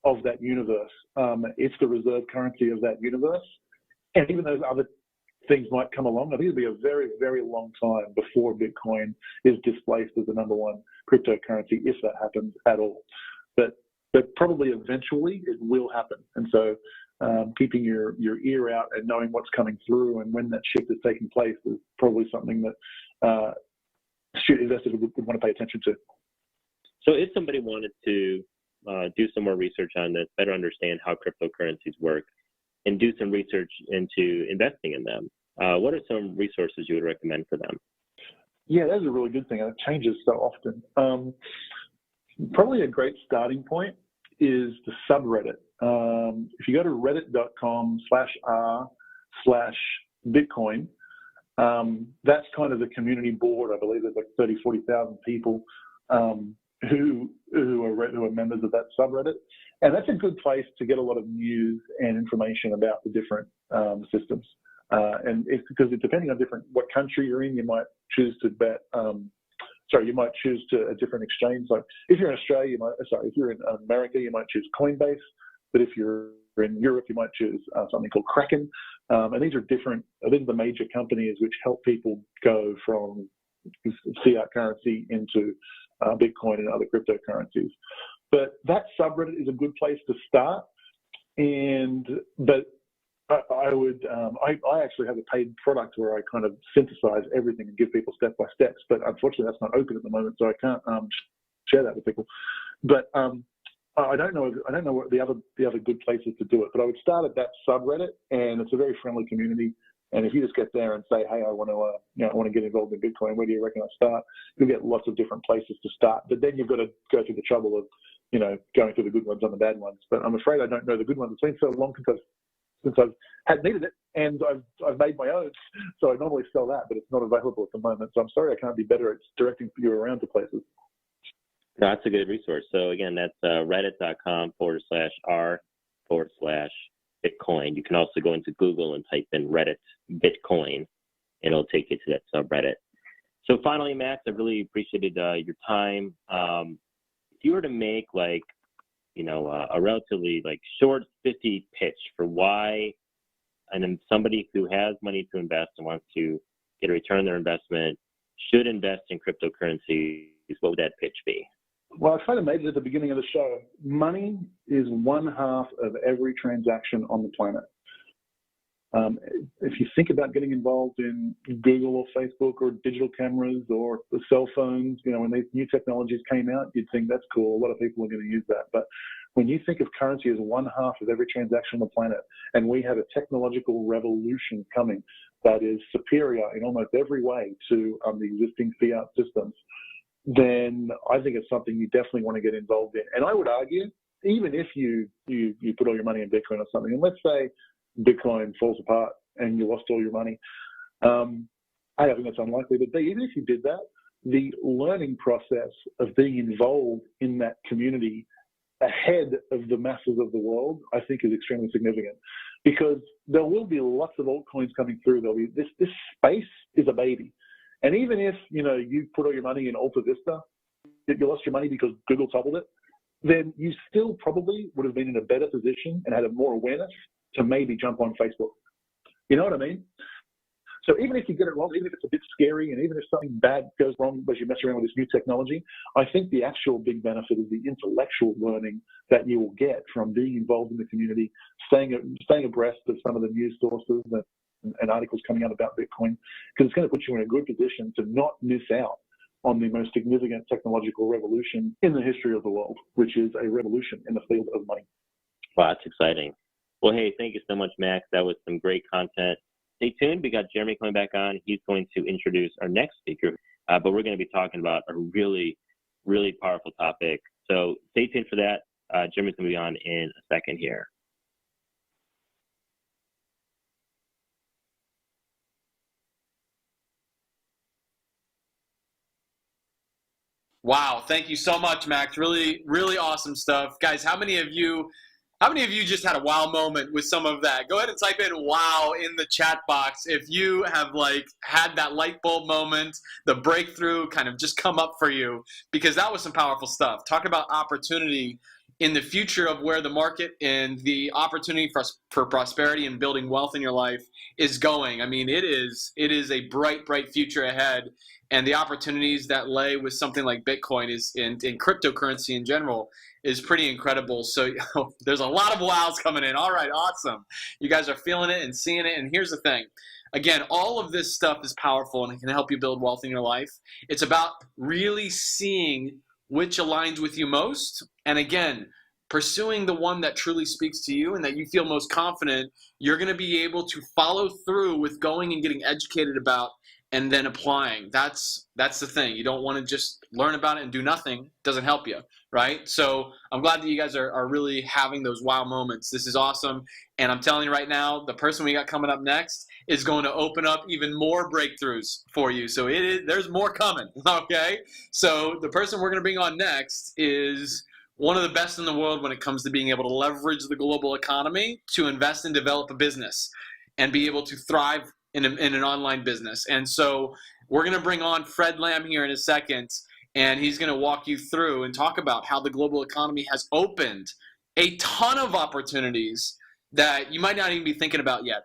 S7: of that universe. It's the reserve currency of that universe. And even those other things might come along, I think it'll be a very, very long time before Bitcoin is displaced as the number one cryptocurrency, if that happens at all. But probably eventually it will happen. And so keeping your ear out and knowing what's coming through and when that shift is taking place is probably something that investors would want to pay attention to.
S8: So if somebody wanted to do some more research on this, better understand how cryptocurrencies work, and do some research into investing in them, what are some resources you would recommend for them?
S7: Yeah, that's a really good thing, and it changes so often. Probably a great starting point is the subreddit. If you go to reddit.com/r/Bitcoin, that's kind of the community board. I believe there's like 30,000, 40,000 people who are members of that subreddit. And that's a good place to get a lot of news and information about the different systems. And it's because depending on what country you're in, you might choose to bet. You might choose a different exchange. So if you're in Australia, if you're in America, you might choose Coinbase. But if you're in Europe, you might choose something called Kraken. And these are different. These are the major companies which help people go from fiat currency into Bitcoin and other cryptocurrencies. But that subreddit is a good place to start. But I actually have a paid product where I kind of synthesize everything and give people step by steps. But unfortunately, that's not open at the moment, so I can't share that with people. But I don't know what the other good places to do it. But I would start at that subreddit, and it's a very friendly community. And if you just get there and say, hey, I want to get involved in Bitcoin, where do you reckon I start? You'll get lots of different places to start. But then you've got to go through the trouble of, going through the good ones and the bad ones. But I'm afraid I don't know the good ones. It's been so long since I've had needed it, and I've made my own. So I normally sell that, but it's not available at the moment. So I'm sorry I can't be better at directing you around to places.
S8: No, that's a good resource. So again, that's reddit.com/r/Bitcoin. You can also go into Google and type in Reddit Bitcoin, and it'll take you to that subreddit. So finally, Max, I really appreciated your time. If you were to make a relatively short 50 pitch for why, and then somebody who has money to invest and wants to get a return on their investment should invest in cryptocurrencies, what would that pitch be?
S7: Well, I kind of made it at the beginning of the show. Money is 1/2 of every transaction on the planet. If you think about getting involved in Google or Facebook or digital cameras or the cell phones, when these new technologies came out, you'd think that's cool. A lot of people are going to use that. But when you think of currency as 1/2 of every transaction on the planet, and we have a technological revolution coming that is superior in almost every way to the existing fiat systems, then I think it's something you definitely want to get involved in. And I would argue, even if you put all your money in Bitcoin or something, and let's say Bitcoin falls apart and you lost all your money, I think that's unlikely, but even if you did that, the learning process of being involved in that community ahead of the masses of the world, I think is extremely significant, because there will be lots of altcoins coming through. There'll be this space is a baby. And even if, you put all your money in Alta Vista, you lost your money because Google toppled it, then you still probably would have been in a better position and had more awareness to maybe jump on Facebook. You know what I mean? So even if you get it wrong, even if it's a bit scary, and even if something bad goes wrong as you mess around with this new technology, I think the actual big benefit is the intellectual learning that you will get from being involved in the community, staying abreast of some of the news sources and articles coming out about Bitcoin, because it's going to put you in a good position to not miss out on the most significant technological revolution in the history of the world, which is a revolution in the field of money.
S8: Wow, that's exciting. Well, hey, thank you so much, Max. That was some great content. Stay tuned. We got Jeremy coming back on. He's going to introduce our next speaker, but we're going to be talking about a really, really powerful topic, So stay tuned for that. Jimmy's going to be on in a second here.
S1: Wow, thank you so much, Max. Really, really awesome stuff. Guys, how many of you just had a wow moment with some of that? Go ahead and type in wow in the chat box if you have like had that light bulb moment, the breakthrough kind of just come up for you, because that was some powerful stuff. Talk about opportunity in the future of where the market and the opportunity for prosperity and building wealth in your life is going. I mean, it is a bright, bright future ahead. And the opportunities that lay with something like Bitcoin is in cryptocurrency in general is pretty incredible. So there's a lot of wows coming in. All right, awesome. You guys are feeling it and seeing it. And here's the thing. Again, all of this stuff is powerful and it can help you build wealth in your life. It's about really seeing which aligns with you most. And again, pursuing the one that truly speaks to you and that you feel most confident, you're going to be able to follow through with going and getting educated about and then applying. That's the thing. You don't want to just learn about it and do nothing. It doesn't help you, right? So I'm glad that you guys are really having those wow moments. This is awesome. And I'm telling you right now, the person we got coming up next is going to open up even more breakthroughs for you. So there's more coming, okay? So the person we're going to bring on next is one of the best in the world when it comes to being able to leverage the global economy to invest and develop a business and be able to thrive in an online business. And so we're going to bring on Fred Lamb here in a second, and he's going to walk you through and talk about how the global economy has opened a ton of opportunities that you might not even be thinking about yet.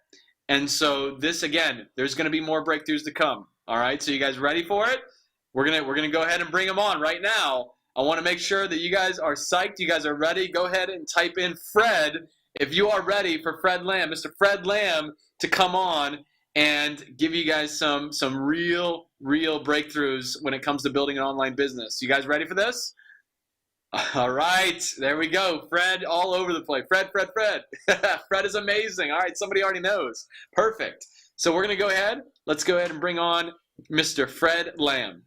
S1: And so this, again, there's going to be more breakthroughs to come. All right, so you guys ready for it? We're gonna go ahead and bring him on right now. I want to make sure that you guys are psyched. You guys are ready. Go ahead and type in Fred if you are ready for Fred Lamb, Mr. Fred Lamb, to come on and give you guys some real breakthroughs when it comes to building an online business. You guys ready for this? All right, there we go. Fred all over the place. Fred. Fred is amazing. All right, somebody already knows. Perfect. So we're going to go ahead. Let's go ahead and bring on Mr. Fred Lamb.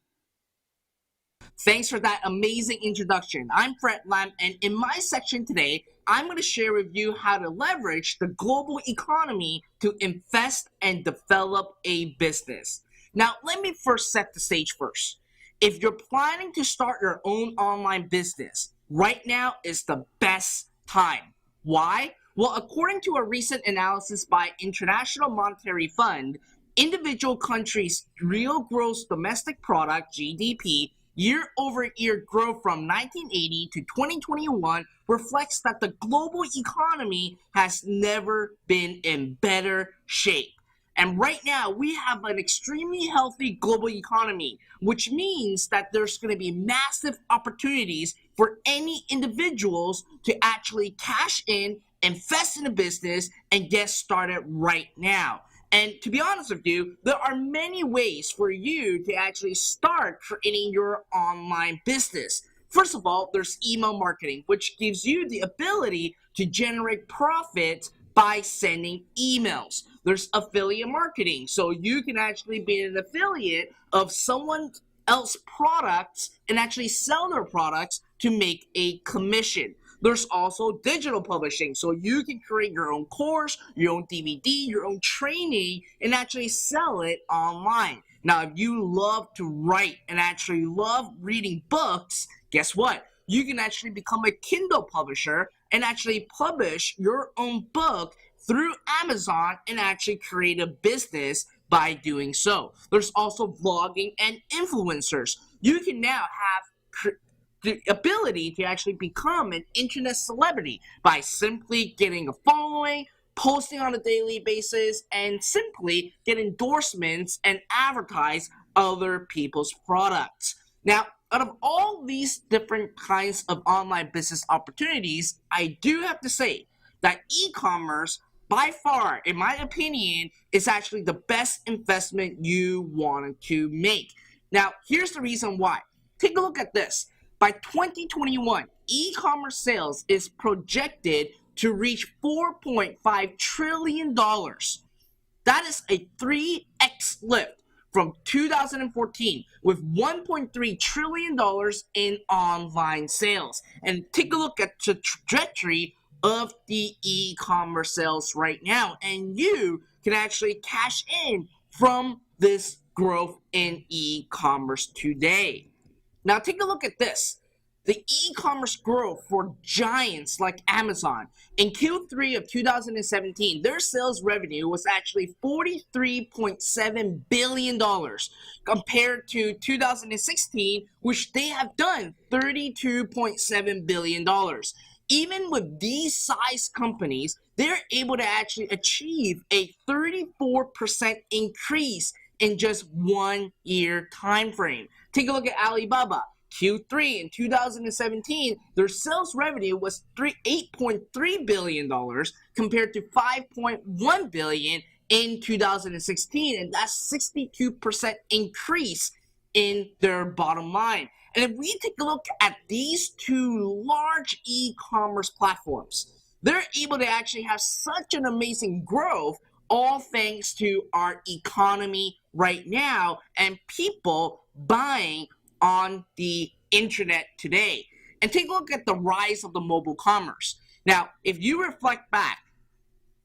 S9: Thanks for that amazing introduction. I'm Fred Lamb, and in my section today, I'm going to share with you how to leverage the global economy to invest and develop a business. Now, let me first set the stage first. If you're planning to start your own online business, right now is the best time. Why? Well, according to a recent analysis by International Monetary Fund, individual countries' real gross domestic product, GDP, year-over-year growth from 1980 to 2021 reflects that the global economy has never been in better shape. And right now, we have an extremely healthy global economy, which means that there's going to be massive opportunities for any individuals to actually cash in, invest in a business, and get started right now. And to be honest with you, there are many ways for you to actually start creating your online business. First of all, there's email marketing, which gives you the ability to generate profit by sending emails. There's affiliate marketing, so you can actually be an affiliate of someone else's products and actually sell their products to make a commission. There's also digital publishing, so you can create your own course, your own DVD, your own training, and actually sell it online. Now, if you love to write and actually love reading books, guess what? You can actually become a Kindle publisher and actually publish your own book through Amazon and actually create a business by doing so. There's also vlogging and influencers. You can now have the ability to actually become an internet celebrity by simply getting a following, posting on a daily basis, and simply get endorsements and advertise other people's products. Now, out of all these different kinds of online business opportunities, I do have to say that e-commerce, by far, in my opinion, is actually the best investment you want to make. Now, here's the reason why. Take a look at this. By 2021, e-commerce sales is projected to reach $4.5 trillion. That is a 3x lift from 2014 with $1.3 trillion in online sales. And take a look at the trajectory of the e-commerce sales right now, and you can actually cash in from this growth in e-commerce today. Now take a look at this. The e-commerce growth for giants like Amazon in Q3 of 2017, their sales revenue was actually $43.7 billion compared to 2016, which they have done $32.7 billion. Even with these size companies, they're able to actually achieve a 34% increase in just 1 year time frame. Take a look at Alibaba. Q3 in 2017, their sales revenue was $8.3 billion compared to $5.1 billion in 2016, and that's 62% increase in their bottom line. And if we take a look at these two large e-commerce platforms, they're able to actually have such an amazing growth, all thanks to our economy right now and people buying on the internet today. And take a look at the rise of the mobile commerce. Now, if you reflect back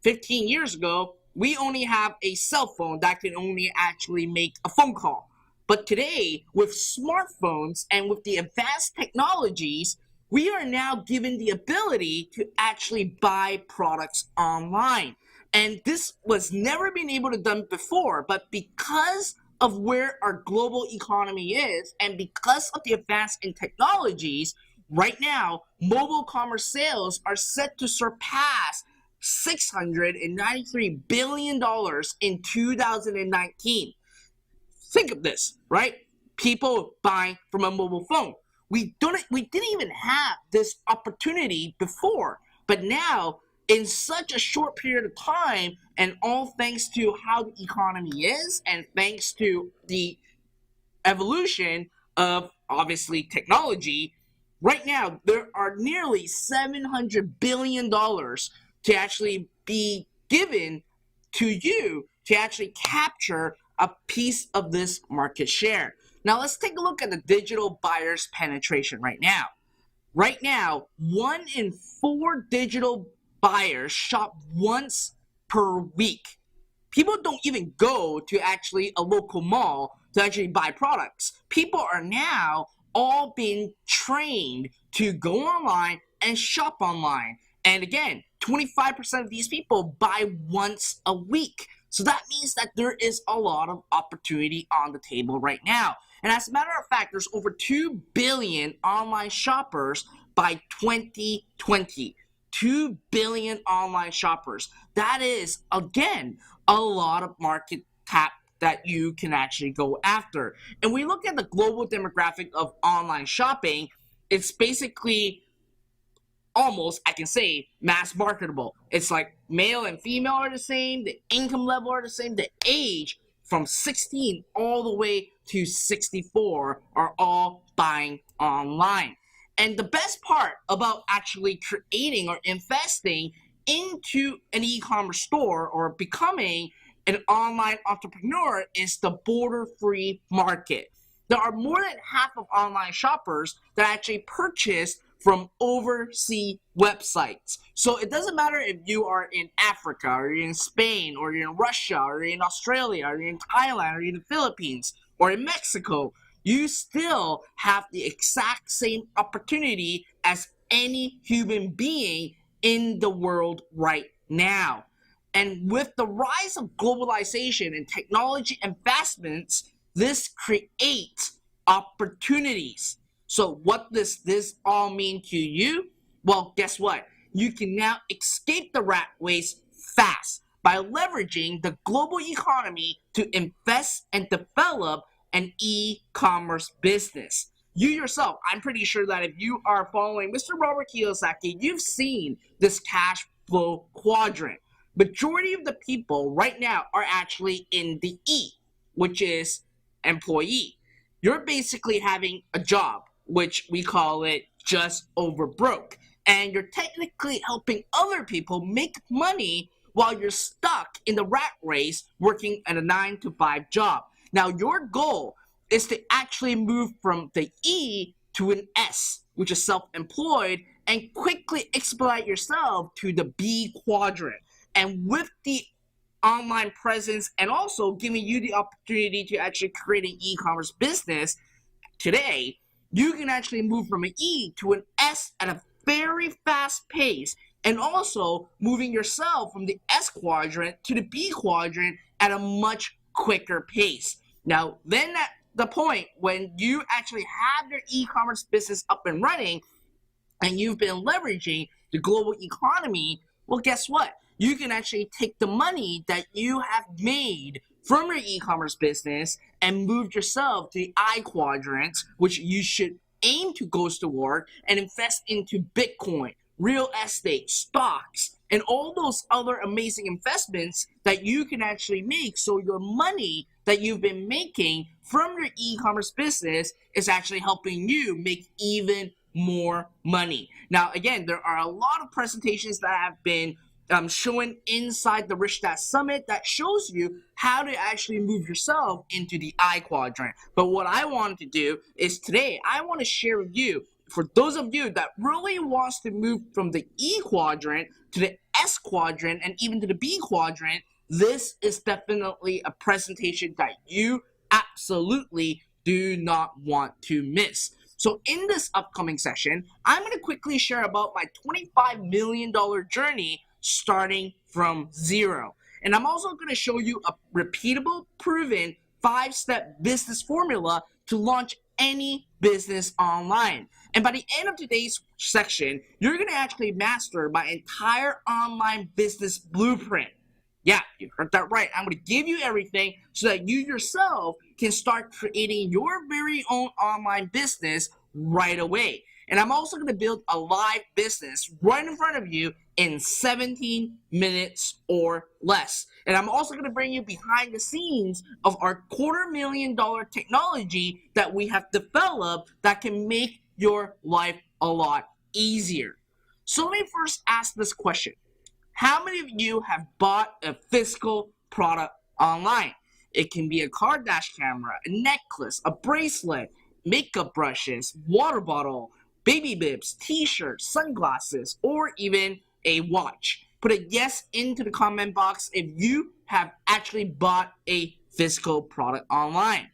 S9: 15 years ago, we only have a cell phone that can only actually make a phone call. But today, with smartphones and with the advanced technologies, we are now given the ability to actually buy products online. And this was never been able to done before, but because of where our global economy is and because of the advance in technologies, right now, mobile commerce sales are set to surpass $693 billion in 2019. Think of this, right? People buying from a mobile phone. We didn't even have this opportunity before, but now in such a short period of time, and all thanks to how the economy is, and thanks to the evolution of obviously technology, right now there are nearly $700 billion to actually be given to you to actually capture a piece of this market share. Now let's take a look at the digital buyers penetration right now. Right now, 1 in 4 digital buyers shop once per week. People don't even go to actually a local mall to actually buy products. People are now all being trained to go online and shop online. And again, 25% of these people buy once a week. So that means that there is a lot of opportunity on the table right now. And as a matter of fact, there's over 2 billion online shoppers by 2020. 2 billion online shoppers. That is, again, a lot of market cap that you can actually go after. And we look at the global demographic of online shopping, it's basically almost, I can say, mass marketable. It's like male and female are the same, the income level are the same, the age from 16 all the way to 64 are all buying online. And the best part about actually creating or investing into an e-commerce store or becoming an online entrepreneur is the border-free market. There are more than half of online shoppers that actually purchase from overseas websites. So it doesn't matter if you are in Africa, or you're in Spain, or you're in Russia, or you're in Australia, or you're in Thailand, or you're in the Philippines, or in Mexico, you still have the exact same opportunity as any human being in the world right now. And with the rise of globalization and technology advancements, this creates opportunities. So what does this all mean to you? Well, guess what? You can now escape the rat race fast by leveraging the global economy to invest and develop an e-commerce business. You yourself, I'm pretty sure that if you are following Mr. Robert Kiyosaki, you've seen this cash flow quadrant. Majority of the people right now are actually in the E, which is employee. You're basically having a job, which we call it just over broke. And you're technically helping other people make money while you're stuck in the rat race working at a 9-to-5 job. Now, your goal is to actually move from the E to an S, which is self-employed, and quickly expedite yourself to the B quadrant. And with the online presence and also giving you the opportunity to actually create an e-commerce business today, you can actually move from an E to an S at a very fast pace, and also moving yourself from the S quadrant to the B quadrant at a much quicker pace. Now, then at the point when you actually have your e-commerce business up and running and you've been leveraging the global economy, well, guess what? You can actually take the money that you have made from your e-commerce business and move yourself to the I quadrant, which you should aim to go toward, and invest into Bitcoin, real estate, stocks, and all those other amazing investments that you can actually make, so your money that you've been making from your e-commerce business is actually helping you make even more money. Now, again, there are a lot of presentations that have been showing inside the Richdad Summit that shows you how to actually move yourself into the I quadrant. But what I wanted to do is today, I want to share with you, for those of you that really wants to move from the E quadrant to the S quadrant and even to the B quadrant, this is definitely a presentation that you absolutely do not want to miss. So in this upcoming session, I'm going to quickly share about my $25 million journey starting from zero. And I'm also going to show you a repeatable, proven 5-step business formula to launch any business online. And by the end of today's section, you're going to actually master my entire online business blueprint. Yeah, you heard that right. I'm going to give you everything so that you yourself can start creating your very own online business right away. And I'm also going to build a live business right in front of you in 17 minutes or less. And I'm also going to bring you behind the scenes of our $250,000 technology that we have developed that can make your life a lot easier. So let me first ask this question. How many of you have bought a physical product online? It can be a car dash camera, a necklace, a bracelet, makeup brushes, water bottle, baby bibs, t-shirts, sunglasses, or even a watch. Put a yes into the comment box if you have actually bought a physical product online.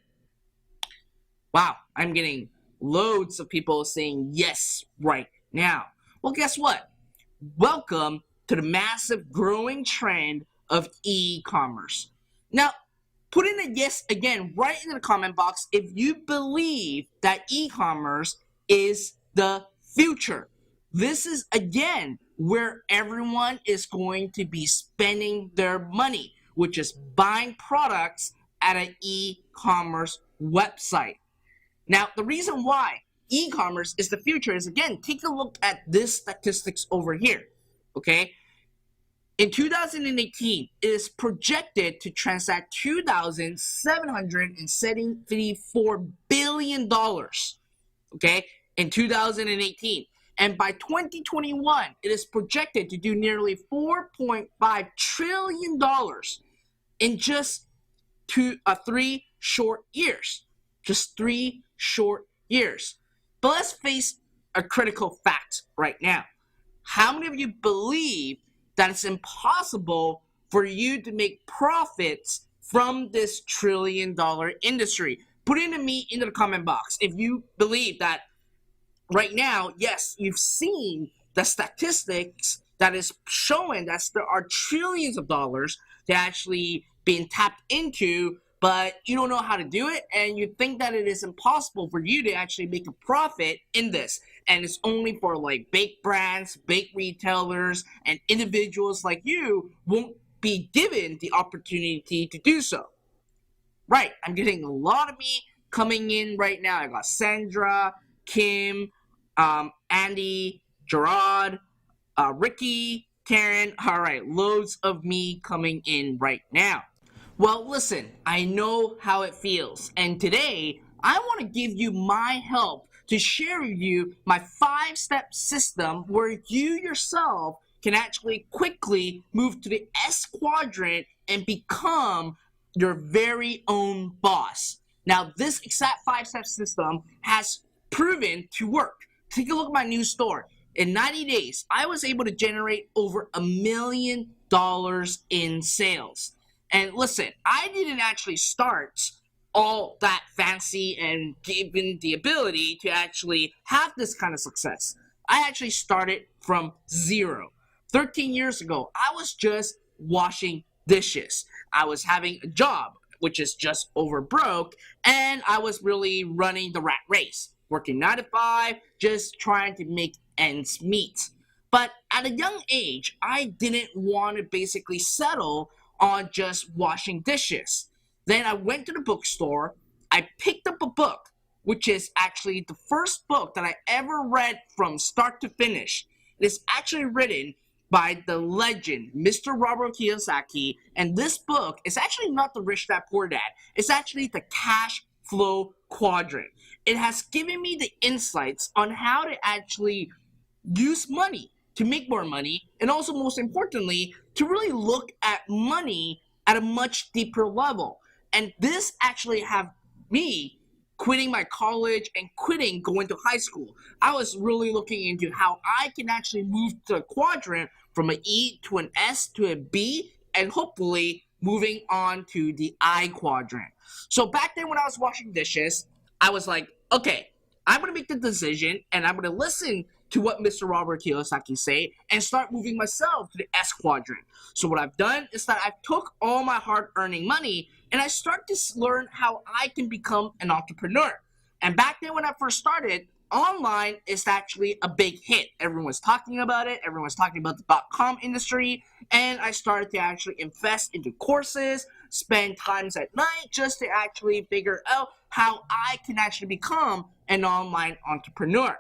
S9: Wow, I'm getting loads of people saying yes right now. Well, guess what? Welcome to the massive growing trend of e-commerce. Now, put in a yes again right in the comment box if you believe that e-commerce is the future. This is, again, where everyone is going to be spending their money, which is buying products at an e-commerce website. Now, the reason why e-commerce is the future is, again, take a look at this statistics over here, okay? In 2018, it is projected to transact $2,774 billion, okay, in 2018. And by 2021, it is projected to do nearly $4.5 trillion in just 3 short years. Just 3 short years. But let's face a critical fact right now. How many of you believe that it's impossible for you to make profits from this trillion-dollar industry? Put it in me into the comment box if you believe that right now, yes, you've seen the statistics that is showing that there are trillions of dollars that actually being tapped into, but you don't know how to do it, and you think that it is impossible for you to actually make a profit in this. And it's only for like bake brands, bake retailers, and individuals like you won't be given the opportunity to do so. Right, I'm getting a lot of me coming in right now. I got Sandra, Kim, Andy, Gerard, Ricky, Karen. All right, loads of me coming in right now. Well, listen, I know how it feels, and today I want to give you my help to share with you my 5-step system where you yourself can actually quickly move to the S quadrant and become your very own boss. Now, this exact 5-step system has proven to work. Take a look at my new store. In 90 days, I was able to generate over $1 million in sales. And listen, I didn't actually start all that fancy and given the ability to actually have this kind of success. I actually started from zero. 13 years ago, I was just washing dishes. I was having a job, which is just over broke, and I was really running the rat race, working 9 to 5, just trying to make ends meet. But at a young age, I didn't want to basically settle on just washing dishes. Then I went to the bookstore, I picked up a book, which is actually the first book that I ever read from start to finish. It is actually written by the legend, Mr. Robert Kiyosaki, and this book is actually not the Rich Dad Poor Dad. It's actually the Cash Flow Quadrant. It has given me the insights on how to actually use money to make more money, and also most importantly, to really look at money at a much deeper level. And this actually have me quitting my college and quitting going to high school. I was really looking into how I can actually move to a quadrant from an E to an S to a B, and hopefully moving on to the I quadrant. So back then when I was washing dishes, I was like, okay, I'm going to make the decision and I'm going to listen to what Mr. Robert Kiyosaki say and start moving myself to the S quadrant. So what I've done is that I've took all my hard-earning money and I start to learn how I can become an entrepreneur. And back then when I first started, online is actually a big hit. Everyone's talking about it. Everyone's talking about the .com industry. And I started to actually invest into courses, spend times at night just to actually figure out how I can actually become an online entrepreneur.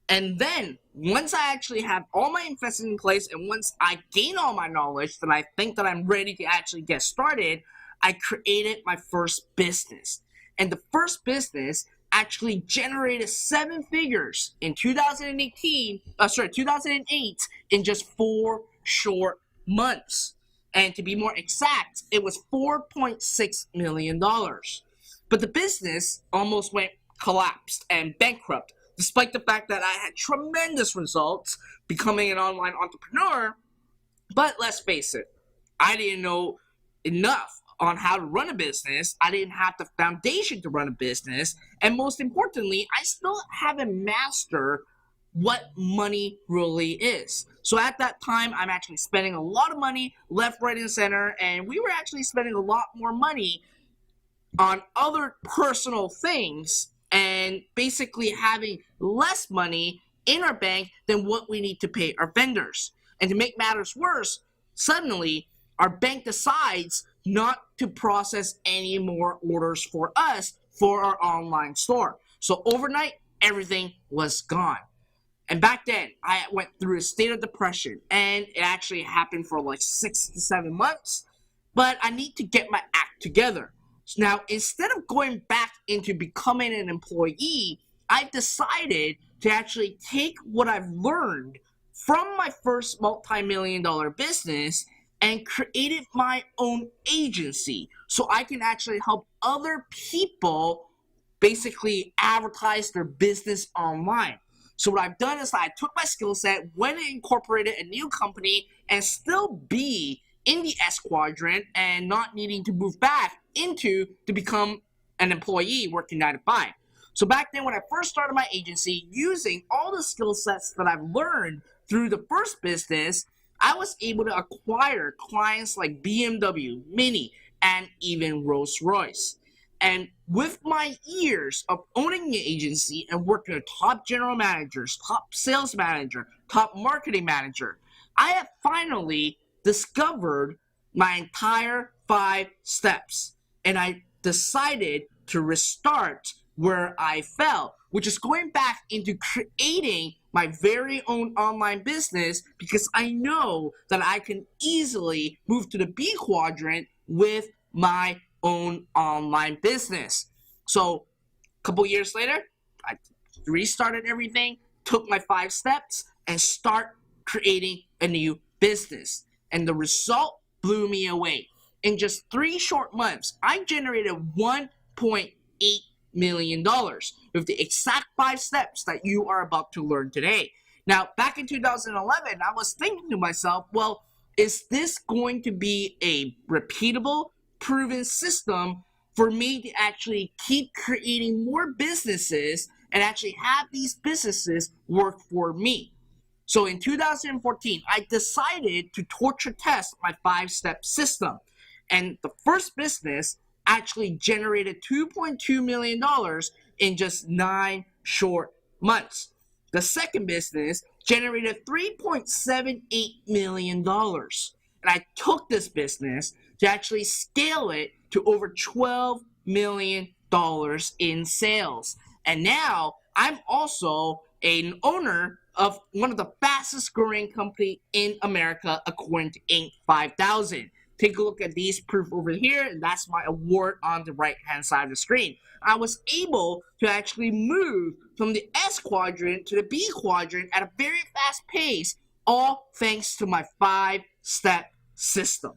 S9: And then once I actually have all my investments in place and once I gain all my knowledge that I think that I'm ready to actually get started, I created my first business. And the first business actually generated 7 figures in 2008 in just 4 short months. And to be more exact, it was $4.6 million. But the business almost collapsed and bankrupt, despite the fact that I had tremendous results becoming an online entrepreneur. But let's face it, I didn't know enough on how to run a business. I didn't have the foundation to run a business. And most importantly, I still haven't mastered what money really is. So at that time, I'm actually spending a lot of money left, right, and center. And we were actually spending a lot more money on other personal things and basically having less money in our bank than what we need to pay our vendors. And to make matters worse, suddenly our bank decides not to process any more orders for us for our online store. So overnight, everything was gone. And back then, I went through a state of depression, and it actually happened for like 6 to 7 months. But I need to get my act together. So now, instead of going back into becoming an employee, I've decided to actually take what I've learned from my first multi-million-dollar business and created my own agency so I can actually help other people basically advertise their business online. So what I've done is I took my skill set, went and incorporated a new company, and still be in the S quadrant and not needing to move back into to become an employee working 9 to 5. So back then when I first started my agency, using all the skill sets that I've learned through the first business, I was able to acquire clients like BMW, Mini, and even Rolls-Royce. And with my years of owning an agency and working with top general managers, top sales manager, top marketing manager, I have finally discovered my entire 5 steps. And I decided to restart where I fell, which is going back into creating my very own online business, because I know that I can easily move to the B quadrant with my own online business. So a couple years later, I restarted everything, took my 5 steps, and start creating a new business. And the result blew me away. in just 3 short months, I generated $1.8 million with the exact 5 steps that you are about to learn today. Now, back in 2011, I was thinking to myself, well, is this going to be a repeatable, proven system for me to actually keep creating more businesses and actually have these businesses work for me? So in 2014, I decided to torture test my 5-step system. And the first business actually generated $2.2 million in just 9 short months. The second business generated $3.78 million. And I took this business to actually scale it to over $12 million in sales. And now I'm also an owner of one of the fastest growing company in America according to Inc. 5000. Take a look at these proof over here, and that's my award on the right hand side of the screen. I was able to actually move from the S quadrant to the B quadrant at a very fast pace, all thanks to my 5-step system.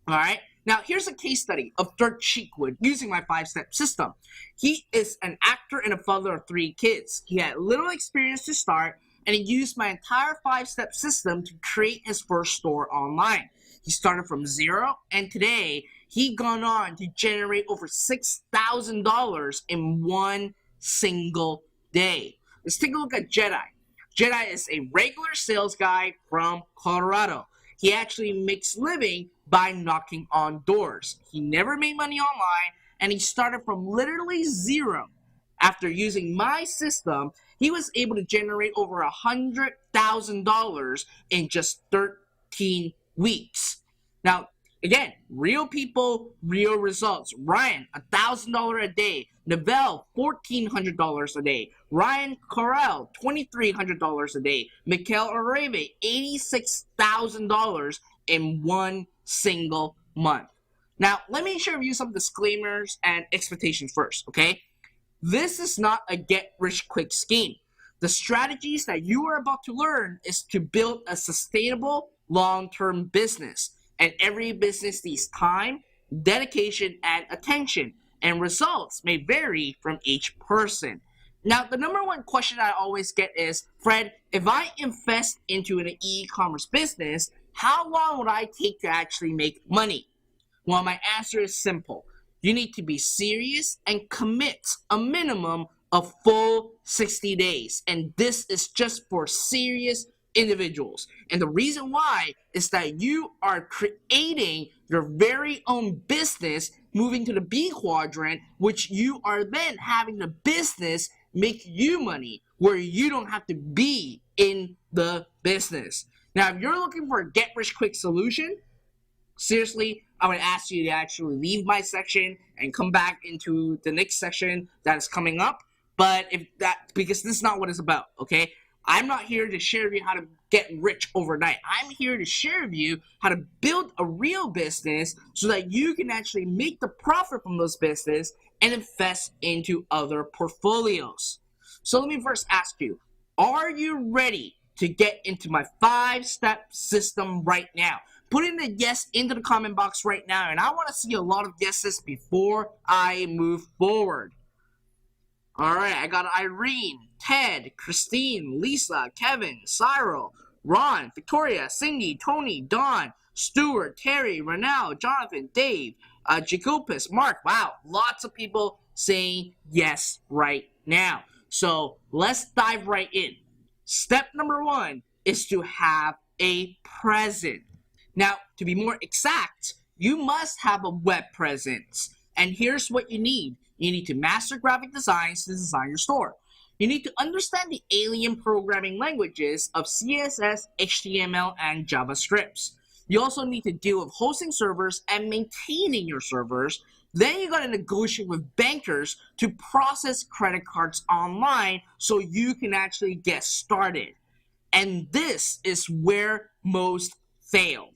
S9: All right. Now, here's a case study of Dirk Cheekwood using my 5-step system. He is an actor and a father of 3 kids. He had little experience to start, and he used my entire 5-step system to create his first store online. He started from 0, and today he gone on to generate over $6,000 in one single day. Let's take a look at Jedi. Jedi is a regular sales guy from Colorado. He actually makes living by knocking on doors. He never made money online, and he started from literally 0. After using my system, he was able to generate over $100,000 in just 13 weeks. Now, again, real people, real results. Ryan, $1,000 a day. Neville, $1,400 a day. Ryan Correll, $2,300 a day. Mikhail Areve, $86,000 in one single month. Now, let me share with you some disclaimers and expectations first, okay? This is not a get-rich-quick scheme. The strategies that you are about to learn is to build a sustainable, long-term business. And every business needs time, dedication, and attention. And results may vary from each person. Now, the number one question I always get is, Fred, if I invest into an e-commerce business, how long would I take to actually make money? Well, my answer is simple. You need to be serious and commit a minimum of full 60 days. And this is just for serious individuals. And the reason why is that you are creating your very own business, moving to the B quadrant, which you are then having the business make you money where you don't have to be in the business. Now, if you're looking for a get-rich-quick solution, seriously, I would ask you to actually leave my section and come back into the next section that is coming up. But because this is not what it's about, okay? I'm not here to share with you how to get rich overnight. I'm here to share with you how to build a real business so that you can actually make the profit from those business and invest into other portfolios. So let me first ask you, are you ready to get into my 5-step system right now? Put in the yes into the comment box right now, and I want to see a lot of yeses before I move forward. All right, I got Irene, Ted, Christine, Lisa, Kevin, Cyril, Ron, Victoria, Cindy, Tony, Don, Stuart, Terry, Renal, Jonathan, Dave, Jacopus, Mark. Wow, lots of people saying yes right now. So let's dive right in. Step number 1 is to have a presence. Now, to be more exact, you must have a web presence. And here's what you need. You need to master graphic designs to design your store. You need to understand the alien programming languages of CSS, HTML, and JavaScript. You also need to deal with hosting servers and maintaining your servers. Then you got to negotiate with bankers to process credit cards online so you can actually get started. And this is where most fail.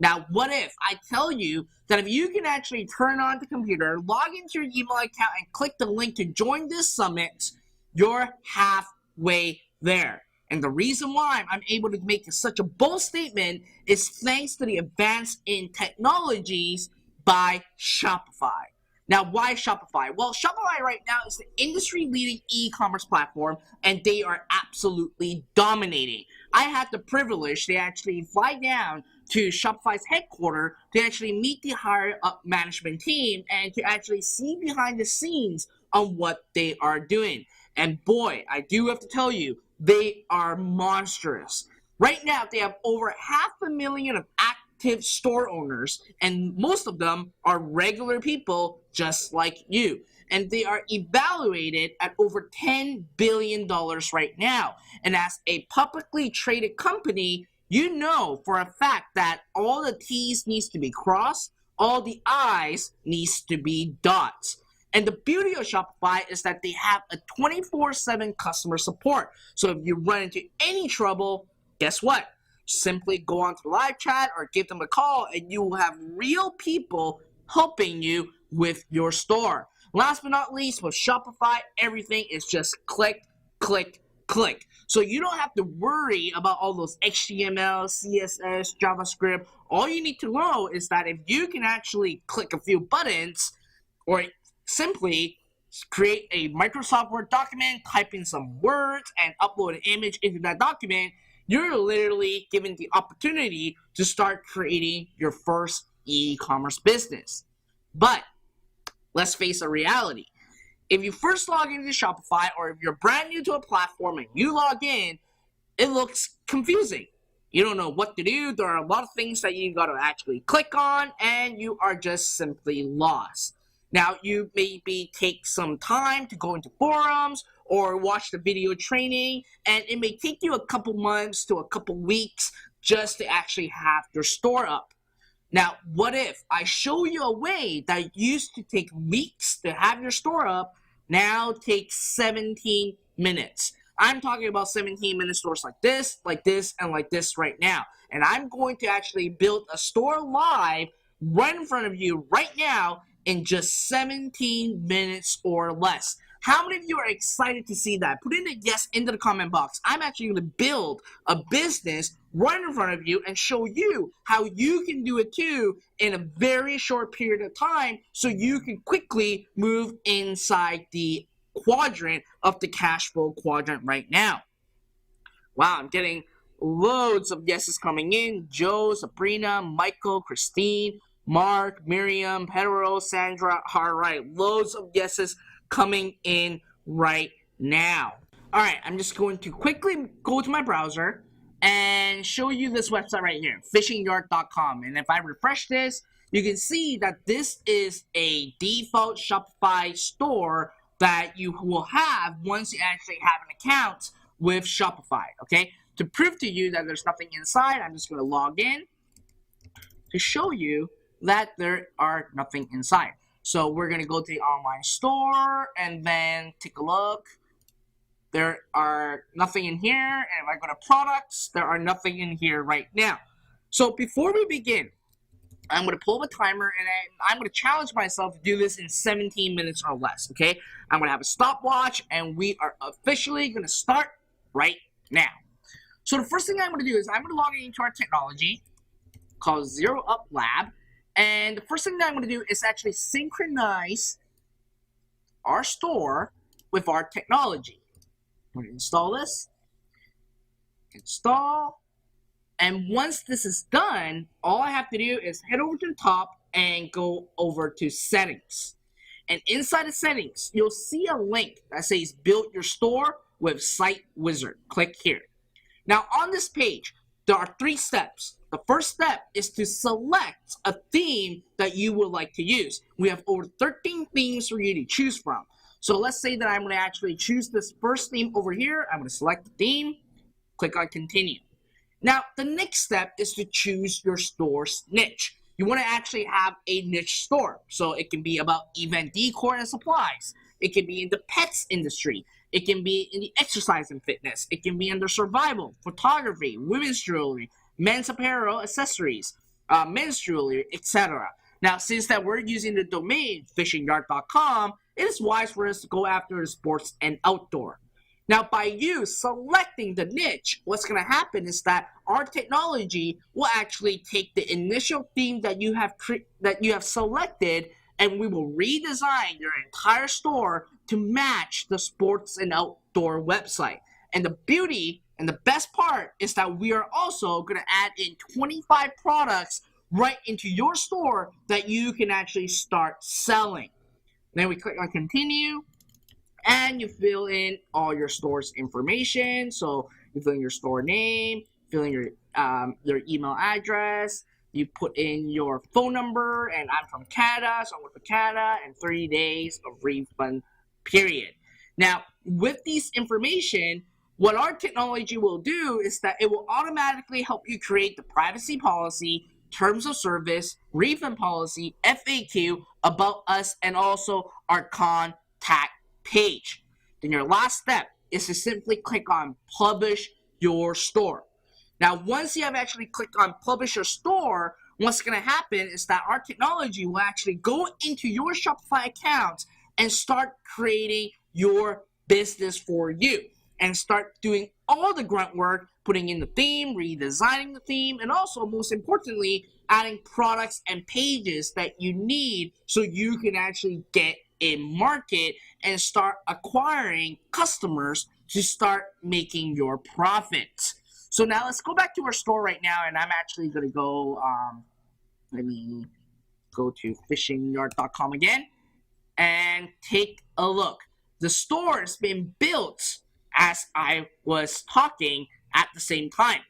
S9: Now, what if I tell you that if you can actually turn on the computer, log into your email account, and click the link to join this summit, you're halfway there. And the reason why I'm able to make such a bold statement is thanks to the advance in technologies by Shopify. Now, why Shopify? Well, Shopify right now is the industry-leading e-commerce platform, and they are absolutely dominating. I had the privilege to actually fly down to Shopify's headquarters to actually meet the higher-up management team and to actually see behind the scenes on what they are doing. And boy, I do have to tell you, they are monstrous. Right now, they have over 500,000 of active store owners, and most of them are regular people just like you. And they are evaluated at over $10 billion right now. And as a publicly traded company, you know for a fact that all the T's needs to be crossed, all the I's needs to be dots. And the beauty of Shopify is that they have a 24/7 customer support. So if you run into any trouble, guess what? Simply go onto the live chat or give them a call, and you will have real people helping you with your store. Last but not least, with Shopify, everything is just click, click, click. So you don't have to worry about all those HTML, CSS, JavaScript. All you need to know is that if you can actually click a few buttons or simply create a Microsoft Word document, type in some words, and upload an image into that document, you're literally given the opportunity to start creating your first e-commerce business. But let's face a reality. If you first log into Shopify, or if you're brand new to a platform and you log in, it looks confusing. You don't know what to do. There are a lot of things that you got to actually click on, and you are just simply lost. Now, you maybe take some time to go into forums or watch the video training, and it may take you a couple months to a couple weeks just to actually have your store up. Now, what if I show you a way that used to take weeks to have your store up, now takes 17 minutes? I'm talking about 17-minute stores like this, and like this right now. And I'm going to actually build a store live right in front of you right now in just 17 minutes or less. How many of you are excited to see that? Put in a yes into the comment box. I'm actually going to build a business right in front of you and show you how you can do it too in a very short period of time, so you can quickly move inside the quadrant of the cash flow quadrant right now. Wow, I'm getting loads of yeses coming in. Joe, Sabrina, Michael, Christine, Mark, Miriam, Pedro, Sandra. All right, loads of yeses coming in right now. All right, I'm just going to quickly go to my browser and show you this website right here, fishingyard.com. And if I refresh this, you can see that this is a default Shopify store that you will have once you actually have an account with Shopify, okay? To prove to you that there's nothing inside, I'm just going to log in to show you that there are nothing inside. So we're going to go to the online store and then take a look. There are nothing in here. And if I go to products, there are nothing in here right now. So before we begin, I'm going to pull up a timer, and I'm going to challenge myself to do this in 17 minutes or less, okay? I'm going to have a stopwatch, and we are officially going to start right now. So the first thing I'm going to do is I'm going to log into our technology called Zero Up Lab. And the first thing that I'm going to do is actually synchronize our store with our technology. I'm going to install this. Install. And once this is done, all I have to do is head over to the top and go over to settings. And inside of settings, you'll see a link that says build your store with Site Wizard. Click here. Now on this page, there are 3 steps. The first step is to select a theme that you would like to use. We have over 13 themes for you to choose from. So let's say that I'm going to actually choose this first theme over here. I'm going to select the theme, click on continue. Now, the next step is to choose your store's niche. You want to actually have a niche store. So it can be about event decor and supplies. It can be in the pets industry. It can be in the exercise and fitness. It can be under survival, photography, women's jewelry, men's apparel, accessories, men's jewelry, etc. Now, since that we're using the domain fishingyard.com, it is wise for us to go after the sports and outdoor. Now, by you selecting the niche, what's going to happen is that our technology will actually take the initial theme that you have selected, and we will redesign your entire store to match the sports and outdoor website. And the beauty and the best part is that we are also going to add in 25 products right into your store that you can actually start selling. Then we click on continue, and you fill in all your store's information. So you fill in your store name, fill in your email address, you put in your phone number, and I'm from Canada, so I'm with Canada, and 30 days of refund period. Now, with these information, what our technology will do is that it will automatically help you create the privacy policy, terms of service, refund policy, FAQ, about us, and also our contact page. Then your last step is to simply click on publish your store. Now, once you have actually clicked on publish your store, what's going to happen is that our technology will actually go into your Shopify account and start creating your business for you and start doing all the grunt work, putting in the theme, redesigning the theme, and also, most importantly, adding products and pages that you need so you can actually get in market and start acquiring customers to start making your profits. So now let's go back to our store right now, and I'm actually going to go, let me go to fishingyard.com again and take a look. The store has been built as I was talking at the same time.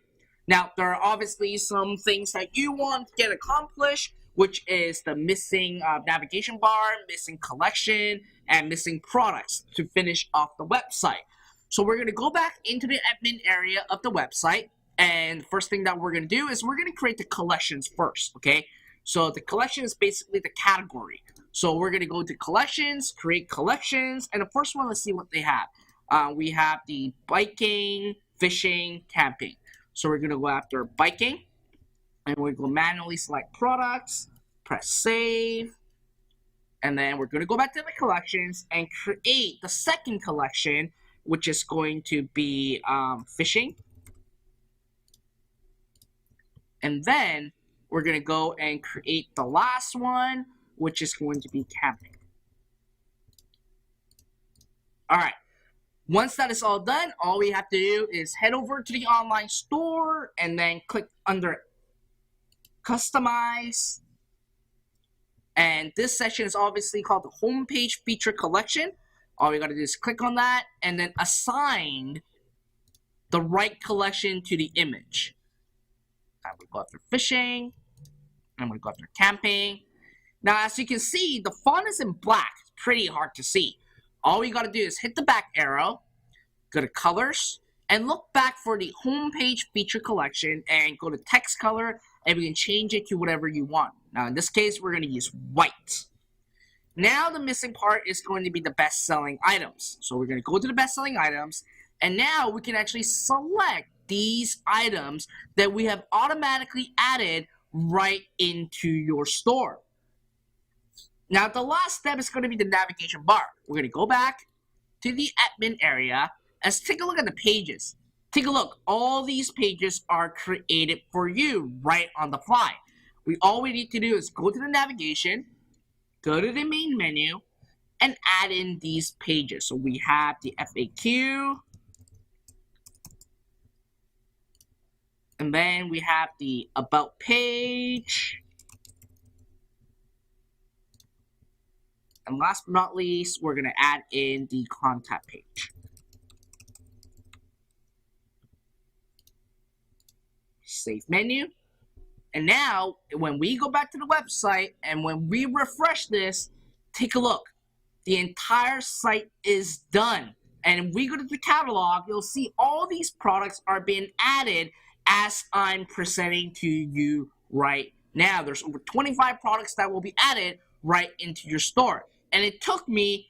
S9: Now, there are obviously some things that you want to get accomplished, which is the missing navigation bar, missing collection, and missing products to finish off the website. So we're going to go back into the admin area of the website, and the first thing that we're going to do is we're going to create the collections first, okay? So the collection is basically the category. So we're going to go to collections, create collections, and the first one, let's see what they have. We have the biking, fishing, camping. So we're going to go after biking, and we're going to manually select products, press save, and then we're going to go back to the collections and create the second collection, which is going to be fishing. And then we're going to go and create the last one, which is going to be camping. All right. Once that is all done, all we have to do is head over to the online store and then click under Customize. And this section is obviously called the Homepage Feature Collection. All we got to do is click on that and then assign the right collection to the image. I'm going to go after fishing. I'm going to go after camping. Now, as you can see, the font is in black. It's pretty hard to see. All we got to do is hit the back arrow, go to colors, and look back for the homepage feature collection and go to text color, and we can change it to whatever you want. Now, in this case, we're going to use white. Now, the missing part is going to be the best-selling items. So we're going to go to the best-selling items, and now we can actually select these items that we have automatically added right into your store. Now, the last step is going to be the navigation bar. We're going to go back to the admin area. Let's take a look at the pages. Take a look. All these pages are created for you right on the fly. All we need to do is go to the navigation, go to the main menu, and add in these pages. So we have the FAQ, and then we have the About page, and last but not least, we're going to add in the Contact page. Save menu. And now, when we go back to the website and when we refresh this, take a look. The entire site is done. And if we go to the catalog, you'll see all these products are being added as I'm presenting to you right now. There's over 25 products that will be added right into your store. And it took me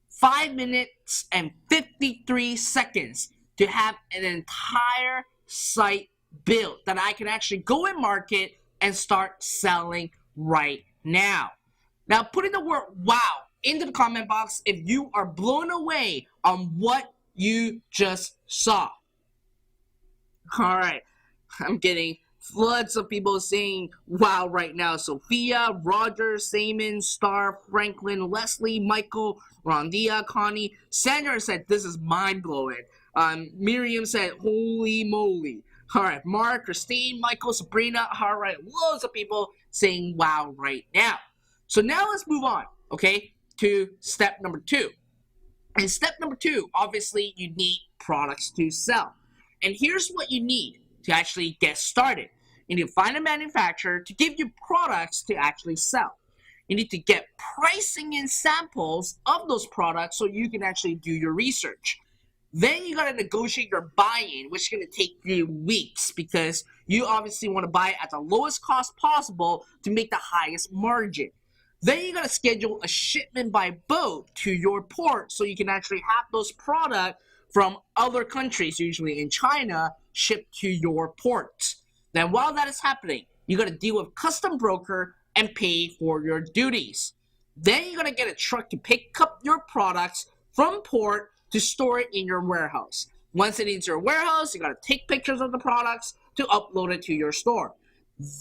S9: 5 minutes and 53 seconds to have an entire site built that I can actually go and market and start selling right now. Now, put in the word wow into the comment box if you are blown away on what you just saw. All right, I'm getting floods of people saying wow right now. Sophia, Roger, Simon, Star, Franklin, Leslie, Michael, Rondia, Connie. Sandra said this is mind-blowing. Miriam said holy moly. All right, Mark, Christine, Michael, Sabrina. All right, loads of people saying wow right now. So now let's move on, okay, to step number 2. And step number 2, obviously you need products to sell. And here's what you need to actually get started. You need to find a manufacturer to give you products to actually sell. You need to get pricing and samples of those products so you can actually do your research. Then you got to negotiate your buy-in, which is going to take you weeks because you obviously want to buy it at the lowest cost possible to make the highest margin. Then you got to schedule a shipment by boat to your port so you can actually have those products from other countries, usually in China, shipped to your port. Then while that is happening, you got to deal with custom broker and pay for your duties. Then you got to get a truck to pick up your products from port to store it in your warehouse. Once it is your warehouse, you got to take pictures of the products to upload it to your store.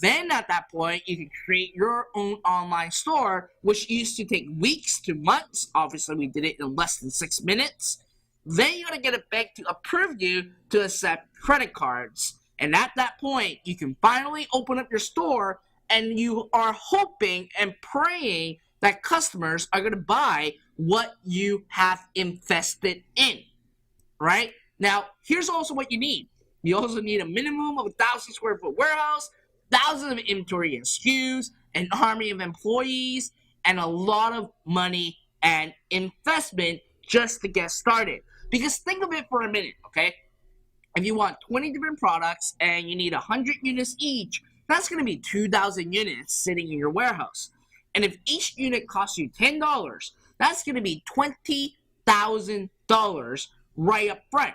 S9: Then at that point, you can create your own online store, which used to take weeks to months. Obviously, we did it in less than 6 minutes. Then you got to get a bank to approve you to accept credit cards. And at that point, you can finally open up your store, and you are hoping and praying that customers are going to buy what you have invested in, right? Now, here's also what you need. You also need a minimum of 1,000 square foot warehouse, thousands of inventory and SKUs, an army of employees, and a lot of money and investment just to get started. Because think of it for a minute, okay? If you want 20 different products and you need 100 units each, that's going to be 2,000 units sitting in your warehouse. And if each unit costs you $10, that's going to be $20,000 right up front.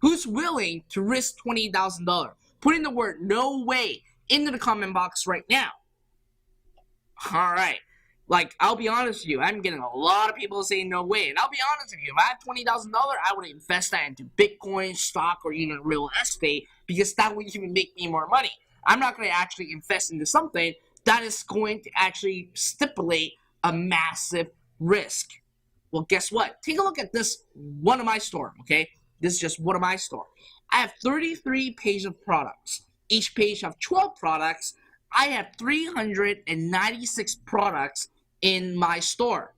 S9: Who's willing to risk $20,000? Put in the word no way into the comment box right now. All right. Like, I'll be honest with you, I'm getting a lot of people saying no way. And I'll be honest with you, if I had $20,000, I would invest that into Bitcoin, stock, or even real estate because that would even make me more money. I'm not going to actually invest into something that is going to actually stipulate a massive risk. Well, guess what? Take a look at this one of my store, okay? This is just one of my store. I have 33 pages of products. Each page have 12 products. I have 396 products in my store.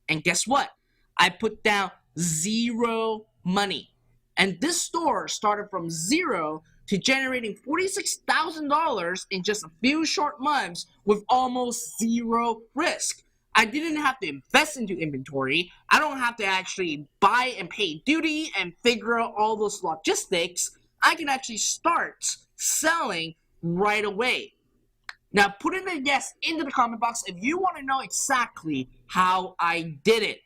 S9: And guess what? I put down zero money. And this store started from zero to generating $46,000 in just a few short months with almost zero risk. I didn't have to invest into inventory. I don't have to actually buy and pay duty and figure out all those logistics. I can actually start selling right away. Now, put in a yes into the comment box if you want to know exactly how I did it.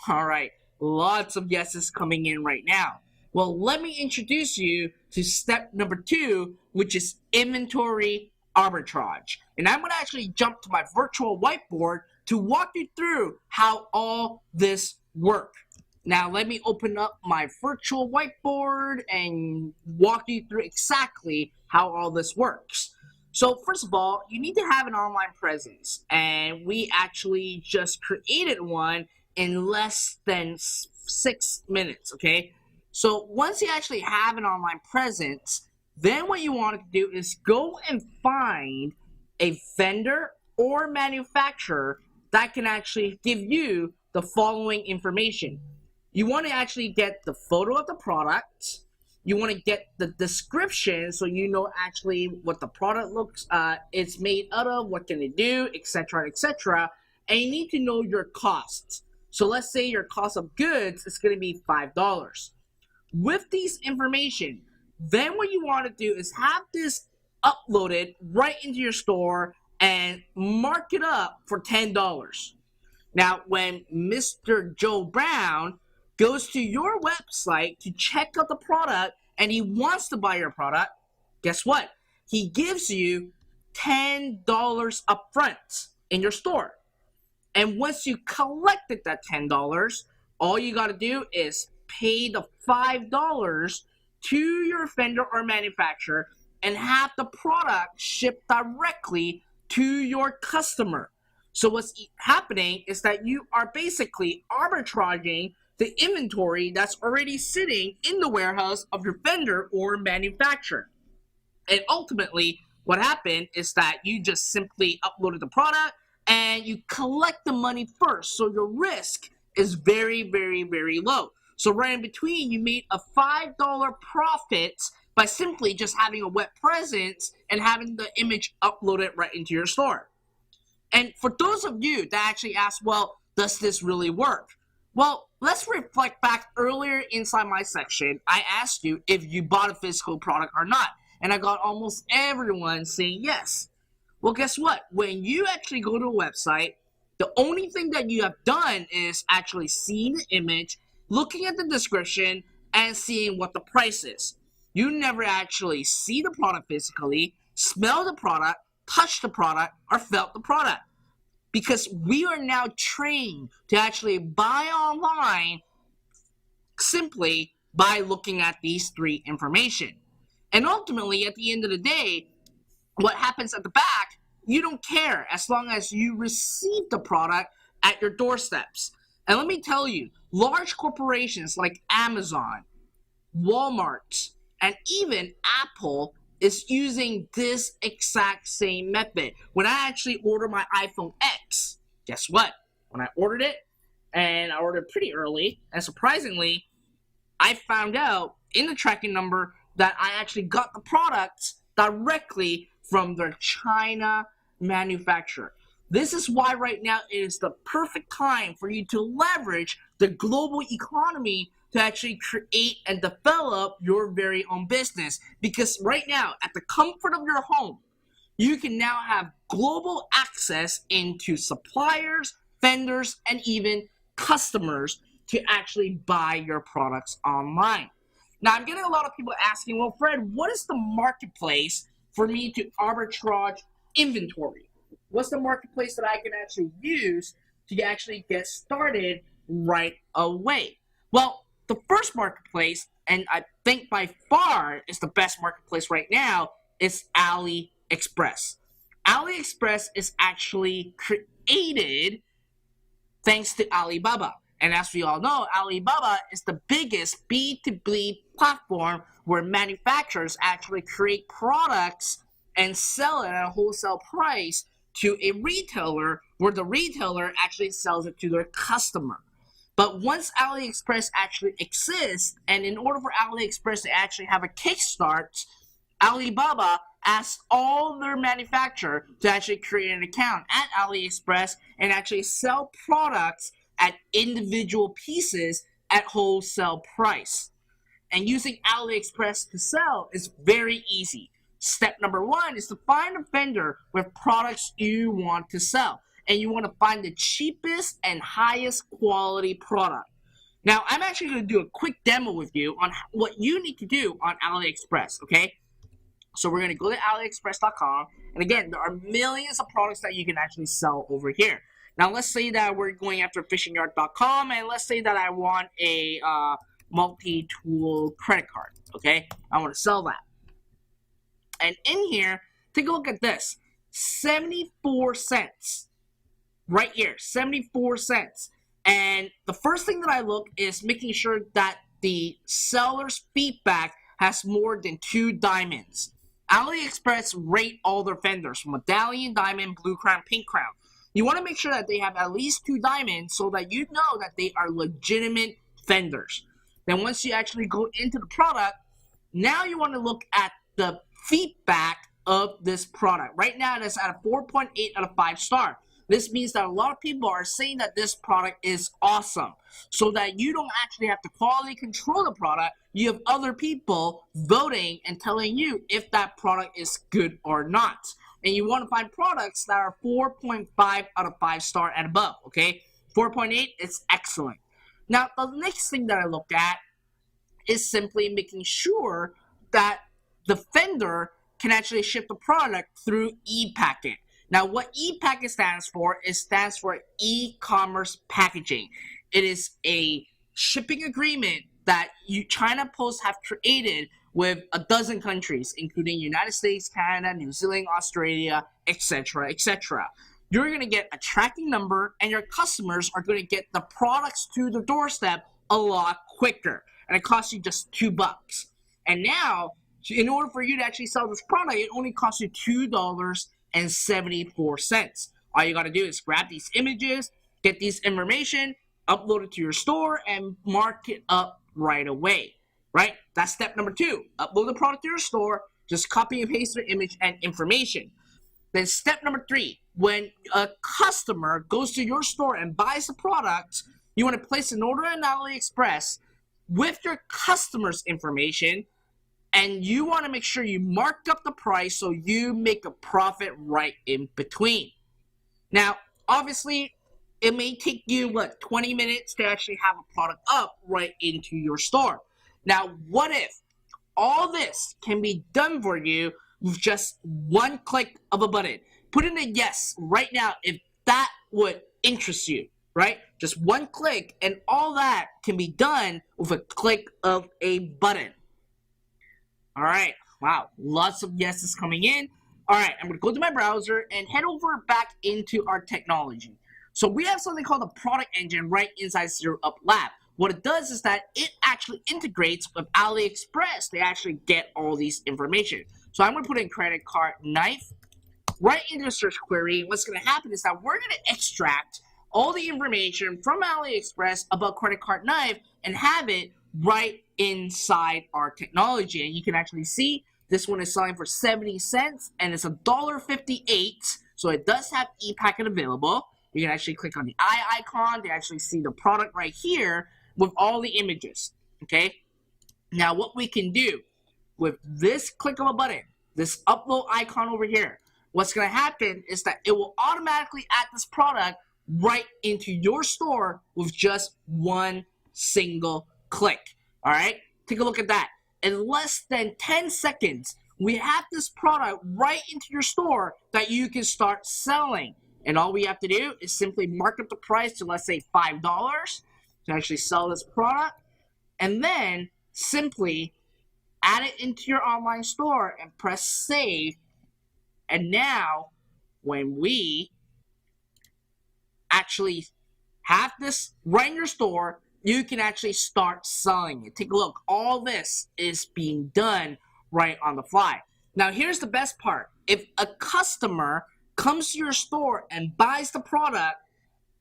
S9: All right, lots of yeses coming in right now. Well, let me introduce you to step number 2, which is inventory arbitrage. And I'm going to actually jump to my virtual whiteboard to walk you through how all this works. Now, let me open up my virtual whiteboard and walk you through exactly how all this works. So, first of all, you need to have an online presence. And we actually just created one in less than 6 minutes, okay? So, once you actually have an online presence, then what you want to do is go and find a vendor or manufacturer that can actually give you the following information. You want to actually get the photo of the product. You want to get the description so you know actually what the product looks, it's made out of, what can it do, etc., etc. And you need to know your costs. So let's say your cost of goods is going to be $5. With these information, then what you want to do is have this uploaded right into your store and mark it up for $10. Now, when Mr. Joe Brown goes to your website to check out the product and he wants to buy your product, guess what? He gives you $10 upfront in your store. And once you collected that $10, all you got to do is pay the $5 to your vendor or manufacturer and have the product shipped directly to your customer. So what's happening is that you are basically arbitraging the inventory that's already sitting in the warehouse of your vendor or manufacturer. And ultimately, what happened is that you just simply uploaded the product and you collect the money first. So your risk is very, very, very low. So right in between, you made a $5 profit by simply just having a web presence and having the image uploaded right into your store. And for those of you that actually ask, well, does this really work? Well, let's reflect back earlier inside my section. I asked you if you bought a physical product or not. And I got almost everyone saying yes. Well, guess what? When you actually go to a website, the only thing that you have done is actually seeing the image, looking at the description, and seeing what the price is. You never actually see the product physically, smell the product, touch the product, or felt the product. Because we are now trained to actually buy online simply by looking at these three information. And ultimately, at the end of the day, what happens at the back, you don't care as long as you receive the product at your doorsteps. And let me tell you, large corporations like Amazon, Walmart, and even Apple is using this exact same method. When I actually ordered my iPhone X, guess what? When I ordered it, and I ordered pretty early, and surprisingly, I found out in the tracking number that I actually got the products directly from their China manufacturer. This is why right now it is the perfect time for you to leverage the global economy to actually create and develop your very own business. Because right now, at the comfort of your home, you can now have global access into suppliers, vendors, and even customers to actually buy your products online. Now, I'm getting a lot of people asking, well, Fred, what is the marketplace for me to arbitrage inventory? What's the marketplace that I can actually use to actually get started right away? Well, the first marketplace, and I think by far is the best marketplace right now, is AliExpress. AliExpress is actually created thanks to Alibaba. And as we all know, Alibaba is the biggest B2B platform where manufacturers actually create products and sell it at a wholesale price to a retailer, where the retailer actually sells it to their customer. But once AliExpress actually exists, and in order for AliExpress to actually have a kickstart, Alibaba asks all their manufacturers to actually create an account at AliExpress and actually sell products at individual pieces at wholesale price. And using AliExpress to sell is very easy. Step number one is to find a vendor with products you want to sell. And you want to find the cheapest and highest quality product. Now, I'm actually going to do a quick demo with you on what you need to do on AliExpress, okay? So we're going to go to AliExpress.com. And again, there are millions of products that you can actually sell over here. Now, let's say that we're going after fishingyard.com, and let's say that I want a multi-tool credit card, okay? I want to sell that. And in here, take a look at this. 74 cents. Right here, 74 cents. And the first thing that I look is making sure that the seller's feedback has more than 2 diamonds. AliExpress rate all their vendors, medallion, diamond, blue crown, pink crown. You want to make sure that they have at least 2 diamonds so that you know that they are legitimate vendors. Then once you actually go into the product, now you want to look at the feedback of this product. Right now it is at a 4.8 out of 5 star. This means that a lot of people are saying that this product is awesome. So that you don't actually have to quality control the product. You have other people voting and telling you if that product is good or not. And you want to find products that are 4.5 out of 5 star and above, okay? 4.8 is excellent. Now, the next thing that I look at is simply making sure that the vendor can actually ship the product through ePacket. Now, what e-packet stands for e-commerce packaging. It is a shipping agreement that China Post have created with a dozen countries, including United States, Canada, New Zealand, Australia, etc., etc. You're going to get a tracking number, and your customers are going to get the products to the doorstep a lot quicker, and it costs you just $2. And now, in order for you to actually sell this product, it only costs you $2.74. All you got to do is grab these images, get this information, upload it to your store, and mark it up right away. Right? That's step number 2. Upload the product to your store, just copy and paste the image and information. Then step number 3, when a customer goes to your store and buys the product, you want to place an order on AliExpress with your customer's information, and you want to make sure you mark up the price so you make a profit right in between. Now, obviously, it may take you, 20 minutes to actually have a product up right into your store. Now, what if all this can be done for you with just one click of a button? Put in a yes right now if that would interest you, right? Just one click, and all that can be done with a click of a button. All right. Wow. Lots of yeses coming in. All right. I'm going to go to my browser and head over back into our technology. So we have something called the product engine right inside Zero Up Lab. What it does is that it actually integrates with AliExpress to actually get all these information. So I'm going to put in credit card knife right into the search query. What's going to happen is that we're going to extract all the information from AliExpress about credit card knife and have it right inside our technology. And you can actually see this one is selling for 70 cents and it's $1.58. So it does have e-packet available. You can actually click on the eye icon to actually see the product right here with all the images, okay? Now, what we can do with this click of a button, this upload icon over here, what's going to happen is that it will automatically add this product right into your store with just one single click, all right? Take a look at that. In less than 10 seconds, we have this product right into your store that you can start selling. And all we have to do is simply mark up the price to, let's say, $5 to actually sell this product, and then simply add it into your online store and press save. And now, when we actually have this right in your store, you can actually start selling it. Take a look. All this is being done right on the fly. Now, here's the best part. If a customer comes to your store and buys the product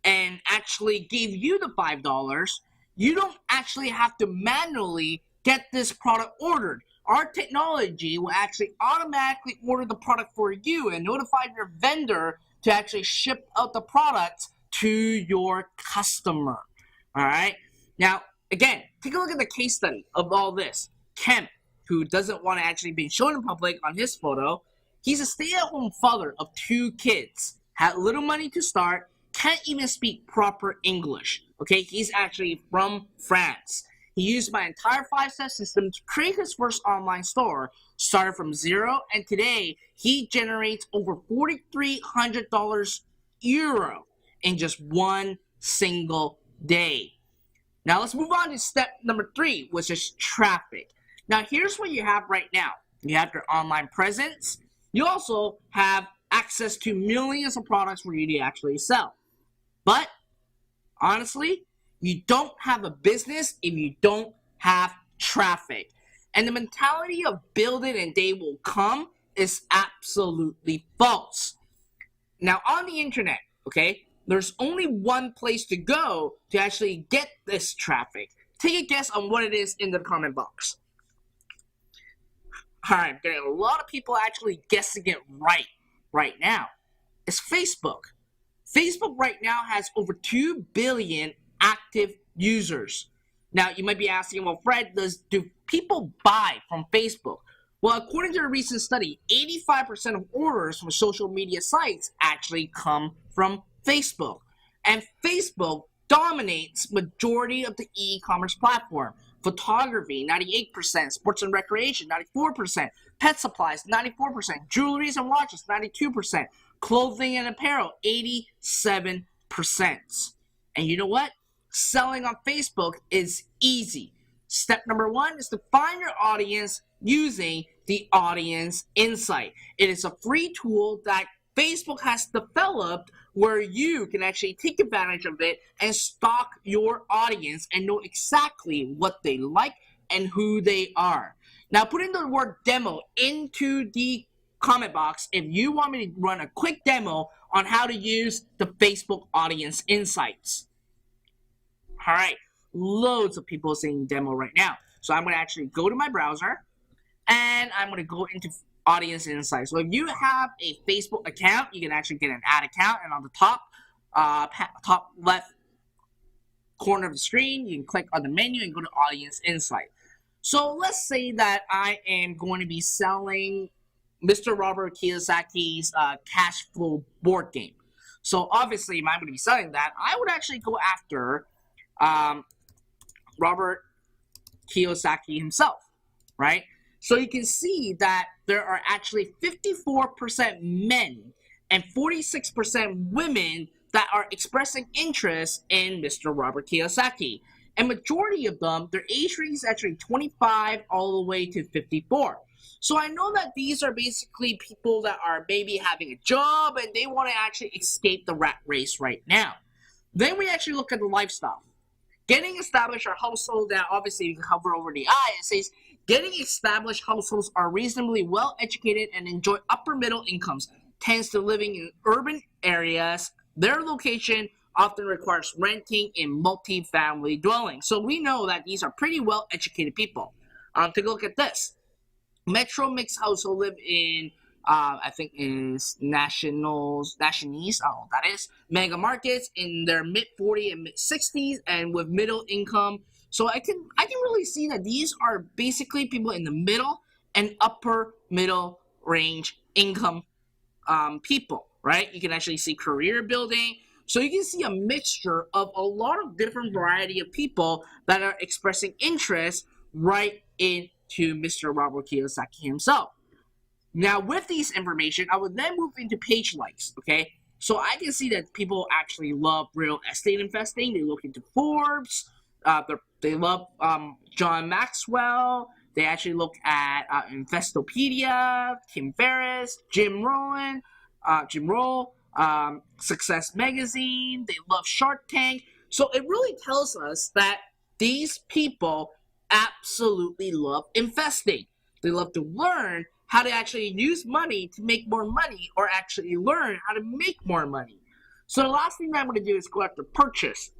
S9: and actually gave you the $5, you don't actually have to manually get this product ordered. Our technology will actually automatically order the product for you and notify your vendor to actually ship out the product to your customer. All right. Now, again, take a look at the case study of all this. Kemp, who doesn't want to actually be shown in public on his photo, he's a stay-at-home father of 2 kids, had little money to start, can't even speak proper English. Okay, he's actually from France. He used my entire 5-step system to create his first online store, started from zero, and today he generates over $4,300 euro in just one single day. Now let's move on to step number 3, which is traffic. Now here's what you have right now. You have your online presence. You also have access to millions of products for you to actually sell. But honestly, you don't have a business if you don't have traffic. And the mentality of build it and they will come is absolutely false. Now on the internet, okay, there's only one place to go to actually get this traffic. Take a guess on what it is in the comment box. Alright, I'm getting a lot of people actually guessing it right now. It's Facebook. Facebook right now has over 2 billion active users. Now, you might be asking, well, Fred, do people buy from Facebook? Well, according to a recent study, 85% of orders from social media sites actually come from Facebook. And Facebook dominates majority of the e-commerce platform. Photography, 98%. Sports and recreation, 94%. Pet supplies, 94%. Jewelries and watches, 92%. Clothing and apparel, 87%. And you know what? Selling on Facebook is easy. Step number 1 is to find your audience using the audience insight. It is a free tool that Facebook has developed where you can actually take advantage of it and stalk your audience and know exactly what they like and who they are. Now, put in the word demo into the comment box if you want me to run a quick demo on how to use the Facebook audience insights. All right, loads of people saying demo right now. So I'm going to actually go to my browser and I'm going to go into audience insights. So if you have a Facebook account, you can actually get an ad account, and on the top left corner of the screen, you can click on the menu and go to audience insight. So let's say that I am going to be selling Mr. Robert Kiyosaki's cash flow board game. So obviously, if I'm going to be selling that, I would actually go after Robert Kiyosaki himself, right? So you can see that there are actually 54% men and 46% women that are expressing interest in Mr. Robert Kiyosaki. And majority of them, their age range is actually 25 all the way to 54. So I know that these are basically people that are maybe having a job and they want to actually escape the rat race right now. Then we actually look at the lifestyle. Getting established our household, now obviously you can hover over the I, it says, getting established households are reasonably well educated and enjoy upper middle incomes, tends to living in urban areas. Their location often requires renting in multi-family dwellings. So we know that these are pretty well educated people. Take a look at this. Metro mixed household live in I think is Nationalese, that is, mega markets in their mid-40s and mid-60s and with middle income. So I can really see that these are basically people in the middle and upper middle range income people, right? You can actually see career building. So you can see a mixture of a lot of different variety of people that are expressing interest right into Mr. Robert Kiyosaki himself. Now, with these information, I would then move into page likes, okay? So I can see that people actually love real estate investing. They look into Forbes. They love John Maxwell. They actually look at Investopedia, Tim Ferriss, Jim Rohn, Success Magazine. They love Shark Tank. So it really tells us that these people absolutely love investing. They love to learn how to actually use money to make more money or actually learn how to make more money. So the last thing I'm going to do is go after purchase.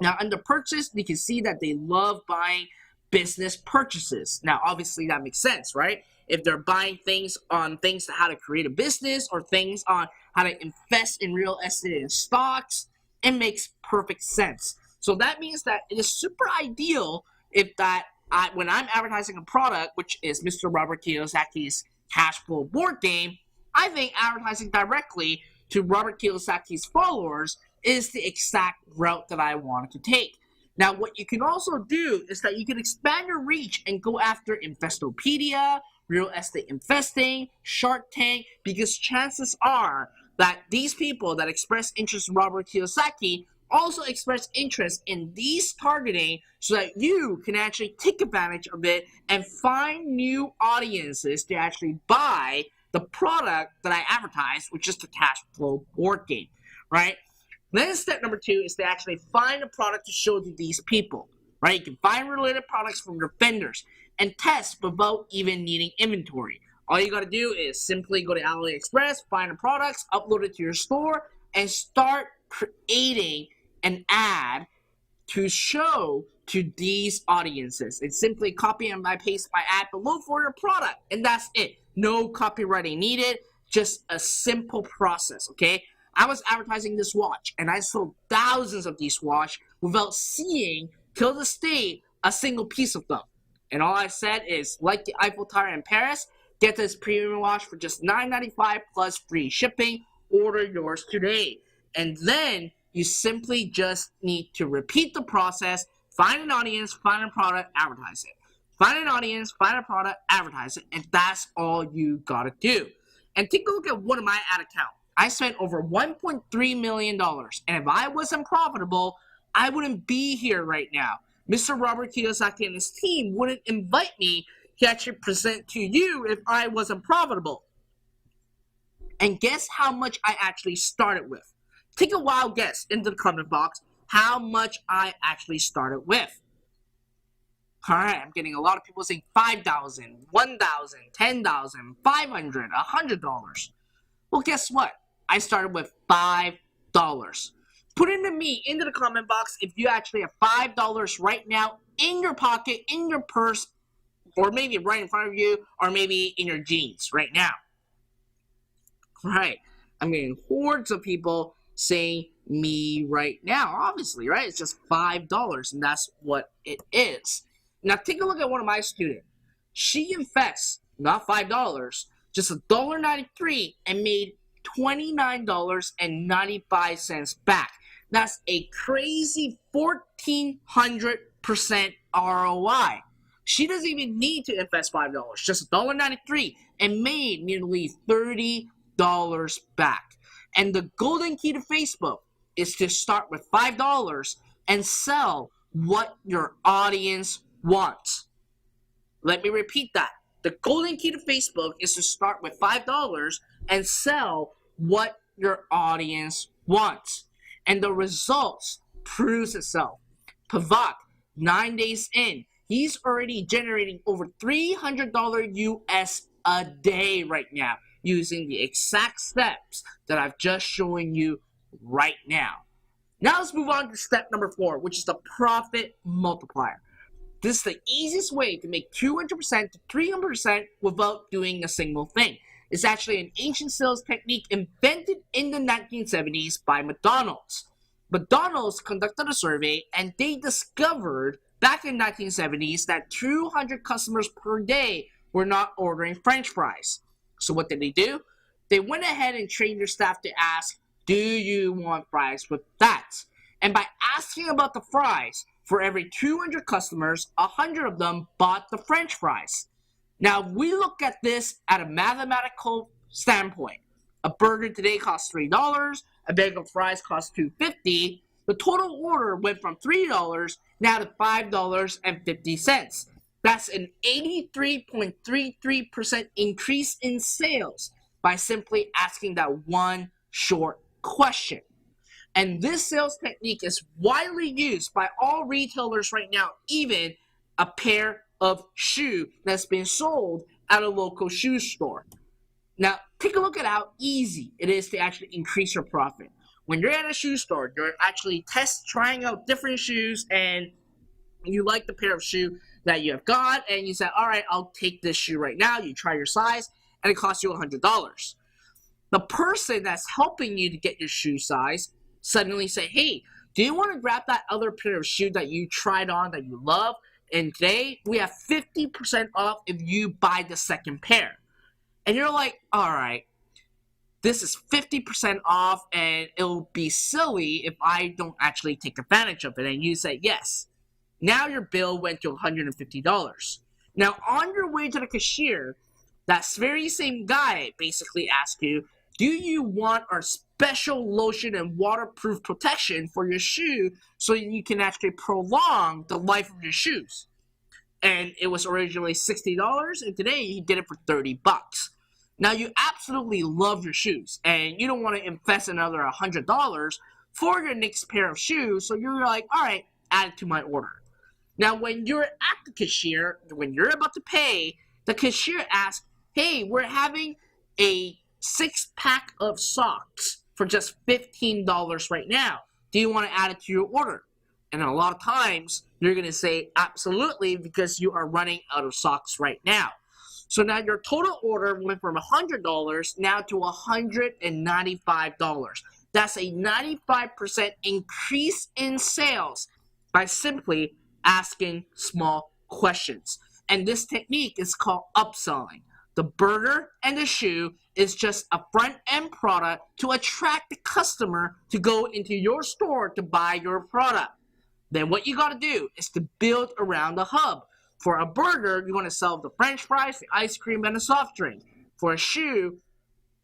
S9: Now, under purchase, you can see that they love buying business purchases. Now, obviously, that makes sense, right? If they're buying things on things to how to create a business or things on how to invest in real estate and stocks, it makes perfect sense. So that means that it is super ideal if that when I'm advertising a product, which is Mr. Robert Kiyosaki's cash flow board game, I think advertising directly to Robert Kiyosaki's followers is the exact route that I wanted to take. Now, what you can also do is that you can expand your reach and go after Investopedia, real estate investing, Shark Tank, because chances are that these people that express interest in Robert Kiyosaki also express interest in these targeting so that you can actually take advantage of it and find new audiences to actually buy the product that I advertise, which is the cash flow board game, right? Then step number 2 is to actually find a product to show to these people, right? You can find related products from your vendors and test without even needing inventory. All you got to do is simply go to AliExpress, find the products, upload it to your store, and start creating an ad to show to these audiences. It's simply copy and paste my ad below for your product, and that's it. No copywriting needed, just a simple process, okay? I was advertising this watch, and I sold thousands of these watches without seeing, till this day, a single piece of them. And all I said is, like the Eiffel Tower in Paris, get this premium watch for just $9.95 plus free shipping. Order yours today. And then you simply just need to repeat the process, find an audience, find a product, advertise it. Find an audience, find a product, advertise it, and that's all you gotta do. And take a look at one of my ad accounts. I spent over $1.3 million. And if I wasn't profitable, I wouldn't be here right now. Mr. Robert Kiyosaki and his team wouldn't invite me to actually present to you if I wasn't profitable. And guess how much I actually started with? Take a wild guess into the comment box how much I actually started with. All right, I'm getting a lot of people saying $5,000, $1,000, $10,000, $500, $100. Well, guess what? I started with $5. Put into the comment box if you actually have $5 right now in your pocket, in your purse, or maybe right in front of you, or maybe in your jeans right now. Right. I'm getting hordes of people saying me right now. Obviously, right? It's just $5, and that's what it is. Now, take a look at one of my students. She invests, not $5, just $1.93 and made $29.95 back. That's a crazy 1,400% ROI. She doesn't even need to invest $5, just $1.93 and made nearly $30 back. And the golden key to Facebook is to start with $5 and sell what your audience wants. Let me repeat that. The golden key to Facebook is to start with $5 and sell what your audience wants. And the results proves itself. Pavak, 9 days in, he's already generating over $300 US a day right now using the exact steps that I've just shown you right now. Now let's move on to step number 4, which is the profit multiplier. This is the easiest way to make 200% to 300% without doing a single thing. It's actually an ancient sales technique invented in the 1970s by McDonald's. McDonald's conducted a survey and they discovered back in the 1970s that 200 customers per day were not ordering French fries. So what did they do? They went ahead and trained their staff to ask, do you want fries with that? And by asking about the fries, for every 200 customers, 100 of them bought the French fries. Now, we look at this at a mathematical standpoint. A burger today costs $3, a bag of fries costs $2.50. The total order went from $3 now to $5.50. That's an 83.33% increase in sales by simply asking that one short question. And this sales technique is widely used by all retailers right now, even a pair of shoe that's been sold at a local shoe store. Now, take a look at how easy it is to actually increase your profit. When you're at a shoe store, you're actually trying out different shoes, and you like the pair of shoe that you have got, and you say, all right, I'll take this shoe right now. You try your size, and it costs you $100. The person that's helping you to get your shoe size suddenly say, hey, do you want to grab that other pair of shoe that you tried on that you love? And today we have 50% off if you buy the second pair. And you're like, all right, this is 50% off and it'll be silly if I don't actually take advantage of it. And you say yes. Now your bill went to $150. Now on your way to the cashier, that very same guy basically asks you, do you want our special lotion and waterproof protection for your shoe so you can actually prolong the life of your shoes? And it was originally $60, and today you get it for $30. Now you absolutely love your shoes, and you don't want to invest another $100 for your next pair of shoes, so you're like, all right, add it to my order. Now when you're at the cashier, when you're about to pay, the cashier asks, hey, we're having a 6-pack of socks for just $15 right now. Do you want to add it to your order? And a lot of times, you're going to say absolutely because you are running out of socks right now. So now your total order went from $100 now to $195. That's a 95% increase in sales by simply asking small questions. And this technique is called upselling. The burger and the shoe is just a front-end product to attract the customer to go into your store to buy your product. Then what you got to do is to build around the hub. For a burger, you want to sell the French fries, the ice cream, and the soft drink. For a shoe,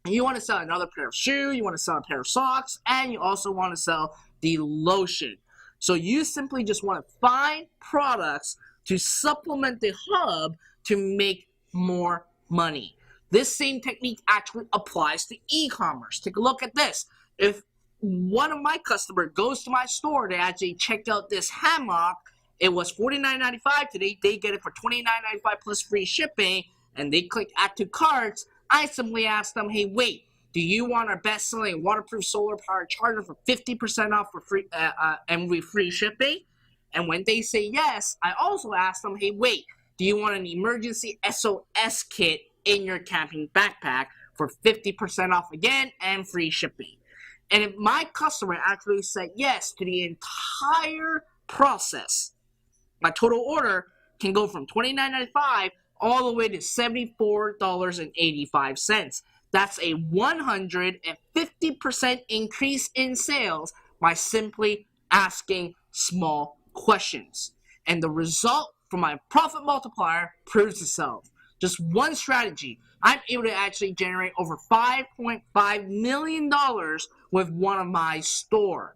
S9: You want to sell another pair of shoes, you want to sell a pair of socks, and you also want to sell the lotion. So you simply just want to find products to supplement the hub to make more money. This same technique actually applies to e-commerce. Take a look at this. If one of my customers goes to my store to actually check out this hammock, it was $49.95 today. They get it for $29.95 plus free shipping, and they click add to carts. I simply ask them, hey, wait, do you want our best-selling waterproof solar-powered charger for 50% off for free and with free shipping? And when they say yes, I also ask them, hey, wait, do you want an emergency SOS kit in your camping backpack for 50% off again and free shipping? And if my customer actually said yes to the entire process, my total order can go from $29.95 all the way to $74.85. That's a 150% increase in sales by simply asking small questions. And the result from my profit multiplier proves itself. Just one strategy, I'm able to actually generate over $5.5 million with one of my store.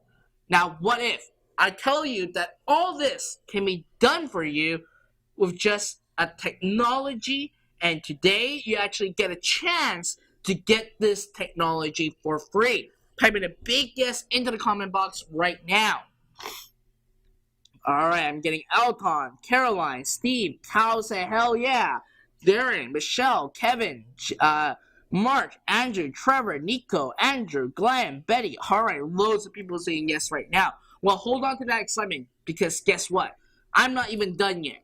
S9: Now, what if I tell you that all this can be done for you with just a technology, and today you actually get a chance to get this technology for free? Type in a big yes into the comment box right now. All right, I'm getting Elton, Caroline, Steve, Cal say hell yeah, Darren, Michelle, Kevin, Mark, Andrew, Trevor, Nico, Andrew, Glenn, Betty. All right, loads of people saying yes right now. Well, hold on to that excitement, because guess what? I'm not even done yet.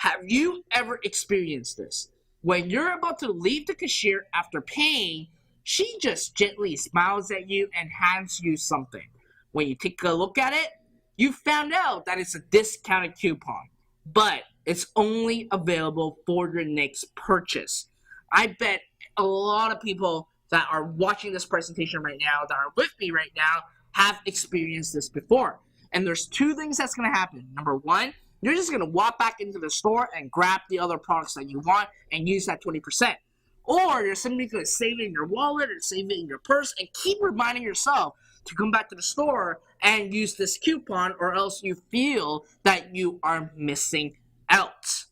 S9: Have you ever experienced this? When you're about to leave the cashier after paying, she just gently smiles at you and hands you something. When you take a look at it, you found out that it's a discounted coupon, but it's only available for your next purchase. I bet a lot of people that are watching this presentation right now, that are with me right now, have experienced this before. And there's two things that's going to happen. Number one, you're just going to walk back into the store and grab the other products that you want and use that 20%. Or you're simply going to save it in your wallet or save it in your purse and keep reminding yourself to come back to the store and use this coupon, or else you feel that you are missing out.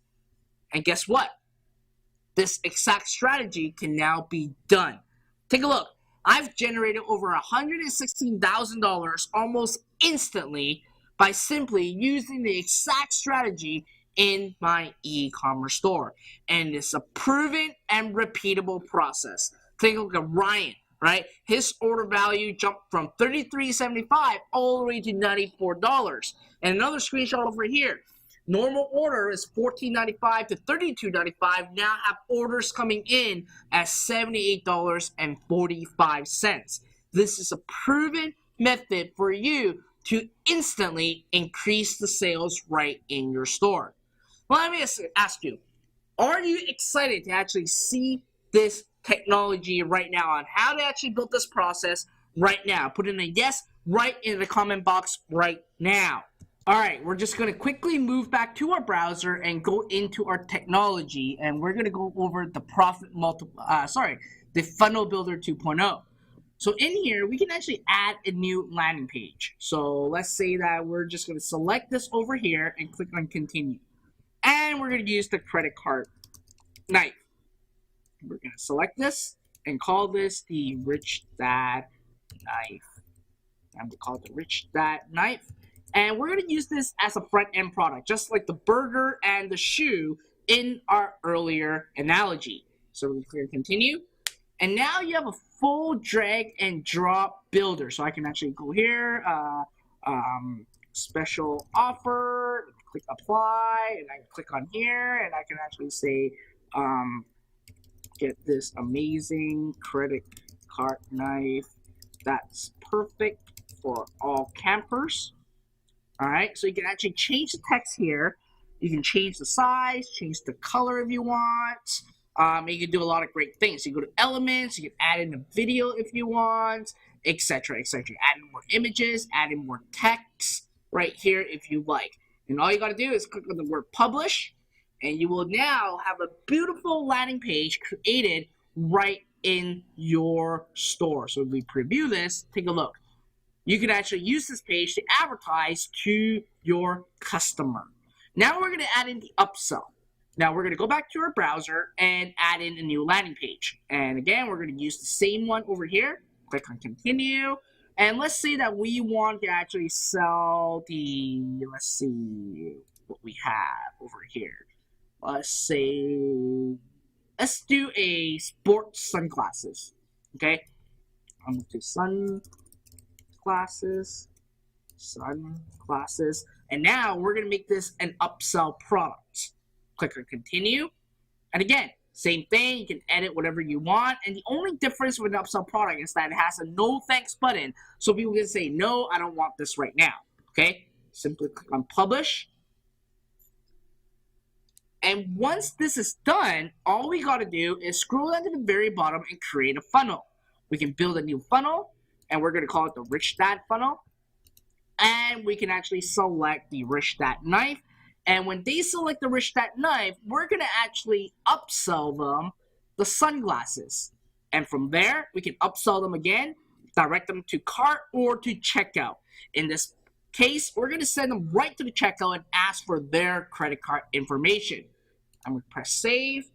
S9: And guess what? This exact strategy can now be done. Take a look. I've generated over $116,000 almost instantly by simply using the exact strategy in my e-commerce store. And it's a proven and repeatable process. Take a look at Ryan, right? His order value jumped from $33.75 all the way to $94. And another screenshot over here. Normal order is $14.95 to $32.95. Now have orders coming in at $78.45. This is a proven method for you to instantly increase the sales right in your store. Well, let me ask you, are you excited to actually see this technology right now on how to actually build this process right now? Put in a yes right in the comment box right now. All right, we're just going to quickly move back to our browser and go into our technology, and we're going to go over the the Funnel Builder 2.0. So in here, we can actually add a new landing page. So let's say that we're just going to select this over here and click on continue. And we're going to use the credit card knife. We're going to select this and call this the Richdad knife. I'm going to call it the Richdad knife. And we're going to use this as a front-end product, just like the burger and the shoe in our earlier analogy. So we're going to click continue. And now you have a full drag and drop builder. So I can actually go here, special offer, click apply, and I can click on here, and I can actually say, get this amazing credit card knife that's perfect for all campers. All right, so you can actually change the text here. You can change the size, change the color if you want. You can do a lot of great things. You go to elements, you can add in a video if you want, etc., etc. Add in more images, add in more text right here if you like. And all you got to do is click on the word publish, and you will now have a beautiful landing page created right in your store. So if we preview this, take a look. You can actually use this page to advertise to your customer. Now we're going to add in the upsell. Now we're going to go back to our browser and add in a new landing page. And again, we're going to use the same one over here. Click on continue. And let's say that we want to actually sell the, let's see what we have over here. Let's do a sports sunglasses. Okay. I'm going to sunglasses. And now we're going to make this an upsell product. Click on continue. And again, same thing. You can edit whatever you want. And the only difference with an upsell product is that it has a no thanks button. So people can say, no, I don't want this right now. Okay. Simply click on publish. And once this is done, all we got to do is scroll down to the very bottom and create a funnel. We can build a new funnel, and we're going to call it the Richdad funnel. And we can actually select the Richdad knife. And when they select the Richdad knife, we're going to actually upsell them the sunglasses. And from there, we can upsell them again, direct them to cart or to checkout. In this case, we're going to send them right to the checkout and ask for their credit card information. I'm going to press save.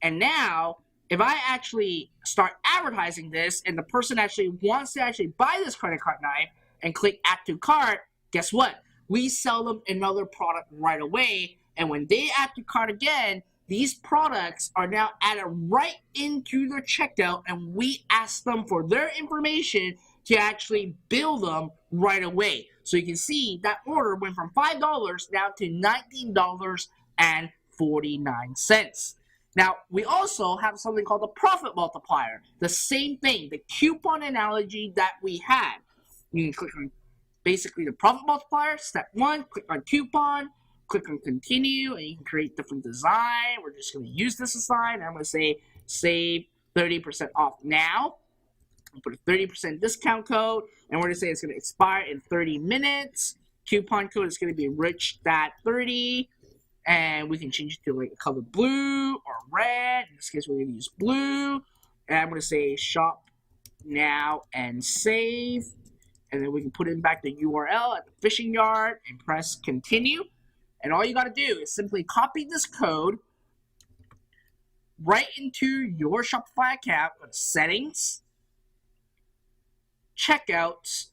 S9: And now, if I actually start advertising this and the person actually wants to actually buy this credit card knife and click add to cart, guess what? We sell them another product right away. And when they add to cart again, these products are now added right into their checkout, and we ask them for their information to actually bill them right away. So you can see that order went from $5 down to $19.49. Now, we also have something called the profit multiplier. The same thing, the coupon analogy that we had. You can click on basically the profit multiplier. Step 1, click on coupon, click on continue, and you can create different design. We're just going to use this design. I'm going to say save 30% off now. I'll put a 30% discount code, and we're going to say it's going to expire in 30 minutes. Coupon code is going to be Richdad30. And we can change it to like a color blue or red. In this case, we're going to use blue. And I'm going to say shop now and save. And then we can put in back the URL at the fishing yard and press continue. And all you got to do is simply copy this code right into your Shopify account with settings, checkouts,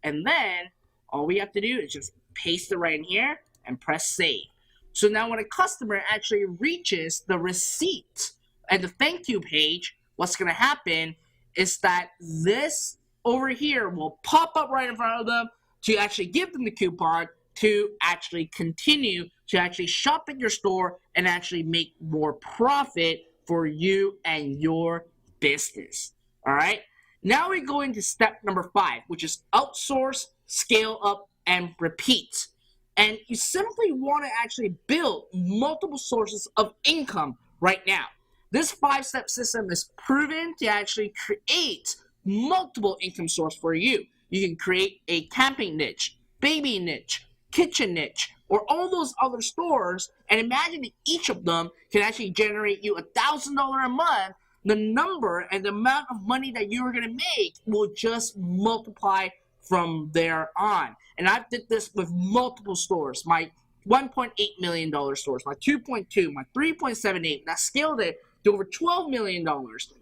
S9: and then all we have to do is just paste it right in here and press save. So now when a customer actually reaches the receipt and the thank you page, what's going to happen is that this over here will pop up right in front of them to actually give them the coupon to actually continue to actually shop at your store and actually make more profit for you and your business. All right. Now we go into step number 5, which is outsource, scale up, and repeat. And you simply want to actually build multiple sources of income right now. This 5-step system is proven to actually create multiple income sources for you. You can create a camping niche, baby niche, kitchen niche, or all those other stores, and imagine that each of them can actually generate you $1,000 a month. The number and the amount of money that you are going to make will just multiply from there on. And I've did this with multiple stores. My $1.8 million stores, my 2.2, my 3.78, and I scaled it to over $12 million.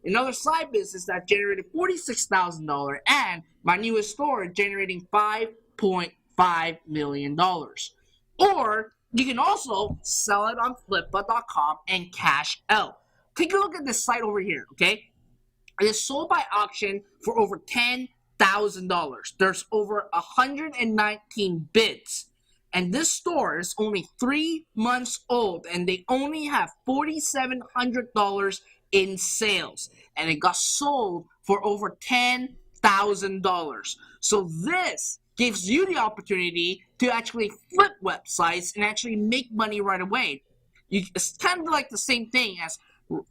S9: Another side business that generated $46,000, and my newest store generating $5.5 million. Or you can also sell it on flippa.com and cash out. Take a look at this site over here, okay? It is sold by auction for over $10,000. There's over 119 bids. And this store is only 3 months old, and they only have $4,700 in sales. And it got sold for over $10,000. So this gives you the opportunity to actually flip websites and actually make money right away. It's kind of like the same thing as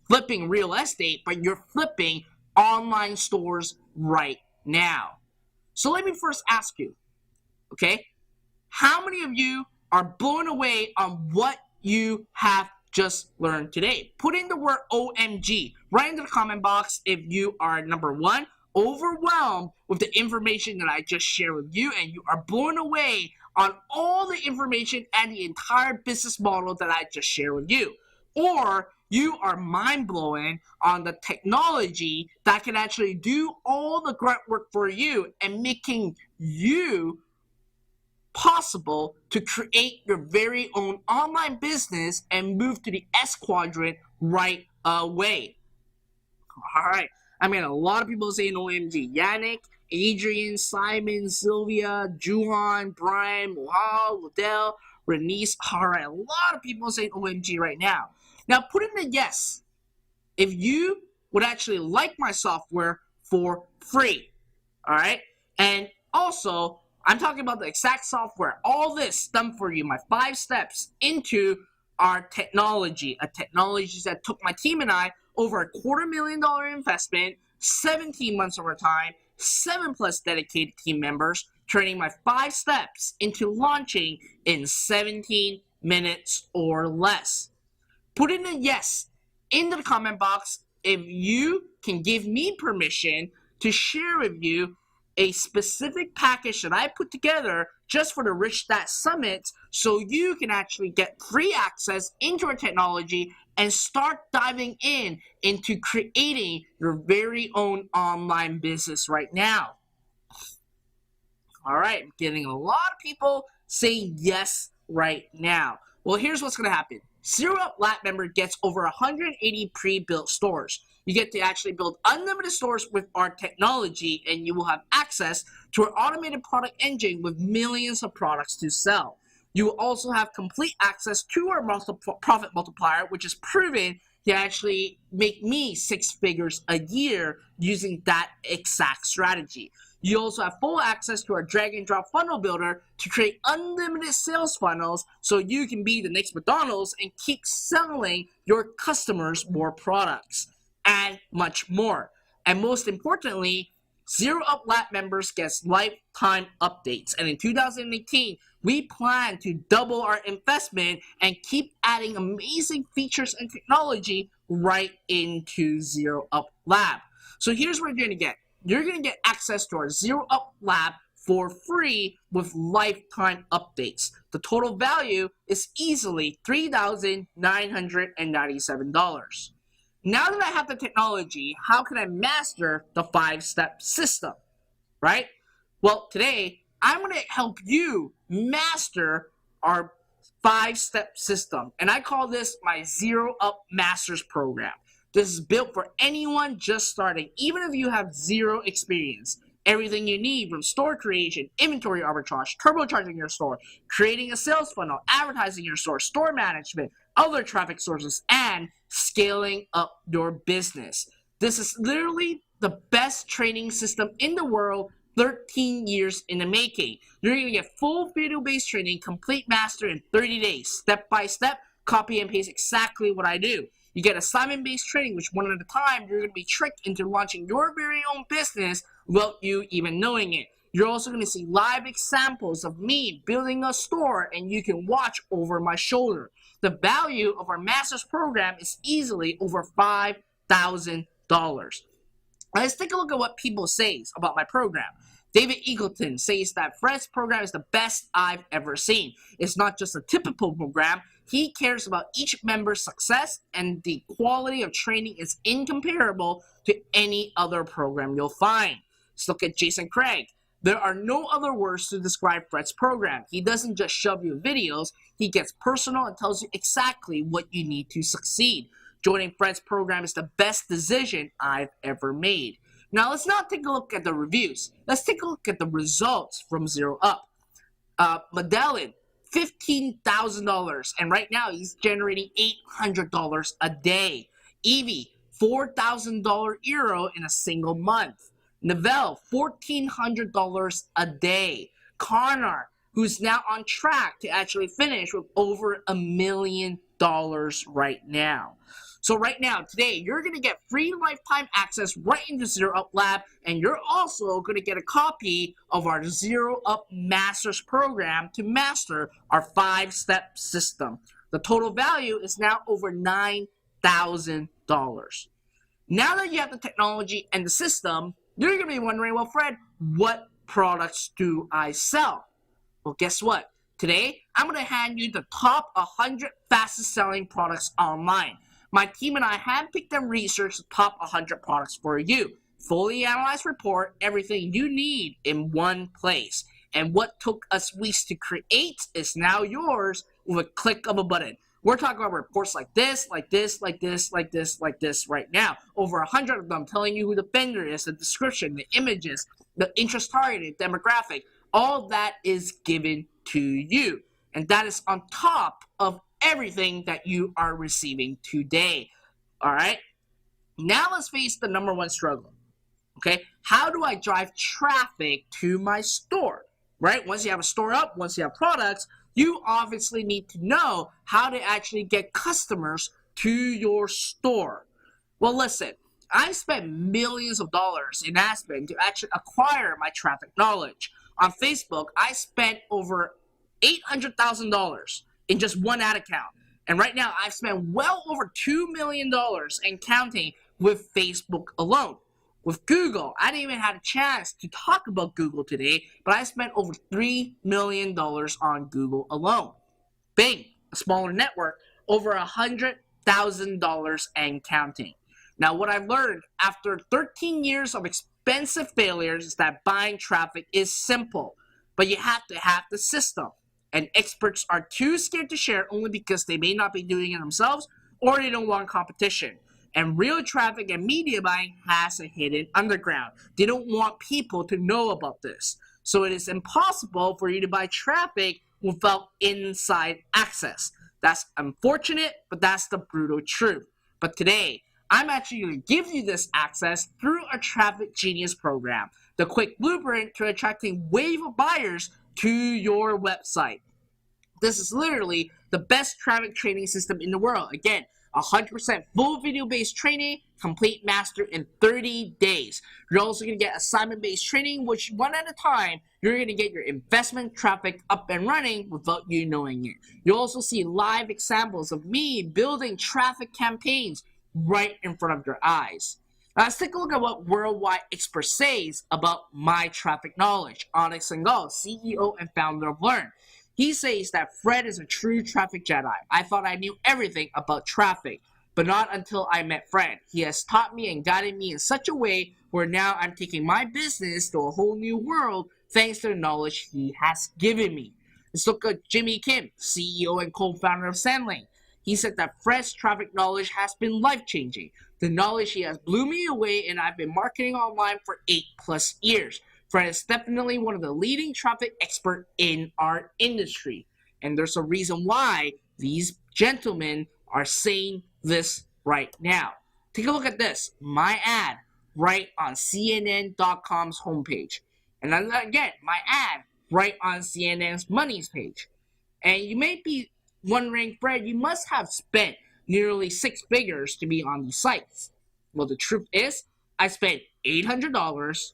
S9: flipping real estate, but you're flipping online stores right now. So let me first ask you, okay, how many of you are blown away on what you have just learned today. Put in the word OMG right into the comment box if you are, number one, overwhelmed with the information that I just shared with you, and you are blown away on all the information and the entire business model that I just shared with you. Or you are mind-blowing on the technology that can actually do all the grunt work for you and making you possible to create your very own online business and move to the S quadrant right away. All right. I mean, a lot of people saying OMG. Yannick, Adrian, Simon, Sylvia, Juhan, Brian, Mohal, Liddell, Renice. All right. A lot of people saying OMG right now. Now, put in the yes if you would actually like my software for free. All right. And also, I'm talking about the exact software. All this done for you, my 5 steps into our technology. A technology that took my team and I over $250,000 investment, 17 months of our time, 7+ dedicated team members, turning my 5 steps into launching in 17 minutes or less. Put in a yes into the comment box if you can give me permission to share with you a specific package that I put together just for the Richdad Summit, so you can actually get free access into our technology and start diving into creating your very own online business right now. All right, I'm getting a lot of people saying yes right now. Well, here's what's going to happen. Zero Up Lab member gets over 180 pre-built stores. You get to actually build unlimited stores with our technology, and you will have access to our automated product engine with millions of products to sell. You will also have complete access to our profit multiplier, which is proven to actually make me 6 figures a year using that exact strategy. You also have full access to our drag and drop funnel builder to create unlimited sales funnels so you can be the next McDonald's and keep selling your customers more products and much more. And most importantly, Zero Up Lab members gets lifetime updates. And in 2018, we plan to double our investment and keep adding amazing features and technology right into Zero Up Lab. So here's what you're going to get. You're going to get access to our Zero Up Lab for free with lifetime updates. The total value is easily $3,997. Now that I have the technology, how can I master the 5-step system, right? Well, today, I'm going to help you master our 5-step system. And I call this my Zero Up Masters program. This is built for anyone just starting, even if you have zero experience. Everything you need from store creation, inventory arbitrage, turbocharging your store, creating a sales funnel, advertising your store, store management, other traffic sources, and scaling up your business. This is literally the best training system in the world, 13 years in the making. You're going to get full video-based training, complete master in 30 days, step by step, copy and paste exactly what I do. You get assignment-based training, which one at a time, you're going to be tricked into launching your very own business without you even knowing it. You're also going to see live examples of me building a store, and you can watch over my shoulder. The value of our master's program is easily over $5,000. Let's take a look at what people say about my program. David Eagleton says that Fred's program is the best I've ever seen. It's not just a typical program. He cares about each member's success, and the quality of training is incomparable to any other program you'll find. Let's look at Jason Craig. There are no other words to describe Fred's program. He doesn't just shove you videos. He gets personal and tells you exactly what you need to succeed. Joining Fred's program is the best decision I've ever made. Now, let's not take a look at the reviews. Let's take a look at the results from Zero Up. Medellin, $15,000, and right now he's generating $800 a day. Evie, $4,000 euro in a single month. Neville, $1,400 a day. Connor, who's now on track to actually finish with over $1 million right now. So right now, today, you're going to get free lifetime access right into Zero Up Lab, and you're also going to get a copy of our Zero Up Masters program to master our 5-step system. The total value is now over $9,000. Now that you have the technology and the system, you're going to be wondering, well, Fred, what products do I sell? Well, guess what? Today, I'm going to hand you the top 100 fastest selling products online. My team and I handpicked and researched the top 100 products for you. Fully analyzed report, everything you need in one place. And what took us weeks to create is now yours with a click of a button. We're talking about reports like this, like this, like this, like this, like this right now. Over 100 of them telling you who the vendor is, the description, the images, the interest targeted, demographic. All that is given to you. And that is on top of everything that you are receiving today. All right? Now let's face the number one struggle. Okay? How do I drive traffic to my store? Right? Once you have a store up, once you have products, you obviously need to know how to actually get customers to your store. Well, listen, I spent millions of dollars in ad spend to actually acquire my traffic knowledge. On Facebook, I spent over $800,000 in just one ad account. And right now, I've spent well over $2 million and counting with Facebook alone. With Google, I didn't even have a chance to talk about Google today, but I spent over $3 million on Google alone. Bing, a smaller network, over $100,000 and counting. Now, what I've learned after 13 years of expensive failures is that buying traffic is simple, but you have to have the system. And experts are too scared to share only because they may not be doing it themselves or they don't want competition. And real traffic and media buying has a hidden underground. They don't want people to know about this. So it is impossible for you to buy traffic without inside access. That's unfortunate, but that's the brutal truth. But today, I'm actually going to give you this access through our Traffic Genius program, the quick blueprint to attracting wave of buyers to your website. This is literally the best traffic training system in the world. Again, 100% full video-based training, complete master in 30 days. You're also going to get assignment-based training, which one at a time, you're going to get your investment traffic up and running without you knowing it. You'll also see live examples of me building traffic campaigns right in front of your eyes. Now let's take a look at what Worldwide Expert says about my traffic knowledge. Onyx Singhal, CEO and founder of Learn. He says that Fred is a true traffic Jedi. I thought I knew everything about traffic, but not until I met Fred. He has taught me and guided me in such a way where now I'm taking my business to a whole new world thanks to the knowledge he has given me. Let's look at Jimmy Kim, CEO and co-founder of Sandlane. He said that Fred's traffic knowledge has been life-changing. The knowledge he has blew me away, and I've been marketing online for 8+ years. Fred is definitely one of the leading traffic experts in our industry. And there's a reason why these gentlemen are saying this right now. Take a look at this. My ad right on CNN.com's homepage. And then again, my ad right on CNN's Money's page. And you may be wondering, Fred, you must have spent nearly 6 figures to be on these sites. Well, the truth is, I spent $800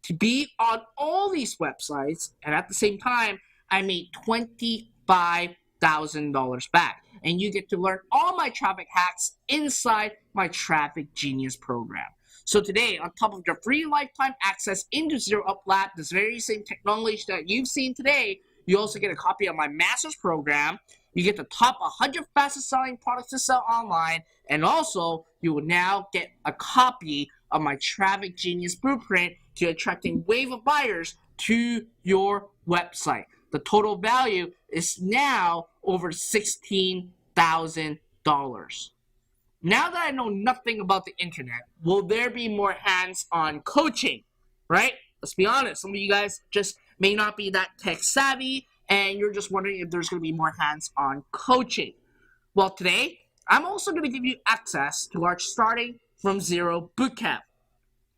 S9: to be on all these websites, and at the same time, I made $25,000 back. And you get to learn all my traffic hacks inside my Traffic Genius program. So today, on top of your free lifetime access into Zero Up Lab, this very same technology that you've seen today, you also get a copy of my master's program. You get the top 100 fastest selling products to sell online, and also you will now get a copy of my Traffic Genius blueprint to attracting wave of buyers to your website. The total value is now over $16,000. Now that I know nothing about the internet, will there be more hands-on coaching, right? Let's be honest, some of you guys just may not be that tech savvy, and you're just wondering if there's going to be more hands-on coaching. Well, today, I'm also going to give you access to our Starting from Zero bootcamp.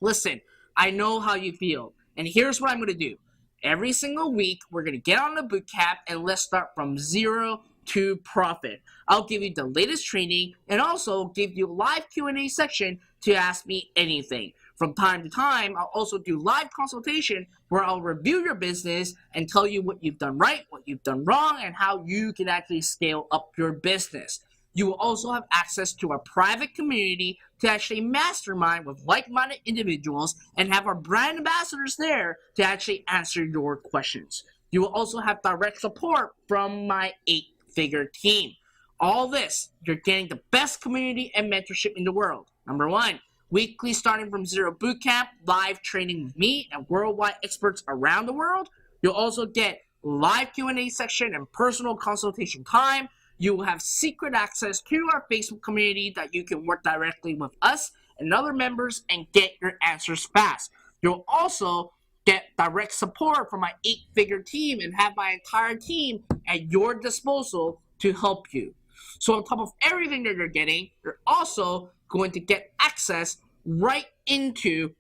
S9: Listen, I know how you feel, and here's what I'm going to do. Every single week, we're going to get on the bootcamp, and let's start from zero to profit. I'll give you the latest training, and also give you a live Q&A section to ask me anything. From time to time, I'll also do live consultation where I'll review your business and tell you what you've done right, what you've done wrong, and how you can actually scale up your business. You will also have access to a private community to actually mastermind with like-minded individuals and have our brand ambassadors there to actually answer your questions. You will also have direct support from my 8-figure team. All this, you're getting the best community and mentorship in the world. Number one, weekly starting from zero bootcamp, live training with me and worldwide experts around the world. You'll also get live Q&A section and personal consultation time. You will have secret access to our Facebook community that you can work directly with us and other members and get your answers fast. You'll also get direct support from my 8-figure team and have my entire team at your disposal to help you. So on top of everything that you're getting, you're also going to get access right into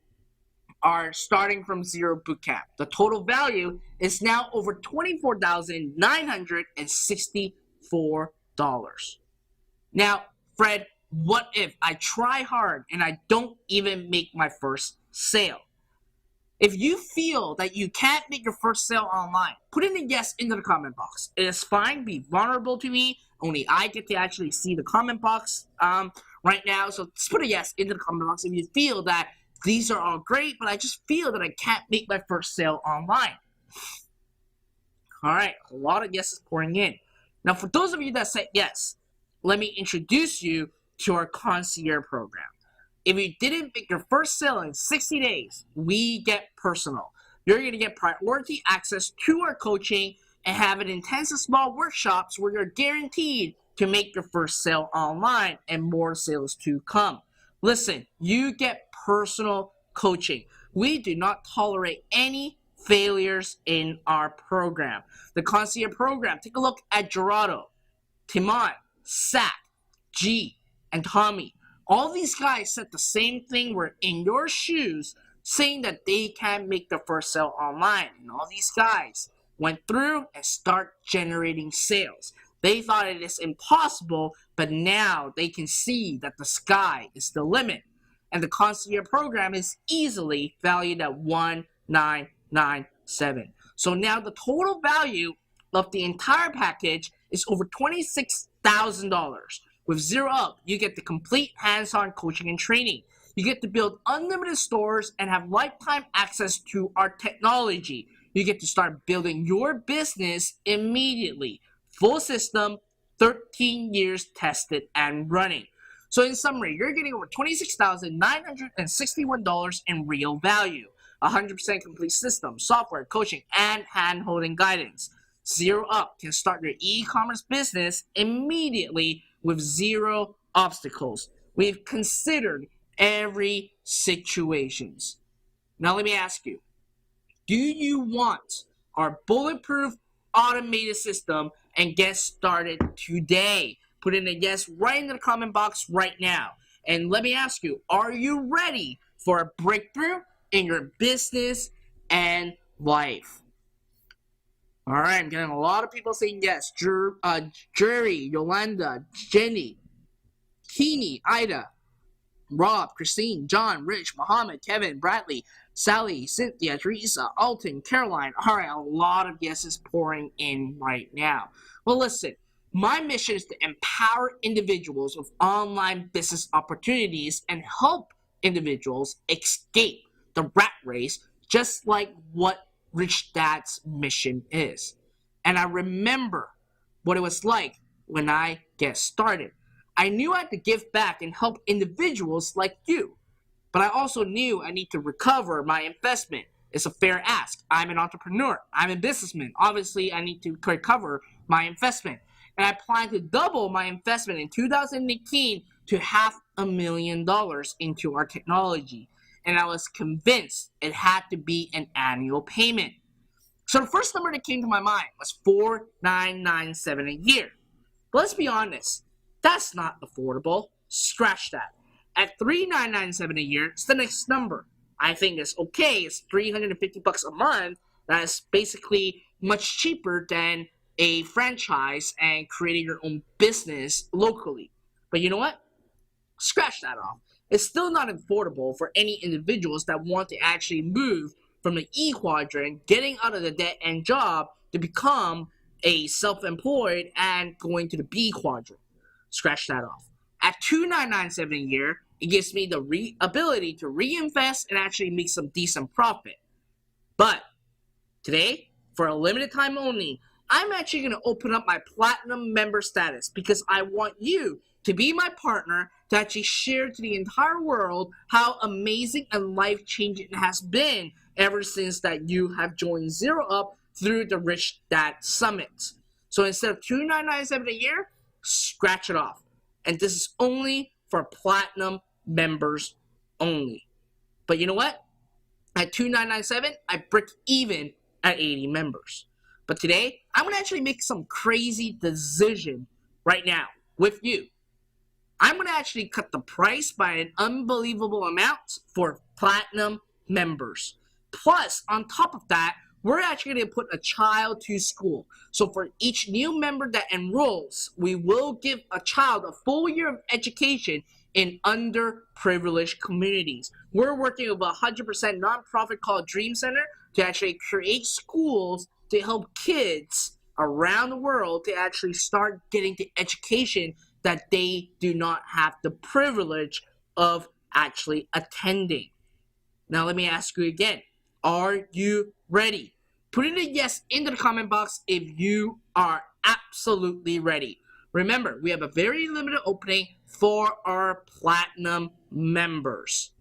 S9: our starting from zero bootcamp. The total value is now over $24,964. Now, Fred, what if I try hard and I don't even make my first sale? If you feel that you can't make your first sale online, put in a yes into the comment box. It is fine. Be vulnerable to me. Only I get to actually see the comment box right now. So just put a yes into the comment box if you feel that these are all great, but I just feel that I can't make my first sale online. All right, a lot of yeses pouring in. Now, for those of you that said yes, let me introduce you to our concierge program. If you didn't make your first sale in 60 days, we get personal. You're going to get priority access to our coaching and have an intensive small workshops where you're guaranteed to make your first sale online and more sales to come. Listen, you get personal coaching. We do not tolerate any failures in our program. The concierge program, take a look at Gerardo, Timon, Zach, G, and Tommy. All these guys said the same thing. We're in your shoes saying that they can't make their first sale online. And all these guys went through and start generating sales. They thought it is impossible, but now they can see that the sky is the limit. And the concierge program is easily valued at $1,997. So now the total value of the entire package is over $26,000. With Zero Up, you get the complete hands-on coaching and training. You get to build unlimited stores and have lifetime access to our technology. You get to start building your business immediately. Full system, 13 years tested and running. So in summary, you're getting over $26,961 in real value. 100% complete system, software, coaching, and hand-holding guidance. Zero Up can start your e-commerce business immediately with zero obstacles. We've considered every situation. Now let me ask you, do you want our bulletproof automated system and get started today? Put in a yes right in the comment box right now. And let me ask you, are you ready for a breakthrough in your business and life? All right, I'm getting a lot of people saying yes. Jerry, Yolanda, Jenny, Keeny, Ida, Rob, Christine, John, Rich, Mohammed, Kevin, Bradley, Sally, Cynthia, Teresa, Alton, Caroline. All right, a lot of yeses pouring in right now. Well, listen, my mission is to empower individuals with online business opportunities and help individuals escape the rat race, just like what Richdad's mission is. And I remember what it was like when I get started. I knew I had to give back and help individuals like you, but I also knew I need to recover my investment. It's a fair ask. I'm an entrepreneur. I'm a businessman. Obviously, I need to recover my investment. And I plan to double my investment in 2018 to $500,000 into our technology. And I was convinced it had to be an annual payment. So the first number that came to my mind was $4,997 a year. But let's be honest, that's not affordable. Scratch that. At $3,997 a year, it's the next number. I think it's okay. It's $350 a month. That's basically much cheaper than a franchise and creating your own business locally. But you know what? Scratch that off. it's still not affordable for any individuals that want to actually move from the E quadrant, getting out of the dead end job to become a self-employed and going to the B quadrant. Scratch that off. At $2,997 a year, it gives me the ability to reinvest and actually make some decent profit. But today, for a limited time only, I'm actually going to open up my platinum member status because I want you to be my partner to actually share to the entire world how amazing and life-changing it has been ever since that you have joined Zero Up through the Rich Dad Summit. So instead of $2,997 a year, scratch it off. And this is only for platinum members only. But you know what? At $2,997, I break even at 80 members. But today, I'm going to actually make some crazy decision right now with you. I'm going to actually cut the price by an unbelievable amount for platinum members. Plus, on top of that, we're actually going to put a child to school. So for each new member that enrolls, we will give a child a full year of education in underprivileged communities. We're working with a 100% nonprofit called Dream Center to actually create schools to help kids around the world to actually start getting the education that they do not have the privilege of actually attending. Now let me ask you again, are you ready? Put in a yes into the comment box if you are absolutely ready. Remember, we have a very limited opening for our platinum members.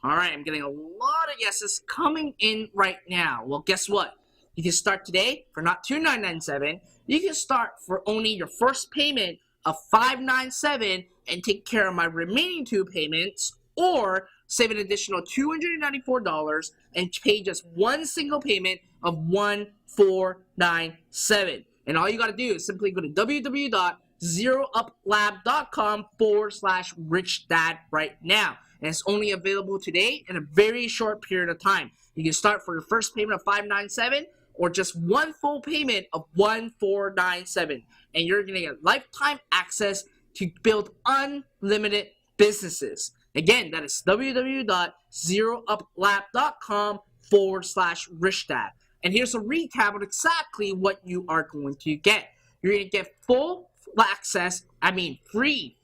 S9: All right, I'm getting a lot of yeses coming in right now. Well, guess what? You can start today for not $2,997. You can start for only your first payment of $597 and take care of my remaining two payments, or save an additional $294 and pay just one single payment of $1,497. And all you got to do is simply go to www.zerouplab.com/richdad right now. And it's only available today in a very short period of time. You can start for your first payment of $597 or just one full payment of $1,497. And you're going to get lifetime access to build unlimited businesses. Again, that is www.zerouplab.com/Richdad. And here's a recap of exactly what you are going to get. You're going to get free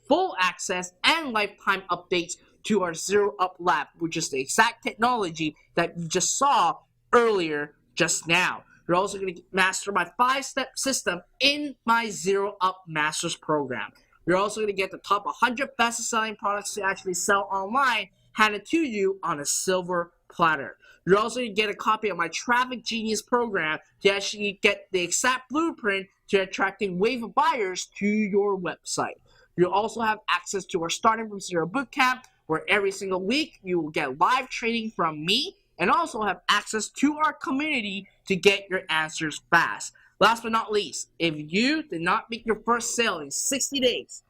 S9: full access and lifetime updates to our Zero Up Lab, which is the exact technology that you just saw earlier just now. You're also going to master my 5-step system in my Zero Up Masters program. You're also going to get the top 100 best-selling products to actually sell online handed to you on a silver platter. You're also going to get a copy of my Traffic Genius program to actually get the exact blueprint to attracting wave of buyers to your website. You'll also have access to our Starting From Zero Bootcamp, where every single week you will get live training from me and also have access to our community to get your answers fast. Last but not least, if you did not make your first sale in 60 days,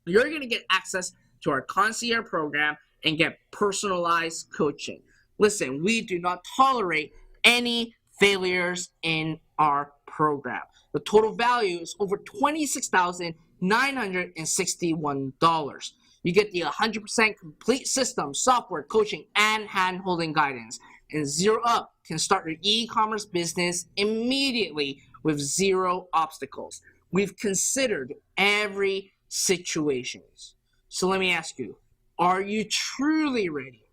S9: you're going to get access to our concierge program and get personalized coaching. Listen, we do not tolerate any failures in our program. The total value is over $26,961. You get the 100% complete system, software, coaching, and hand-holding guidance. And Zero Up can start your e-commerce business immediately with zero obstacles. We've considered every situation. So let me ask you, are you truly ready?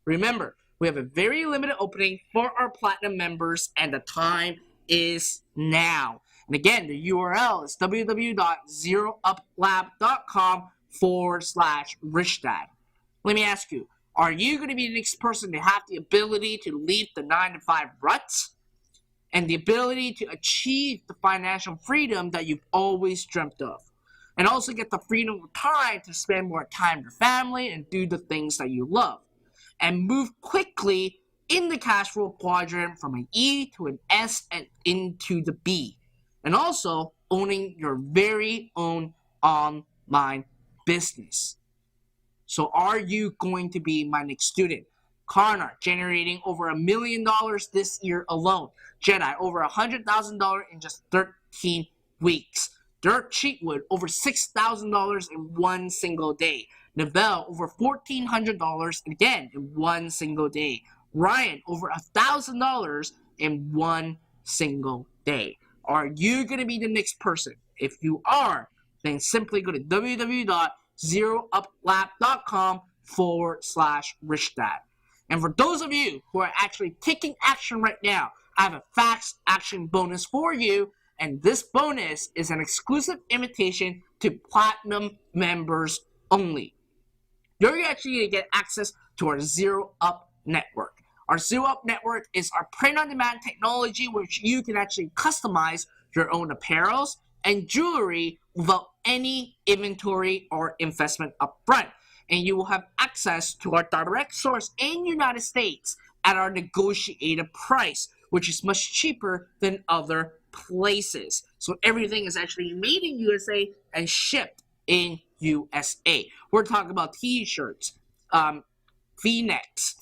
S9: Remember, we have a very limited opening for our platinum members, and the time is now. And again, the URL is www.zerouplab.com/Richdad. Let me ask you, are you going to be the next person to have the ability to leave the 9-to-5 rut and the ability to achieve the financial freedom that you've always dreamt of? And also get the freedom of time to spend more time with your family and do the things that you love. And move quickly in the cash flow quadrant from an E to an S and into the B. And also owning your very own online business. So are you going to be my next student? Karnar, generating over $1 million this year alone. Jedi, over $100,000 in just 13 weeks. Dirk Cheatwood, over $6,000 in one single day. Neville, over $1,400 again in one single day. Ryan, over $1,000 in one single day. Are you going to be the next person? If you are, then simply go to www.zerouplap.com/Richdad. And for those of you who are actually taking action right now, I have a fast action bonus for you. And this bonus is an exclusive invitation to Platinum members only. You're actually going to get access to our Zero Up network. Our Zero Up network is our print-on-demand technology which you can actually customize your own apparels and jewelry without any inventory or investment upfront. And you will have access to our direct source in the United States at our negotiated price, which is much cheaper than other places. So everything is actually made in USA and shipped in USA. We're talking about t-shirts, V-necks,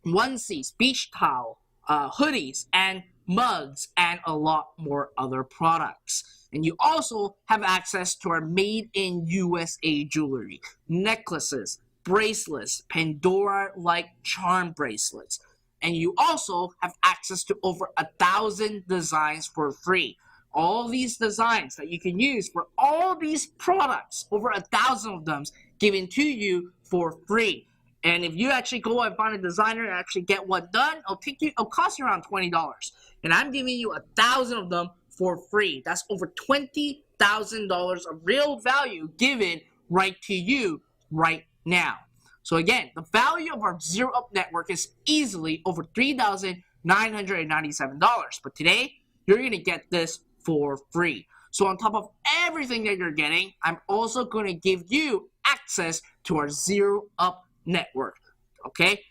S9: onesies, beach towel, hoodies, and mugs, and a lot more other products. And you also have access to our made in USA jewelry, necklaces, bracelets, Pandora-like charm bracelets. And you also have access to over 1,000 designs for free. All these designs that you can use for all these products, over 1,000 of them given to you for free. And if you actually go and find a designer and actually get one done, it'll cost you around $20. And I'm giving you 1,000 of them for free. That's over $20,000 of real value given right to you right now. So again, the value of our Zero Up network is easily over $3,997. But today, you're going to get this for free. So on top of everything that you're getting, I'm also going to give you access to our Zero Up network. Okay?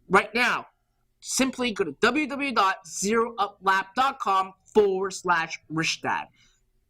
S9: Right now, simply go to www.zerouplap.com/Richdad.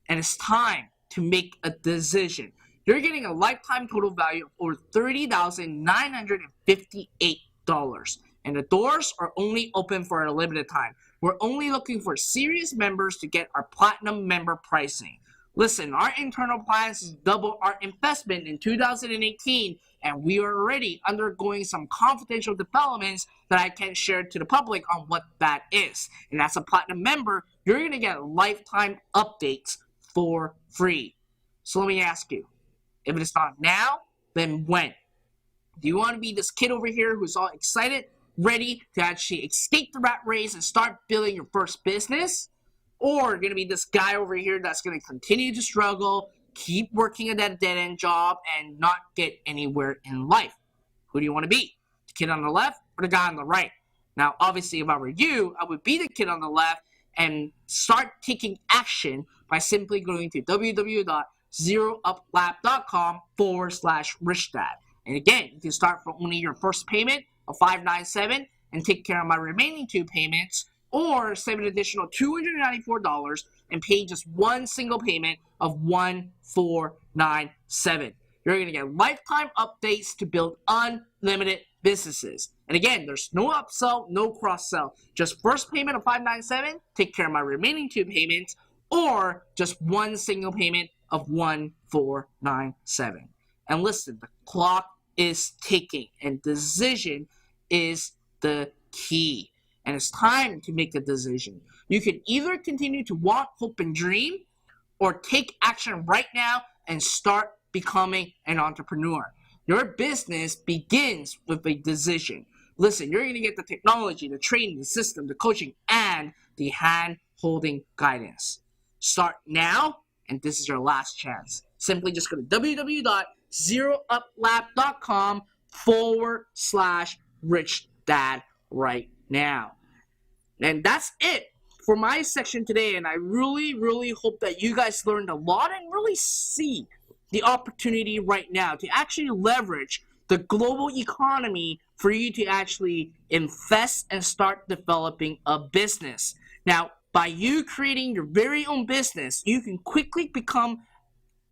S9: And it's time to make a decision. You're getting a lifetime total value of over $30,958. And the doors are only open for a limited time. We're only looking for serious members to get our platinum member pricing. Listen, our internal plans is double our investment in 2018, and we are already undergoing some confidential developments that I can't share to the public on what that is. And as a platinum member, you're going to get lifetime updates for free. So let me ask you, if it's not now, then when? Do you want to be this kid over here who's all excited, ready to actually escape the rat race and start building your first business? Or going to be this guy over here that's going to continue to struggle, keep working at that dead-end job, and not get anywhere in life? Who do you want to be? The kid on the left or the guy on the right? Now, obviously, if I were you, I would be the kid on the left and start taking action by simply going to www.zerouplap.com/Richdad. And again, you can start from only your first payment of $597 and take care of my remaining two payments, or save an additional $294 and pay just one single payment of $1,497. You're going to get lifetime updates to build unlimited businesses. And again, there's no upsell, no cross-sell. Just first payment of $597, take care of my remaining two payments, or just one single payment of $1,497. And listen, the clock is ticking, and decision is the key. And it's time to make a decision. You can either continue to want, hope, and dream, or take action right now and start becoming an entrepreneur. Your business begins with a decision. Listen, you're going to get the technology, the training, the system, the coaching, and the hand-holding guidance. Start now, and this is your last chance. Simply just go to www.zerouplap.com/Richdad right now. And that's it for my section today. And I really, really hope that you guys learned a lot and really see the opportunity right now to actually leverage the global economy for you to actually invest and start developing a business. Now, by you creating your very own business, you can quickly become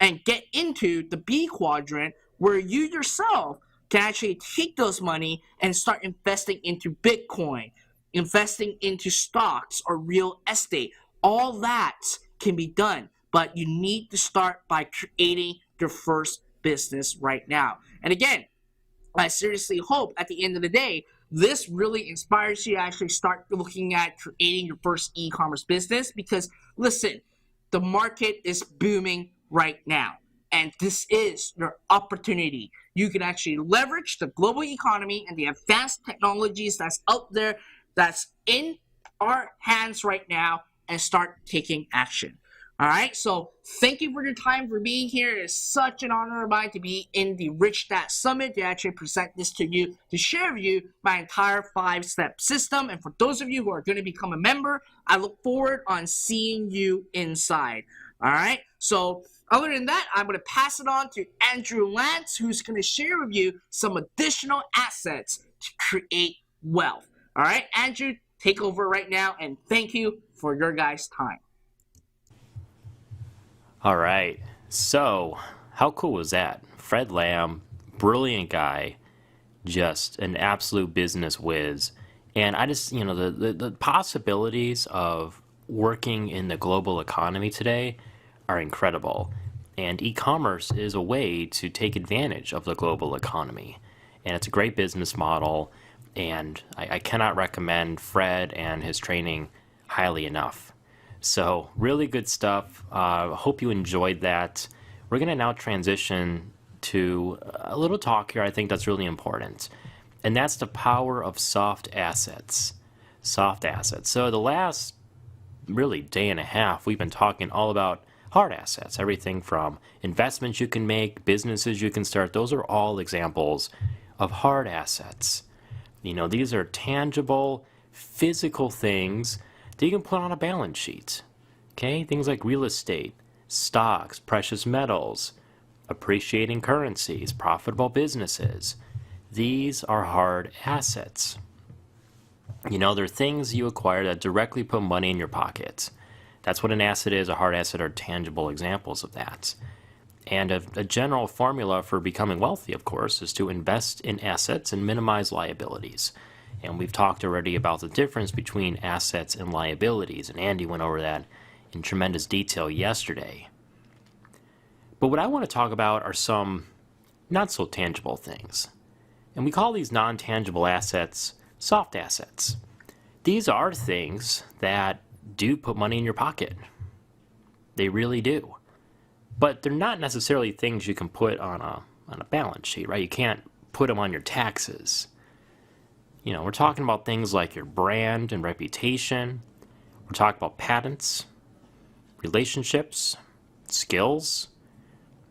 S9: and get into the B quadrant, where you yourself can actually take those money and start investing into Bitcoin, investing into stocks or real estate. All that can be done but you need to start by creating your first business right now. And again, I seriously hope at the end of the day, this really inspires you to actually start looking at creating your first e-commerce business, because listen, the market is booming right now. And this is your opportunity. You can actually leverage the global economy and the advanced technologies that's out there, that's in our hands right now, and start taking action. All right, so thank you for your time, for being here. It is such an honor of mine to be in the Rich Dad Summit to actually present this to you, to share with you my entire 5-step system. And for those of you who are going to become a member, I look forward on seeing you inside. All right, so other than that, I'm going to pass it on to Andrew Lance, who's going to share with you some additional assets to create wealth. All right, Andrew, take over right now, and thank you for your guys' time.
S2: All right. So, how cool was that? Fred Lamb, brilliant guy, just an absolute business whiz. And I just, the possibilities of working in the global economy today are incredible. And e-commerce is a way to take advantage of the global economy. And it's a great business model. And I cannot recommend Fred and his training highly enough. So really good stuff. Hope you enjoyed that. We're going to now transition to a little talk here I think that's really important. And that's the power of soft assets. Soft assets. So the last really day and a half, we've been talking all about hard assets. Everything from investments you can make, businesses you can start. Those are all examples of hard assets. These are tangible, physical things that you can put on a balance sheet. Okay, things like real estate, stocks, precious metals, appreciating currencies, profitable businesses. These are hard assets. They're things you acquire that directly put money in your pocket. That's what an asset is. A hard asset are tangible examples of that. And a general formula for becoming wealthy, of course, is to invest in assets and minimize liabilities. And we've talked already about the difference between assets and liabilities, and Andy went over that in tremendous detail yesterday. But what I want to talk about are some not so tangible things. And we call these non-tangible assets soft assets. These are things that do put money in your pocket. They really do. But they're not necessarily things you can put on a balance sheet, right? You can't put them on your taxes. We're talking about things like your brand and reputation. We're talking about patents, relationships, skills,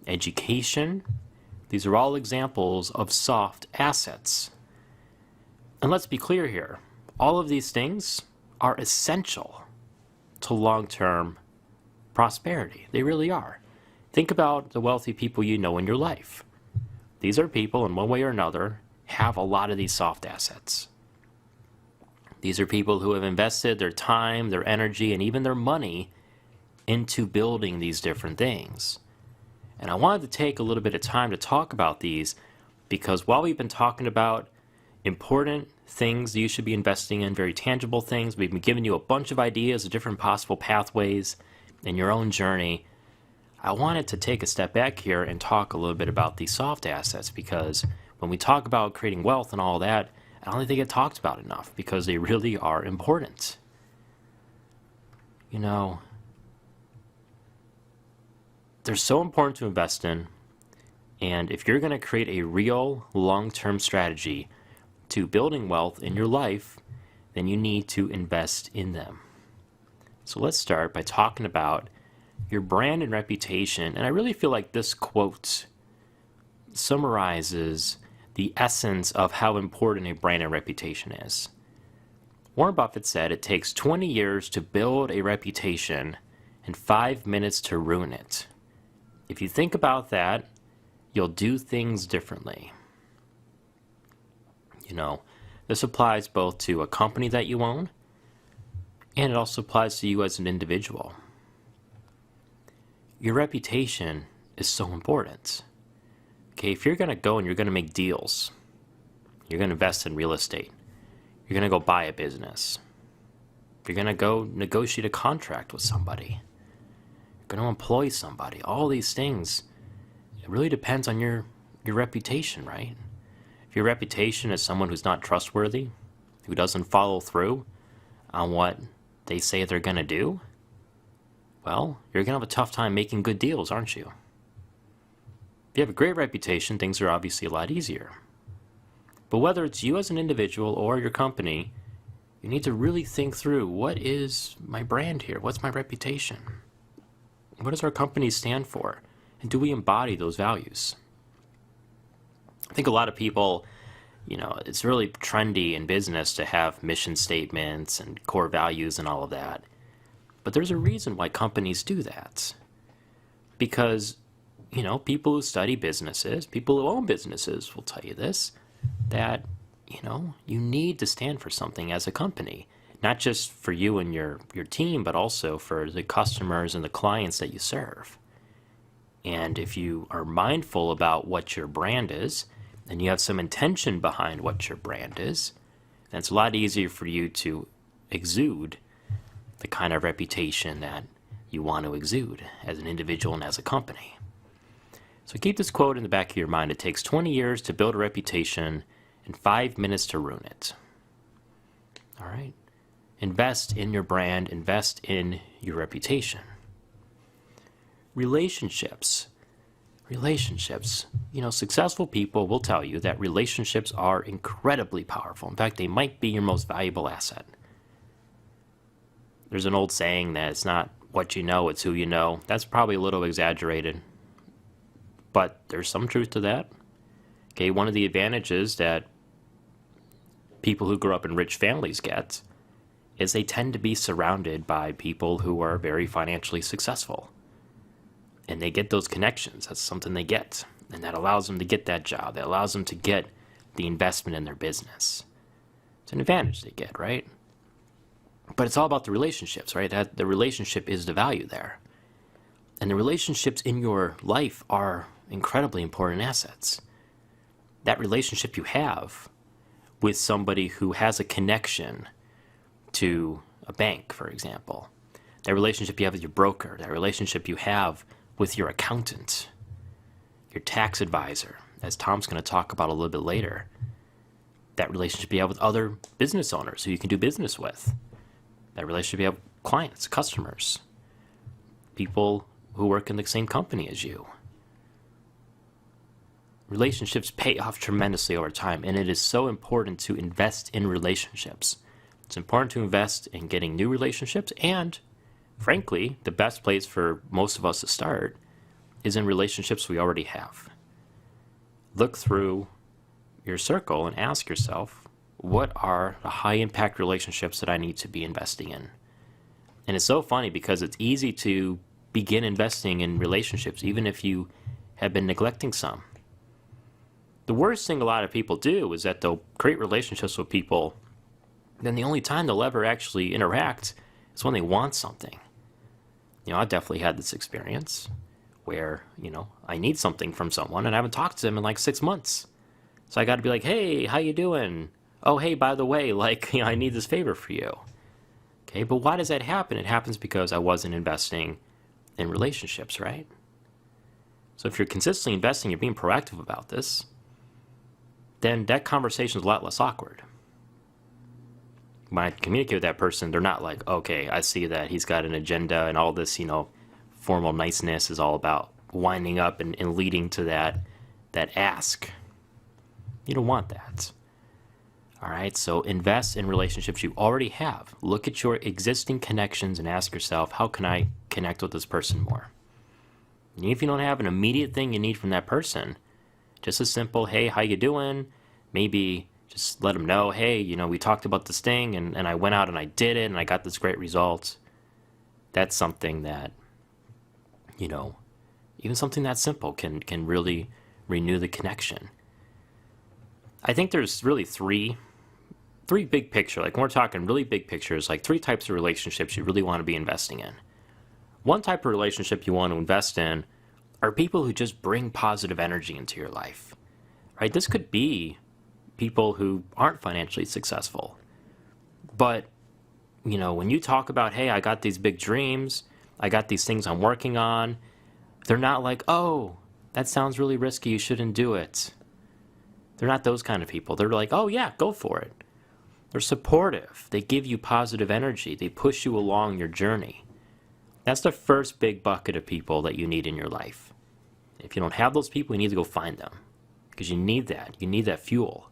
S2: education. These are all examples of soft assets. And let's be clear here. All of these things are essential to long-term prosperity. They really are. Think about the wealthy people you know in your life. These are people, in one way or another, have a lot of these soft assets. These are people who have invested their time, their energy, and even their money into building these different things. And I wanted to take a little bit of time to talk about these because while we've been talking about important things you should be investing in, very tangible things, we've been giving you a bunch of ideas of different possible pathways in your own journey, I wanted to take a step back here and talk a little bit about these soft assets because when we talk about creating wealth and all that, I don't think they get talked about enough because they really are important. They're so important to invest in, and if you're going to create a real long-term strategy to building wealth in your life, then you need to invest in them. So let's start by talking about your brand and reputation, and I really feel like this quote summarizes the essence of how important a brand and reputation is. Warren Buffett said it takes 20 years to build a reputation and 5 minutes to ruin it. If you think about that, you'll do things differently. This applies both to a company that you own, and it also applies to you as an individual. Your reputation is so important. Okay, if you're going to go and you're going to make deals, you're going to invest in real estate, you're going to go buy a business, if you're going to go negotiate a contract with somebody, going to employ somebody. All these things, it really depends on your reputation, right? If your reputation is someone who's not trustworthy, who doesn't follow through on what they say they're going to do, well, you're going to have a tough time making good deals, aren't you? If you have a great reputation, things are obviously a lot easier. But whether it's you as an individual or your company, you need to really think through, what is my brand here? What's my reputation? What does our company stand for? And do we embody those values? I think a lot of people, it's really trendy in business to have mission statements and core values and all of that. But there's a reason why companies do that. Because, people who study businesses, people who own businesses will tell you this, that, you need to stand for something as a company. Not just for you and your team, but also for the customers and the clients that you serve. And if you are mindful about what your brand is, and you have some intention behind what your brand is, then it's a lot easier for you to exude the kind of reputation that you want to exude as an individual and as a company. So keep this quote in the back of your mind. It takes 20 years to build a reputation and 5 minutes to ruin it. All right? Invest in your brand. Invest in your reputation. Relationships. Successful people will tell you that relationships are incredibly powerful. In fact, they might be your most valuable asset. There's an old saying that it's not what you know, it's who you know. That's probably a little exaggerated, but there's some truth to that. Okay, one of the advantages that people who grow up in rich families get is they tend to be surrounded by people who are very financially successful. And they get those connections. That's something they get. And that allows them to get that job. That allows them to get the investment in their business. It's an advantage they get, right? But it's all about the relationships, right? That the relationship is the value there. And the relationships in your life are incredibly important assets. That relationship you have with somebody who has a connection to a bank, for example. That relationship you have with your broker. That relationship you have with your accountant, your tax advisor, as Tom's going to talk about a little bit later. That relationship you have with other business owners who you can do business with. That relationship you have with clients, customers, people who work in the same company as you. Relationships pay off tremendously over time, and it is so important to invest in relationships. It's important to invest in getting new relationships, and frankly, the best place for most of us to start is in relationships we already have. Look through your circle and ask yourself, what are the high impact relationships that I need to be investing in? And it's so funny because it's easy to begin investing in relationships even if you have been neglecting some. The worst thing a lot of people do is that they'll create relationships with people, then the only time they'll ever actually interact is when they want something. I definitely had this experience where, I need something from someone and I haven't talked to them in like 6 months. So I got to be like, hey, how you doing? Oh, hey, by the way, I need this favor for you. Okay, but why does that happen? It happens because I wasn't investing in relationships, right? So if you're consistently investing, you're being proactive about this, then that conversation is a lot less awkward. When I communicate with that person, they're not like, okay, I see that he's got an agenda and all this, formal niceness is all about winding up and leading to that ask. You don't want that. All right, so invest in relationships you already have. Look at your existing connections and ask yourself, how can I connect with this person more? And if you don't have an immediate thing you need from that person, just a simple, hey, how you doing? Maybe just let them know, hey, we talked about this thing and I went out and I did it and I got this great result. That's something that, even something that simple can really renew the connection. I think there's really three big picture, like when we're talking really big pictures, like 3 types of relationships you really want to be investing in. One type of relationship you want to invest in are people who just bring positive energy into your life, right? This could be people who aren't financially successful, but when you talk about, hey, I got these big dreams, I got these things I'm working on. They're not like, oh, that sounds really risky, you shouldn't do it. They're not those kind of people. They're like, oh yeah, go for it. They're supportive. They give you positive energy. They push you along your journey. That's the first big bucket of people that you need in your life. If you don't have those people, you need to go find them, because you need that. You need that fuel.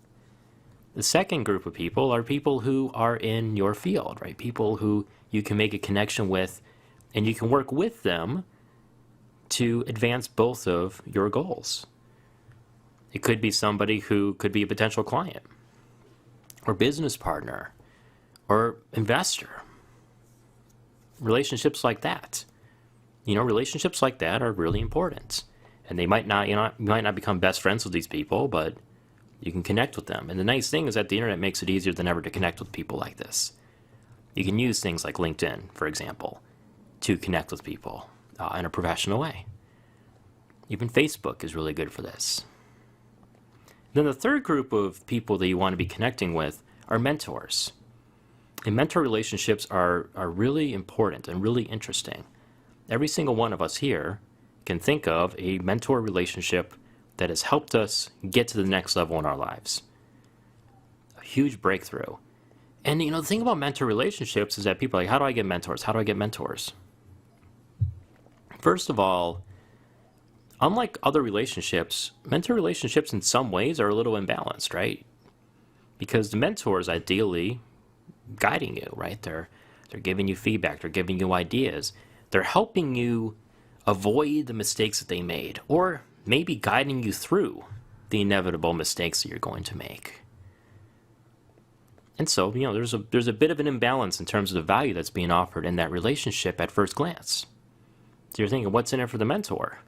S2: The second group of people are people who are in your field, right? People who you can make a connection with, and you can work with them to advance both of your goals. It could be somebody who could be a potential client, or business partner, or investor. Relationships like that. Relationships like that are really important. And they might not, you might not become best friends with these people, but you can connect with them. And the nice thing is that the internet makes it easier than ever to connect with people like this. You can use things like LinkedIn, for example, to connect with people in a professional way. Even Facebook is really good for this. Then the third group of people that you want to be connecting with are mentors. And mentor relationships are really important and really interesting. Every single one of us here can think of a mentor relationship that has helped us get to the next level in our lives. A huge breakthrough. And the thing about mentor relationships is that people are like, how do I get mentors? How do I get mentors? First of all, unlike other relationships, mentor relationships in some ways are a little imbalanced, right? Because the mentor is ideally guiding you, right? They're giving you feedback, they're giving you ideas, they're helping you avoid the mistakes that they made, or maybe guiding you through the inevitable mistakes that you're going to make. And so, there's a bit of an imbalance in terms of the value that's being offered in that relationship at first glance. So you're thinking, what's in it for the mentor?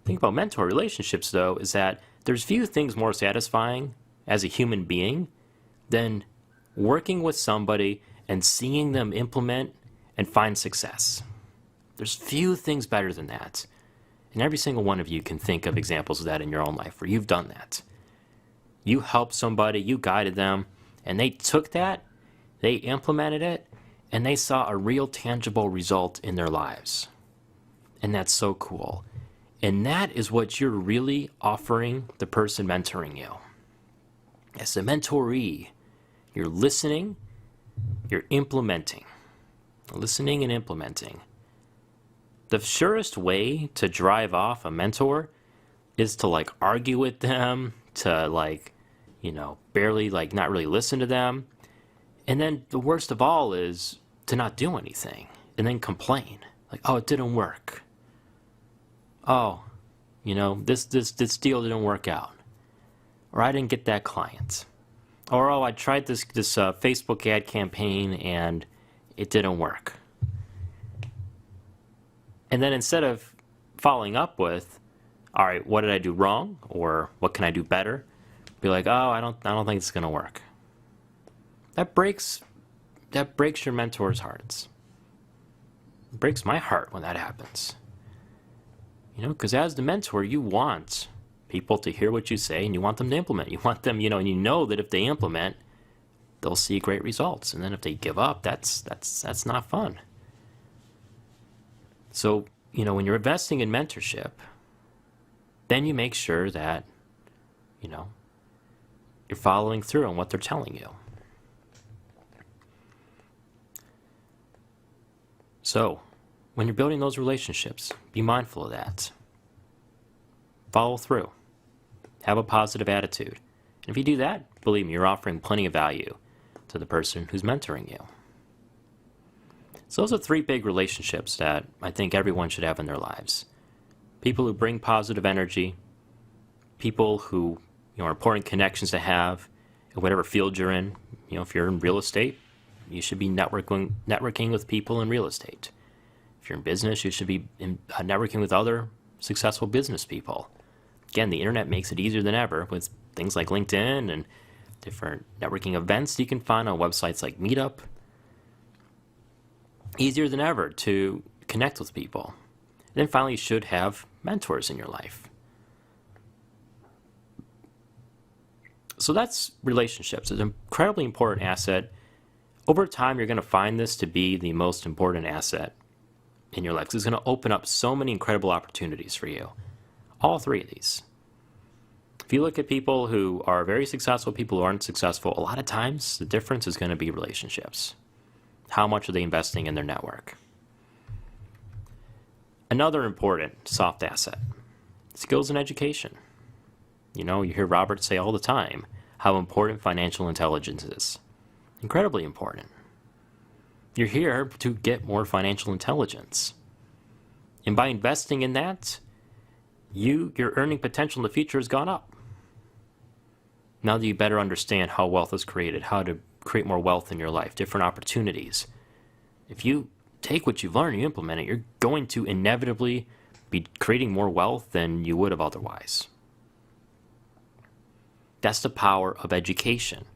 S2: The thing about mentor relationships, though, is that there's few things more satisfying as a human being than working with somebody and seeing them implement and find success. There's few things better than that. And every single one of you can think of examples of that in your own life where you've done that. You helped somebody, you guided them, and they took that, they implemented it, and they saw a real tangible result in their lives. And that's so cool. And that is what you're really offering the person mentoring you. As a mentoree, you're listening, you're implementing. Listening and implementing. The surest way to drive off a mentor is to argue with them, to barely not really listen to them. And then the worst of all is to not do anything and then complain. Oh, it didn't work. Oh, this deal didn't work out. Or I didn't get that client. Or, oh, I tried this Facebook ad campaign and it didn't work. And then instead of following up with, all right, what did I do wrong? Or what can I do better? Be like, oh, I don't think it's going to work. That breaks your mentor's hearts. It breaks my heart when that happens. Because as the mentor, you want people to hear what you say and you want them to implement. You want them, and you know that if they implement, they'll see great results. And then if they give up, that's not fun. So, when you're investing in mentorship, then you make sure that, you're following through on what they're telling you. So, when you're building those relationships, be mindful of that. Follow through. Have a positive attitude. And if you do that, believe me, you're offering plenty of value to the person who's mentoring you. So those are three big relationships that I think everyone should have in their lives. People who bring positive energy, people who are important connections to have in whatever field you're in. If you're in real estate, you should be networking with people in real estate. If you're in business, you should be networking with other successful business people. Again, the internet makes it easier than ever with things like LinkedIn and different networking events you can find on websites like Meetup. Easier than ever to connect with people. And then finally, you should have mentors in your life. So that's relationships. It's an incredibly important asset. Over time, you're going to find this to be the most important asset in your life. It's going to open up so many incredible opportunities for you. All three of these. If you look at people who are very successful, people who aren't successful, a lot of times the difference is going to be relationships. How much are they investing in their network? Another important soft asset, skills and education. You know, you hear Robert say all the time how important financial intelligence is. Incredibly important. You're here to get more financial intelligence. And by investing in that, your earning potential in the future has gone up. Now that you better understand how wealth is created, how to create more wealth in your life, different opportunities. If you take what you've learned and you implement it, you're going to inevitably be creating more wealth than you would have otherwise. That's the power of education,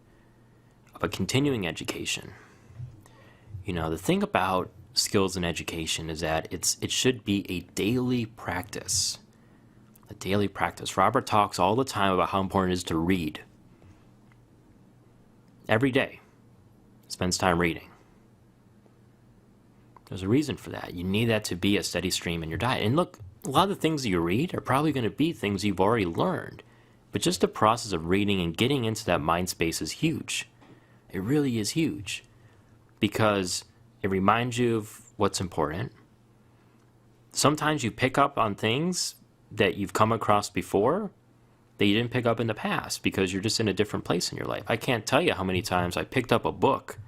S2: of a continuing education. You know, the thing about skills and education is that it should be a daily practice. A daily practice. Robert talks all the time about how important it is to read. Every day, spends time reading. There's a reason for that. You need that to be a steady stream in your diet. And look, a lot of the things that you read are probably going to be things you've already learned. But just the process of reading and getting into that mind space is huge. It really is huge. Because it reminds you of what's important. Sometimes you pick up on things that you've come across before that you didn't pick up in the past because you're just in a different place in your life. I can't tell you how many times I picked up a book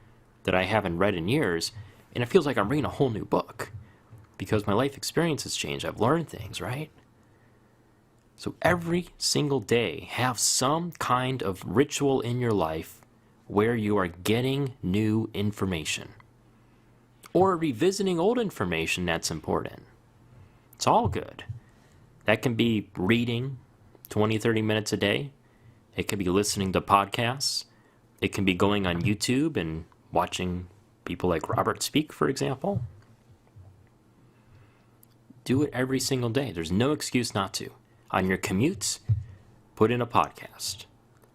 S2: that I haven't read in years, and it feels like I'm reading a whole new book because my life experience has changed. I've learned things, right? So every single day, have some kind of ritual in your life where you are getting new information or revisiting old information that's important. It's all good. That can be reading 20, 30 minutes a day. It can be listening to podcasts. It can be going on YouTube and watching people like Robert speak, for example. Do it every single day. There's no excuse not to. On your commutes, put in a podcast.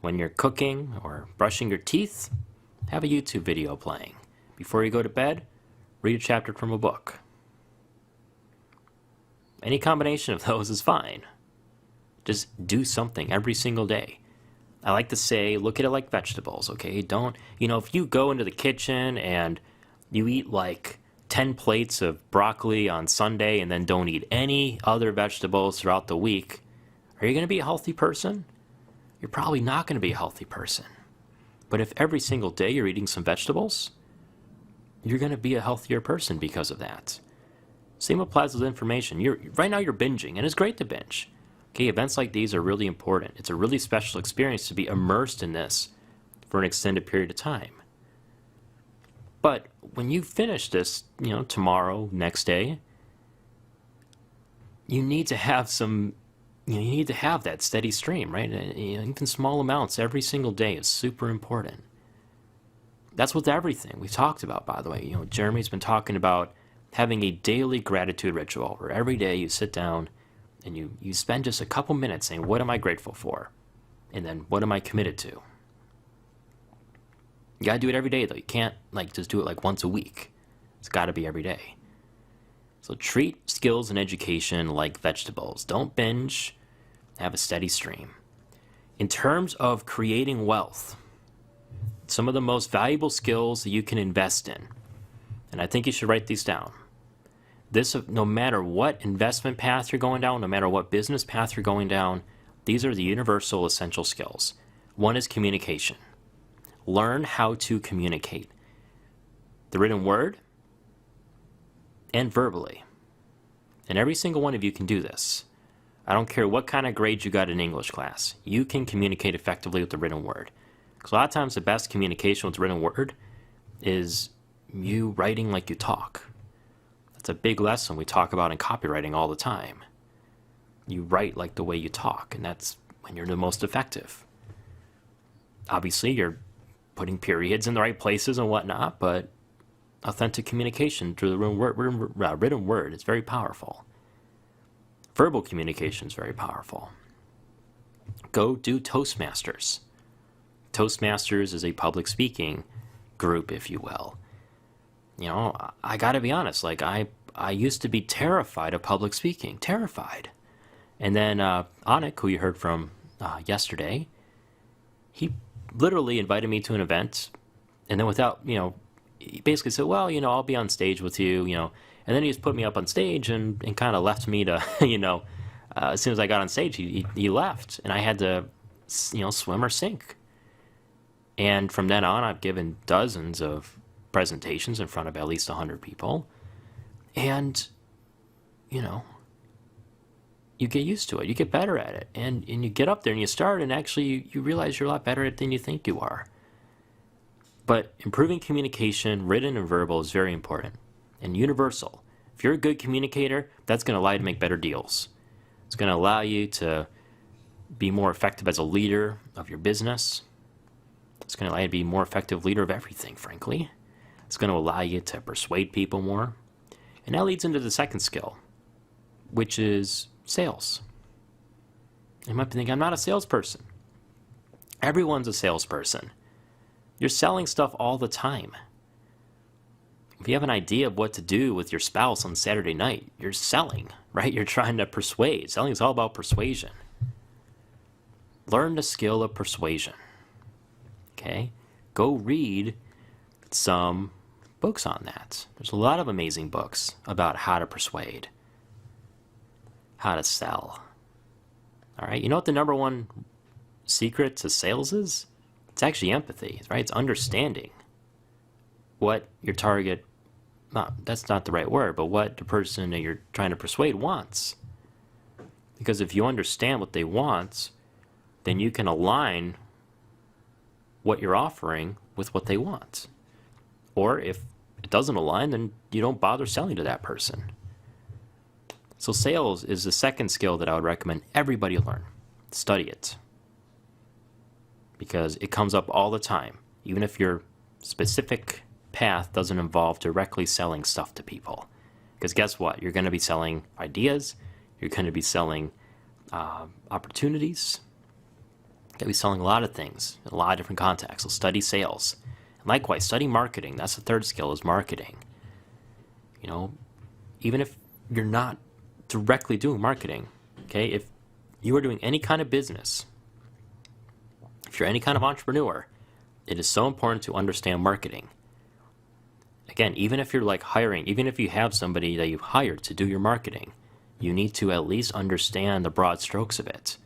S2: When you're cooking or brushing your teeth, have a YouTube video playing. Before you go to bed, read a chapter from a book. Any combination of those is fine. Just do something every single day. I like to say, look at it like vegetables, okay? Don't, if you go into the kitchen and you eat like 10 plates of broccoli on Sunday and then don't eat any other vegetables throughout the week, are you going to be a healthy person? You're probably not going to be a healthy person. But if every single day you're eating some vegetables, you're going to be a healthier person because of that. Same applies with information. Right now you're binging, and it's great to binge. Okay, events like these are really important. It's a really special experience to be immersed in this for an extended period of time. But when you finish this, tomorrow, next day, you need to have that steady stream, right? Even small amounts every single day is super important. That's with everything we talked about, by the way. Jeremy's been talking about having a daily gratitude ritual where every day you sit down and you spend just a couple minutes saying, what am I grateful for? And then what am I committed to? You gotta do it every day, though. You can't just do it once a week. It's gotta be every day. So treat skills and education like vegetables. Don't binge. Have a steady stream. In terms of creating wealth, some of the most valuable skills that you can invest in, and I think you should write these down. This, no matter what investment path you're going down, no matter what business path you're going down, these are the universal essential skills. One is communication. Learn how to communicate. The written word and verbally. And every single one of you can do this. I don't care what kind of grades you got in English class. You can communicate effectively with the written word. Because a lot of times the best communication with the written word is you writing like you talk. That's a big lesson we talk about in copywriting all the time. You write like the way you talk, and that's when you're the most effective. Obviously, you're putting periods in the right places and whatnot, but authentic communication through the written word is very powerful. Verbal communication is very powerful. Go do Toastmasters. Toastmasters is a public speaking group, if you will. I gotta be honest, I I used to be terrified of public speaking, terrified. And then Anik, who you heard from yesterday, he literally invited me to an event, and then without, he basically said, well, I'll be on stage with you, and then he just put me up on stage and kind of left me to, as soon as I got on stage, he left, and I had to, swim or sink. And from then on, I've given dozens of presentations in front of at least 100 people, and, you get used to it, you get better at it, and you get up there and you start, and actually you realize you're a lot better at it than you think you are. But improving communication, written and verbal, is very important and universal. If you're a good communicator, that's going to allow you to make better deals. It's going to allow you to be more effective as a leader of your business. It's going to allow you to be a more effective leader of everything, frankly. It's going to allow you to persuade people more. And that leads into the second skill, which is sales. You might be thinking, I'm not a salesperson. Everyone's a salesperson. You're selling stuff all the time. If you have an idea of what to do with your spouse on Saturday night, you're selling, right? You're trying to persuade. Selling is all about persuasion. Learn the skill of persuasion. Okay? Go read some books on that. There's a lot of amazing books about how to persuade, how to sell. All right? You know what the number one secret to sales is? It's actually empathy, right? It's understanding what your target, that's not the right word, but what the person that you're trying to persuade wants. Because if you understand what they want, then you can align what you're offering with what they want. Or if it doesn't align, then you don't bother selling to that person. So sales is the second skill that I would recommend everybody learn. Study it. Because it comes up all the time, even if your specific path doesn't involve directly selling stuff to people. Because guess what? You're going to be selling ideas. You're going to be selling opportunities. You're going to be selling a lot of things in a lot of different contexts. So study sales. And likewise, study marketing. That's the third skill, is marketing. Even if you're not directly doing marketing, okay? If you are doing any kind of business, if you're any kind of entrepreneur, it is so important to understand marketing. Again, even if you're hiring, even if you have somebody that you've hired to do your marketing, you need to at least understand the broad strokes of it,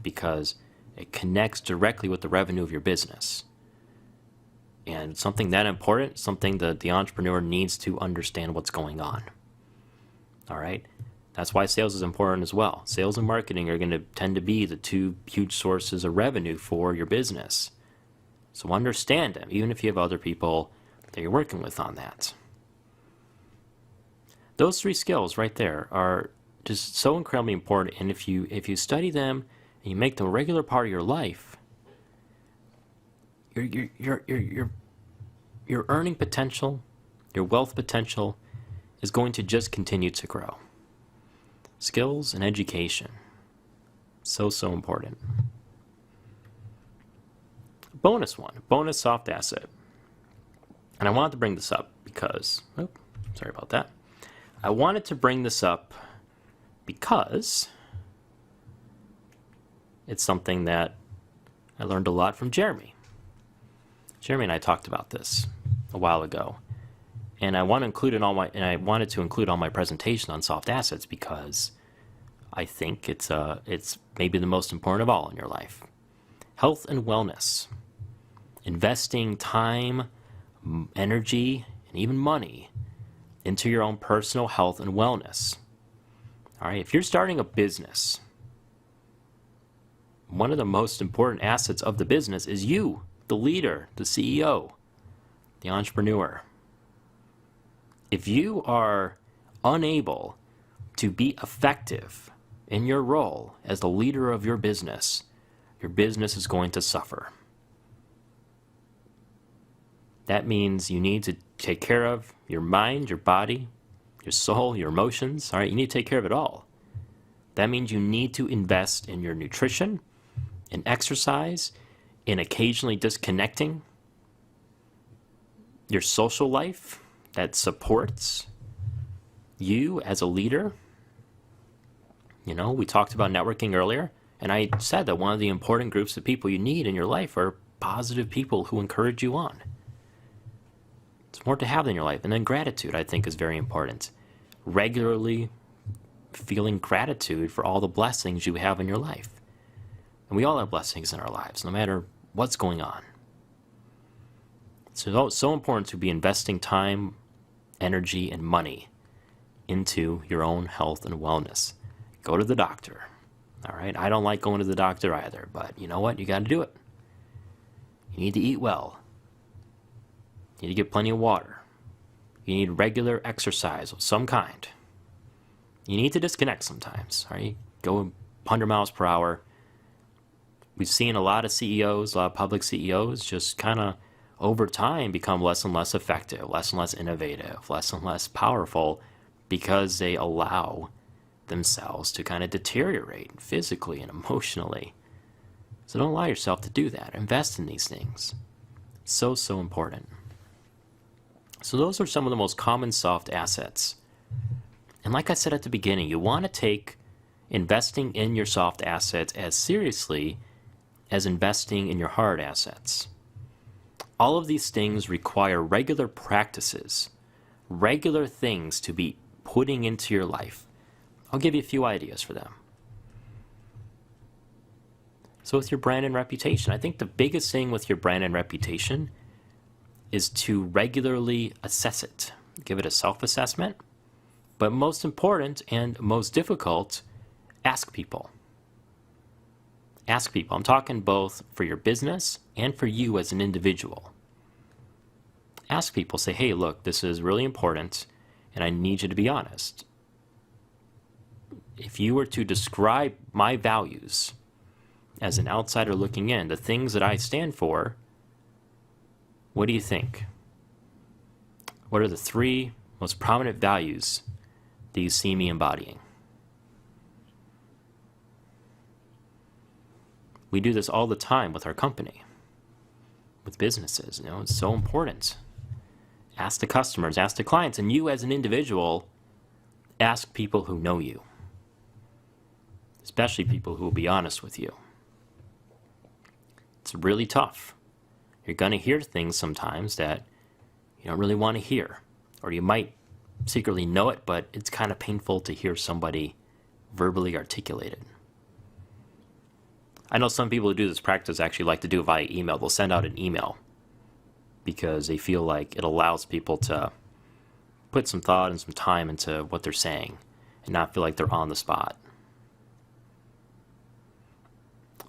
S2: because it connects directly with the revenue of your business. And something that important, something that the entrepreneur needs to understand what's going on. All right? That's why sales is important as well. Sales and marketing are going to tend to be the two huge sources of revenue for your business. So understand them, even if you have other people that you're working with on that. Those three skills right there are just so incredibly important, and if you study them and you make them a regular part of your life, your earning potential, your wealth potential is going to just continue to grow. Skills and education, so important. Bonus soft asset. And I wanted to bring this up because, sorry about that. I wanted to bring this up because it's something that I learned a lot from Jeremy. Jeremy and I talked about this a while ago, and I wanted to include all my presentation on soft assets because I think it's maybe the most important of all in your life. Health and wellness. Investing time, energy, and even money into your own personal health and wellness. All right, if you're starting a business, one of the most important assets of the business is you, the leader, the CEO, the entrepreneur. If you are unable to be effective in your role as the leader of your business is going to suffer. That means you need to take care of your mind, your body, your soul, your emotions. All right, you need to take care of it all. That means you need to invest in your nutrition, in exercise, in occasionally disconnecting, your social life that supports You as a leader, we talked about networking earlier, and I said that one of the important groups of people you need in your life are positive people who encourage you on. It's important to have in your life. And then gratitude, I think, is very important. Regularly feeling gratitude for all the blessings you have in your life. And we all have blessings in our lives, no matter what's going on. So it's so important to be investing time, energy, and money into your own health and wellness. Go to the doctor. All right? I don't like going to the doctor either, but you know what? You got to do it. You need to eat well. You need to get plenty of water. You need regular exercise of some kind. You need to disconnect sometimes. All right? Go 100 miles per hour. We've seen a lot of CEOs, a lot of public CEOs just kind of over time become less and less effective, less and less innovative, less and less powerful because they allow themselves to kind of deteriorate physically and emotionally. So don't allow yourself to do that. Invest in these things. So, so important. So those are some of the most common soft assets. And like I said at the beginning, you want to take investing in your soft assets as seriously as investing in your hard assets. All of these things require regular practices, regular things to be putting into your life. I'll give you a few ideas for them. So with your brand and reputation, I think the biggest thing with your brand and reputation is to regularly assess it. Give it a self-assessment. But most important and most difficult, ask people. Ask people. I'm talking both for your business and for you as an individual. Ask people, say, hey, look, this is really important, and I need you to be honest. If you were to describe my values as an outsider looking in, the things that I stand for, what do you think? What are the 3 most prominent values that you see me embodying? We do this all the time with our company, with businesses. It's so important. Ask the customers, ask the clients, and you as an individual, ask people who know you, especially people who will be honest with you. It's really tough. You're going to hear things sometimes that you don't really want to hear, or you might secretly know it, but it's kind of painful to hear somebody verbally articulate it. I know some people who do this practice actually like to do it via email. They'll send out an email because they feel like it allows people to put some thought and some time into what they're saying and not feel like they're on the spot.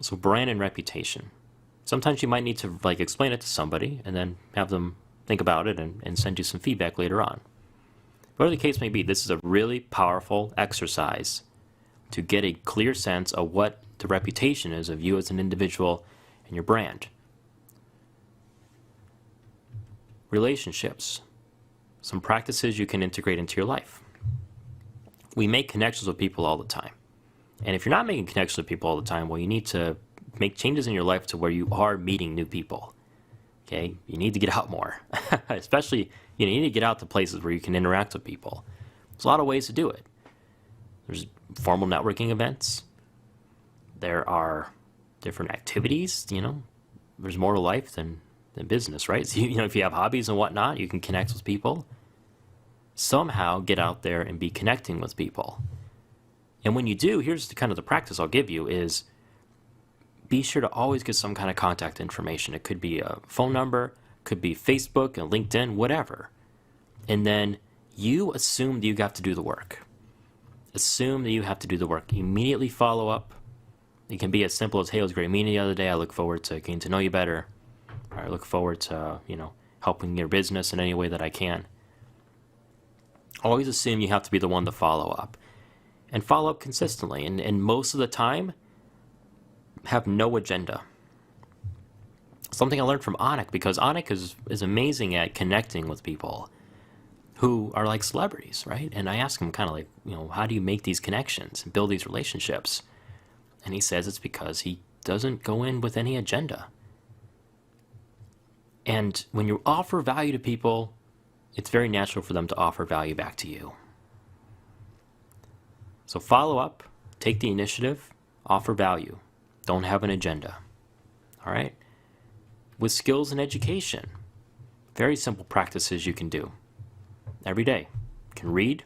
S2: So brand and reputation. Sometimes you might need to explain it to somebody and then have them think about it and send you some feedback later on. Whatever the case may be, this is a really powerful exercise to get a clear sense of what the reputation is of you as an individual and your brand. Relationships. Some practices you can integrate into your life. We make connections with people all the time. And if you're not making connections with people all the time, well, you need to make changes in your life to where you are meeting new people. Okay? You need to get out more. Especially, you need to get out to places where you can interact with people. There's a lot of ways to do it. There's formal networking events. There are different activities, There's more to life than business, right? So, if you have hobbies and whatnot, you can connect with people. Somehow get out there and be connecting with people. And when you do, here's the practice I'll give you is be sure to always get some kind of contact information. It could be a phone number, could be Facebook and LinkedIn, whatever. And then you assume that you have to do the work. Assume that you have to do the work. Immediately follow up. It can be as simple as, hey, it was a great meeting the other day. I look forward to getting to know you better. Or I look forward to, helping your business in any way that I can. Always assume you have to be the one to follow up. And follow up consistently. And most of the time, have no agenda. Something I learned from Anik, because Anik is amazing at connecting with people who are like celebrities, right? And I ask him how do you make these connections and build these relationships? And he says it's because he doesn't go in with any agenda. And when you offer value to people, it's very natural for them to offer value back to you. So follow up, take the initiative, offer value. Don't have an agenda. All right? With skills and education, very simple practices you can do every day. You can read,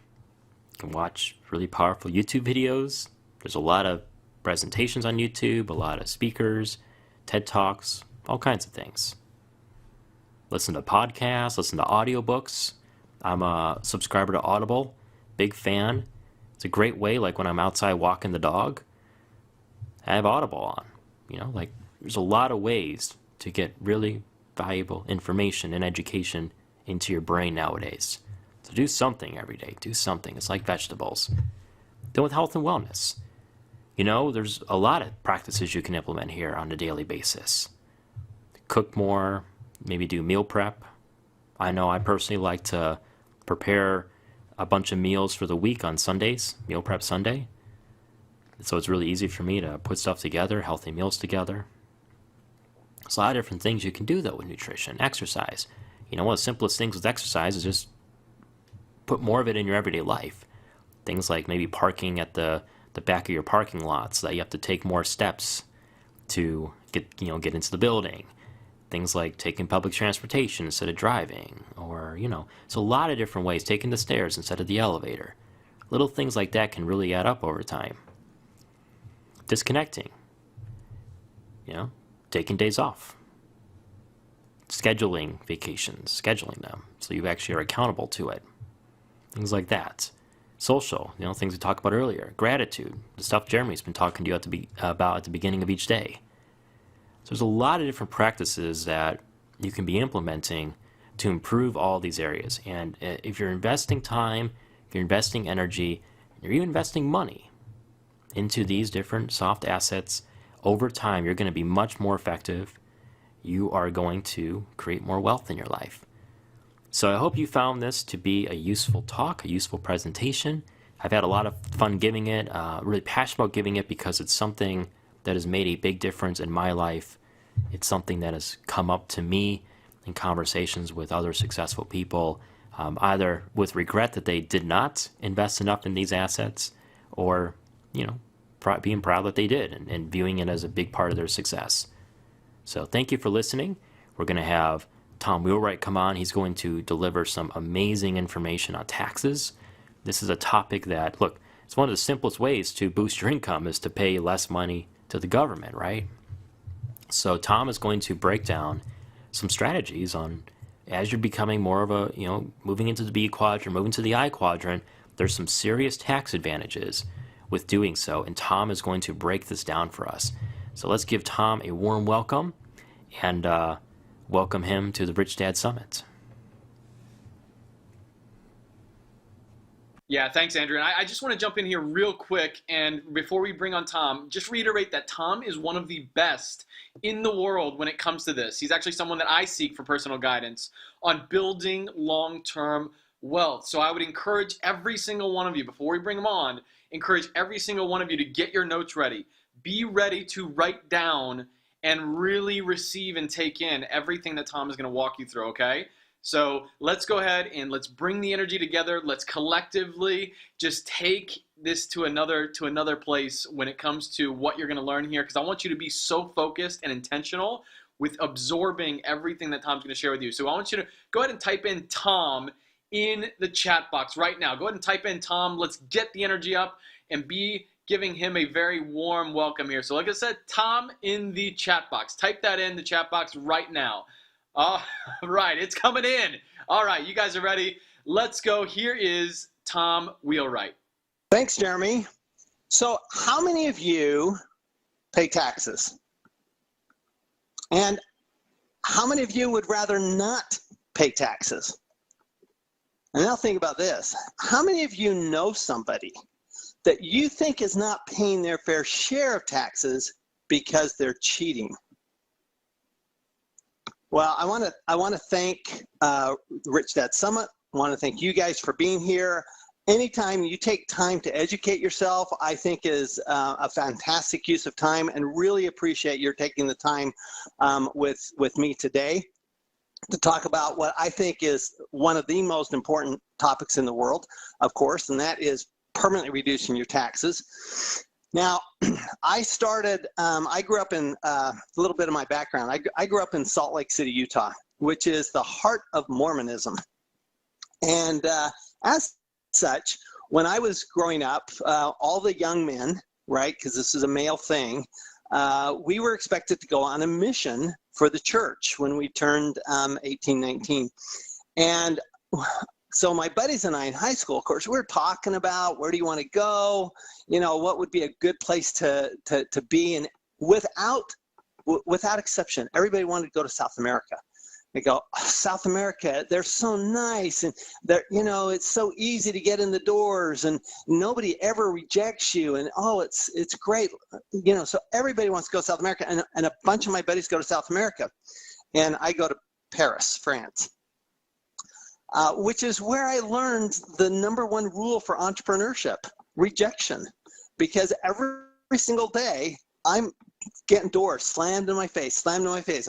S2: you can watch really powerful YouTube videos. There's a lot of presentations on YouTube, a lot of speakers, TED Talks, all kinds of things. Listen to podcasts, listen to audiobooks. I'm a subscriber to Audible, big fan. It's a great way, like when I'm outside walking the dog, I have Audible on. Like there's a lot of ways to get really valuable information and education into your brain nowadays. So do something every day. Do something. It's like vegetables. Then with health and wellness, there's a lot of practices you can implement here on a daily basis. Cook more, maybe do meal prep. I know I personally like to prepare a bunch of meals for the week on Sundays, meal prep Sunday. So it's really easy for me to put stuff together, healthy meals together. There's a lot of different things you can do, though, with nutrition. Exercise. One of the simplest things with exercise is just put more of it in your everyday life. Things like maybe parking at the back of your parking lot so that you have to take more steps to get into the building. Things like taking public transportation instead of driving, or, it's a lot of different ways. Taking the stairs instead of the elevator. Little things like that can really add up over time. Disconnecting. Taking days off. Scheduling vacations, scheduling them so you actually are accountable to it. Things like that. Social, things we talked about earlier. Gratitude, the stuff Jeremy's been talking to you about at the beginning of each day. So there's a lot of different practices that you can be implementing to improve all these areas. And if you're investing time, if you're investing energy, you're even investing money into these different soft assets, over time you're going to be much more effective. You are going to create more wealth in your life. So I hope you found this to be a useful talk, a useful presentation. I've had a lot of fun giving it, really passionate about giving it because it's something that has made a big difference in my life. It's something that has come up to me in conversations with other successful people, either with regret that they did not invest enough in these assets, or, being proud that they did and viewing it as a big part of their success. So thank you for listening. We're going to have Tom Wheelwright come on. He's going to deliver some amazing information on taxes. This is a topic that, look, it's one of the simplest ways to boost your income is to pay less money to the government, right? So Tom is going to break down some strategies on, as you're becoming more of a, moving into the B quadrant, moving to the I quadrant, there's some serious tax advantages with doing so, and Tom is going to break this down for us. So let's give Tom a warm welcome and welcome him to the Rich Dad Summit.
S10: Yeah, thanks, Andrew. And I just want to jump in here real quick, and before we bring on Tom, just reiterate that Tom is one of the best in the world when it comes to this. He's actually someone that I seek for personal guidance on building long-term wealth. So I would encourage every single one of you, before we bring him on, encourage every single one of you to get your notes ready. Be ready to write down and really receive and take in everything that Tom is going to walk you through, okay? So let's go ahead and let's bring the energy together. Let's collectively just take this to another place when it comes to what you're going to learn here, because I want you to be so focused and intentional with absorbing everything that Tom's going to share with you. So I want you to go ahead and type in Tom in the chat box right now. Go ahead and type in Tom. Let's get the energy up and be giving him a very warm welcome here. So like I said, Tom in the chat box. Type that in the chat box right now. All right, it's coming in. All right, you guys are ready. Let's go. Here is Tom Wheelwright.
S11: Thanks, Jeremy. So how many of you pay taxes? And how many of you would rather not pay taxes? And now think about this. How many of you know somebody that you think is not paying their fair share of taxes because they're cheating? Well, I want to thank Rich Dad Summit. I want to thank you guys for being here. Anytime you take time to educate yourself, I think is a fantastic use of time, and really appreciate your taking the time with me today to talk about what I think is one of the most important topics in the world, of course, and that is permanently reducing your taxes. Now, I started, I grew up in, a little bit of my background, I grew up in Salt Lake City, Utah, which is the heart of Mormonism. And as such, when I was growing up, all the young men, right, because this is a male thing, we were expected to go on a mission for the church when we turned 18, 19. And so my buddies and I in high school, of course, we were talking about where do you want to go, you know, what would be a good place to be. And without exception, everybody wanted to go to South America. They go, oh, South America, they're so nice, and they're, you know, it's so easy to get in the doors, and nobody ever rejects you, and oh, it's great, you know. So everybody wants to go to South America, and a bunch of my buddies go to South America, and I go to Paris, France. Which is where I learned the #1 rule for entrepreneurship, rejection. Because every single day, I'm getting doors slammed in my face. I'm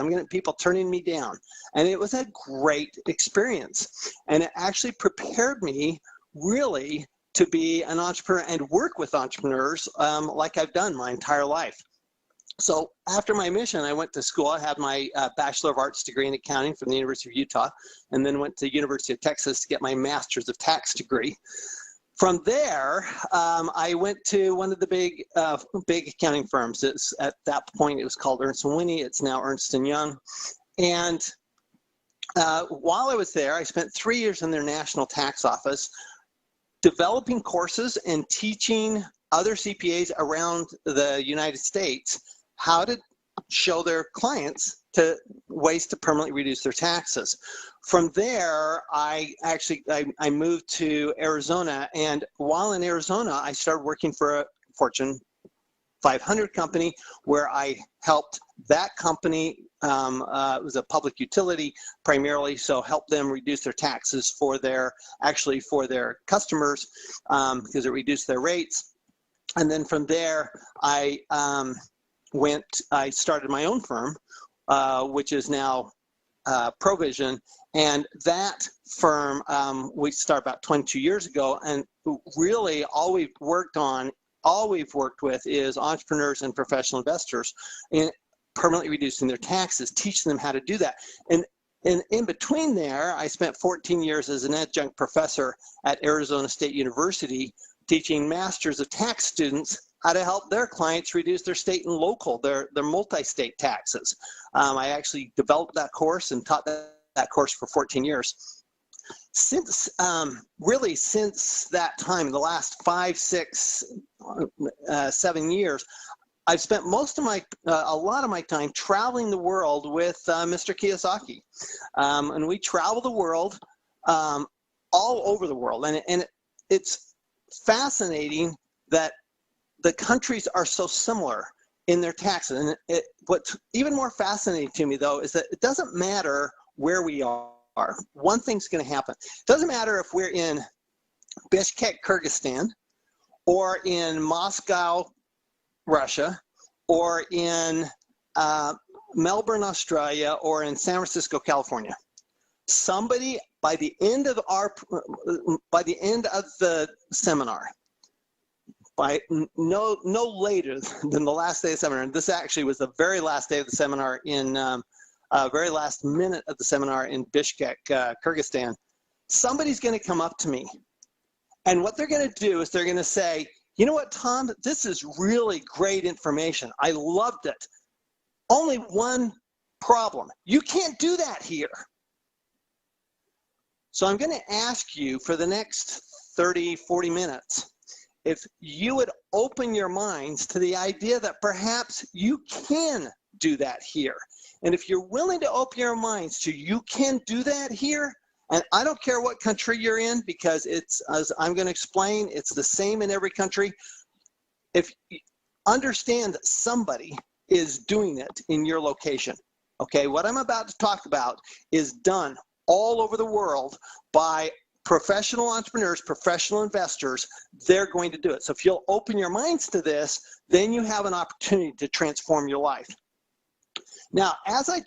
S11: getting people turning me down. And it was a great experience. And it actually prepared me really to be an entrepreneur and work with entrepreneurs like I've done my entire life. So after my mission, I went to school. I had my Bachelor of Arts degree in accounting from the University of Utah, and then went to University of Texas to get my Master's of Tax degree. From there, I went to one of the big accounting firms. At that point, it was called Ernst & Whinney. It's now Ernst & Young. And while I was there, I spent 3 years in their national tax office, developing courses and teaching other CPAs around the United States how to show their clients to ways to permanently reduce their taxes. From there, I moved to Arizona, and while in Arizona, I started working for a Fortune 500 company where I helped that company, it was a public utility primarily, so helped them reduce their taxes for their customers because it reduced their rates. And then from there, I started my own firm, which is now Provision, and that firm we started about 22 years ago, and really all we've worked with is entrepreneurs and professional investors in permanently reducing their taxes, teaching them how to do that. And in between there, I spent 14 years as an adjunct professor at Arizona State University, teaching Masters of Tax students how to help their clients reduce their state and local, their multi-state taxes. I actually developed that course and taught that course for 14 years. Since that time, the last 5, 6, 7 years, I've spent a lot of my time traveling the world with Mr. Kiyosaki. And we travel the world, all over the world. And it's fascinating that the countries are so similar in their taxes. And what's even more fascinating to me, though, is that it doesn't matter where we are. One thing's going to happen. It doesn't matter if we're in Bishkek, Kyrgyzstan, or in Moscow, Russia, or in Melbourne, Australia, or in San Francisco, California. Somebody by the end of the seminar, by no later than the last day of the seminar, and this actually was the very last day of the seminar very last minute of the seminar in Bishkek, Kyrgyzstan, somebody's going to come up to me. And what they're going to do is they're going to say, you know what, Tom, this is really great information. I loved it. Only one problem. You can't do that here. So I'm going to ask you for the next 30, 40 minutes, if you would open your minds to the idea that perhaps you can do that here. And if you're willing to open your minds to you can do that here, and I don't care what country you're in, because it's, as I'm going to explain, it's the same in every country. If you understand that somebody is doing it in your location, okay, what I'm about to talk about is done all over the world by professional entrepreneurs, professional investors. They're going to do it. So if you'll open your minds to this, then you have an opportunity to transform your life. Now, as I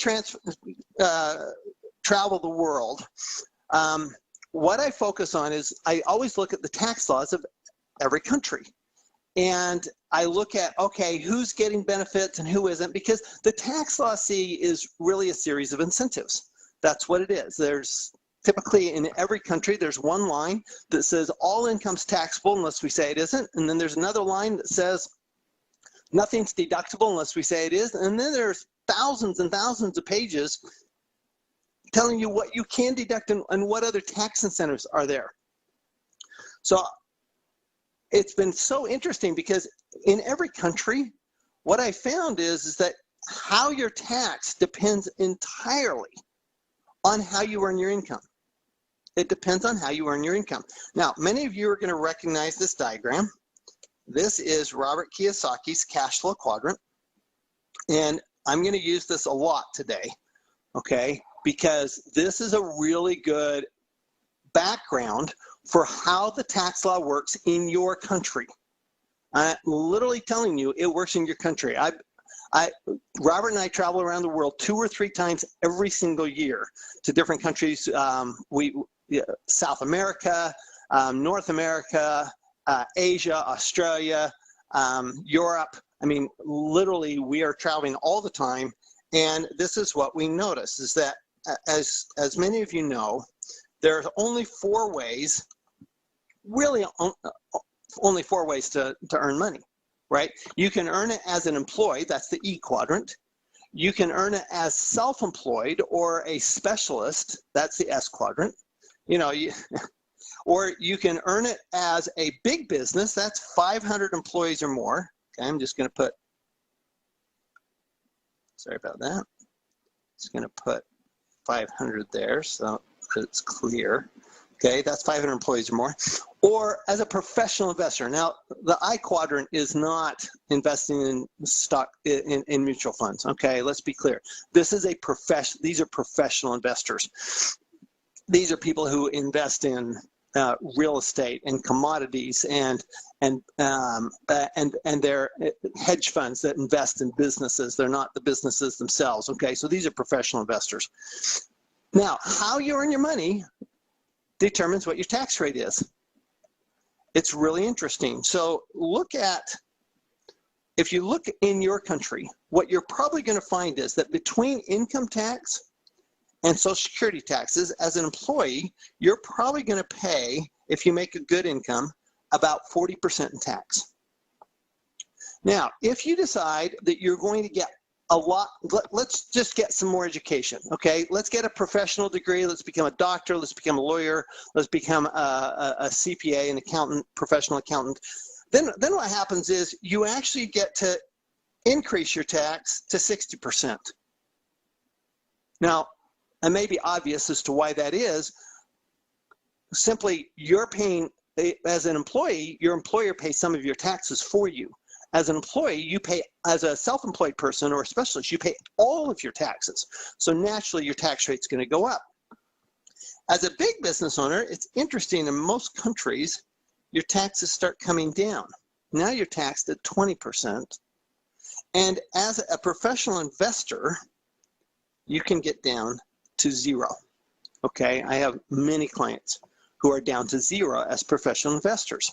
S11: travel the world, what I focus on is I always look at the tax laws of every country. And I look at, okay, who's getting benefits and who isn't, because the tax law C is really a series of incentives. That's what it is. There's typically in every country, there's one line that says all income's taxable unless we say it isn't. And then there's another line that says nothing's deductible unless we say it is. And then there's thousands and thousands of pages telling you what you can deduct and what other tax incentives are there. So it's been so interesting because in every country, what I found is that how you're taxed depends entirely on how you earn your income. It depends on how you earn your income. Now, many of you are going to recognize this diagram. This is Robert Kiyosaki's cash flow quadrant. And I'm going to use this a lot today, okay, because this is a really good background for how the tax law works in your country. I'm literally telling you it works in your country. Robert and I travel around the world 2 or 3 times every single year to different countries. South America, North America, Asia, Australia, Europe. I mean, literally, we are traveling all the time. And this is what we notice is that, as many of you know, there's only 4 ways, really only 4 ways to earn money, right? You can earn it as an employee, that's the E quadrant. You can earn it as self-employed or a specialist, that's the S quadrant. You know, or you can earn it as a big business, that's 500 employees or more. Okay, I'm just going to put, sorry about that. Just going to put 500 there so it's clear. Okay, that's 500 employees or more. Or as a professional investor. Now, the I quadrant is not investing in stock, in mutual funds. Okay, let's be clear. This is a these are professional investors. These are people who invest in real estate and commodities and they're hedge funds that invest in businesses. They're not the businesses themselves. Okay, so these are professional investors. Now, how you earn your money determines what your tax rate is. It's really interesting. So if you look in your country, what you're probably going to find is that between income tax and Social Security taxes, as an employee, you're probably going to pay, if you make a good income, about 40% in tax. Now, if you decide that you're going to get a lot, let's just get some more education, okay? Let's get a professional degree. Let's become a doctor. Let's become a lawyer. Let's become a CPA, an accountant, professional accountant. Then what happens is you actually get to increase your tax to 60%. Now, it may be obvious as to why that is. Simply, you're paying, as an employee, your employer pays some of your taxes for you. As an employee, you pay, as a self-employed person or a specialist, you pay all of your taxes. So naturally, your tax rate's going to go up. As a big business owner, it's interesting, in most countries, your taxes start coming down. Now you're taxed at 20%. And as a professional investor, you can get down to 0. Okay, I have many clients who are down to 0 as professional investors.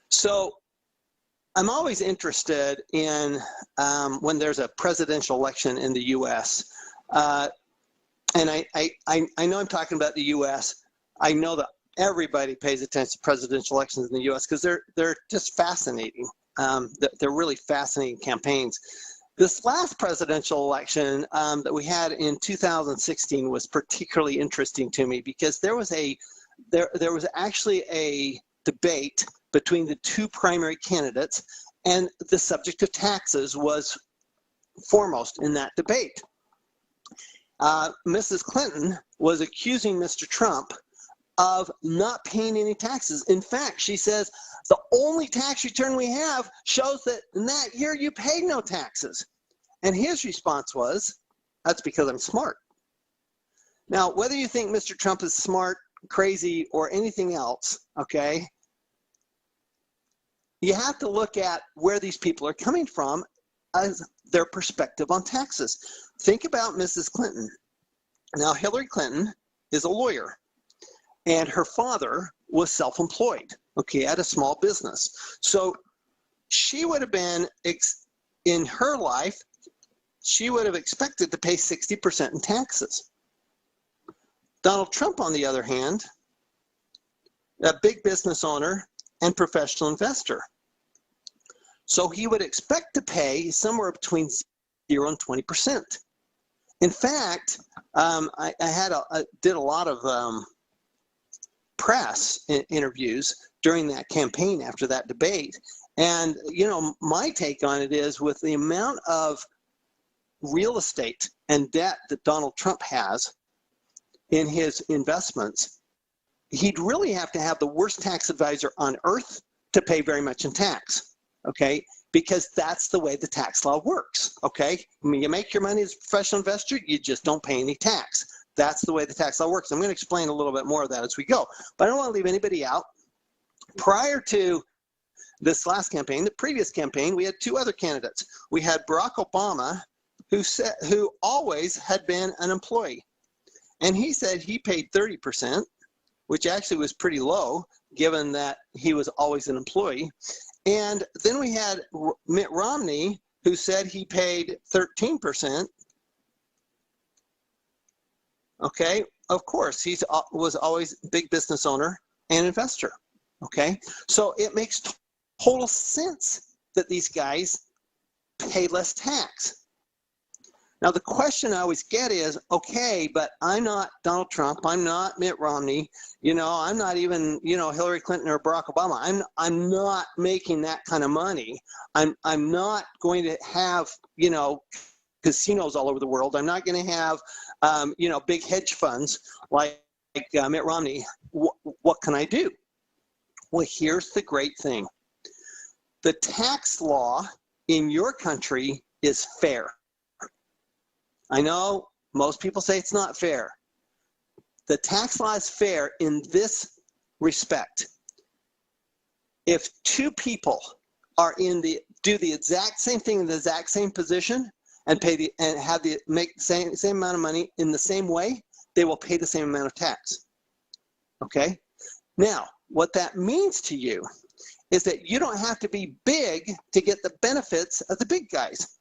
S11: So I'm always interested in when there's a presidential election in the U.S. And I know I'm talking about the U.S. I know that everybody pays attention to presidential elections in the U.S. because they're just fascinating. They're really fascinating campaigns. This last presidential election that we had in 2016 was particularly interesting to me because there was actually a debate between the 2 primary candidates, and the subject of taxes was foremost in that debate. Mrs. Clinton was accusing Mr. Trump of not paying any taxes. In fact, she says, the only tax return we have shows that in that year you paid no taxes. And his response was, that's because I'm smart. Now, whether you think Mr. Trump is smart, crazy, or anything else, okay, you have to look at where these people are coming from as their perspective on taxes. Think about Mrs. Clinton. Now, Hillary Clinton is a lawyer, and her father was self-employed, okay, at a small business. So she would have been, in her life, she would have expected to pay 60% in taxes. Donald Trump, on the other hand, a big business owner and professional investor. So he would expect to pay somewhere between 0 and 20%. In fact, I did a lot of press interviews during that campaign after that debate. And, you know, my take on it is, with the amount of real estate and debt that Donald Trump has in his investments, he'd really have to have the worst tax advisor on earth to pay very much in tax, okay? Because that's the way the tax law works, okay? I mean, you make your money as a professional investor, you just don't pay any tax. That's the way the tax law works. I'm going to explain a little bit more of that as we go, but I don't want to leave anybody out. Prior to this last campaign, the previous campaign, we had two other candidates. We had Barack Obama, who always had been an employee, and he said he paid 30%, which actually was pretty low given that he was always an employee. And then we had Mitt Romney, who said he paid 13%. Okay, of course, he was always a big business owner and investor. Okay, so it makes total sense that these guys pay less tax. Now, the question I always get is, okay, but I'm not Donald Trump, I'm not Mitt Romney, you know, I'm not even, you know, Hillary Clinton or Barack Obama. I'm not making that kind of money. I'm not going to have, you know, casinos all over the world. I'm not going to have, you know, big hedge funds like Mitt Romney. What can I do? Well, here's the great thing. The tax law in your country is fair. I know most people say it's not fair. The tax law is fair in this respect. If two people are do the exact same thing in the exact same position and make the same amount of money in the same way, they will pay the same amount of tax. Okay? Now, what that means to you is that you don't have to be big to get the benefits of the big guys.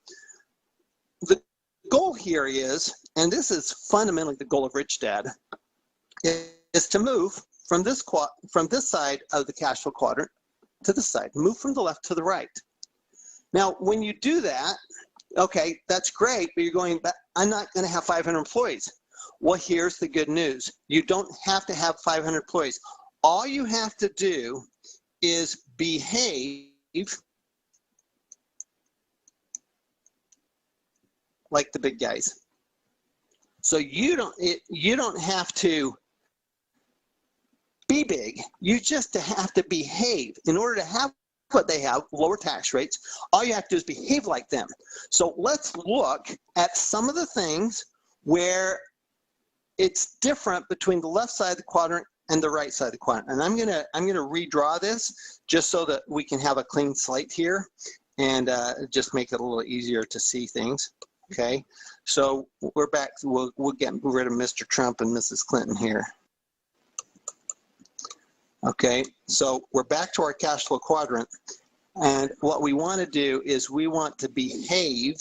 S11: The goal here is, and this is fundamentally the goal of Richdad, is to move from this side of the cash flow quadrant to this side. Move from the left to the right. Now, when you do that, okay, that's great, but you're going, but I'm not going to have 500 employees. Well, here's the good news. You don't have to have 500 employees. All you have to do is behave like the big guys. So you don't have to be big. You just have to behave. In order to have what they have, lower tax rates, all you have to do is behave like them. So let's look at some of the things where it's different between the left side of the quadrant and the right side of the quadrant. And I'm gonna redraw this just so that we can have a clean slate here and just make it a little easier to see things. Okay, so we're back. We'll get rid of Mr. Trump and Mrs. Clinton here. Okay, so we're back to our cash flow quadrant, and what we want to do is we want to behave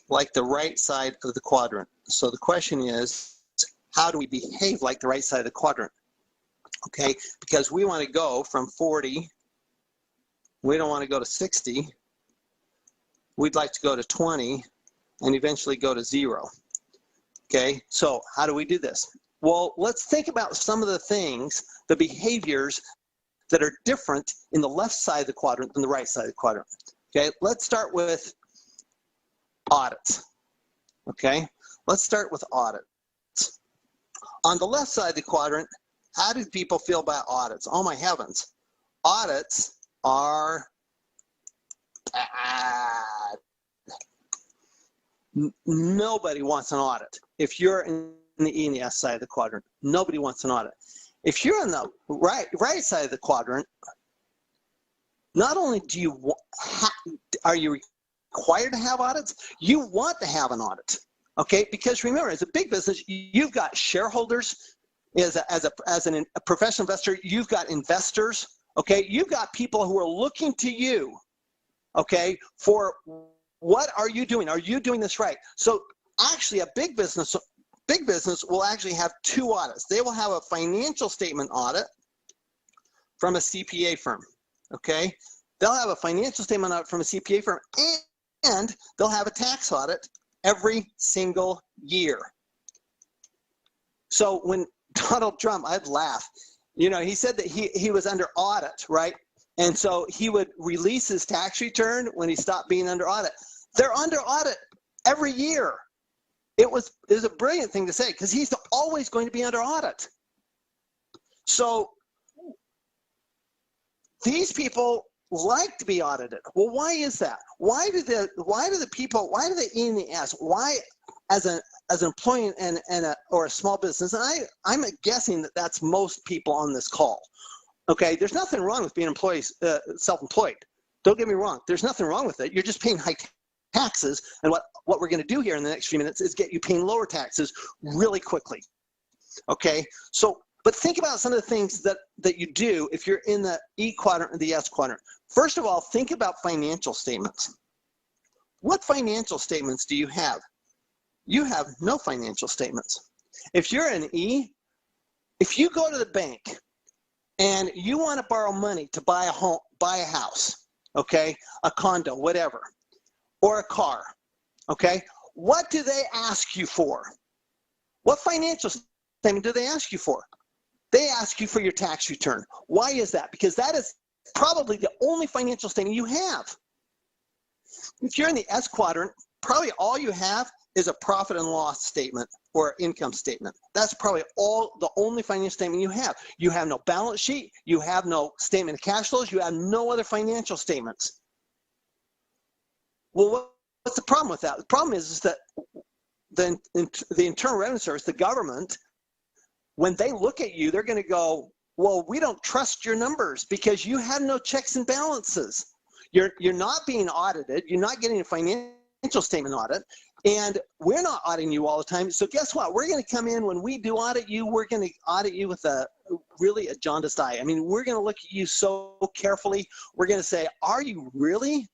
S11: like the right side of the quadrant. So the question is, how do we behave like the right side of the quadrant? Okay, because we want to go from 40, we don't want to go to 60. We'd like to go to 20 and eventually go to 0. Okay, so how do we do this? Well, let's think about some of the things, the behaviors that are different in the left side of the quadrant than the right side of the quadrant. Okay, let's start with audits. Okay, let's start with audits. On the left side of the quadrant, how do people feel about audits? Oh my heavens, audits are bad. Nobody wants an audit. If you're in the E&S side of the quadrant, nobody wants an audit. If you're on the right side of the quadrant, not only do you are you required to have audits, you want to have an audit. Okay, because remember, as a big business, you've got shareholders is as a professional investor, you've got investors, okay? You've got people who are looking to you, okay, for what are you doing? Are you doing this right? So actually a big business will actually have two audits. They will have a financial statement audit from a CPA firm, okay? They'll have a financial statement audit from a CPA firm, and they'll have a tax audit every single year. So when Donald Trump, I'd laugh, you know, he said that he was under audit, right? And so he would release his tax return when he stopped being under audit. They're under audit every year. It was a brilliant thing to say because he's always going to be under audit. So these people like to be audited. Well, why is that? Why do the E and the S? Why, as an employee or a small business? And I'm guessing that that's most people on this call. Okay, there's nothing wrong with being self-employed. Don't get me wrong. There's nothing wrong with it. You're just paying high taxes, and what we're going to do here in the next few minutes is get you paying lower taxes really quickly. Okay, so but think about some of the things that you do if you're in the E quadrant or the S quadrant. First of all, think about financial statements. What financial statements do you have? You have no financial statements. If you're an E, if you go to the bank and you want to borrow money to buy a home, buy a house, okay, a condo, whatever, or a car, okay, what do they ask you for? What financial statement do they ask you for? They ask you for your tax return. Why is that? Because that is probably the only financial statement you have. If you're in the S quadrant, probably all you have is a profit and loss statement or income statement. That's probably the only financial statement you have. You have no balance sheet, you have no statement of cash flows, you have no other financial statements. Well, what's the problem with that? The problem is that the Internal Revenue Service, the government, when they look at you, they're going to go, well, we don't trust your numbers because you have no checks and balances. You're not being audited. You're not getting a financial statement audit. And we're not auditing you all the time. So guess what? We're going to come in when we do audit you, we're going to audit you with a jaundiced eye. I mean, we're going to look at you so carefully. We're going to say, are you really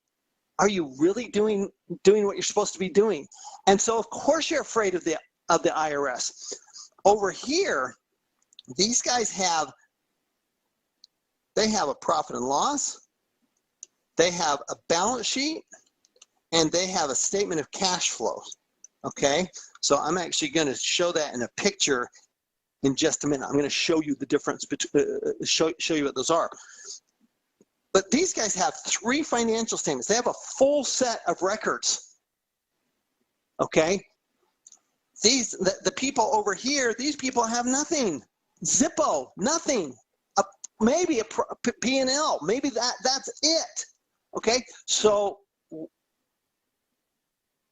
S11: doing what you're supposed to be doing? And so of course you're afraid of the IRS. Over here, these guys have a profit and loss, they have a balance sheet, and they have a statement of cash flow. Okay, so I'm actually going to show that in a picture in just a minute. I'm going to show you the difference between show you what those are. But these guys have three financial statements. They have a full set of records. Okay, the people over here, these people have nothing. Zippo, nothing. Maybe a P&L. Maybe that's it. Okay, so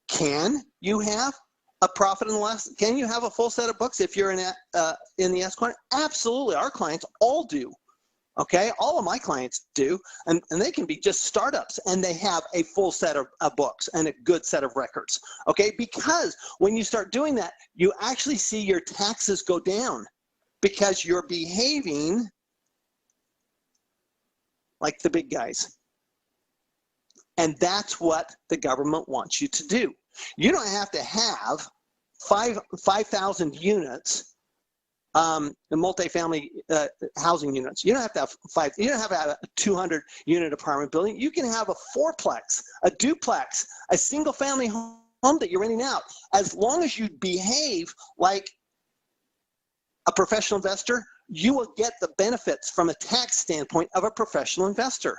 S11: can you have a profit and loss? Can you have a full set of books if you're in the S quadrant? Absolutely. Our clients all do. Okay, all of my clients do, and they can be just startups, and they have a full set of books and a good set of records. Okay, because when you start doing that, you actually see your taxes go down because you're behaving like the big guys. And that's what the government wants you to do. You don't have to have 5,000 units, multifamily housing units. You don't have to have you don't have to have a 200-unit apartment building. You can have a fourplex, a duplex, a single-family home that you're renting out. As long as you behave like a professional investor, you will get the benefits from a tax standpoint of a professional investor.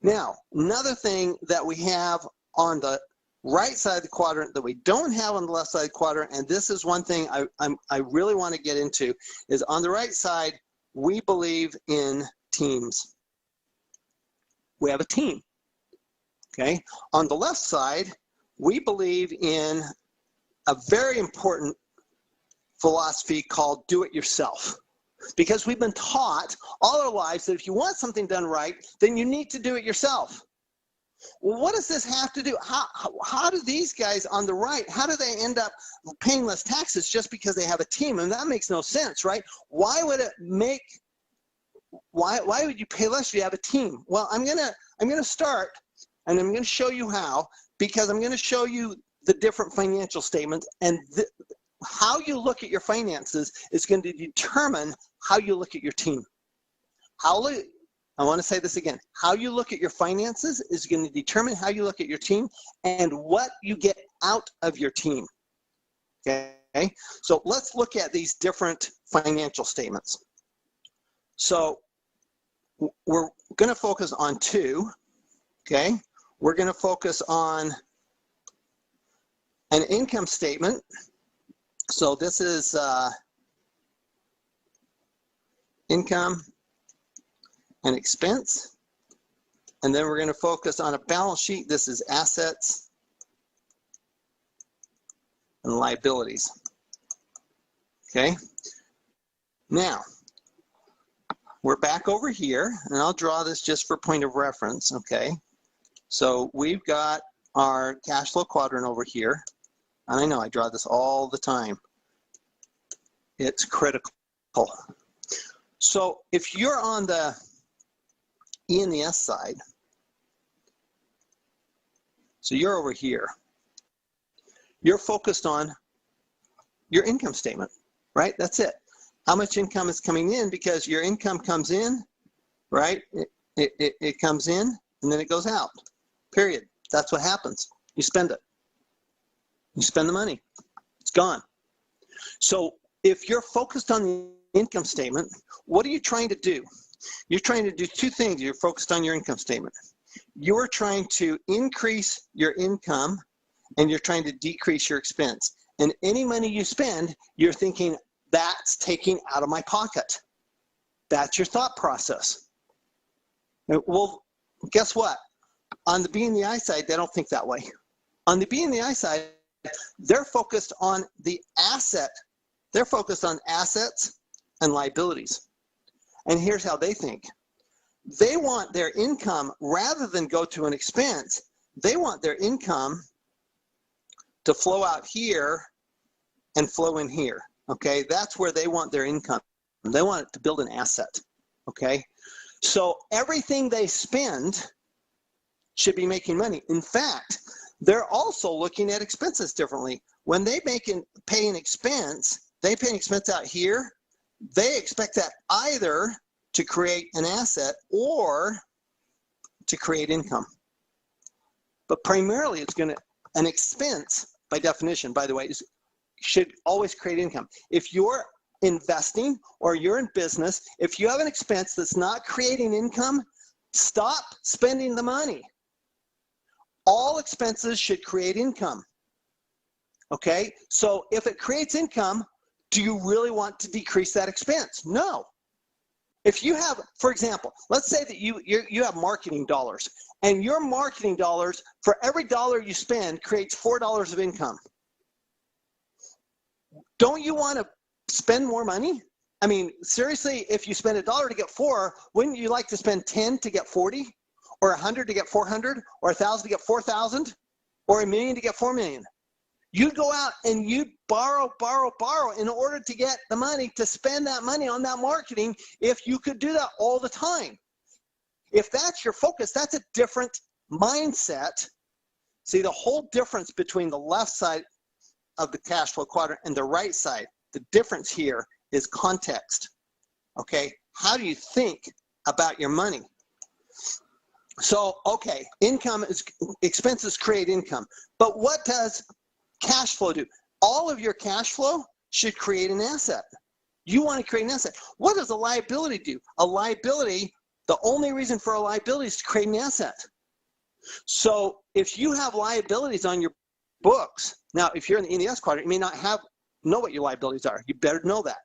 S11: Now, another thing that we have on the right side of the quadrant that we don't have on the left side of the quadrant, and this is one thing I really want to get into, is on the right side, we believe in teams. We have a team, okay? On the left side, we believe in a very important philosophy called do it yourself. Because we've been taught all our lives that if you want something done right, then you need to do it yourself. Well, what does this have to do? How do these guys on the right, how do they end up paying less taxes just because they have a team? And that makes no sense, right? Why would you pay less if you have a team? Well, I'm gonna start, and I'm gonna show you how, because I'm gonna show you the different financial statements, and how you look at your finances is going to determine how you look at your team. I want to say this again. How you look at your finances is going to determine how you look at your team and what you get out of your team. Okay? So let's look at these different financial statements. So we're going to focus on two. Okay? We're going to focus on an income statement. So this is income and expense. And then we're going to focus on a balance sheet. This is assets and liabilities. Okay. Now, we're back over here, and I'll draw this just for point of reference. Okay. So we've got our cash flow quadrant over here. And I know I draw this all the time. It's critical. So if you're on the E and the S side, so you're over here, you're focused on your income statement, right? That's it. How much income is coming in, because your income comes in, right? It comes in and then it goes out, period. That's what happens. You spend it. You spend the money. It's gone. So if you're focused on the income statement, what are you trying to do? You're trying to do two things. You're focused on your income statement. You're trying to increase your income, and you're trying to decrease your expense. And any money you spend, you're thinking, that's taking out of my pocket. That's your thought process. Well, guess what? On the B and the I side, they don't think that way. On the B and the I side, they're focused on the asset. They're focused on assets and liabilities. And here's how they think. They want their income, rather than go to an expense, they want their income to flow out here and flow in here. Okay, that's where they want their income. They want it to build an asset. Okay, so everything they spend should be making money. In fact, they're also looking at expenses differently. When they pay an expense, they pay an expense out here. They expect that either to create an asset or to create income. But primarily, it's going to, an expense, by definition, by the way, should always create income. If you're investing or you're in business, if you have an expense that's not creating income, stop spending the money. All expenses should create income. Okay, so if it creates income, do you really want to decrease that expense? No. If you have, for example, let's say that you have marketing dollars, and your marketing dollars, for every dollar you spend, creates $4 of income. Don't you want to spend more money? I mean, seriously, if you spend $1 to get 4, wouldn't you like to spend 10 to get 40? Or 100 to get 400? Or 1,000 to get 4,000? Or 1,000,000 to get 4 million? You'd go out and you'd borrow in order to get the money to spend that money on that marketing, if you could do that all the time. If that's your focus, that's a different mindset. See, the whole difference between the left side of the cash flow quadrant and the right side, the difference here is context. Okay, how do you think about your money? So, okay, expenses create income, but what does cash flow do? All of your cash flow should create an asset. You want to create an asset. What does a liability do? A liability, the only reason for a liability is to create an asset. So if you have liabilities on your books, now if you're in the ES quadrant, you may not know what your liabilities are. You better know that,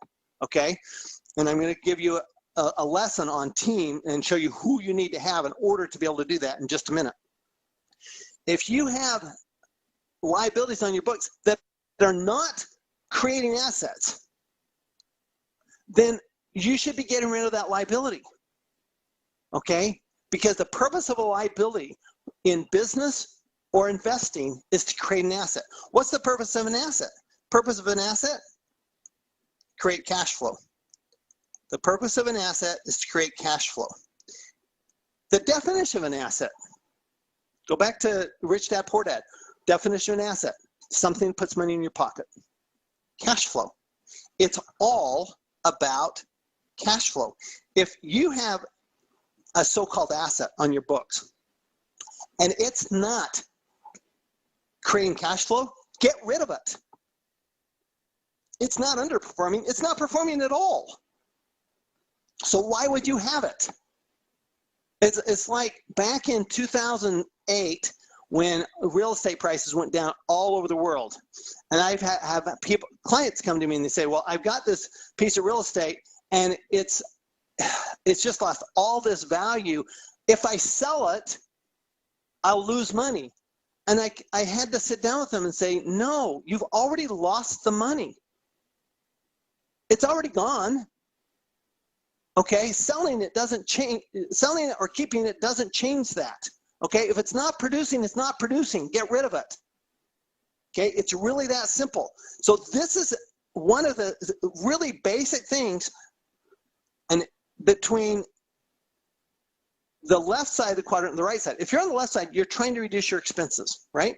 S11: okay? And I'm going to give you a lesson on team and show you who you need to have in order to be able to do that in just a minute. If you have liabilities on your books that are not creating assets, then you should be getting rid of that liability, okay? Because the purpose of a liability in business or investing is to create an asset. What's the purpose of an asset? Purpose of an asset? Create cash flow. The purpose of an asset is to create cash flow. The definition of an asset. Go back to Rich Dad, Poor Dad. Definition of an asset. Something that puts money in your pocket. Cash flow. It's all about cash flow. If you have a so-called asset on your books and it's not creating cash flow, get rid of it. It's not underperforming. It's not performing at all. So why would you have it? It's like back in 2008 when real estate prices went down all over the world. And I've have clients come to me and they say, well, I've got this piece of real estate and it's just lost all this value. If I sell it, I'll lose money. And I had to sit down with them and say, no, you've already lost the money. It's already gone. Okay, selling it doesn't change. Selling it or keeping it doesn't change that. Okay, if it's not producing, it's not producing. Get rid of it. Okay, it's really that simple. So this is one of the really basic things, and between the left side of the quadrant and the right side. If you're on the left side, you're trying to reduce your expenses, right?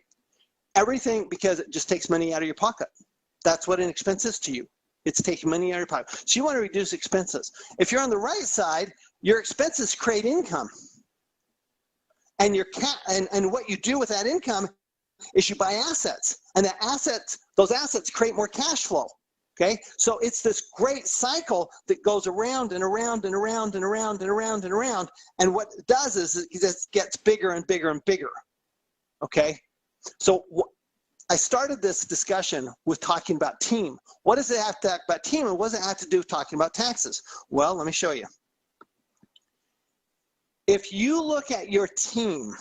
S11: Everything, because it just takes money out of your pocket. That's what an expense is to you. It's taking money out of your pocket. So you want to reduce expenses. If you're on the right side, your expenses create income. And and what you do with that income is you buy assets. And those assets create more cash flow. Okay? So it's this great cycle that goes around and around and around and around and around and around. And what it does is it just gets bigger and bigger and bigger. Okay? So I started this discussion with talking about team. What does it have to talk about team, and what does it have to do with talking about taxes? Well, let me show you. If you look at your team,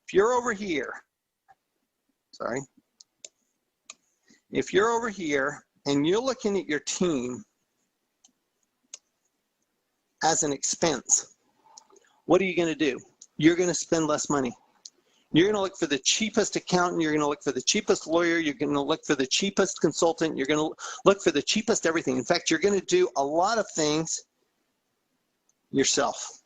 S11: if you're over here, sorry, if you're over here and you're looking at your team as an expense, what are you going to do? You're going to spend less money. You're going to look for the cheapest accountant. You're going to look for the cheapest lawyer. You're going to look for the cheapest consultant. You're going to look for the cheapest everything. In fact, you're going to do a lot of things yourself.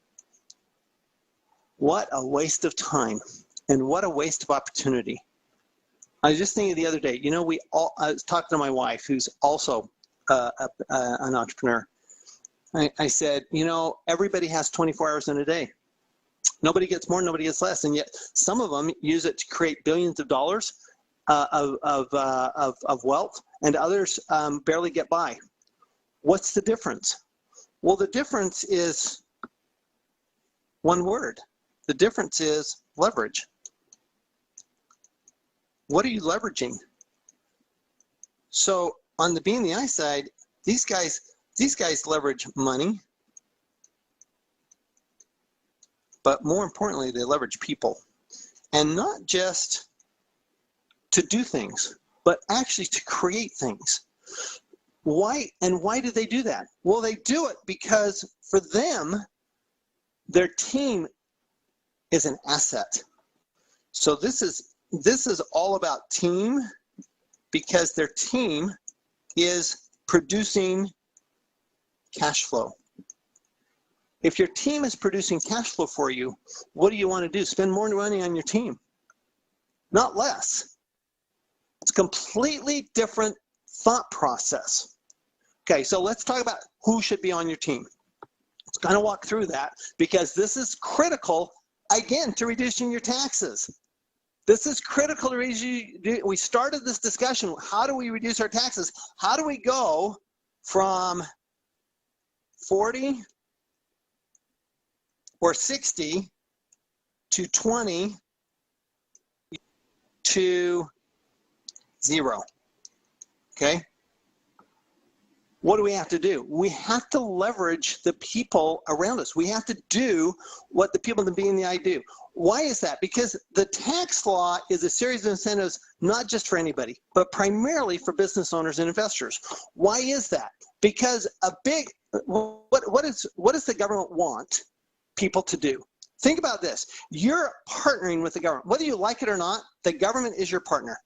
S11: What a waste of time, and what a waste of opportunity. I was just thinking the other day, you know, I was talking to my wife, who's also an entrepreneur. I said, you know, everybody has 24 hours in a day. Nobody gets more, nobody gets less, and yet some of them use it to create billions of dollars of wealth, and others barely get by. What's the difference? Well, the difference is one word. The difference is leverage. What are you leveraging? So on the B and the I side, these guys leverage money, but more importantly, they leverage people. And not just to do things, but actually to create things. Why do they do that? Well, they do it because for them, their team is an asset. So this is all about team, because their team is producing cash flow. If your team is producing cash flow for you, what do you want to do? Spend more money on your team, not less. It's a completely different thought process. Okay, so let's talk about who should be on your team. Let's kind of walk through that, because this is critical, again, to reducing your taxes. This is critical to reduce. We started this discussion, how do we reduce our taxes? How do we go from 40 or 60 to 20 to 0, okay? What do we have to do? We have to leverage the people around us. We have to do what the people in the B and the I do. Why is that? Because the tax law is a series of incentives, not just for anybody, but primarily for business owners and investors. Why is that? Because what does the government want people to do? Think about this. You're partnering with the government. Whether you like it or not, the government is your partner.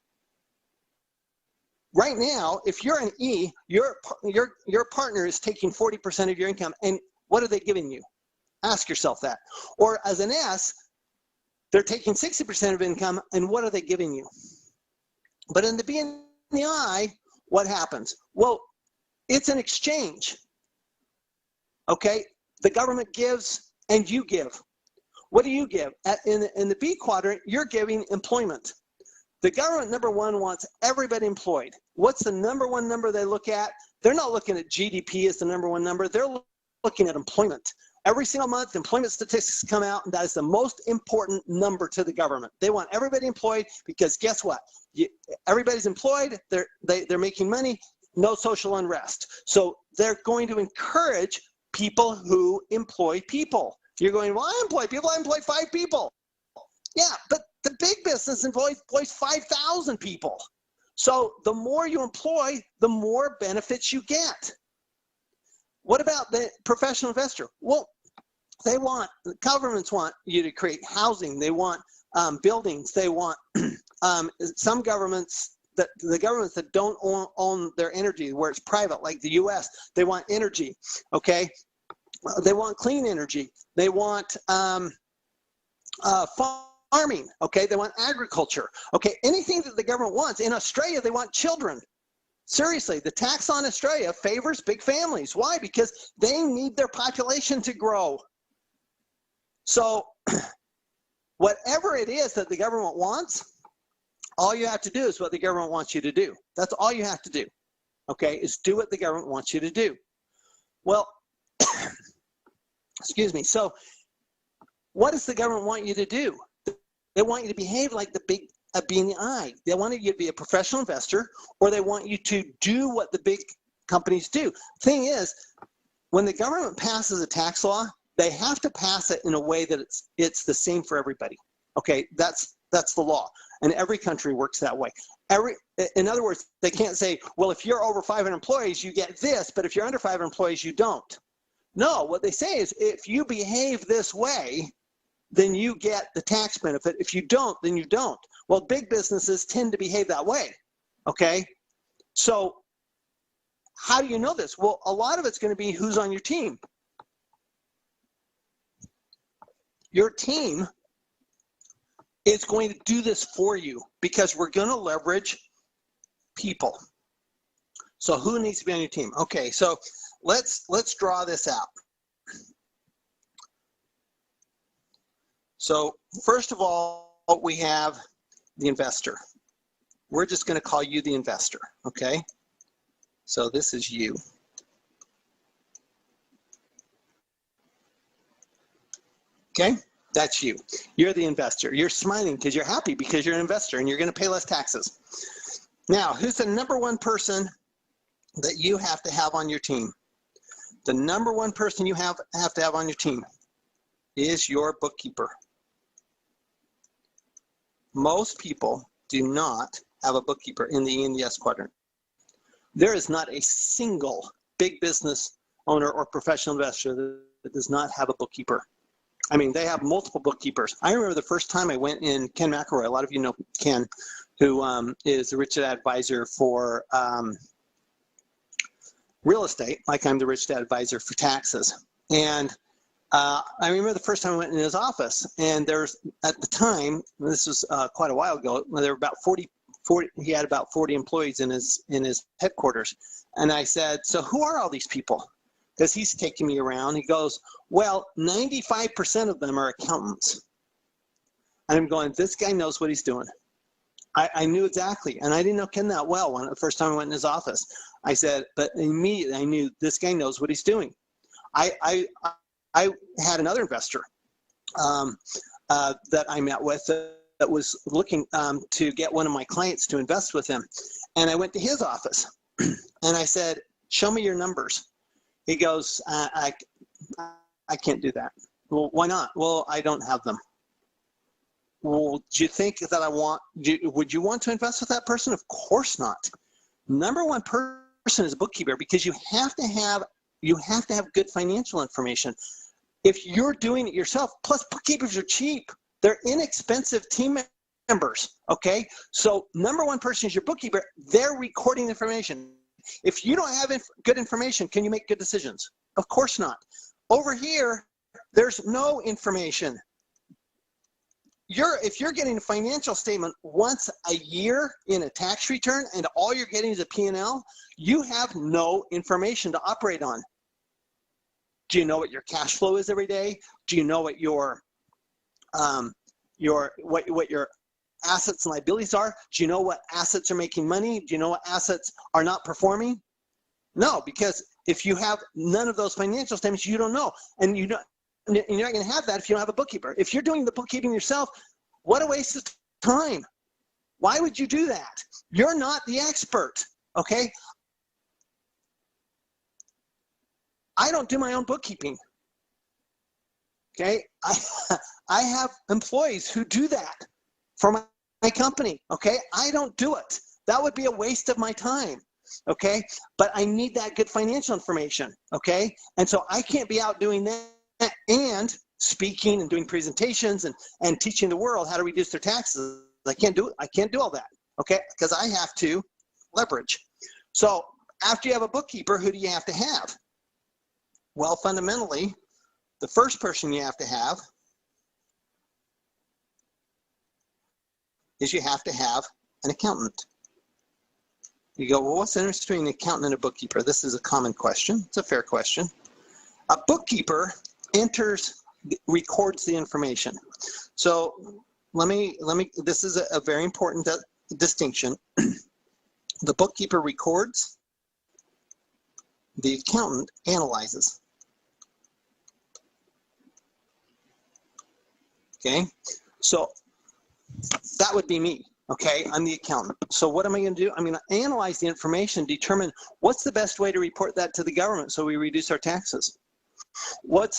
S11: Right now, if you're an E, your partner is taking 40% of your income, and what are they giving you? Ask yourself that. Or as an S, they're taking 60% of income, and what are they giving you? But in the B and the I, what happens? Well, it's an exchange. Okay? The government gives and you give. What do you give? In the B quadrant, you're giving employment. The government, number one, wants everybody employed. What's the number one number they look at? They're not looking at GDP as the number one number. They're looking at employment. Every single month, employment statistics come out, and that is the most important number to the government. They want everybody employed because guess what? Everybody's employed. They're making money. No social unrest. So they're going to encourage people who employ people. You're going, well, I employ people. I employ 5 people. Yeah, but the big business employs 5,000 people. So the more you employ, the more benefits you get. What about the professional investor? Well, the governments want you to create housing. They want buildings. They want some governments, the governments that don't own their energy, where it's private, like the U.S., they want energy, okay? They want clean energy. They want farming, okay? They want agriculture, okay? Anything that the government wants. In Australia, they want children. Seriously, the tax on Australia favors big families. Why? Because they need their population to grow. So whatever it is that the government wants, all you have to do is what the government wants you to do. That's all you have to do, okay, is do what the government wants you to do. Well, excuse me. So what does the government want you to do? They want you to behave like the big B and the I. They want you to be a professional investor, or they want you to do what the big companies do. Thing is, when the government passes a tax law, they have to pass it in a way that it's the same for everybody. Okay, that's the law, and every country works that way. In other words, they can't say, well, if you're over 500 employees, you get this, but if you're under 500 employees, you don't. No, what they say is, if you behave this way, then you get the tax benefit. If you don't, then you don't. Well, big businesses tend to behave that way, okay? So how do you know this? Well, a lot of it's going to be who's on your team. Your team is going to do this for you because we're going to leverage people. So who needs to be on your team? Okay, so let's draw this out. So first of all, we have the investor. We're just going to call you the investor, okay? So this is you. Okay, that's you. You're the investor. You're smiling because you're happy because you're an investor and you're going to pay less taxes. Now, who's the number one person that you have to have on your team? The number one person you have to have on your team is your bookkeeper. Most people do not have a bookkeeper in the E and the S quadrant. There is not a single big business owner or professional investor that does not have a bookkeeper. I mean, they have multiple bookkeepers. I remember the first time I went in, Ken McElroy, a lot of you know Ken, who is the Richdad advisor for real estate, like I'm the Richdad advisor for taxes. And I remember the first time I went in his office, and there's, at the time, this was quite a while ago, there were about 40, he had about 40 employees in his headquarters. And I said, so who are all these people? Because he's taking me around. He goes, well, 95% of them are accountants. And I'm going, this guy knows what he's doing. I knew exactly, and I didn't know Ken that well when the first time I went in his office. I said, but immediately I knew this guy knows what he's doing. I had another investor that I met with that was looking to get one of my clients to invest with him. And I went to his office and I said, show me your numbers. He goes, I can't do that. Well, why not? Well, I don't have them. Well, do you think that would you want to invest with that person? Of course not. Number one person is a bookkeeper because you have to have good financial information. if you're doing it yourself, plus bookkeepers are cheap. They're inexpensive team members, okay? So number one person is your bookkeeper. They're recording information. If you don't have good information, can you make good decisions? Of course not. Over here, there's no information. If you're getting a financial statement once a year in a tax return and all you're getting is a P&L, you have no information to operate on. Do you know what your cash flow is every day? Do you know what your assets and liabilities are? Do you know what assets are making money? Do you know what assets are not performing? No, because if you have none of those financial statements, you don't know. And you're not going to have that if you don't have a bookkeeper. If you're doing the bookkeeping yourself, what a waste of time. Why would you do that? You're not the expert, okay? I don't do my own bookkeeping, okay? I have employees who do that for my company, okay? I don't do it. That would be a waste of my time, okay? But I need that good financial information, okay? And so I can't be out doing that and speaking and doing presentations and teaching the world how to reduce their taxes. I can't do it. I can't do all that, okay? Because I have to leverage. So after you have a bookkeeper, who do you have to have? Well, fundamentally, the first person you have to have is you have to have an accountant. You go, well, what's the difference between an accountant and a bookkeeper? This is a common question. It's a fair question. A bookkeeper records the information. So this is a very important distinction. The bookkeeper records, the accountant analyzes. Okay, so that would be me. Okay, I'm the accountant. So what am I going to do? I'm going to analyze the information, determine what's the best way to report that to the government so we reduce our taxes. What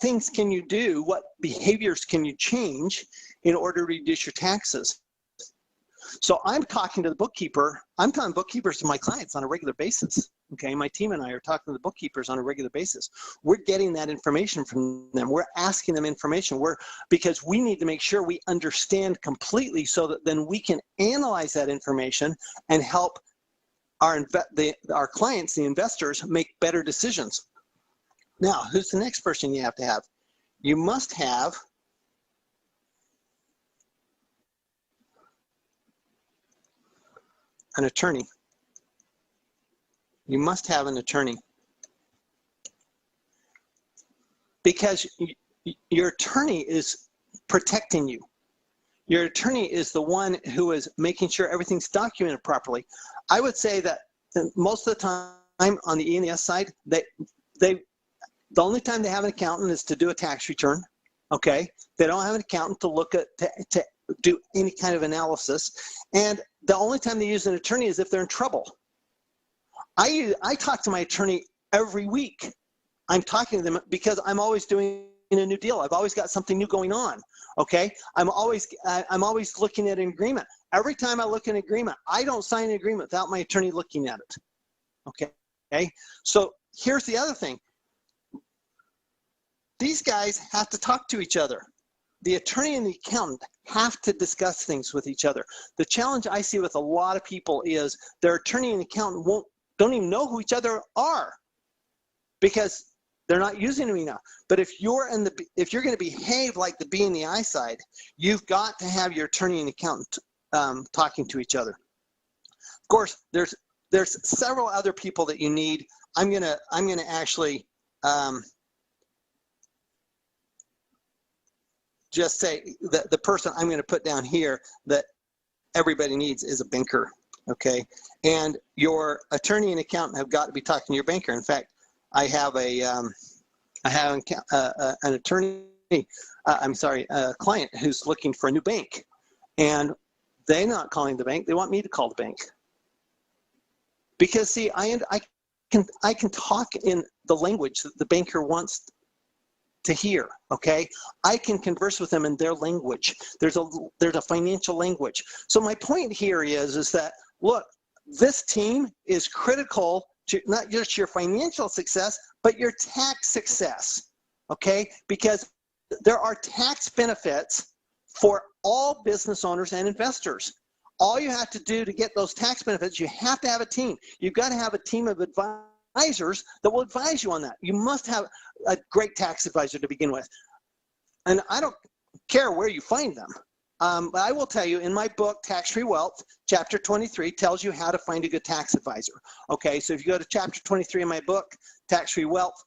S11: things can you do? What behaviors can you change in order to reduce your taxes? So I'm talking to the bookkeeper. I'm talking bookkeepers to my clients on a regular basis. Okay, my team and I are talking to the bookkeepers on a regular basis. We're getting that information from them. We're asking them information. Because we need to make sure we understand completely so that then we can analyze that information and help our clients, the investors, make better decisions. Now, who's the next person you have to have? You must have an attorney. You must have an attorney. Because your attorney is protecting you. Your attorney is the one who is making sure everything's documented properly. I would say that most of the time on the E&S side, the only time they have an accountant is to do a tax return, okay? They don't have an accountant to look at, to do any kind of analysis. And the only time they use an attorney is if they're in trouble. I talk to my attorney every week. I'm talking to them because I'm always doing a new deal. I've always got something new going on, okay? I'm always looking at an agreement. Every time I look at an agreement, I don't sign an agreement without my attorney looking at it, okay? So here's the other thing. These guys have to talk to each other. The attorney and the accountant have to discuss things with each other. The challenge I see with a lot of people is their attorney and accountant don't even know who each other are because they're not using them enough. But if you're going to behave like the B and the I side, you've got to have your attorney and accountant talking to each other. Of course, there's several other people that you need. I'm gonna actually just say that the person I'm going to put down here that everybody needs is a banker, okay? And your attorney and accountant have got to be talking to your banker. In fact, I have an attorney, a client who's looking for a new bank, and they're not calling the bank. They want me to call the bank because see, I can talk in the language that the banker wants to hear, okay? I can converse with them in their language. There's a financial language. So my point here is that, look, this team is critical to not just your financial success, but your tax success, okay? Because there are tax benefits for all business owners and investors. All you have to do to get those tax benefits, you have to have a team. You've got to have a team of advisors that will advise you on that. You must have a great tax advisor to begin with. And I don't care where you find them. But I will tell you, in my book, Tax-Free Wealth, Chapter 23 tells you how to find a good tax advisor. Okay, so if you go to Chapter 23 in my book, Tax-Free Wealth,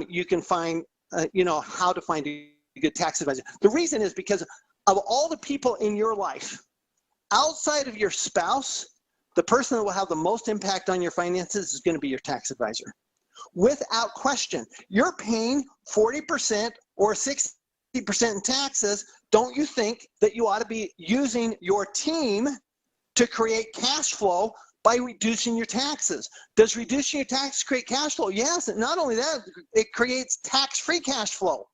S11: you can find, how to find a good tax advisor. The reason is because of all the people in your life, outside of your spouse, the person that will have the most impact on your finances is going to be your tax advisor. Without question, you're paying 40% or 60% in taxes. Don't you think that you ought to be using your team to create cash flow by reducing your taxes? Does reducing your taxes create cash flow? Yes, and not only that, it creates tax-free cash flow.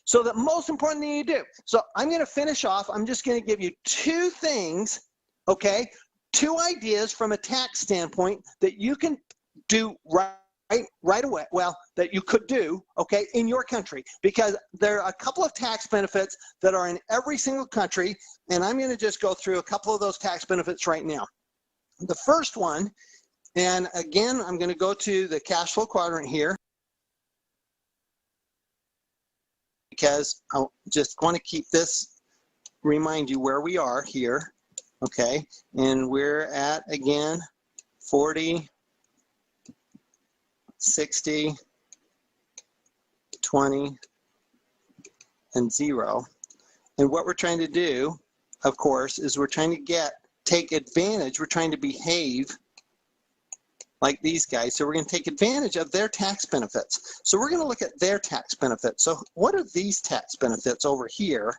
S11: So the most important thing you do. So I'm going to finish off. I'm just going to give you two things, okay? Two ideas from a tax standpoint that you can do right away, well, that you could do, okay, in your country, because there are a couple of tax benefits that are in every single country, and I'm going to just go through a couple of those tax benefits right now. The first one, and again, I'm going to go to the cash flow quadrant here, because I just want to keep this, remind you where we are here, okay, and we're at, again, 40, 60, 20, and 0. And what we're trying to do, of course, is we're trying to take advantage, we're trying to behave like these guys. So we're going to take advantage of their tax benefits. So we're going to look at their tax benefits. So what are these tax benefits over here,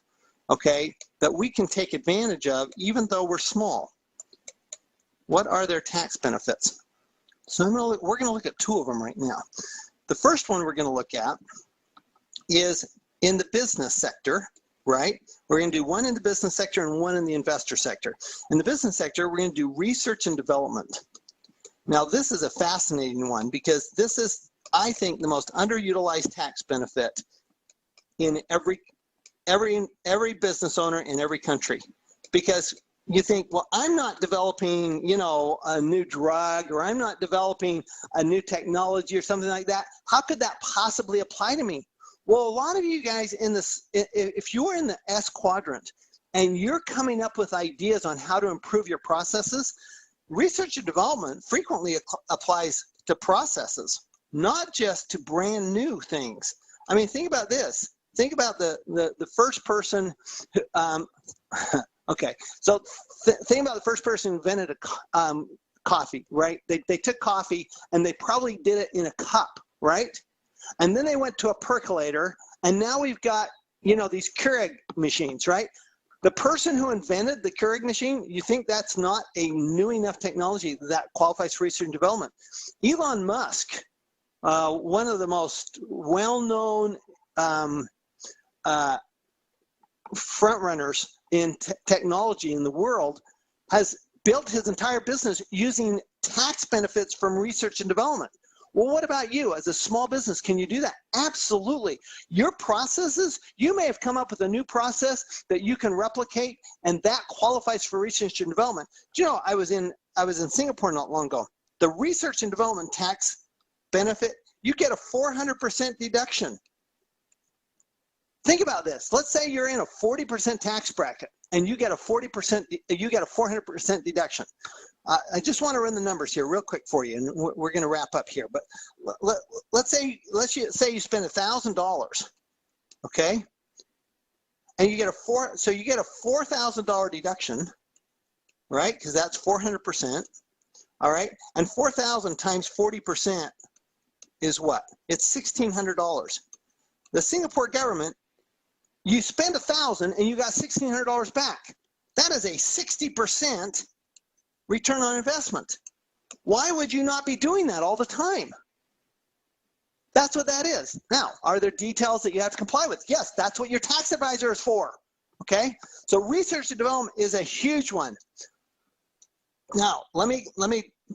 S11: okay, that we can take advantage of even though we're small? What are their tax benefits? So we're going to look at two of them right now. The first one we're going to look at is in the business sector, right? We're going to do one in the business sector and one in the investor sector. In the business sector, we're going to do research and development. Now, this is a fascinating one because this is, I think, the most underutilized tax benefit in every business owner in every country. Because you think, well, I'm not developing, a new drug, or I'm not developing a new technology or something like that. How could that possibly apply to me? Well, a lot of you guys in this, if you're in the S quadrant and you're coming up with ideas on how to improve your processes, research and development frequently applies to processes, not just to brand new things. I mean, think about this. Think about the first person, okay, so think about the first person who invented coffee, right? They took coffee and they probably did it in a cup, right? And then they went to a percolator, and now we've got, these Keurig machines, right? The person who invented the Keurig machine, you think that's not a new enough technology that qualifies for research and development? Elon Musk, one of the most well-known front runners in technology in the world, has built his entire business using tax benefits from research and development. Well, what about you as a small business? Can you do that? Absolutely. Your processes, you may have come up with a new process that you can replicate, and that qualifies for research and development. Do you know, I was in Singapore not long ago. The research and development tax benefit, you get a 400% deduction. Think about this. Let's say you're in a 40% tax bracket and you get a 400% deduction. I just want to run the numbers here real quick for you, and we're going to wrap up here. But let's say you spend $1,000, okay, and you get a $4,000 deduction, right? Because that's 400%, all right. And 4,000 times 40% is what? It's $1,600. The Singapore government, you spend $1,000 and you got $1,600 back. That is a 60% return on investment. Why would you not be doing that all the time? That's what that is. Now, are there details that you have to comply with? Yes, that's what your tax advisor is for. Okay? So research and development is a huge one. Now, let me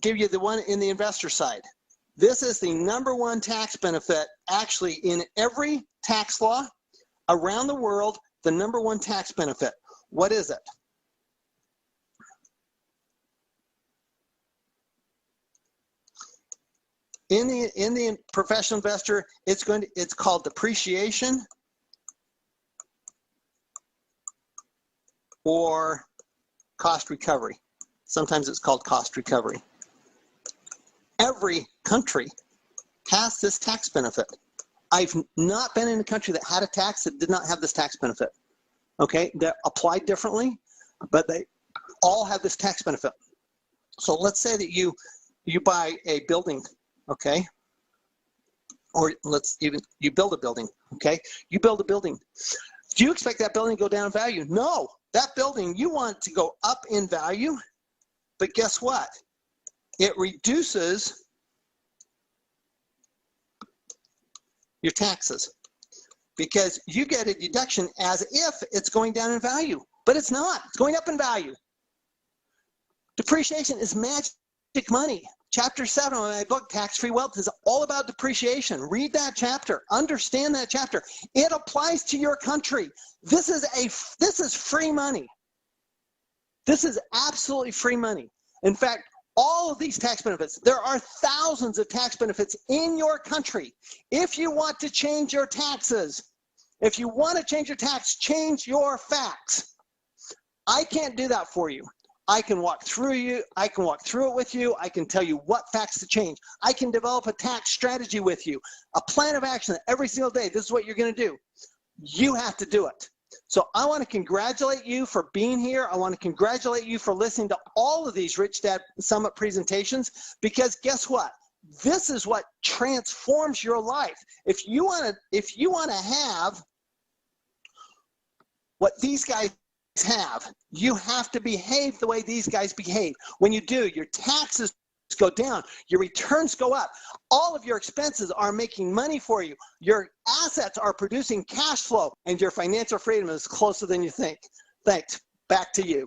S11: give you the one in the investor side. This is the number one tax benefit actually in every tax law around the world, the number one tax benefit. What is it? In the professional investor, it's called depreciation or cost recovery. Sometimes it's called cost recovery. Every country has this tax benefit. I've not been in a country that had a tax that did not have this tax benefit. Okay, they're applied differently, but they all have this tax benefit. So let's say that you buy a building, okay? Or you build a building, okay? You build a building. Do you expect that building to go down in value? No, that building you want to go up in value, but guess what? It reduces your taxes because you get a deduction as if it's going down in value, but it's not. It's going up in value. Depreciation is magic money. Chapter 7 of my book, Tax-Free Wealth, is all about depreciation. Read that chapter. Understand that chapter. It applies to your country. This is free money. This is absolutely free money. In fact, all of these tax benefits, there are thousands of tax benefits in your country. If you want to change your taxes, if you want to change your tax, change your facts. I can't do that for you. I can walk through it with you. I can tell you what facts to change. I can develop a tax strategy with you, a plan of action that every single day, this is what you're going to do. You have to do it. So I want to congratulate you for being here. I want to congratulate you for listening to all of these Rich Dad Summit presentations, because guess what? This is what transforms your life. If you want to have what these guys have, you have to behave the way these guys behave. When you do, your taxes go down, your returns go up, all of your expenses are making money for you, your assets are producing cash flow, and your financial freedom is closer than you think. Thanks. Back to you.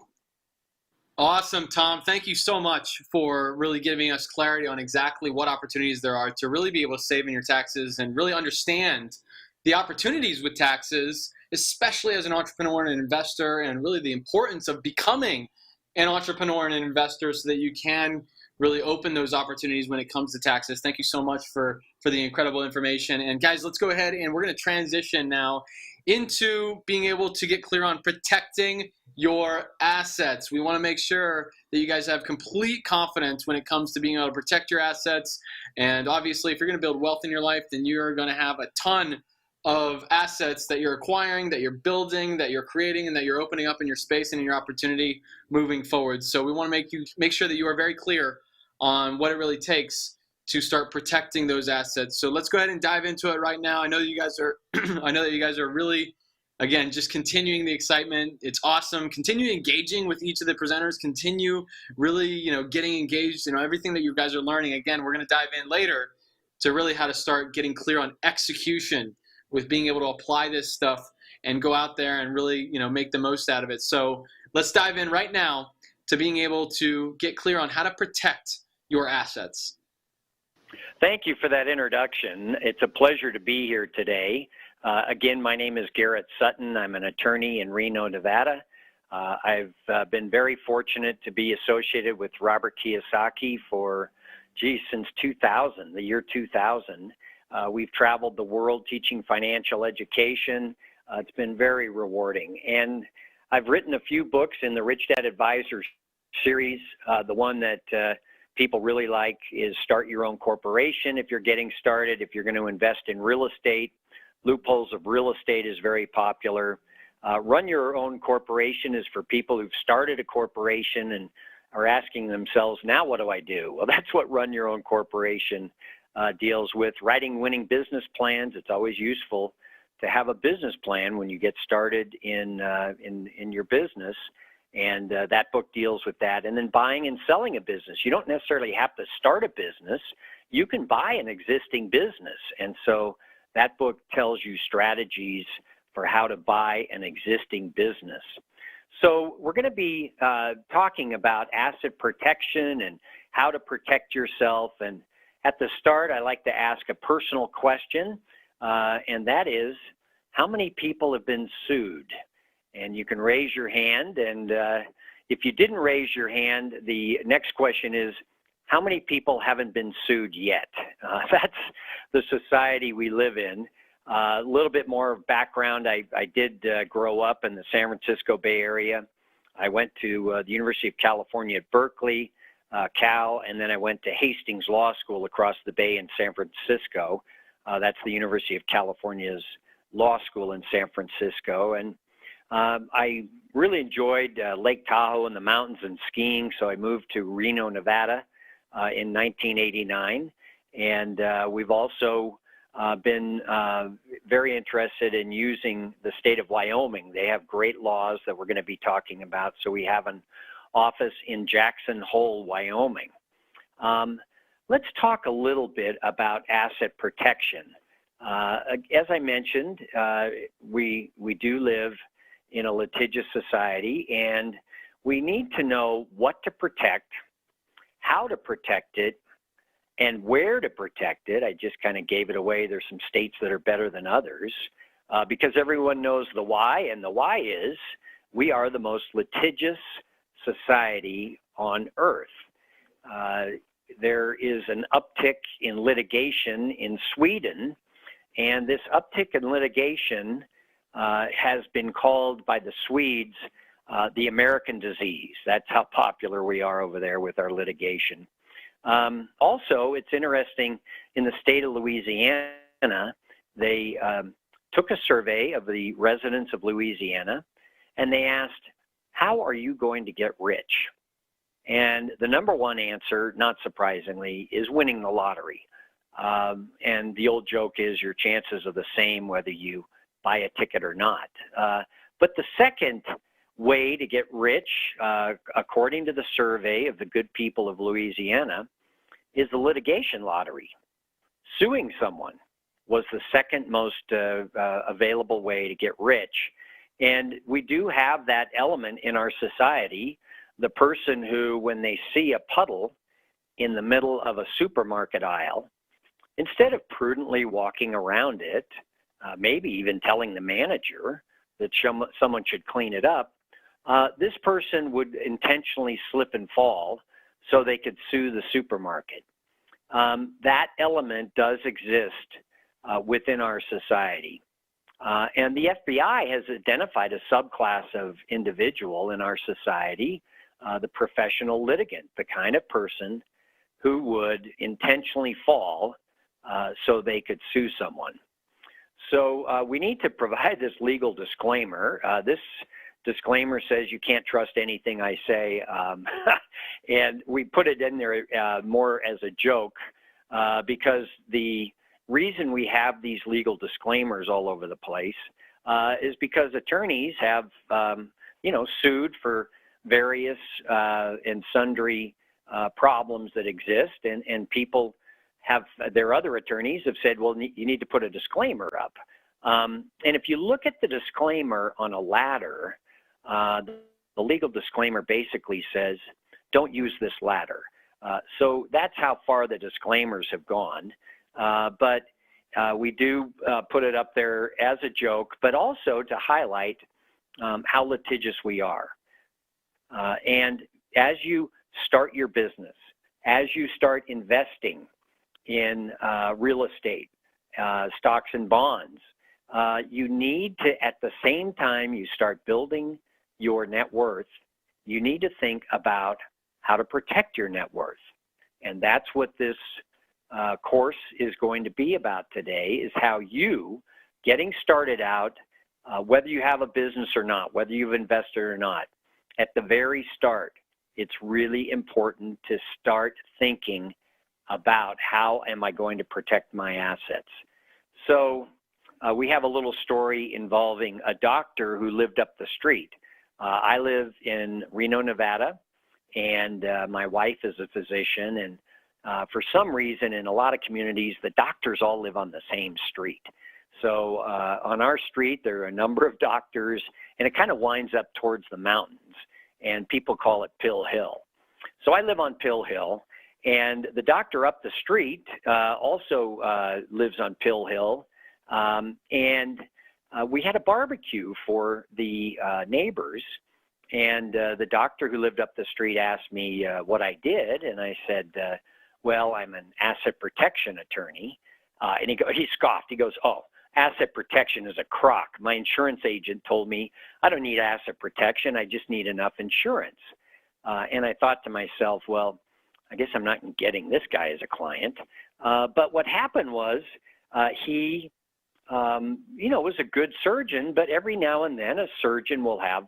S10: Awesome, Tom. Thank you so much for really giving us clarity on exactly what opportunities there are to really be able to save in your taxes and really understand the opportunities with taxes, especially as an entrepreneur and an investor, and really the importance of becoming an entrepreneur and an investor so that you can really open those opportunities when it comes to taxes. Thank you so much for the incredible information. And guys, let's go ahead and we're going to transition now into being able to get clear on protecting your assets. We want to make sure that you guys have complete confidence when it comes to being able to protect your assets. And obviously, if you're going to build wealth in your life, then you're going to have a ton of assets that you're acquiring, that you're building, that you're creating, and that you're opening up in your space and in your opportunity moving forward. So we want to make sure that you are very clear on what it really takes to start protecting those assets. So let's go ahead and dive into it right now. I know that you guys are I know that you guys are really, again, just continuing the excitement. It's awesome. Continue engaging with each of the presenters. Continue really, getting engaged. Everything that you guys are learning. Again, we're going to dive in later to really how to start getting clear on execution with being able to apply this stuff and go out there and really, make the most out of it. So let's dive in right now to being able to get clear on how to protect your assets.
S12: Thank you for that introduction. It's a pleasure to be here today. Again, my name is Garrett Sutton. I'm an attorney in Reno, Nevada. I've been very fortunate to be associated with Robert Kiyosaki for, since 2000, the year 2000. We've traveled the world teaching financial education. It's been very rewarding. And I've written a few books in the Rich Dad Advisor series. The one that people really like is Start Your Own Corporation if you're getting started, if you're going to invest in real estate. Loopholes of Real Estate is very popular. Run Your Own Corporation is for people who've started a corporation and are asking themselves, now what do I do? Well, that's what Run Your Own Corporation deals with. Writing winning business plans. It's always useful to have a business plan when you get started in your business, and that book deals with that. And then buying and selling a business. You don't necessarily have to start a business. You can buy an existing business, and so that book tells you strategies for how to buy an existing business. So we're going to be talking about asset protection and how to protect yourself. And at the start, I like to ask a personal question, and that is, how many people have been sued? And you can raise your hand, and if you didn't raise your hand, the next question is, how many people haven't been sued yet? That's the society we live in. A little bit more background, I did grow up in the San Francisco Bay Area. I went to the University of California at Berkeley, Cal, and then I went to Hastings Law School across the bay in San Francisco. That's the University of California's law school in San Francisco. And I really enjoyed Lake Tahoe and the mountains and skiing, so I moved to Reno, Nevada in 1989. And we've also been very interested in using the state of Wyoming. They have great laws that we're going to be talking about. So we have an office in Jackson Hole, Wyoming. Let's talk a little bit about asset protection. As I mentioned, we do live in a litigious society, and we need to know what to protect, how to protect it, and where to protect it. I just kind of gave it away. There's some states that are better than others because everyone knows the why, and the why is we are the most litigious society on earth. There is an uptick in litigation in Sweden, and this uptick in litigation has been called by the Swedes the American disease. That's how popular we are over there with our litigation. Also, it's interesting, in the state of Louisiana, they took a survey of the residents of Louisiana, and they asked, how are you going to get rich? And the number one answer, not surprisingly, is winning the lottery. And the old joke is your chances are the same whether you buy a ticket or not. But the second way to get rich, according to the survey of the good people of Louisiana, is the litigation lottery. Suing someone was the second most available way to get rich. And we do have that element in our society. The person who, when they see a puddle in the middle of a supermarket aisle, instead of prudently walking around it, maybe even telling the manager that someone should clean it up, this person would intentionally slip and fall so they could sue the supermarket. That element does exist within our society. And the FBI has identified a subclass of individual in our society, the professional litigant, the kind of person who would intentionally fall so they could sue someone. So we need to provide this legal disclaimer. This disclaimer says you can't trust anything I say, and we put it in there more as a joke because the reason we have these legal disclaimers all over the place is because attorneys have, sued for various and sundry problems that exist, and people have, their other attorneys have said, well, you need to put a disclaimer up. And if you look at the disclaimer on a ladder, the legal disclaimer basically says, don't use this ladder. So that's how far the disclaimers have gone. But we do put it up there as a joke, but also to highlight how litigious we are. And as you start your business, as you start investing in real estate, stocks and bonds, you need to, at the same time you start building your net worth, you need to think about how to protect your net worth. And that's what this course is going to be about today, is how you, getting started out, whether you have a business or not, whether you've invested or not, at the very start, it's really important to start thinking about how am I going to protect my assets. So we have a little story involving a doctor who lived up the street. I live in Reno, Nevada, and my wife is a physician, and for some reason in a lot of communities, the doctors all live on the same street. So on our street, there are a number of doctors, and it kind of winds up towards the mountains, and people call it Pill Hill. So I live on Pill Hill, And the doctor up the street also lives on Pill Hill. And we had a barbecue for the neighbors. And the doctor who lived up the street asked me what I did. And I said, well, I'm an asset protection attorney. And he scoffed. He goes, oh, asset protection is a crock. My insurance agent told me I don't need asset protection. I just need enough insurance. And I thought to myself, well, I guess I'm not getting this guy as a client. But what happened was he, was a good surgeon, but every now and then a surgeon will have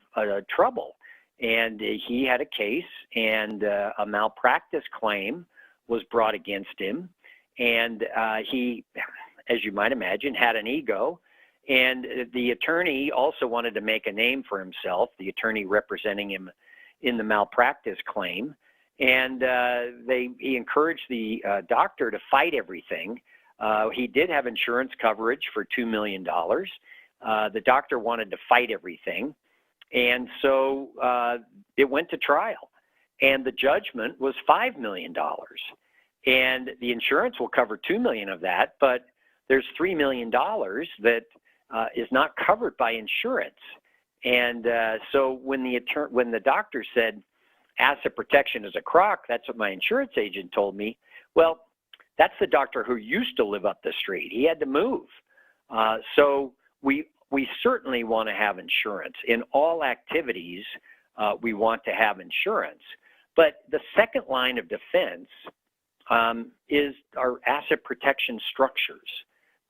S12: trouble. And he had a case, and a malpractice claim was brought against him. And he, as you might imagine, had an ego. And the attorney also wanted to make a name for himself, the attorney representing him in the malpractice claim. And he encouraged the doctor to fight everything. He did have insurance coverage for $2 million. The doctor wanted to fight everything. And so it went to trial. And the judgment was $5 million. And the insurance will cover $2 million of that, but there's $3 million that is not covered by insurance. And so when the doctor said asset protection is a crock, that's what my insurance agent told me. Well, that's the doctor who used to live up the street. He had to move. So we certainly want to have insurance. In all activities, we want to have insurance. But the second line of defense is our asset protection structures,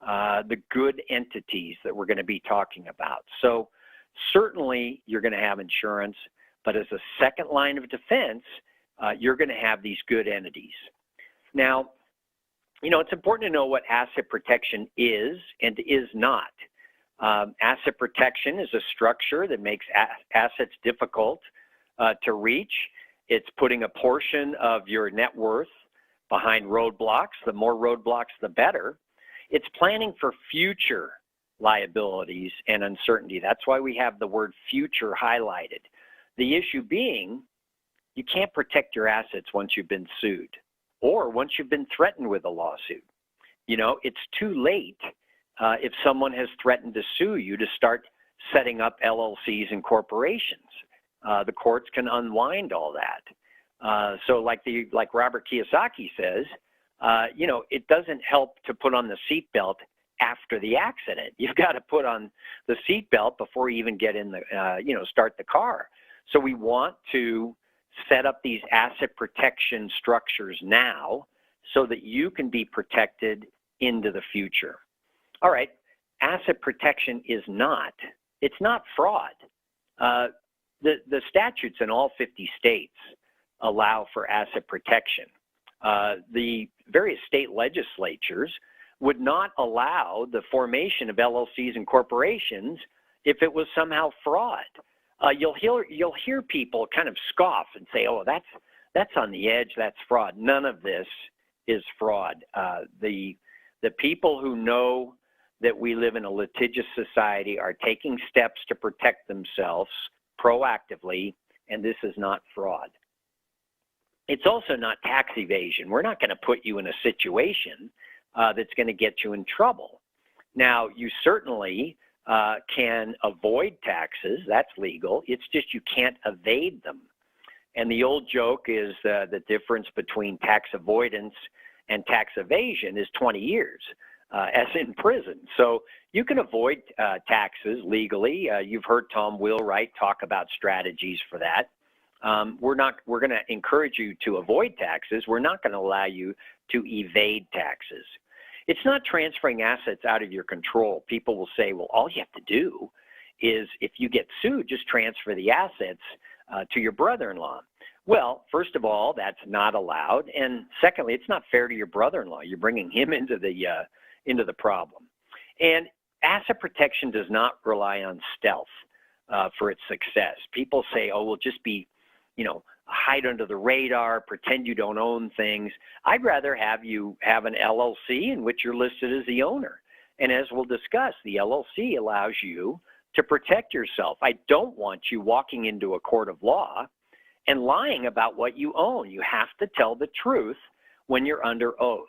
S12: the good entities that we're going to be talking about. So certainly you're going to have insurance, but as a second line of defense, you're going to have these good entities. Now, it's important to know what asset protection is and is not. Asset protection is a structure that makes assets difficult to reach. It's putting a portion of your net worth behind roadblocks. The more roadblocks, the better. It's planning for future liabilities and uncertainty. That's why we have the word future highlighted. The issue being, you can't protect your assets once you've been sued or once you've been threatened with a lawsuit. It's too late if someone has threatened to sue you to start setting up LLCs and corporations. The courts can unwind all that. So like Robert Kiyosaki says, it doesn't help to put on the seatbelt after the accident. You've got to put on the seatbelt before you even get in the, start the car. So we want to set up these asset protection structures now so that you can be protected into the future. All right, asset protection is not fraud. The statutes in all 50 states allow for asset protection. The various state legislatures would not allow the formation of LLCs and corporations if it was somehow fraud. You'll hear people kind of scoff and say, "Oh, that's on the edge. That's fraud." None of this is fraud. The people who know that we live in a litigious society are taking steps to protect themselves proactively, and this is not fraud. It's also not tax evasion. We're not going to put you in a situation that's going to get you in trouble. Now, you certainly can avoid taxes. That's legal. It's just you can't evade them. And the old joke is the difference between tax avoidance and tax evasion is 20 years, as in prison. So you can avoid taxes legally. You've heard Tom Wheelwright talk about strategies for that. We're going to encourage you to avoid taxes. We're not going to allow you to evade taxes. It's not transferring assets out of your control. People will say, well, all you have to do is if you get sued, just transfer the assets to your brother-in-law. Well, first of all, that's not allowed. And secondly, it's not fair to your brother-in-law. You're bringing him into the problem. And asset protection does not rely on stealth for its success. People say, oh, we'll just be, hide under the radar, pretend you don't own things. I'd rather have you have an LLC in which you're listed as the owner. And as we'll discuss, the LLC allows you to protect yourself. I don't want you walking into a court of law and lying about what you own. You have to tell the truth when you're under oath.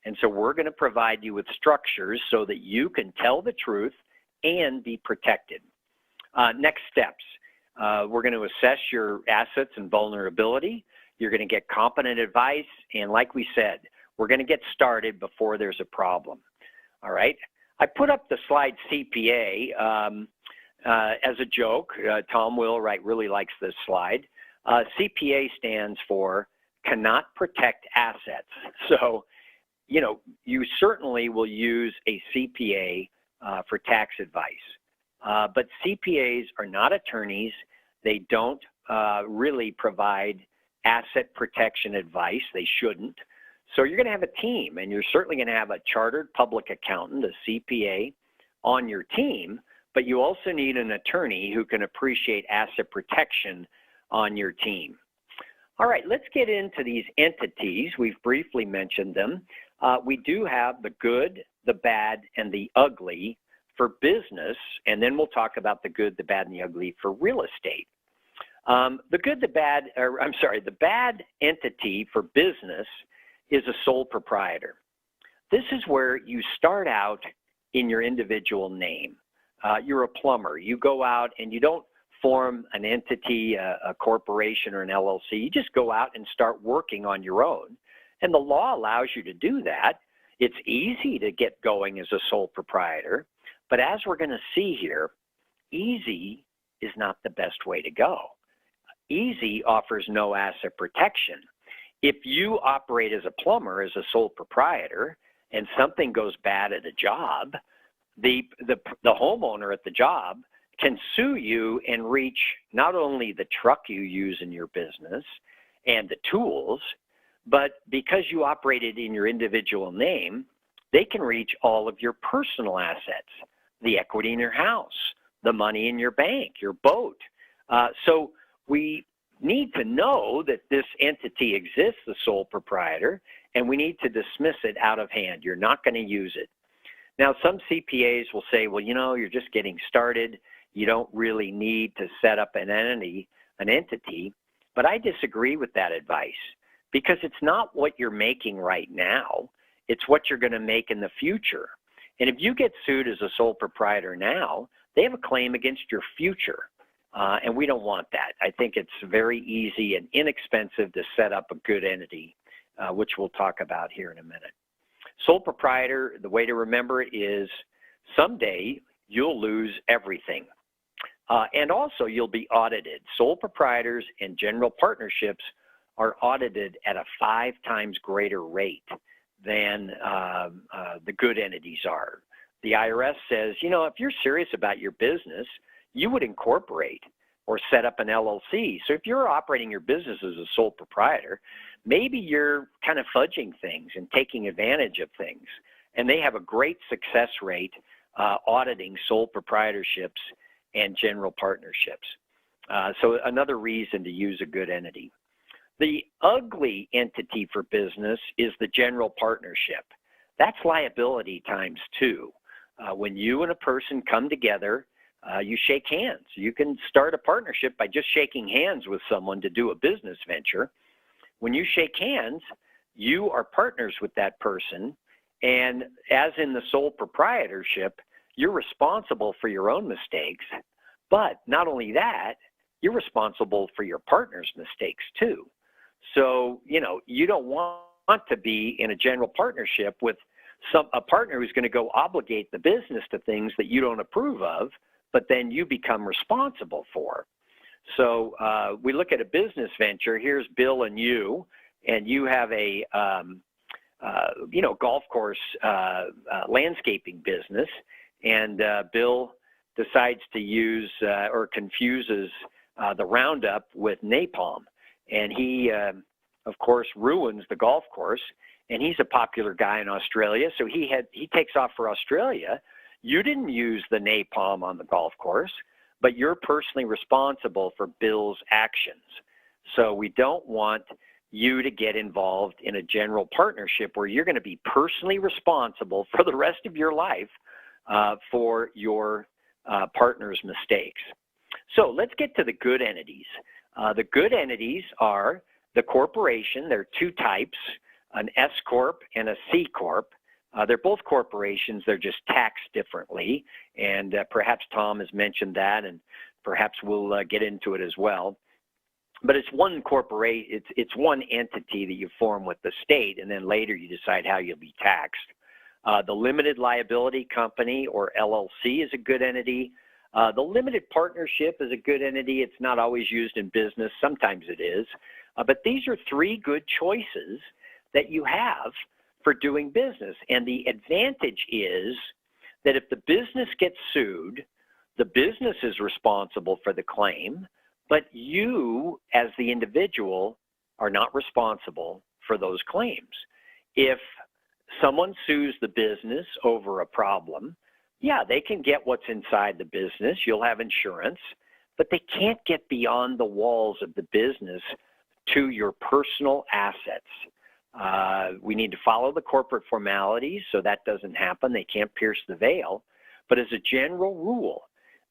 S12: And so we're going to provide you with structures so that you can tell the truth and be protected. Next steps. We're going to assess your assets and vulnerability. You're going to get competent advice. And like we said, we're going to get started before there's a problem. All right. I put up the slide CPA as a joke. Tom Wheelwright really likes this slide. CPA stands for cannot protect assets. So, you know, you certainly will use a CPA for tax advice. But CPAs are not attorneys. They don't really provide asset protection advice. They shouldn't. So you're going to have a team, and you're certainly going to have a chartered public accountant, a CPA, on your team, but you also need an attorney who can appreciate asset protection on your team. All right, let's get into these entities. We've briefly mentioned them. We do have the good, the bad, and the ugly for business, and then we'll talk about the good, the bad, and the ugly for real estate. The bad entity for business is a sole proprietor. This is where you start out in your individual name. You're a plumber. You go out and you don't form an entity, a corporation or an LLC. You just go out and start working on your own. And the law allows you to do that. It's easy to get going as a sole proprietor. But as we're going to see here, easy is not the best way to go. Easy offers no asset protection. If you operate as a plumber, as a sole proprietor, and something goes bad at a job, the homeowner at the job can sue you and reach not only the truck you use in your business and the tools, but because you operated in your individual name, they can reach all of your personal assets, the equity in your house, the money in your bank, your boat. So we need to know that this entity exists, the sole proprietor, and we need to dismiss it out of hand. You're not going to use it. Now, some CPAs will say, well, you know, you're just getting started. You don't really need to set up an entity, but I disagree with that advice because it's not what you're making right now. It's what you're going to make in the future. And if you get sued as a sole proprietor now, they have a claim against your future. And we don't want that. I think it's very easy and inexpensive to set up a good entity, which we'll talk about here in a minute. Sole proprietor, the way to remember it is someday you'll lose everything. And also you'll be audited. Sole proprietors and general partnerships are audited at a 5 times greater rate than the good entities are. The IRS says, you know, if you're serious about your business, you would incorporate or set up an LLC. So if you're operating your business as a sole proprietor, maybe you're kind of fudging things and taking advantage of things. And they have a great success rate auditing sole proprietorships and general partnerships. So another reason to use a good entity. The ugly entity for business is the general partnership. That's liability times 2. When you and a person come together, you shake hands. You can start a partnership by just shaking hands with someone to do a business venture. When you shake hands, you are partners with that person. And as in the sole proprietorship, you're responsible for your own mistakes. But not only that, you're responsible for your partner's mistakes too. So, you know, you don't want to be in a general partnership with a partner who's going to go obligate the business to things that you don't approve of, but then you become responsible for. So we look at a business venture. Here's Bill and you have a golf course landscaping business, and Bill decides to use or confuses the Roundup with napalm, and he of course ruins the golf course. And he's a popular guy in Australia, so he takes off for Australia. You didn't use the napalm on the golf course, but you're personally responsible for Bill's actions. So we don't want you to get involved in a general partnership where you're going to be personally responsible for the rest of your life for your partner's mistakes. So let's get to the good entities. The good entities are the corporation. There are 2 types. an S Corp and a C Corp. They're both corporations, they're just taxed differently, and perhaps Tom has mentioned that, and perhaps we'll get into it as well. But it's one corporation, it's one entity that you form with the state, and then later you decide how you'll be taxed. The limited liability company, or LLC, is a good entity. The limited partnership is a good entity. It's not always used in business. Sometimes it is. But these are three good choices that you have for doing business. And the advantage is that if the business gets sued, the business is responsible for the claim, but you, as the individual, are not responsible for those claims. If someone sues the business over a problem, yeah, they can get what's inside the business. You'll have insurance, but they can't get beyond the walls of the business to your personal assets. We need to follow the corporate formalities so that doesn't happen. They can't pierce the veil. But as a general rule,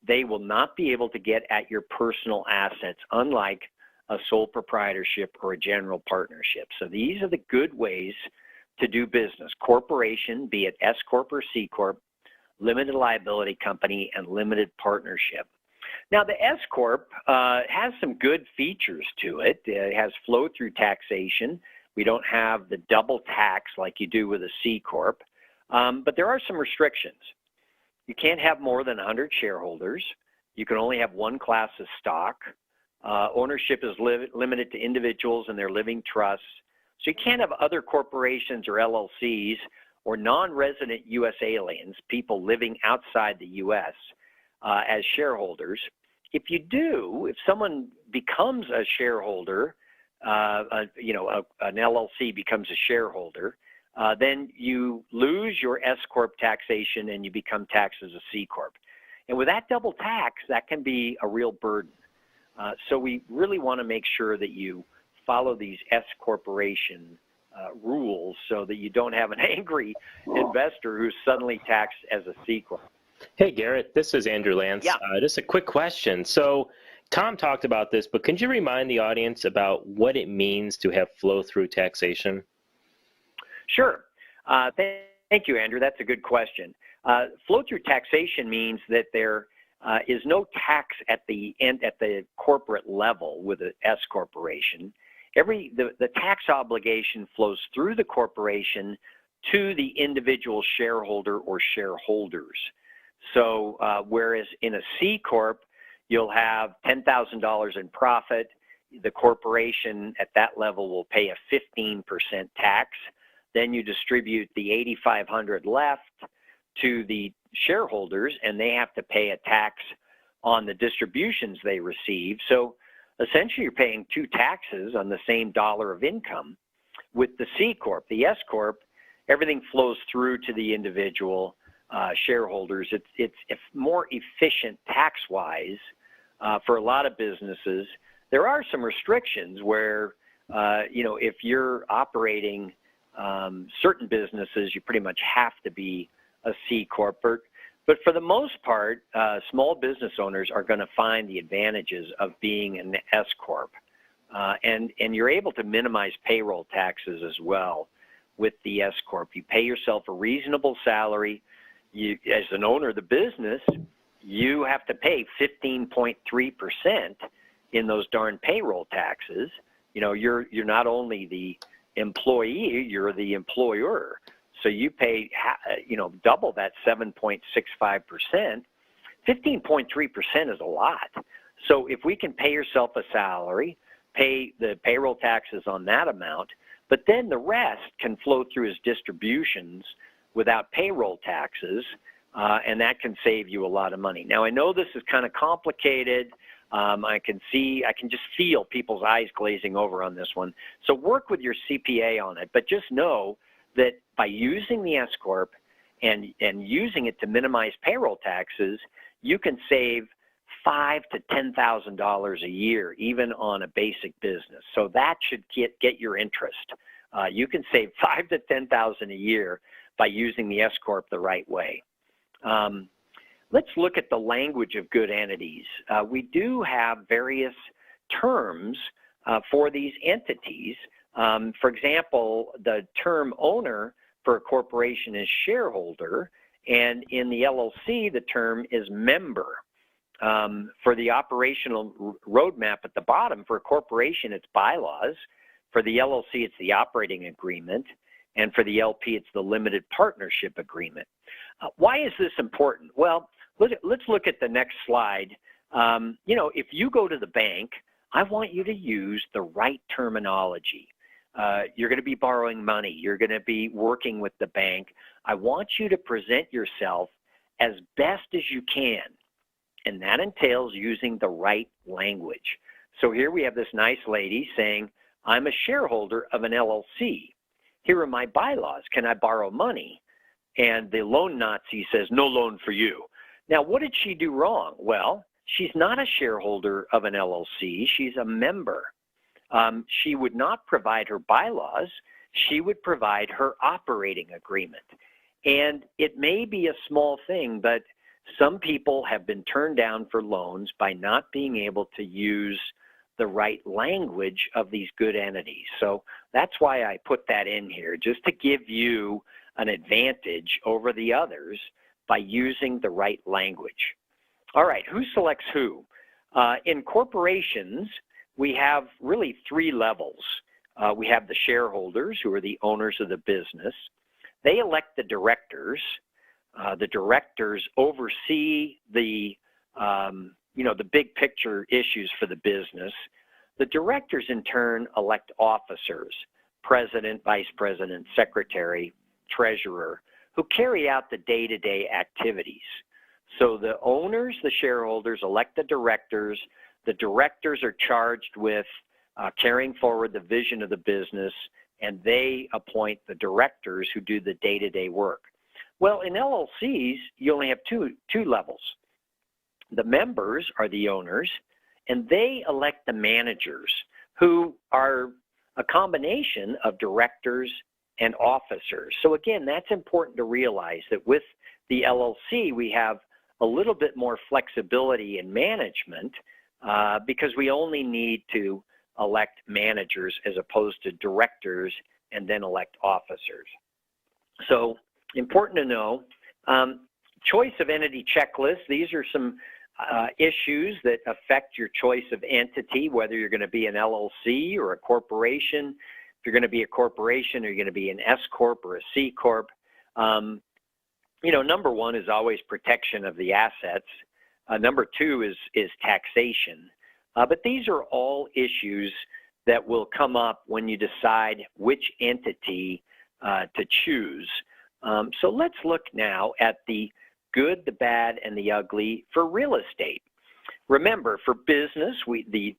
S12: they will not be able to get at your personal assets, unlike a sole proprietorship or a general partnership. So these are the good ways to do business. Corporation, be it S Corp or C Corp, limited liability company, and limited partnership. Now, the S Corp has some good features to it. It has flow-through taxation. We don't have the double tax like you do with a C Corp, but there are some restrictions. You can't have more than 100 shareholders. You can only have one class of stock. Ownership is limited to individuals and their living trusts. So you can't have other corporations or LLCs or non-resident U.S. aliens, people living outside the U.S., as shareholders. If you do, if someone becomes a shareholder, an LLC becomes a shareholder, then you lose your S Corp taxation and you become taxed as a C Corp. And with that double tax, that can be a real burden. So we really want to make sure that you follow these S Corporation rules so that you don't have an angry investor who's suddenly taxed as a C Corp.
S2: Hey, Garrett, this is Andrew Lance.
S12: Yeah.
S2: Just a quick question. So Tom talked about this, but can you remind the audience about what it means to have flow-through taxation?
S12: Sure. Thank you, Andrew. That's a good question. Flow-through taxation means that there is no tax at the corporate level with an S corporation. The tax obligation flows through the corporation to the individual shareholder or shareholders. So whereas in a C Corp, you'll have $10,000 in profit, the corporation at that level will pay a 15% tax. Then you distribute the $8,500 left to the shareholders, and they have to pay a tax on the distributions they receive. So essentially, you're paying two taxes on the same dollar of income. With the C Corp, the S Corp, everything flows through to the individual shareholders. It's more efficient tax-wise for a lot of businesses. There are some restrictions where, if you're operating certain businesses, you pretty much have to be a C Corp. But for the most part, small business owners are going to find the advantages of being an S Corp. And you're able to minimize payroll taxes as well with the S Corp. You pay yourself a reasonable salary. You, as an owner of the business, you have to pay 15.3% in those darn payroll taxes. You're not only the employee, you're the employer. So you pay, double that 7.65%. 15.3% is a lot. So if we can pay yourself a salary, pay the payroll taxes on that amount, but then the rest can flow through as distributions without payroll taxes, and that can save you a lot of money. Now, I know this is kind of complicated. I can just feel people's eyes glazing over on this one. So work with your CPA on it, but just know that by using the S Corp and using it to minimize payroll taxes, you can save $5,000 to $10,000 a year, even on a basic business. So that should get your interest. You can save $5,000 to $10,000 a year by using the S Corp the right way. Let's look at the language of good entities. We do have various terms for these entities For example, the term owner for a corporation is shareholder, and in the LLC, the term is member. For the operational roadmap at the bottom, for a corporation, it's bylaws. For the LLC, it's the operating agreement. And for the LP, it's the limited partnership agreement. Why is this important? Well, let's look at the next slide. You know, if you go to the bank, I want you to use the right terminology. You're going to be borrowing money. You're going to be working with the bank. I want you to present yourself as best as you can. And that entails using the right language. So here we have this nice lady saying, I'm a shareholder of an LLC. Here are my bylaws. Can I borrow money? And the loan Nazi says, no loan for you. Now, what did she do wrong? Well, she's not a shareholder of an LLC. She's a member. She would not provide her bylaws. She would provide her operating agreement. And it may be a small thing, but some people have been turned down for loans by not being able to use the right language of these good entities. So that's why I put that in here, just to give you an advantage over the others by using the right language. All right, who selects who? In corporations, we have really three levels. We have the shareholders, who are the owners of the business. They elect the directors. The directors oversee the, the big picture issues for the business. The directors, in turn, elect officers, president, vice president, secretary, treasurer, who carry out the day-to-day activities. So the owners, the shareholders, elect the directors. The directors are charged with carrying forward the vision of the business, and they appoint the directors who do the day-to-day work. Well, in LLCs, you only have two levels. The members are the owners, and they elect the managers, who are a combination of directors and officers. So again, that's important to realize that with the LLC, we have a little bit more flexibility in management because we only need to elect managers as opposed to directors and then elect officers. So important to know. Choice of entity checklist. These are some issues that affect your choice of entity, whether you're going to be an LLC or a corporation. If you're going to be a corporation, or you're going to be an S Corp or a C Corp. Number one is always protection of the assets. Number two is taxation. But these are all issues that will come up when you decide which entity to choose. So let's look now at the good, the bad, and the ugly for real estate. Remember, for business, the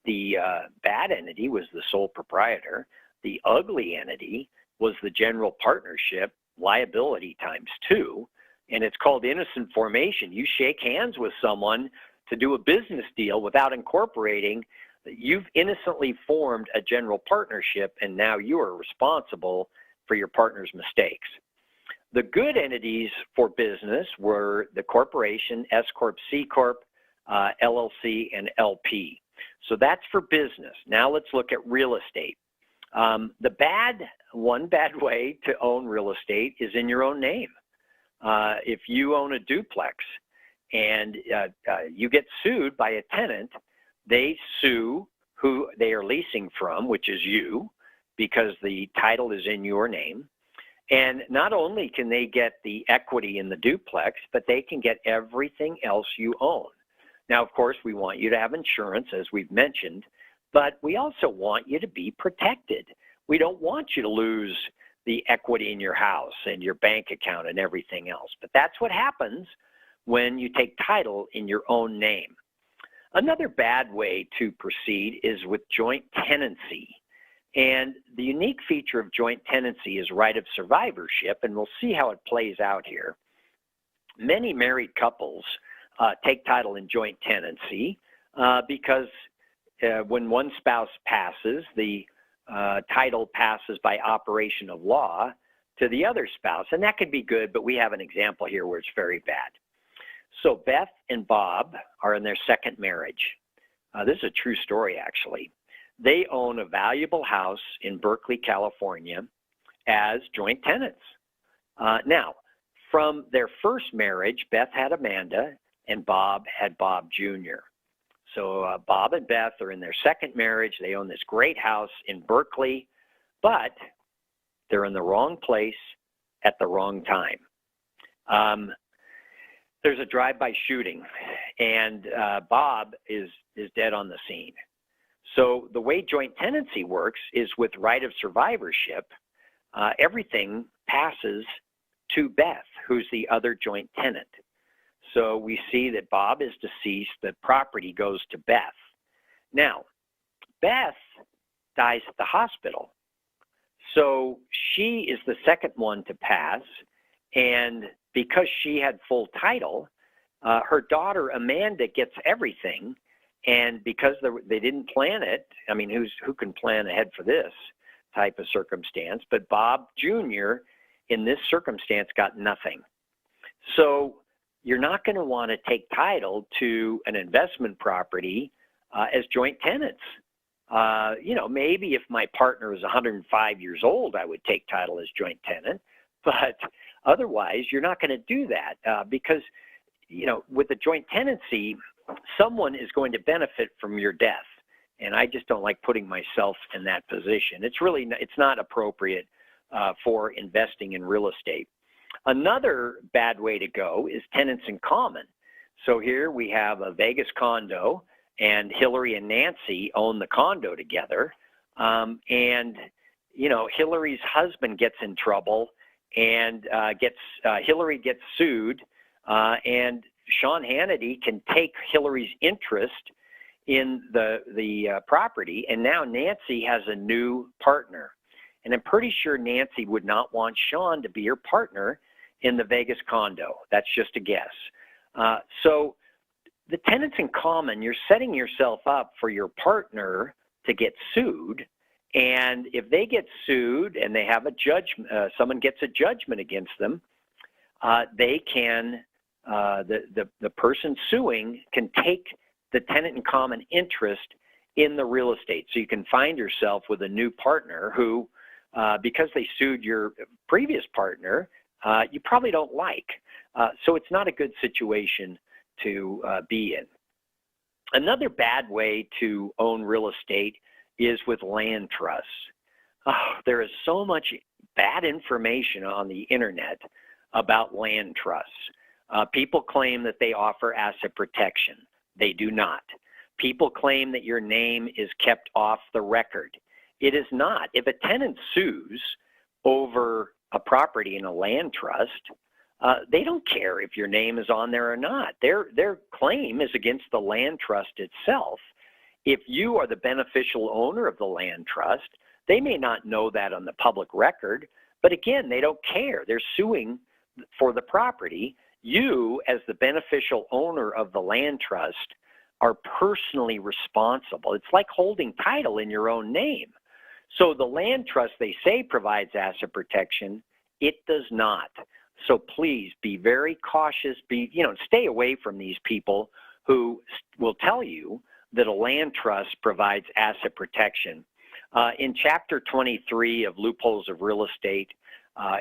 S12: bad entity was the sole proprietor. The ugly entity was the general partnership, liability times 2, and it's called innocent formation. You shake hands with someone to do a business deal without incorporating. You've innocently formed a general partnership, and now you are responsible for your partner's mistakes. The good entities for business were the corporation, S Corp, C Corp, LLC, and LP. So that's for business. Now let's look at real estate. One bad way to own real estate is in your own name. If you own a duplex and you get sued by a tenant, they sue who they are leasing from, which is you, because the title is in your name. And not only can they get the equity in the duplex, but they can get everything else you own. Now, of course, we want you to have insurance, as we've mentioned, but we also want you to be protected. We don't want you to lose the equity in your house and your bank account and everything else. But that's what happens when you take title in your own name. Another bad way to proceed is with joint tenancy. And the unique feature of joint tenancy is right of survivorship, and we'll see how it plays out here. Many married couples take title in joint tenancy because when one spouse passes, the title passes by operation of law to the other spouse, and that could be good, but we have an example here where it's very bad. So Beth and Bob are in their second marriage. This is a true story, actually. they own a valuable house in Berkeley, California as joint tenants. Now, from their first marriage, Beth had Amanda and Bob had Bob Jr. So Bob and Beth are in their second marriage. They own this great house in Berkeley, but they're in the wrong place at the wrong time. There's a drive-by shooting, and Bob is dead on the scene. So the way joint tenancy works is with right of survivorship, everything passes to Beth, who's the other joint tenant. So we see that Bob is deceased, the property goes to Beth. Now, Beth dies at the hospital. So she is the second one to pass, and because she had full title, her daughter Amanda gets everything, and because they didn't plan it, I mean, who can plan ahead for this type of circumstance? But Bob Jr. in this circumstance got nothing. So you're not going to want to take title to an investment property as joint tenants. You know, maybe if my partner is 105 years old, I would take title as joint tenant, but otherwise you're not going to do that because, you know, with a joint tenancy, someone is going to benefit from your death. And I just don't like putting myself in that position. It's not appropriate for investing in real estate. Another bad way to go is tenants in common. So here we have a Vegas condo, and Hillary and Nancy own the condo together. And, you know, Hillary's husband gets in trouble, and Hillary gets sued, and Sean Hannity can take Hillary's interest in the property, and now Nancy has a new partner. And I'm pretty sure Nancy would not want Sean to be her partner in the Vegas condo. That's just a guess. So the tenants in common, you're setting yourself up for your partner to get sued. And if they get sued and they have a judgment, someone gets a judgment against them, they can, the person suing can take the tenant in common interest in the real estate. So you can find yourself with a new partner who, because they sued your previous partner, you probably don't like. So it's not a good situation to be in. Another bad way to own real estate is with land trusts. There is so much bad information on the internet about land trusts. People claim that they offer asset protection. They do not. People claim that your name is kept off the record. It is not. If a tenant sues over a property in a land trust, they don't care if your name is on there or not. Their claim is against the land trust itself. If you are the beneficial owner of the land trust, they may not know that on the public record, but again, they don't care. They're suing for the property. You, as the beneficial owner of the land trust, are personally responsible. It's like holding title in your own name. So the land trust, they say, provides asset protection. It does not. So please be very cautious. Stay away from these people who will tell you that a land trust provides asset protection. In Chapter 23 of Loopholes of Real Estate,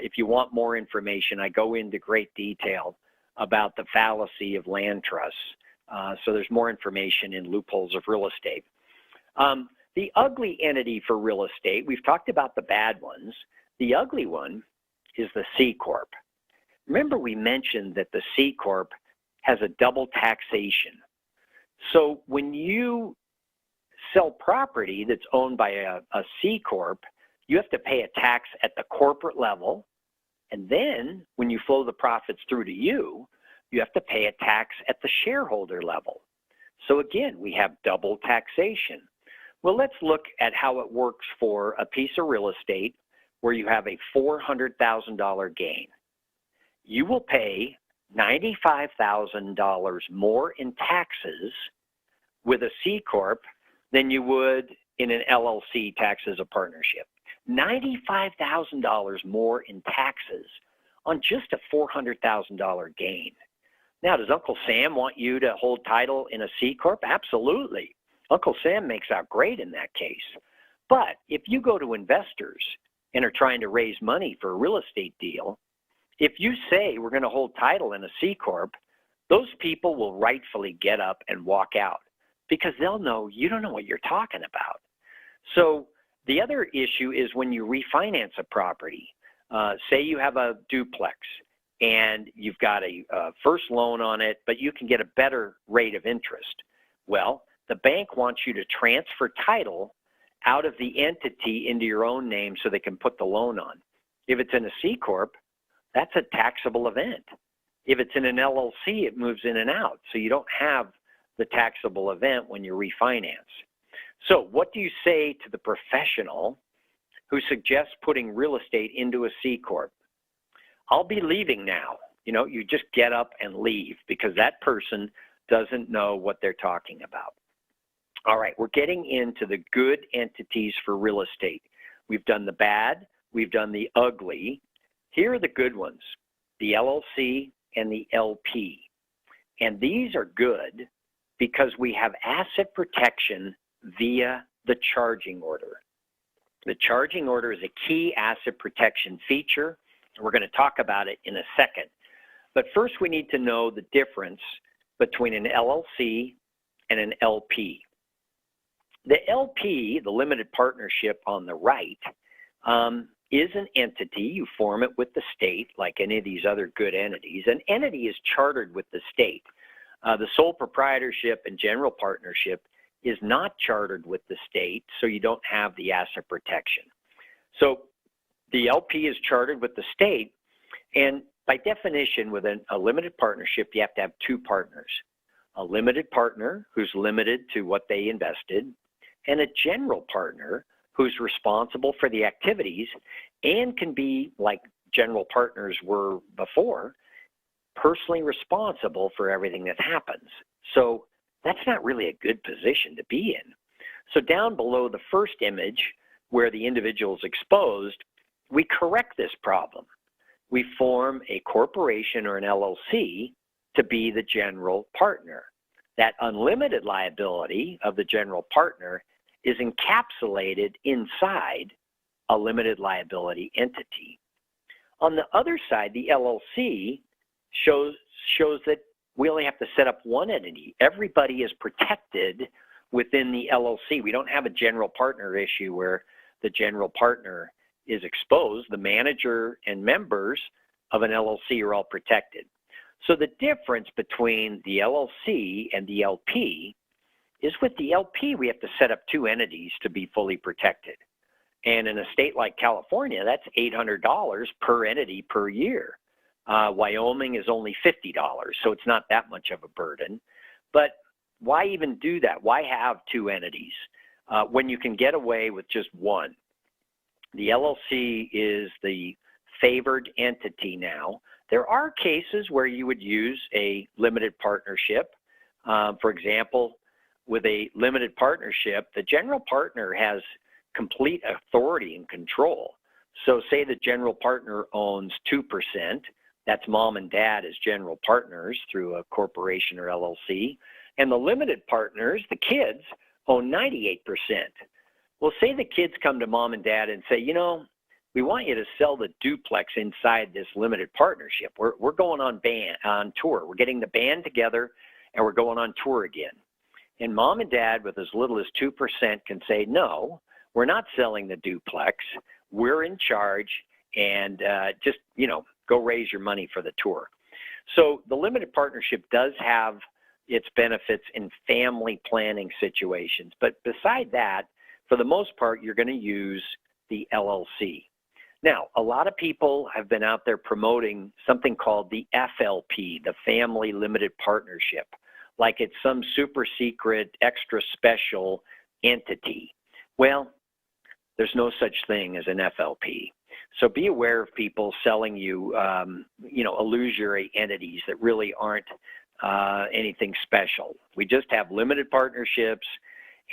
S12: if you want more information, I go into great detail about the fallacy of land trusts. So there's more information in Loopholes of Real Estate. The ugly entity for real estate, we've talked about the bad ones. The ugly one is the C Corp. Remember, we mentioned that the C Corp has a double taxation. So when you sell property that's owned by a C Corp, you have to pay a tax at the corporate level. And then when you flow the profits through to you, you have to pay a tax at the shareholder level. So again, we have double taxation. Well, let's look at how it works for a piece of real estate where you have a $400,000 gain. You will pay $95,000 more in taxes with a C Corp than you would in an LLC tax as a partnership. $95,000 more in taxes on just a $400,000 gain. Now, does Uncle Sam want you to hold title in a C Corp? Absolutely. Uncle Sam makes out great in that case. But if you go to investors and are trying to raise money for a real estate deal, if you say we're going to hold title in a C Corp, those people will rightfully get up and walk out because they'll know you don't know what you're talking about. So the other issue is when you refinance a property, say you have a duplex and you've got a first loan on it, but you can get a better rate of interest. Well, the bank wants you to transfer title out of the entity into your own name so they can put the loan on. If it's in a C Corp, that's a taxable event. If it's in an LLC, it moves in and out. So you don't have the taxable event when you refinance. So what do you say to the professional who suggests putting real estate into a C Corp? I'll be leaving now. You know, you just get up and leave because that person doesn't know what they're talking about. All right, we're getting into the good entities for real estate. We've done the bad, we've done the ugly. Here are the good ones, the LLC and the LP. And these are good because we have asset protection via the charging order. The charging order is a key asset protection feature. We're going to talk about it in a second. But first we need to know the difference between an LLC and an LP. The LP, the limited partnership on the right, is an entity. You form it with the state like any of these other good entities. An entity is chartered with the state. The sole proprietorship and general partnership is not chartered with the state, so you don't have the asset protection. So the LP is chartered with the state, and by definition, with a limited partnership, you have to have two partners. A limited partner who's limited to what they invested, and a general partner who's responsible for the activities and can be, like general partners were before, personally responsible for everything that happens. So that's not really a good position to be in. So down below the first image where the individual is exposed, we correct this problem. We form a corporation or an LLC to be the general partner. That unlimited liability of the general partner is encapsulated inside a limited liability entity. On the other side, the LLC shows that we only have to set up one entity. Everybody is protected within the LLC. We don't have a general partner issue where the general partner is exposed. The manager and members of an LLC are all protected. So the difference between the LLC and the LP is with the LP, we have to set up two entities to be fully protected. And in a state like California, that's $800 per entity per year. Wyoming is only $50, so it's not that much of a burden. But why even do that? Why have two entities when you can get away with just one? The LLC is the favored entity now. There are cases where you would use a limited partnership. For example, with a limited partnership, the general partner has complete authority and control. So say the general partner owns 2%, that's mom and dad as general partners through a corporation or LLC, and the limited partners, the kids, own 98%. Well, say the kids come to mom and dad and say, you know, we want you to sell the duplex inside this limited partnership. We're going on tour. We're getting the band together and we're going on tour again. And mom and dad, with as little as 2%, can say, no, we're not selling the duplex. We're in charge, and just, you know, go raise your money for the tour. So the limited partnership does have its benefits in family planning situations. But beside that, for the most part, you're going to use the LLC. Now, a lot of people have been out there promoting something called the FLP, the Family Limited Partnership, like it's some super secret, extra special entity. Well, there's no such thing as an FLP. So be aware of people selling you, illusory entities that really aren't anything special. We just have limited partnerships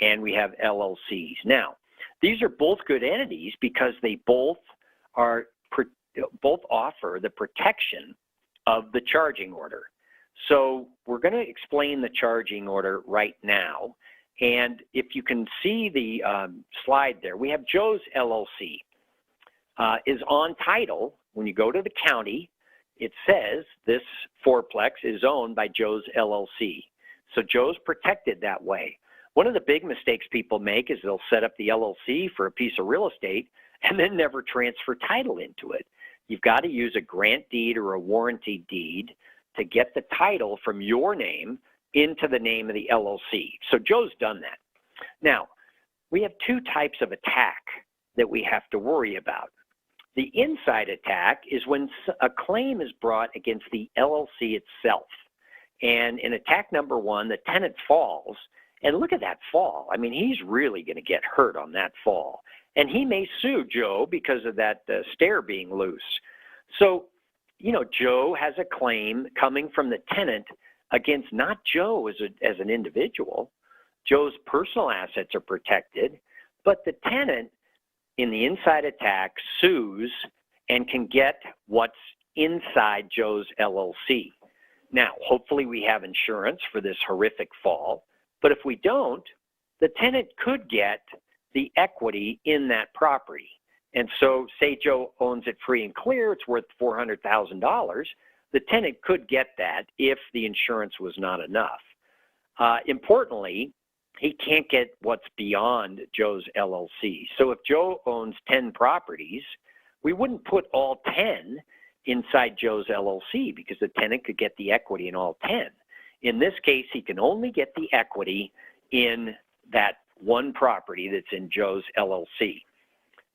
S12: and we have LLCs. Now, these are both good entities because they both offer the protection of the charging order. So we're going to explain the charging order right now. And if you can see the slide there, we have Joe's LLC is on title. When you go to the county, it says this fourplex is owned by Joe's LLC. So Joe's protected that way. One of the big mistakes people make is they'll set up the LLC for a piece of real estate and then never transfer title into it. You've got to use a grant deed or a warranty deed to get the title from your name into the name of the LLC. So Joe's done that. Now, we have two types of attack that we have to worry about. The inside attack is when a claim is brought against the LLC itself. And in attack number one, the tenant falls. And look at that fall. I mean, he's really going to get hurt on that fall. And he may sue Joe because of that stair being loose. So, you know, Joe has a claim coming from the tenant against not Joe as an individual. Joe's personal assets are protected, but the tenant in the inside attack sues and can get what's inside Joe's LLC. Now, hopefully we have insurance for this horrific fall, but if we don't, the tenant could get the equity in that property. And so say Joe owns it free and clear, it's worth $400,000. The tenant could get that if the insurance was not enough. Importantly, he can't get what's beyond Joe's LLC. So if Joe owns 10 properties, we wouldn't put all 10 inside Joe's LLC because the tenant could get the equity in all 10. In this case, he can only get the equity in that one property that's in Joe's LLC.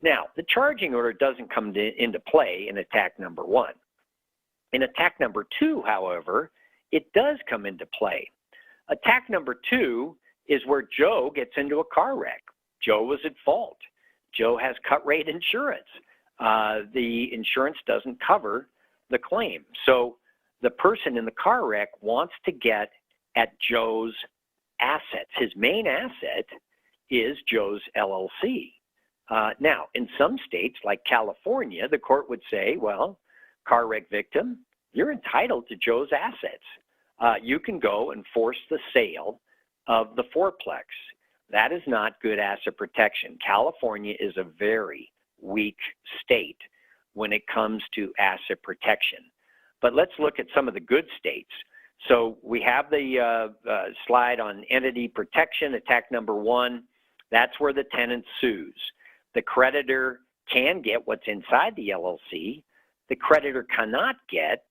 S12: Now, the charging order doesn't come into play in attack number one. In attack number two, however, it does come into play. Attack number two is where Joe gets into a car wreck. Joe was at fault. Joe has cut rate insurance. The insurance doesn't cover the claim. So the person in the car wreck wants to get at Joe's assets. His main asset is Joe's LLC. Now, in some states like California, the court would say, well, car wreck victim, you're entitled to Joe's assets. You can go and force the sale of the fourplex. That is not good asset protection. California is a very weak state when it comes to asset protection. But let's look at some of the good states. So we have the slide on entity protection, attack number one. That's where the tenant sues. The creditor can get what's inside the LLC. The creditor cannot get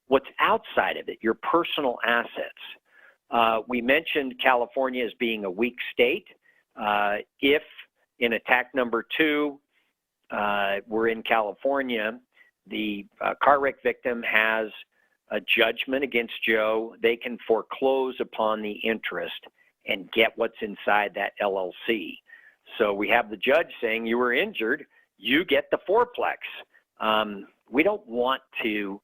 S12: what's outside of it, your personal assets. We mentioned California as being a weak state. If in attack number two, we're in California, the car wreck victim has a judgment against Joe, they can foreclose upon the interest and get what's inside that LLC. So we have the judge saying you were injured, you get the fourplex. We don't want to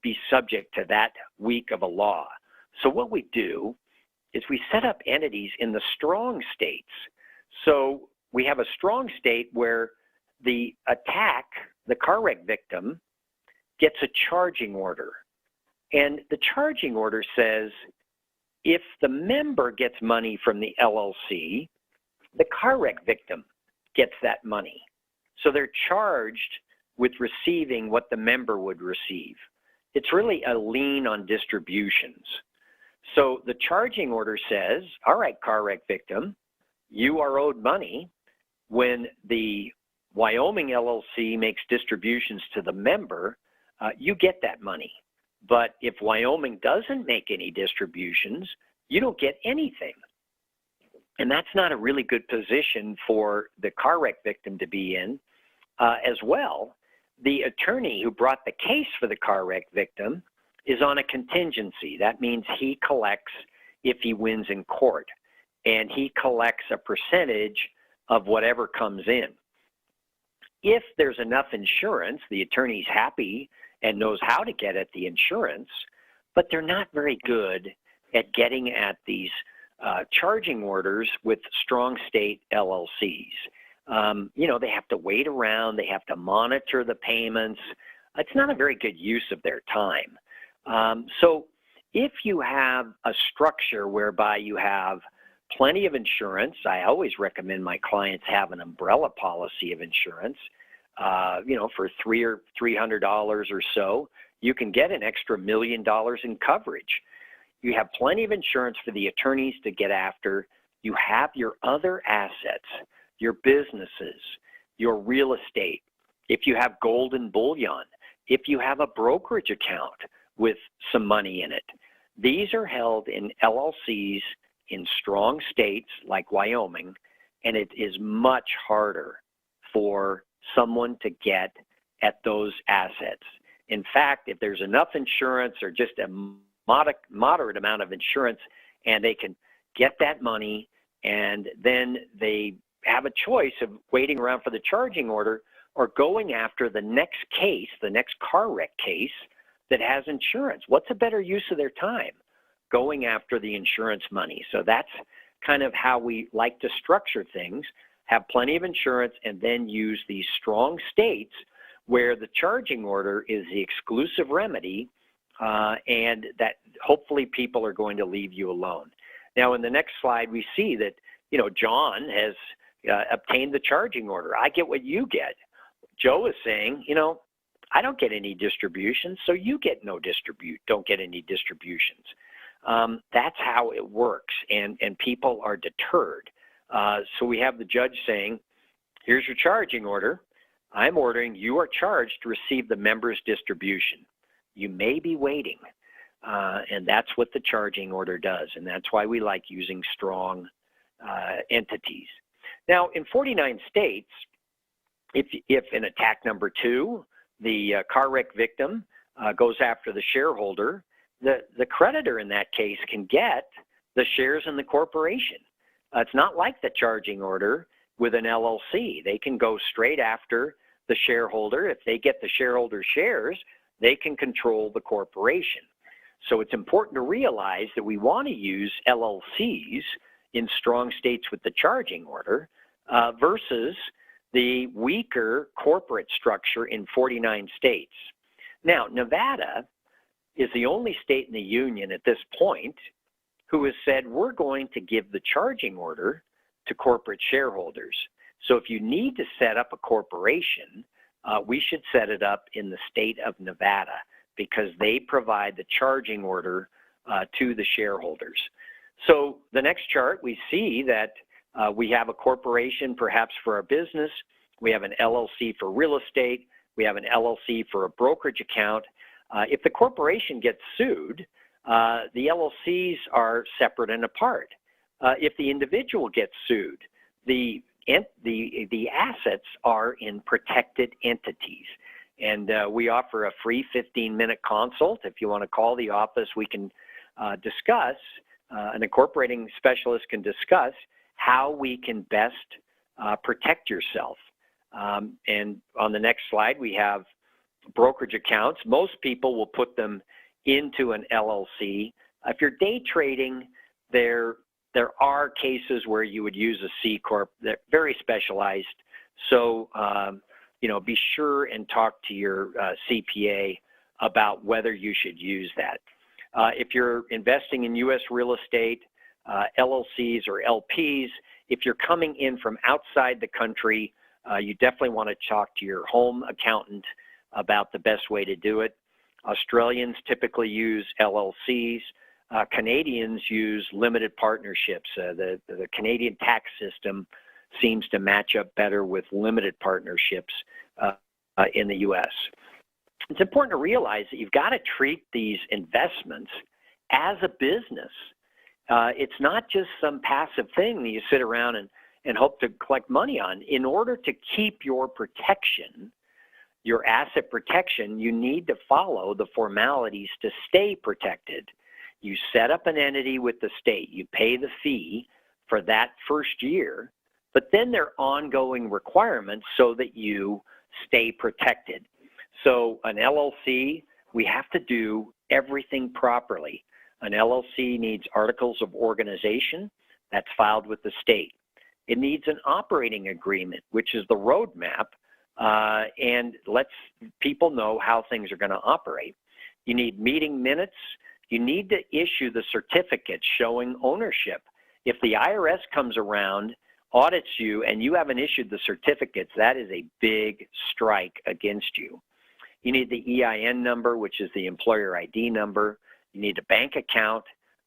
S12: be subject to that weak of a law. So what we do is we set up entities in the strong states. So we have a strong state where the attack, the car wreck victim, gets a charging order. And the charging order says if the member gets money from the LLC, the car wreck victim gets that money. So they're charged with receiving what the member would receive. It's really a lien on distributions. So the charging order says, all right, car wreck victim, you are owed money. When the Wyoming LLC makes distributions to the member, you get that money. But if Wyoming doesn't make any distributions, you don't get anything. And that's not a really good position for the car wreck victim to be in. As well, the attorney who brought the case for the car wreck victim is on a contingency. That means he collects if he wins in court, and he collects a percentage of whatever comes in. If there's enough insurance, the attorney's happy and knows how to get at the insurance, but they're not very good at getting at these charging orders with strong state LLCs. You know, they have to wait around, they have to monitor the payments. It's not a very good use of their time. So if you have a structure whereby you have plenty of insurance. I always recommend my clients have an umbrella policy of insurance. For $300 or so, you can get an extra $1 million in coverage. You have plenty of insurance for the attorneys to get after. You have your other assets, your businesses, your real estate. If you have gold and bullion, if you have a brokerage account with some money in it, these are held in LLCs in strong states like Wyoming, and it is much harder for someone to get at those assets. In fact, if there's enough insurance or just a moderate amount of insurance and they can get that money, and then they have a choice of waiting around for the charging order or going after the next case, the next car wreck case that has insurance. What's a better use of their time? Going after the insurance money. So that's kind of how we like to structure things, have plenty of insurance, and then use these strong states where the charging order is the exclusive remedy, and that hopefully people are going to leave you alone. Now, in the next slide, we see that, John has obtained the charging order. I get what you get. Joe is saying, I don't get any distributions, so you get don't get any distributions. That's how it works, and people are deterred. So we have the judge saying, here's your charging order. I'm ordering you are charged to receive the member's distribution. You may be waiting, and that's what the charging order does, and that's why we like using strong entities. Now, in 49 states, if in attack number 2, the car wreck victim goes after the shareholder, the creditor in that case can get the shares in the corporation. It's not like the charging order with an LLC. They can go straight after the shareholder. If they get the shareholder shares, they can control the corporation. So it's important to realize that we want to use LLCs in strong states with the charging order versus the weaker corporate structure in 49 states. Now, Nevada is the only state in the union at this point who has said we're going to give the charging order to corporate shareholders. So if you need to set up a corporation, we should set it up in the state of Nevada because they provide the charging order to the shareholders. So the next chart, we see that we have a corporation perhaps for our business, we have an LLC for real estate, we have an LLC for a brokerage account. If the corporation gets sued, the LLCs are separate and apart. If the individual gets sued, the assets are in protected entities. And we offer a free 15-minute consult. If you want to call the office, we can discuss, an incorporating specialist can discuss how we can best protect yourself. And on the next slide, we have brokerage accounts. Most people will put them into an LLC. If you're day trading, there are cases where you would use a C Corp. They're very specialized. So, be sure and talk to your CPA about whether you should use that. If you're investing in U.S. real estate, LLCs or LPs, if you're coming in from outside the country, you definitely want to talk to your home accountant about the best way to do it. Australians typically use LLCs. Canadians use limited partnerships. The Canadian tax system seems to match up better with limited partnerships in the U.S. It's important to realize that you've got to treat these investments as a business. It's not just some passive thing that you sit around and hope to collect money on. In order to keep your protection, your asset protection, you need to follow the formalities to stay protected. You set up an entity with the state. You pay the fee for that first year, but then there are ongoing requirements so that you stay protected. So an LLC, we have to do everything properly. An LLC needs articles of organization that's filed with the state. It needs an operating agreement, which is the roadmap, and lets people know how things are going to operate. You need meeting minutes. You need to issue the certificates showing ownership if the IRS comes around, audits you, and you haven't issued the certificates, that is a big strike against you. You need the EIN number, which is the employer ID number. You need a bank account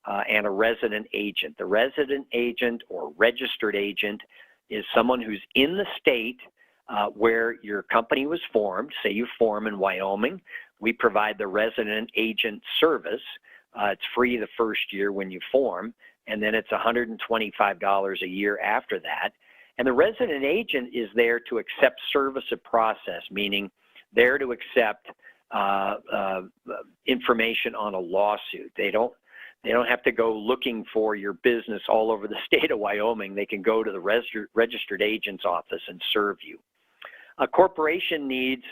S12: and a resident agent. The resident agent or registered agent is someone who's in the state where your company was formed. Say you form in Wyoming. We provide the resident agent service. It's free the first year when you form, and then it's $125 a year after that. And the resident agent is there to accept service of process, meaning there to accept information on a lawsuit. They don't have to go looking for your business all over the state of Wyoming. They can go to the registered agent's office and serve you. A corporation needs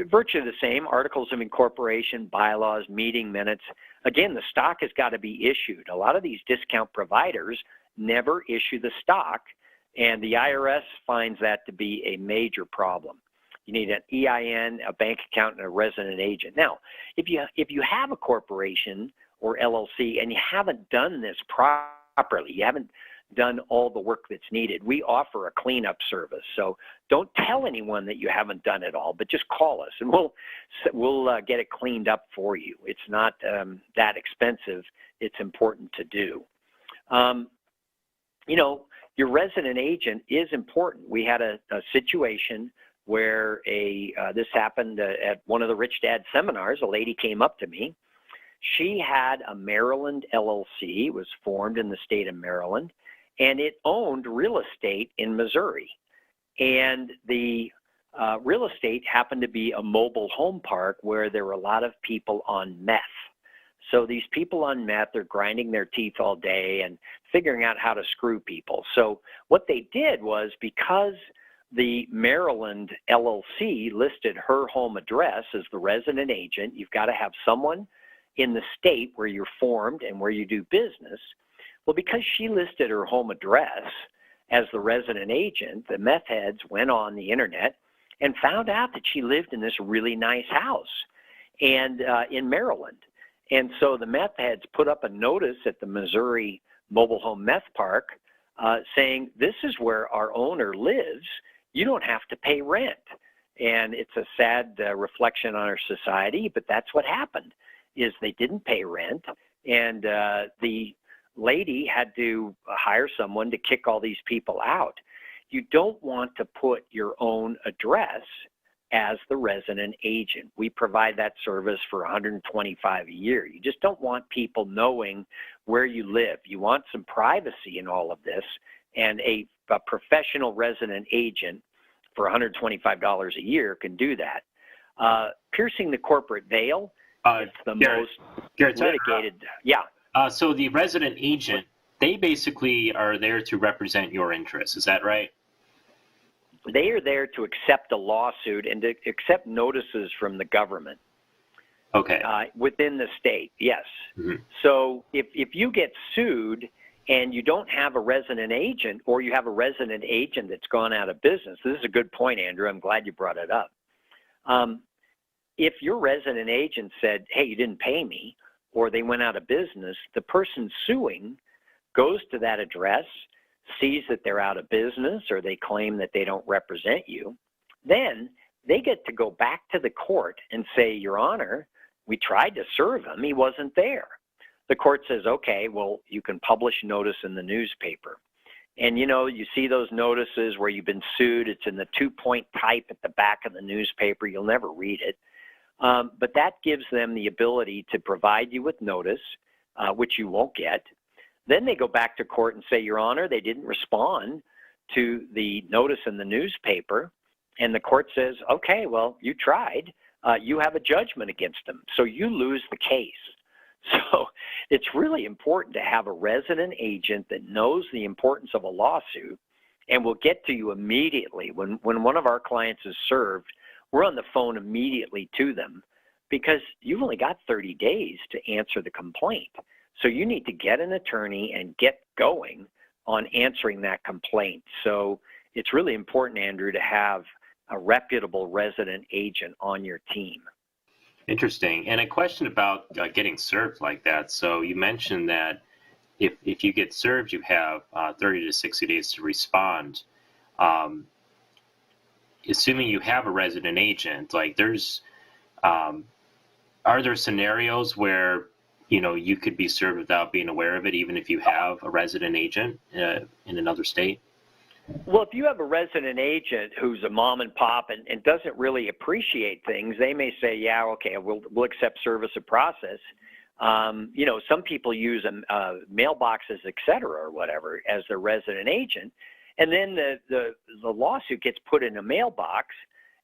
S12: virtually the same: articles of incorporation, bylaws, meeting minutes. Again, the stock has got to be issued. A lot of these discount providers never issue the stock, and the IRS finds that to be a major problem. You need an EIN, a bank account, and a resident agent. Now, if you have a corporation or LLC and you haven't done this properly, you haven't done all the work that's needed, we offer a cleanup service. So don't tell anyone that you haven't done it all, but just call us and we'll get it cleaned up for you. It's not that expensive. It's important to do. You know, your resident agent is important. We had a situation where this happened at one of the Richdad seminars. A lady came up to me. She had a Maryland LLC. It was formed in the state of Maryland, and it owned real estate in Missouri. And the real estate happened to be a mobile home park where there were a lot of people on meth. So these people on meth are grinding their teeth all day and figuring out how to screw people. So what they did was, because the Maryland LLC listed her home address as the resident agent, you've got to have someone in the state where you're formed and where you do business. Well, because she listed her home address as the resident agent, the meth heads went on the internet and found out that she lived in this really nice house and in Maryland. And so the meth heads put up a notice at the Missouri Mobile Home Meth Park saying, this is where our owner lives. You don't have to pay rent. And it's a sad reflection on our society, but that's what happened, is they didn't pay rent. And the lady had to hire someone to kick all these people out. You don't want to put your own address as the resident agent. We provide that service for $125 a year. You just don't want people knowing where you live. You want some privacy in all of this, and a professional resident agent for $125 a year can do that. Piercing the corporate veil, it's the most litigated. Yeah.
S2: So the resident agent, they basically are there to represent your interests. Is that right?
S12: They are there to accept a lawsuit and to accept notices from the government.
S2: Okay.
S12: Within the state, yes. Mm-hmm. So if you get sued and you don't have a resident agent, or you have a resident agent that's gone out of business, this is a good point, Andrew. I'm glad you brought it up. If your resident agent said, hey, you didn't pay me, or they went out of business, the person suing goes to that address, sees that they're out of business, or they claim that they don't represent you. Then they get to go back to the court and say, Your Honor, we tried to serve him. He wasn't there. The court says, okay, well, you can publish notice in the newspaper. And, you know, you see those notices where you've been sued. It's in the 2-point type at the back of the newspaper. You'll never read it. But that gives them the ability to provide you with notice, which you won't get. Then they go back to court and say, Your Honor, they didn't respond to the notice in the newspaper. And the court says, okay, well, you tried. You have a judgment against them. So you lose the case. So it's really important to have a resident agent that knows the importance of a lawsuit and will get to you immediately. When one of our clients is served, we're on the phone immediately to them, because you've only got 30 days to answer the complaint. So you need to get an attorney and get going on answering that complaint. So it's really important, Andrew, to have a reputable resident agent on your team.
S2: Interesting. And a question about getting served like that. So you mentioned that if you get served, you have 30 to 60 days to respond. Assuming you have a resident agent, like are there scenarios where you could be served without being aware of it, even if you have a resident agent in another state?
S12: Well, if you have a resident agent who's a mom and pop and doesn't really appreciate things, they may say, yeah, okay, we'll accept service of process. Some people use mailboxes, et cetera, or whatever, as their resident agent. And then the lawsuit gets put in a mailbox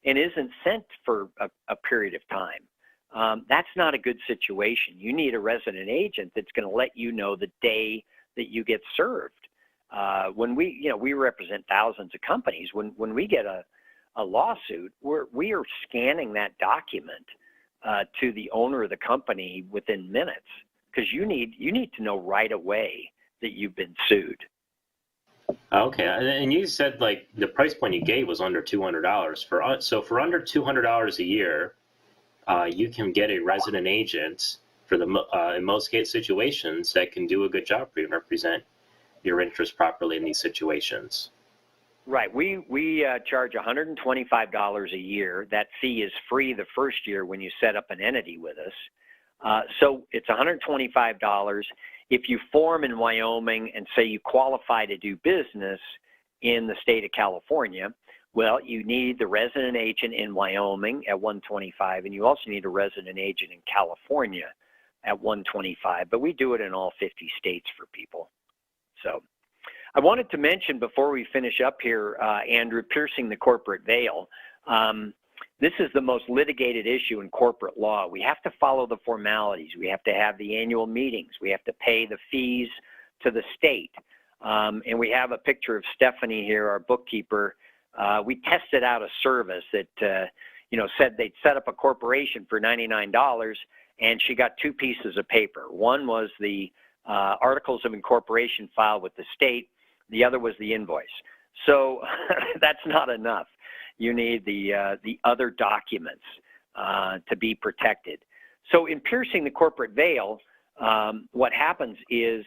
S12: and isn't sent for a period of time. That's not a good situation. You need a resident agent that's going to let you know the day that you get served. When we represent thousands of companies. When we get a lawsuit, we are scanning that document to the owner of the company within minutes, because you need to know right away that you've been sued.
S2: Okay, and you said like the price point you gave was under $200. So for under $200 a year, you can get a resident agent for in most case situations that can do a good job for you and represent your interest properly in these situations.
S12: Right. We charge $125 a year. That fee is free the first year when you set up an entity with us. So it's $125. If you form in Wyoming and say you qualify to do business in the state of California, well, you need the resident agent in Wyoming at $125, and you also need a resident agent in California at $125. But we do it in all 50 states for people. So I wanted to mention before we finish up here, Andrew, piercing the corporate veil. This is the most litigated issue in corporate law. We have to follow the formalities. We have to have the annual meetings. We have to pay the fees to the state. And we have a picture of Stephanie here, our bookkeeper. We tested out a service that, said they'd set up a corporation for $99, and she got two pieces of paper. One was the articles of incorporation filed with the state. The other was the invoice. So that's not enough. You need the other documents to be protected. So in piercing the corporate veil, what happens is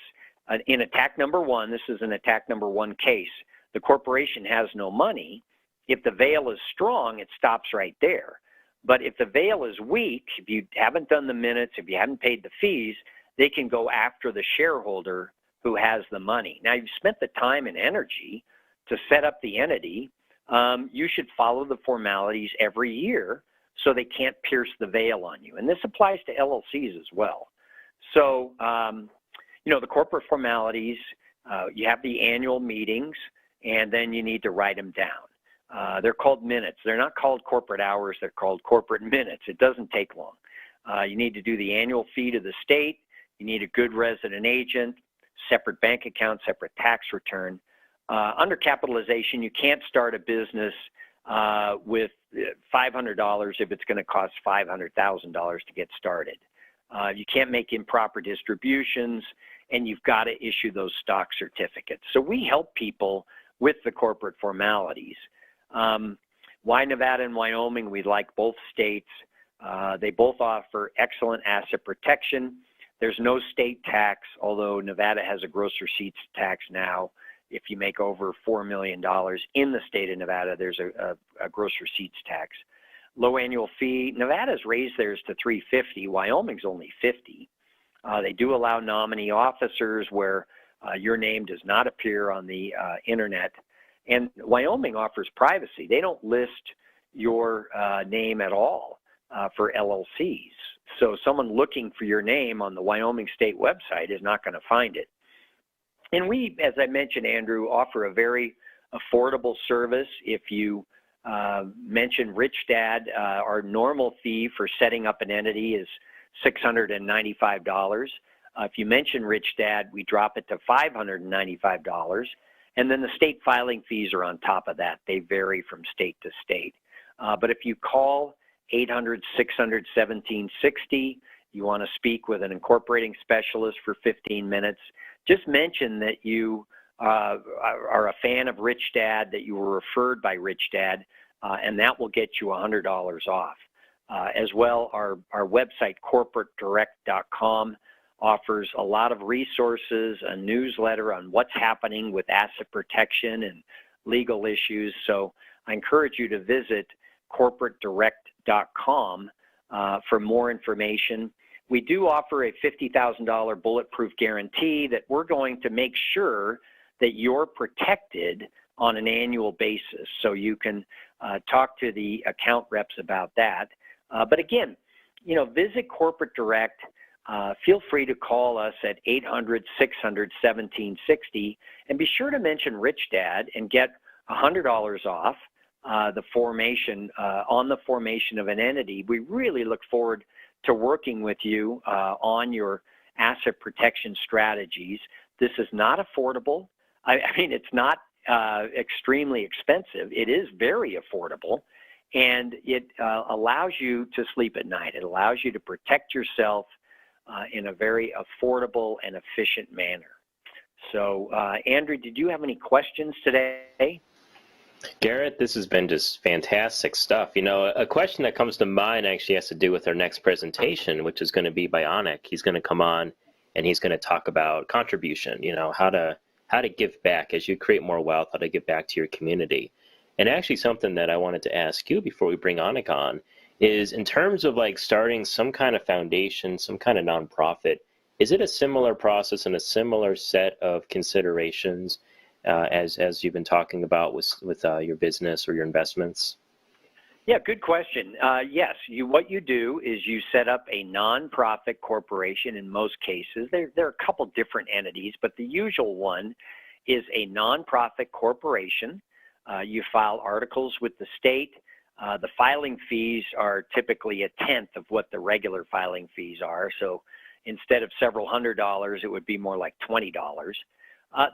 S12: in attack number one, this is an attack number one case, the corporation has no money. If the veil is strong, it stops right there. But if the veil is weak, if you haven't done the minutes, if you haven't paid the fees, they can go after the shareholder who has the money. Now, you've spent the time and energy to set up the entity. You should follow the formalities every year so they can't pierce the veil on you. And this applies to LLCs as well. So, the corporate formalities, you have the annual meetings, and then you need to write them down. They're called minutes. They're not called corporate hours. They're called corporate minutes. It doesn't take long. You need to do the annual fee to the state. You need a good resident agent, separate bank account, separate tax return. Under capitalization, you can't start a business with $500 if it's going to cost $500,000 to get started. You can't make improper distributions, and you've got to issue those stock certificates. So we help people with the corporate formalities. Why Nevada and Wyoming? We like both states. They both offer excellent asset protection. There's no state tax, although Nevada has a gross receipts tax now. If you make over $4 million in the state of Nevada, there's a gross receipts tax. Low annual fee. Nevada's raised theirs to $350. Wyoming's only $50. They do allow nominee officers where your name does not appear on the internet. And Wyoming offers privacy. They don't list your name at all for LLCs. So someone looking for your name on the Wyoming State website is not going to find it. And we, as I mentioned, Andrew, offer a very affordable service. If you mention Richdad, our normal fee for setting up an entity is $695. If you mention Richdad, we drop it to $595. And then the state filing fees are on top of that. They vary from state to state. But if you call 800-600-1760, you want to speak with an incorporating specialist for 15 minutes, just mention that you are a fan of Richdad, that you were referred by Richdad, and that will get you $100 off. As well, our website, corporatedirect.com, offers a lot of resources, a newsletter on what's happening with asset protection and legal issues. So I encourage you to visit corporatedirect.com for more information. We do offer a $50,000 bulletproof guarantee that we're going to make sure that you're protected on an annual basis. So you can talk to the account reps about that. But again, visit Corporate Direct. Feel free to call us at 800-600-1760, and be sure to mention Richdad and get $100 off the formation of an entity. We really look forward to working with you on your asset protection strategies. This is not affordable. I mean, it's not extremely expensive. It is very affordable, and it allows you to sleep at night. It allows you to protect yourself in a very affordable and efficient manner. So, Andrew, did you have any questions today?
S2: Garrett, this has been just fantastic stuff. A question that comes to mind actually has to do with our next presentation, which is going to be by Anik. He's going to come on and he's going to talk about contribution, how to give back as you create more wealth, how to give back to your community. And actually something that I wanted to ask you before we bring Anik on is, in terms of like starting some kind of foundation, some kind of nonprofit, is it a similar process and a similar set of considerations as you've been talking about with your business or your investments?
S12: Yeah, good question. Yes, what you do is you set up a nonprofit corporation in most cases. There are a couple different entities, but the usual one is a nonprofit corporation. You file articles with the state. The filing fees are typically 1/10 of what the regular filing fees are. So instead of several $100s, it would be more like $20.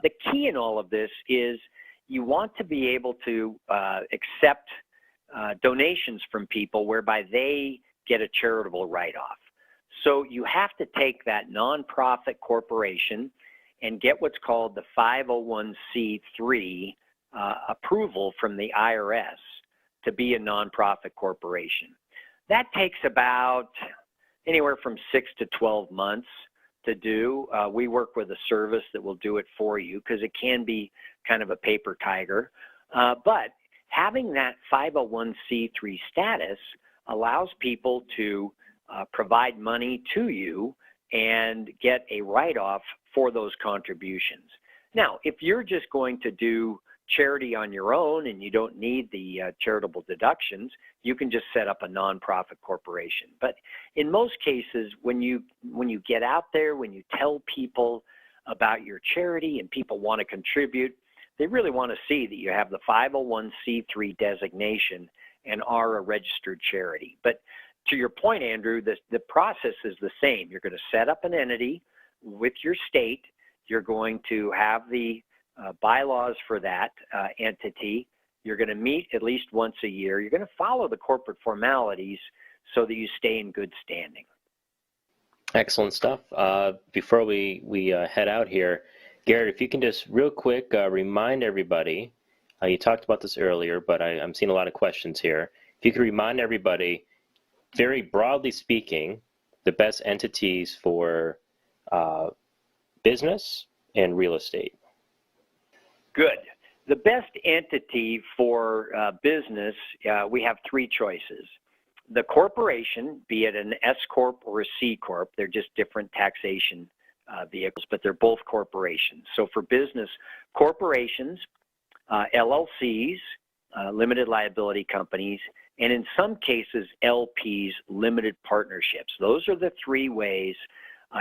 S12: The key in all of this is you want to be able to accept donations from people whereby they get a charitable write-off. So you have to take that nonprofit corporation and get what's called the 501c3 approval from the IRS to be a nonprofit corporation. That takes about anywhere from 6 to 12 months to do. We work with a service that will do it for you because it can be kind of a paper tiger. But having that 501c3 status allows people to provide money to you and get a write-off for those contributions. Now, if you're just going to do charity on your own and you don't need the charitable deductions, you can just set up a nonprofit corporation. But in most cases, when you get out there, when you tell people about your charity and people want to contribute, they really want to see that you have the 501c3 designation and are a registered charity. But to your point, Andrew, the process is the same. You're going to set up an entity with your state. You're going to have the bylaws for that entity. You're going to meet at least once a year. You're going to follow the corporate formalities so that you stay in good standing.
S2: Excellent stuff. Before we head out here, Garrett, if you can just real quick remind everybody, you talked about this earlier, but I'm seeing a lot of questions here. If you could remind everybody, very broadly speaking, the best entities for business and real estate.
S12: Good. The best entity for business, we have three choices. The corporation, be it an S Corp or a C Corp, they're just different taxation vehicles, but they're both corporations. So for business, corporations, LLCs, limited liability companies, and in some cases, LPs, limited partnerships. Those are the three ways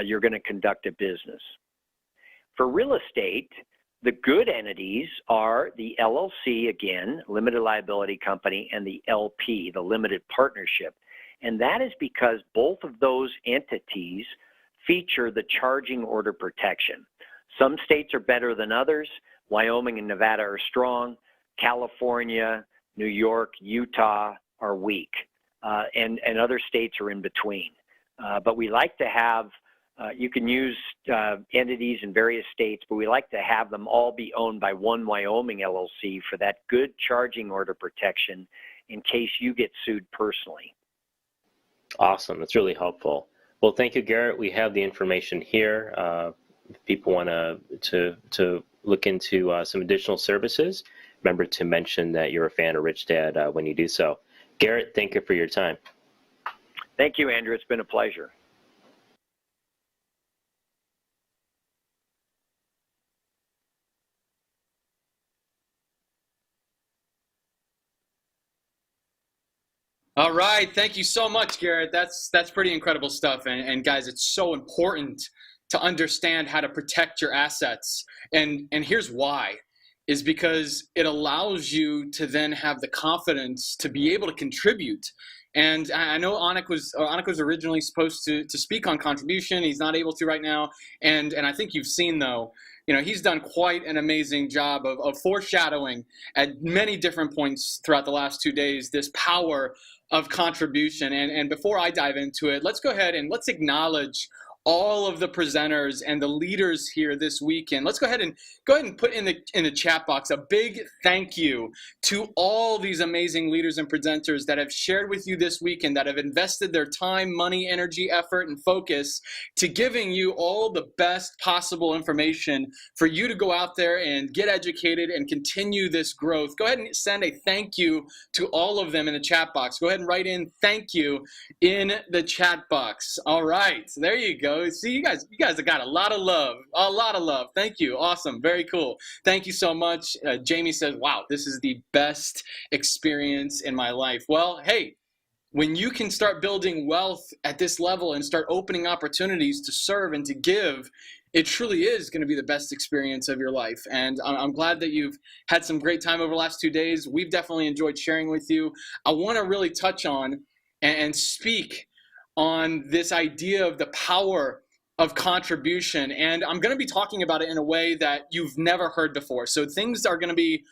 S12: you're going to conduct a business. For real estate, the good entities are the LLC, again, limited liability company, and the LP, the limited partnership. And that is because both of those entities feature the charging order protection. Some states are better than others. Wyoming and Nevada are strong. California, New York, Utah are weak. And other states are in between. But we like to have you can use entities in various states, but we like to have them all be owned by one Wyoming LLC for that good charging order protection in case you get sued personally.
S2: Awesome. That's really helpful. Well, thank you, Garrett. We have the information here. If people want to look into some additional services, remember to mention that you're a fan of Richdad when you do so. Garrett, thank you for your time.
S12: Thank you, Andrew. It's been a pleasure.
S10: All right, thank you so much, Garrett. That's pretty incredible stuff. And guys, it's so important to understand how to protect your assets. And here's why, is because it allows you to then have the confidence to be able to contribute. And I know Anik was originally supposed to speak on contribution. He's not able to right now. And I think you've seen, though, he's done quite an amazing job of foreshadowing at many different points throughout the last 2 days this power of contribution. And before I dive into it, let's go ahead and let's acknowledge all of the presenters and the leaders here this weekend. Let's go ahead and put in the chat box a big thank you to all these amazing leaders and presenters that have shared with you this weekend, that have invested their time, money, energy, effort, and focus to giving you all the best possible information for you to go out there and get educated and continue this growth. Go ahead and send a thank you to all of them in the chat box. Go ahead and write in thank you in the chat box. All right, there you go. See, you guys have got a lot of love. Thank you. Awesome. Very cool. Thank you so much. Jamie says, wow, this is the best experience in my life. Well, hey, when you can start building wealth at this level and start opening opportunities to serve and to give, it truly is going to be the best experience of your life. And I'm glad that you've had some great time over the last 2 days. We've definitely enjoyed sharing with you. I want to really touch on and speak on this idea of the power of contribution. And I'm going to be talking about it in a way that you've never heard before. So things are going to be,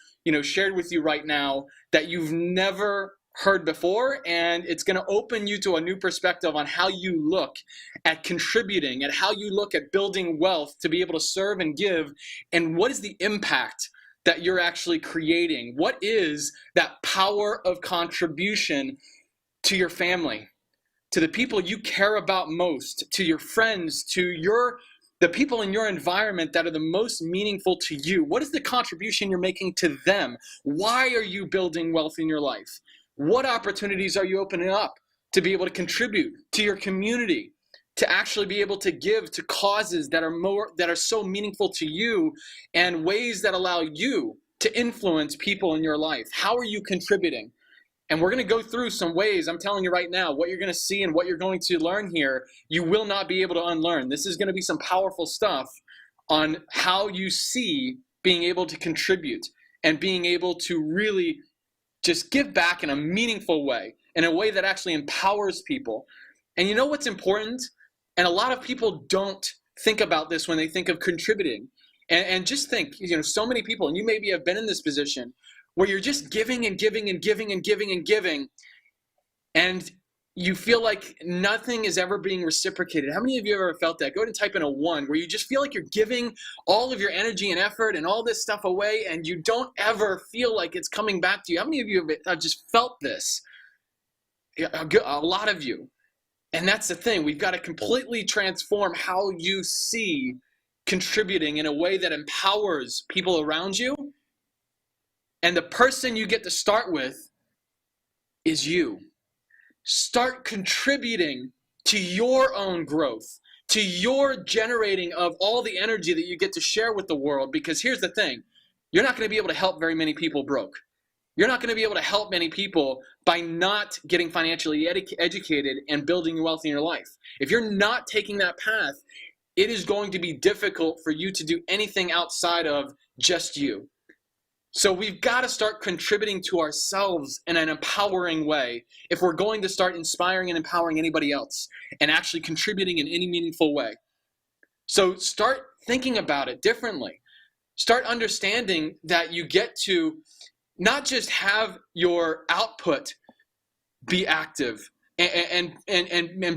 S10: shared with you right now that you've never heard before, and it's going to open you to a new perspective on how you look at contributing, at how you look at building wealth to be able to serve and give, and what is the impact that you're actually creating. What is that power of contribution to your family, to the people you care about most, to your friends, to the people in your environment that are the most meaningful to you? What is the contribution you're making to them? Why are you building wealth in your life? What opportunities are you opening up to be able to contribute to your community, to actually be able to give to causes that are so meaningful to you, and ways that allow you to influence people in your life? How are you contributing? And we're going to go through some ways. I'm telling you right now, what you're going to see and what you're going to learn here, you will not be able to unlearn. This is going to be some powerful stuff on how you see being able to contribute and being able to really just give back in a meaningful way, in a way that actually empowers people. And you know what's important? And a lot of people don't think about this when they think of contributing. And just think, so many people, and you maybe have been in this position, where you're just giving and giving and giving and giving and giving, and you feel like nothing is ever being reciprocated. How many of you have ever felt that? Go ahead and type in a 1, where you just feel like you're giving all of your energy and effort and all this stuff away, and you don't ever feel like it's coming back to you. How many of you have just felt this? A lot of you. And that's the thing. We've got to completely transform how you see contributing in a way that empowers people around you. And the person you get to start with is you. Start contributing to your own growth, to your generating of all the energy that you get to share with the world. Because here's the thing, you're not going to be able to help very many people broke. You're not going to be able to help many people by not getting financially educated and building wealth in your life. If you're not taking that path, it is going to be difficult for you to do anything outside of just you. So we've got to start contributing to ourselves in an empowering way if we're going to start inspiring and empowering anybody else and actually contributing in any meaningful way. So start thinking about it differently. Start understanding that you get to not just have your output be active and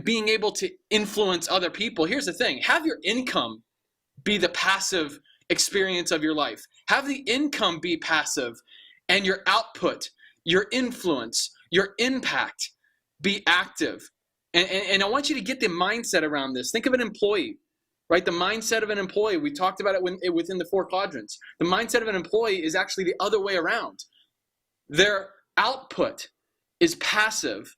S10: being able to influence other people. Here's the thing, have your income be the passive experience of your life. Have the income be passive and your output, your influence, your impact be active. And I want you to get the mindset around this. Think of an employee, right? The mindset of an employee, we talked about it within the 4 quadrants. The mindset of an employee is actually the other way around. Their output is passive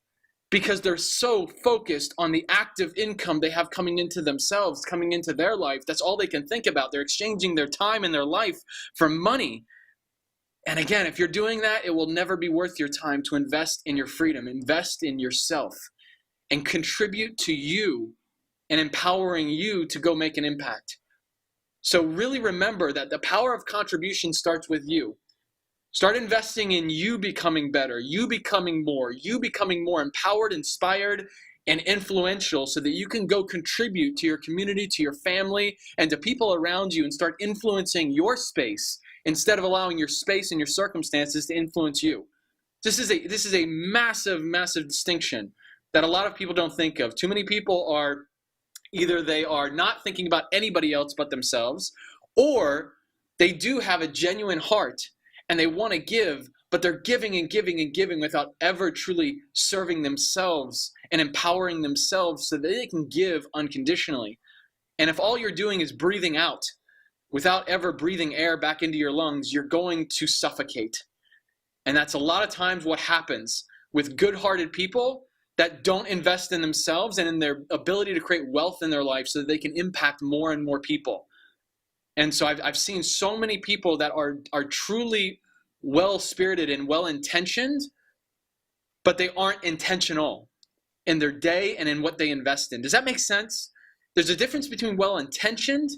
S10: because they're so focused on the active income they have coming into themselves, coming into their life. That's all they can think about. They're exchanging their time and their life for money. And again, if you're doing that, it will never be worth your time to invest in your freedom, invest in yourself, and contribute to you and empowering you to go make an impact. So really remember that the power of contribution starts with you. Start investing in you becoming better, you becoming more empowered, inspired, and influential so that you can go contribute to your community, to your family, and to people around you and start influencing your space instead of allowing your space and your circumstances to influence you. This is a massive, massive distinction that a lot of people don't think of. Too many people are either they are not thinking about anybody else but themselves, or they do have a genuine heart and they want to give, but they're giving and giving and giving without ever truly serving themselves and empowering themselves so that they can give unconditionally. And if all you're doing is breathing out without ever breathing air back into your lungs, you're going to suffocate. And that's a lot of times what happens with good-hearted people that don't invest in themselves and in their ability to create wealth in their life so that they can impact more and more people. And so I've seen so many people that are truly well-spirited and well-intentioned, but they aren't intentional in their day and in what they invest in. Does that make sense? There's a difference between well-intentioned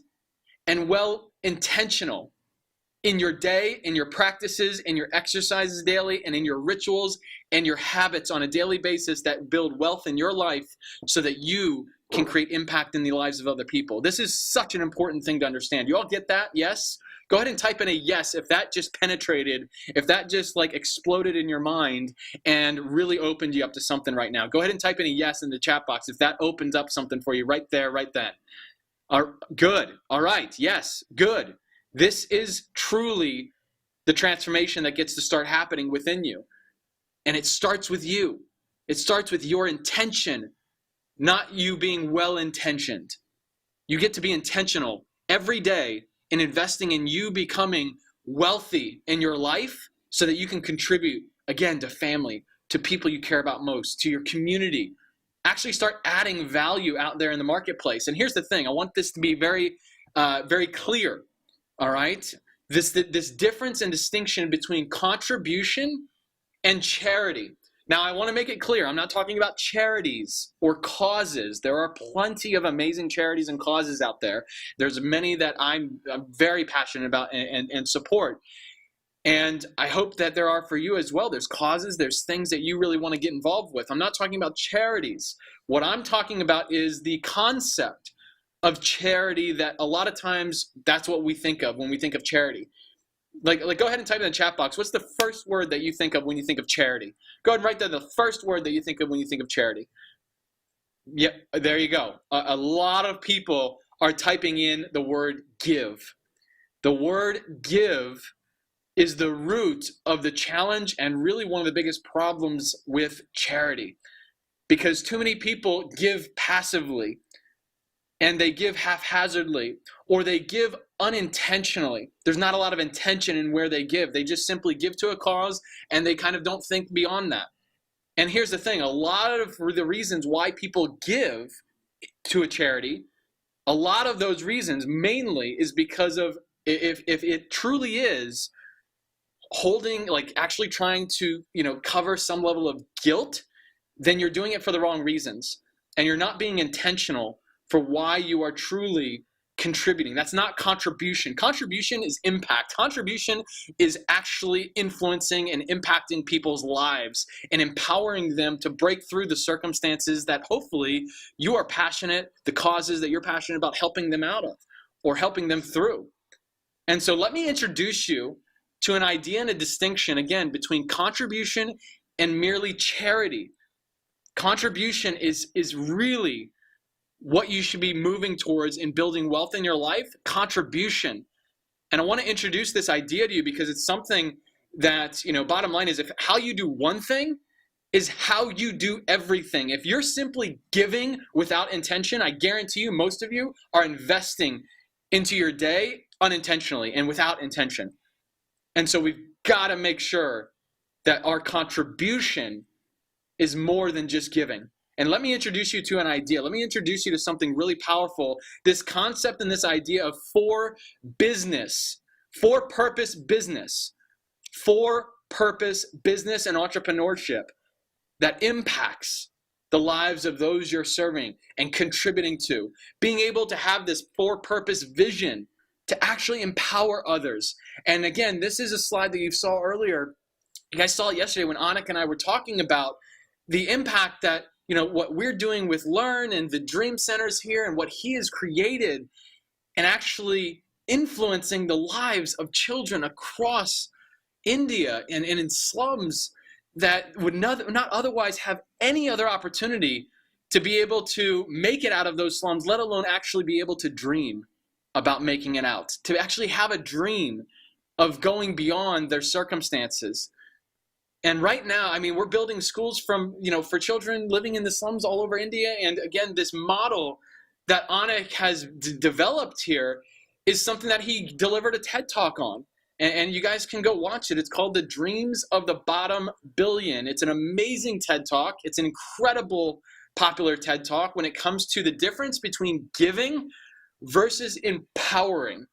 S10: and well-intentional in your day, in your practices, in your exercises daily, and in your rituals and your habits on a daily basis that build wealth in your life so that you can create impact in the lives of other people. This is such an important thing to understand. You all get that? Yes? Go ahead and type in a yes if that just penetrated, if that just like exploded in your mind and really opened you up to something right now. Go ahead and type in a yes in the chat box if that opens up something for you right there, right then. Good. All right. Yes. Good. This is truly the transformation that gets to start happening within you. And it starts with you. It starts with your intention, not you being well-intentioned. You get to be intentional every day in investing in you becoming wealthy in your life so that you can contribute, again, to family, to people you care about most, to your community. Actually start adding value out there in the marketplace. And here's the thing. I want this to be very, very clear. All right? This difference and distinction between contribution and charity. Now, I want to make it clear, I'm not talking about charities or causes. There are plenty of amazing charities and causes out there. There's many that I'm very passionate about and support. And I hope that there are for you as well. There's causes, there's things that you really want to get involved with. I'm not talking about charities. What I'm talking about is the concept of charity that a lot of times that's what we think of when we think of charity. Like go ahead and type in the chat box. What's the first word that you think of when you think of charity? Go ahead and write down the first word that you think of when you think of charity. Yep, there you go. A lot of people are typing in the word give. The word give is the root of the challenge and really one of the biggest problems with charity. Because too many people give passively, and they give haphazardly, or they give unintentionally. There's not a lot of intention in where they give. They just simply give to a cause, and they kind of don't think beyond that. And here's the thing. A lot of the reasons why people give to a charity, a lot of those reasons mainly is because of if it truly is holding, like actually trying to, cover some level of guilt, then you're doing it for the wrong reasons. And you're not being intentional for why you are truly contributing. That's not contribution. Contribution is impact. Contribution is actually influencing and impacting people's lives and empowering them to break through the circumstances that hopefully you are passionate, the causes that you're passionate about helping them out of or helping them through. And so let me introduce you to an idea and a distinction, again, between contribution and merely charity. Contribution is really what you should be moving towards in building wealth in your life, contribution. And I want to introduce this idea to you because it's something that, bottom line is how you do one thing is how you do everything. If you're simply giving without intention, I guarantee you most of you are investing into your day unintentionally and without intention. And so we've got to make sure that our contribution is more than just giving. And let me introduce you to an idea. Let me introduce you to something really powerful. This concept and this idea of for-purpose business and entrepreneurship that impacts the lives of those you're serving and contributing to. Being able to have this for-purpose vision to actually empower others. And again, this is a slide that you saw earlier. You guys saw it yesterday when Anik and I were talking about the impact that, what we're doing with Learn and the Dream Centers here and what he has created and actually influencing the lives of children across India and in slums that would not otherwise have any other opportunity to be able to make it out of those slums, let alone actually be able to dream about making it out, to actually have a dream of going beyond their circumstances. And right now, we're building schools for children living in the slums all over India. And again, this model that Anik has developed here is something that he delivered a TED Talk on. And you guys can go watch it. It's called The Dreams of the Bottom Billion. It's an amazing TED Talk. It's an incredible popular TED Talk when it comes to the difference between giving versus empowering.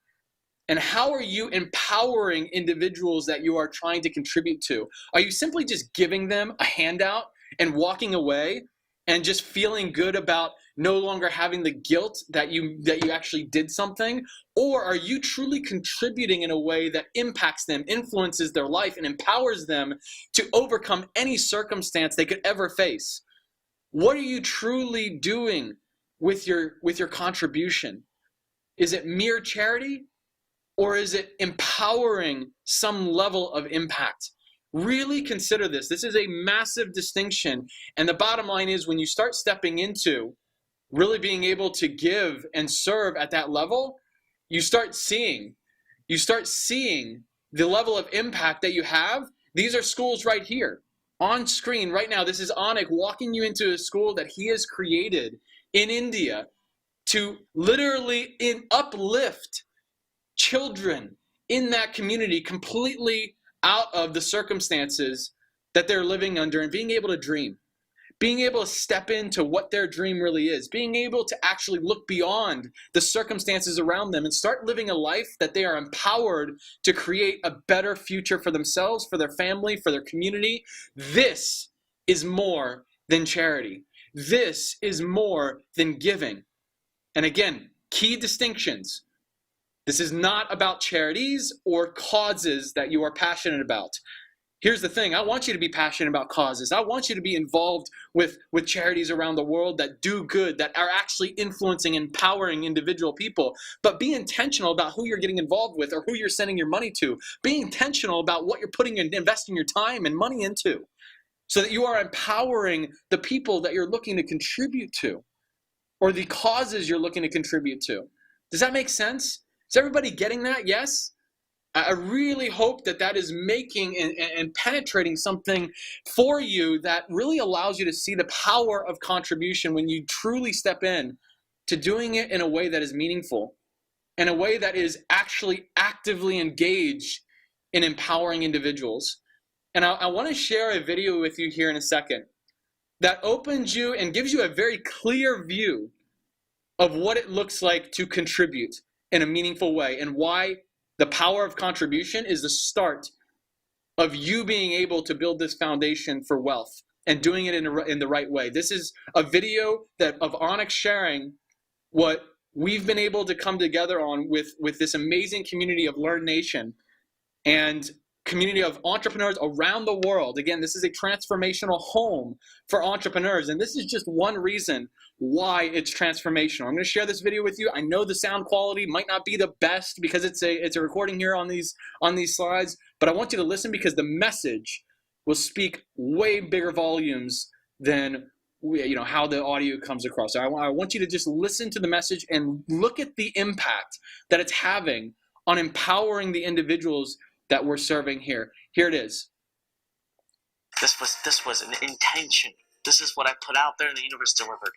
S10: And how are you empowering individuals that you are trying to contribute to? Are you simply just giving them a handout and walking away and just feeling good about no longer having the guilt that you actually did something? Or are you truly contributing in a way that impacts them, influences their life, and empowers them to overcome any circumstance they could ever face? What are you truly doing with your contribution? Is it mere charity? Or is it empowering some level of impact? Really consider this. This is a massive distinction. And the bottom line is when you start stepping into really being able to give and serve at that level, you start seeing the level of impact that you have. These are schools right here on screen right now. This is Anik walking you into a school that he has created in India to literally uplift children in that community completely out of the circumstances that they're living under and being able to dream, being able to step into what their dream really is, being able to actually look beyond the circumstances around them and start living a life that they are empowered to create a better future for themselves, for their family, for their community. This is more than charity. This is more than giving. And again, key distinctions. This is not about charities or causes that you are passionate about. Here's the thing. I want you to be passionate about causes. I want you to be involved with charities around the world that do good, that are actually influencing and empowering individual people. But be intentional about who you're getting involved with or who you're sending your money to. Be intentional about what you're putting and investing your time and money into so that you are empowering the people that you're looking to contribute to or the causes you're looking to contribute to. Does that make sense? Is everybody getting that? Yes? I really hope that is making and penetrating something for you that really allows you to see the power of contribution when you truly step in to doing it in a way that is meaningful, in a way that is actually actively engaged in empowering individuals. And I want to share a video with you here in a second that opens you and gives you a very clear view of what it looks like to contribute in a meaningful way and why the power of contribution is the start of you being able to build this foundation for wealth and doing it in the right way. This is a video of Anik sharing what we've been able to come together on with this amazing community of Learn Nation and community of entrepreneurs around the world. Again, this is a transformational home for entrepreneurs, and this is just one reason why it's transformational. I'm going to share this video with you. I know the sound quality might not be the best because it's a recording here on these slides, but I want you to listen because the message will speak way bigger volumes than how the audio comes across. So I want you to just listen to the message and look at the impact that it's having on empowering the individuals that we're serving here. Here it is.
S13: This was an intention. This is what I put out there, and the universe delivered.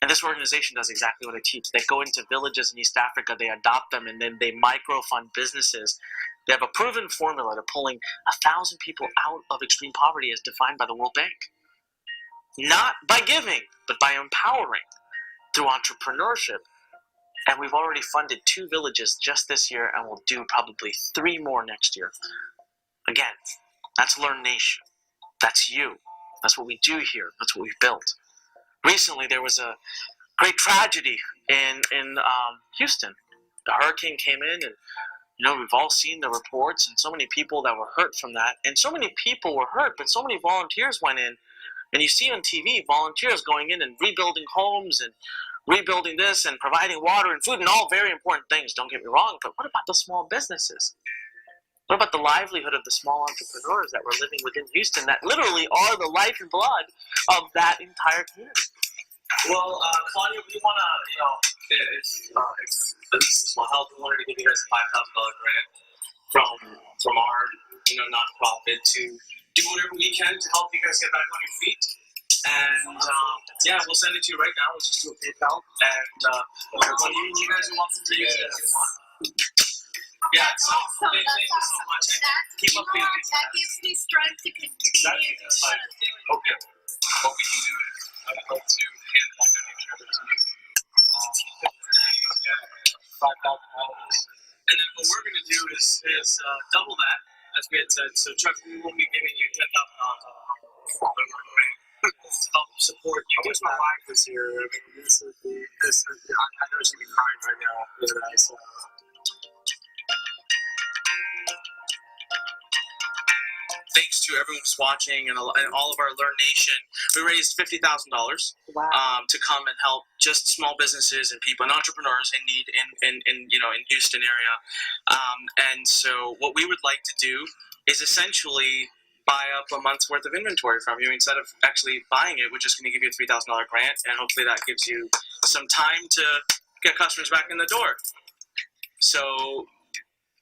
S13: And this organization does exactly what I teach. They go into villages in East Africa, they adopt them, and then they micro-fund businesses. They have a proven formula to pulling 1,000 people out of extreme poverty as defined by the World Bank. Not by giving, but by empowering through entrepreneurship. And we've already funded 2 villages just this year, and we'll do probably 3 more next year. Again, that's Learn Nation. That's you. That's what we do here. That's what we've built. Recently, there was a great tragedy in Houston. The hurricane came in, and we've all seen the reports, and so many people that were hurt from that. And so many people were hurt, but so many volunteers went in. And you see on TV volunteers going in and rebuilding homes and rebuilding this and providing water and food and all very important things, don't get me wrong. But what about the small businesses? What about the livelihood of the small entrepreneurs that were living within Houston that literally are the life and blood of that entire community? Well, Claudia, we want to, it's Small Health. We wanted to give you guys a $5,000 grant from our, nonprofit to do whatever we can to help you guys get back on your feet. And we'll send it to you right now. Let's just do a PayPal. And you guys are welcome to use it as you want. Yeah, so thank you so much. Keep up the
S14: that gives me strength to continue.
S13: Exactly. Okay. What we can do is I'd like to hand that donation over to you. $5,000. And then what we're going to do is double that, as we had said. So Chuck, we will be giving you $10,000 to help support you. Here's my wife this year. I mean, this is I know she'll be crying right now. So. Thanks to everyone who's watching and all of our Learn Nation, we raised $50,000 to come and help just small businesses and people and entrepreneurs in need in Houston area. And so what we would like to do is essentially buy up a month's worth of inventory from you. Instead of actually buying it, we're just going to give you a $3,000 grant, and hopefully that gives you some time to get customers back in the door. So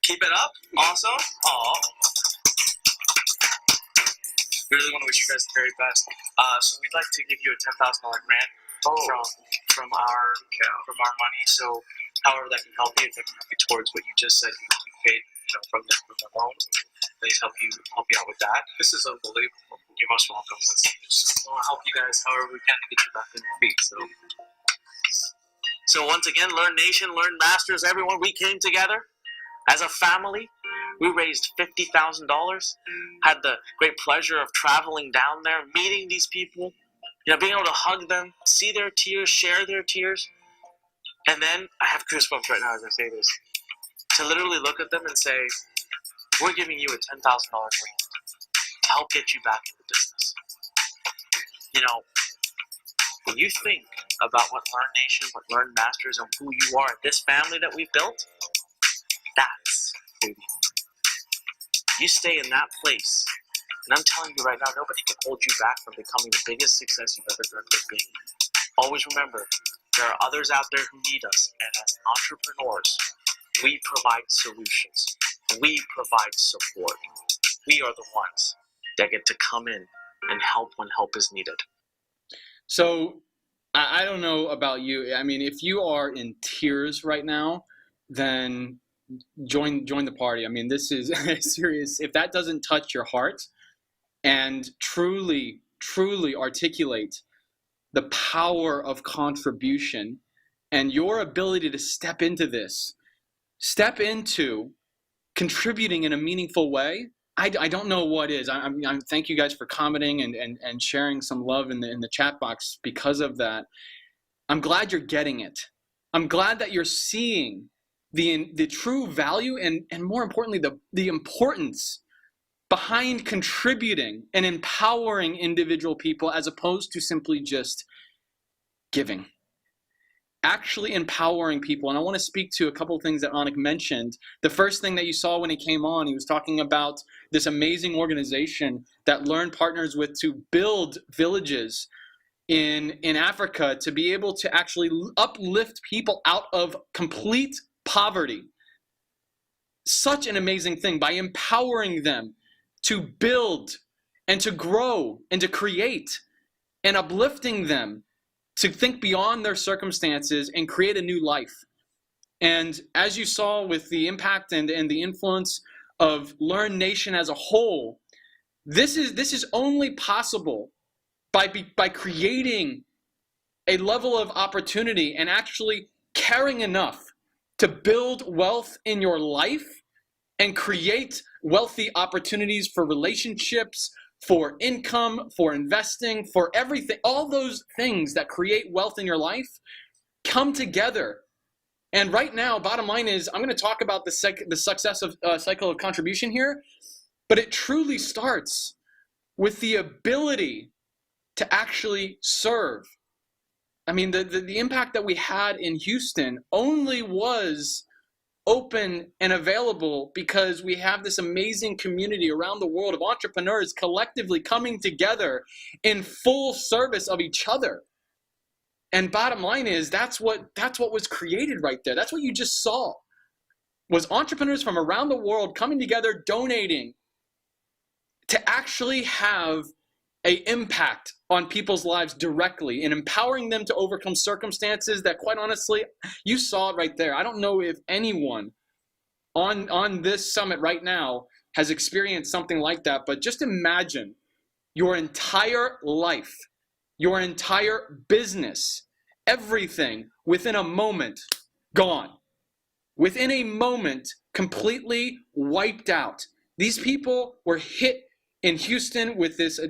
S13: keep it up. Awesome. Aw. We really want to wish you guys the very best. So we'd like to give you a $10,000 grant from our money. So however that can help you, if it can help you towards what you just said you paid, from the loan, please help you out with that. This is unbelievable. You're most welcome. Just want to help you guys however we can to get you back on your feet. So once again, Learn Nation, Learn Masters, everyone, we came together as a family. We raised $50,000, had the great pleasure of traveling down there, meeting these people, being able to hug them, see their tears, share their tears. And then, I have goosebumps right now as I say this, to literally look at them and say, we're giving you a $10,000 grant to help get you back into business. When you think about what Learn Nation, what Learn Masters, and who you are, this family that we built, that's who you are. You stay in that place, and I'm telling you right now, nobody can hold you back from becoming the biggest success you've ever dreamt of being. Always remember, there are others out there who need us, and as entrepreneurs, we provide solutions. We provide support. We are the ones that get to come in and help when help is needed.
S10: So, I don't know about you. I mean, if you are in tears right now, then join the party. I mean, this is serious. If that doesn't touch your heart and truly articulate the power of contribution and your ability to step into contributing in a meaningful way, I don't know what is. I thank you guys for commenting and sharing some love in the chat box because of that. I'm glad you're getting it. I'm glad that you're seeing the true value and more importantly, the importance behind contributing and empowering individual people as opposed to simply just giving. Actually empowering people. And I want to speak to a couple of things that Anik mentioned. The first thing that you saw when he came on, he was talking about this amazing organization that Learn partners with to build villages in Africa to be able to actually uplift people out of complete poverty. Such an amazing thing by empowering them to build and to grow and to create, and uplifting them to think beyond their circumstances and create a new life. And as you saw with the impact and the influence of Learn Nation as a whole, this is only possible by creating a level of opportunity and actually caring enough to build wealth in your life and create wealthy opportunities for relationships, for income, for investing, for everything. All those things that create wealth in your life come together. And right now, bottom line is, I'm going to talk about the success of cycle of contribution here, but it truly starts with the ability to actually serve. I mean, the impact that we had in Houston only was open and available because we have this amazing community around the world of entrepreneurs collectively coming together in full service of each other. And bottom line is, that's what was created right there. That's what you just saw, was entrepreneurs from around the world coming together, donating to actually have an impact on people's lives directly and empowering them to overcome circumstances that, quite honestly, you saw it right there. I don't know if anyone on this summit right now has experienced something like that, but just imagine your entire life, your entire business, everything within a moment gone. Within a moment, completely wiped out. These people were hit in Houston with this,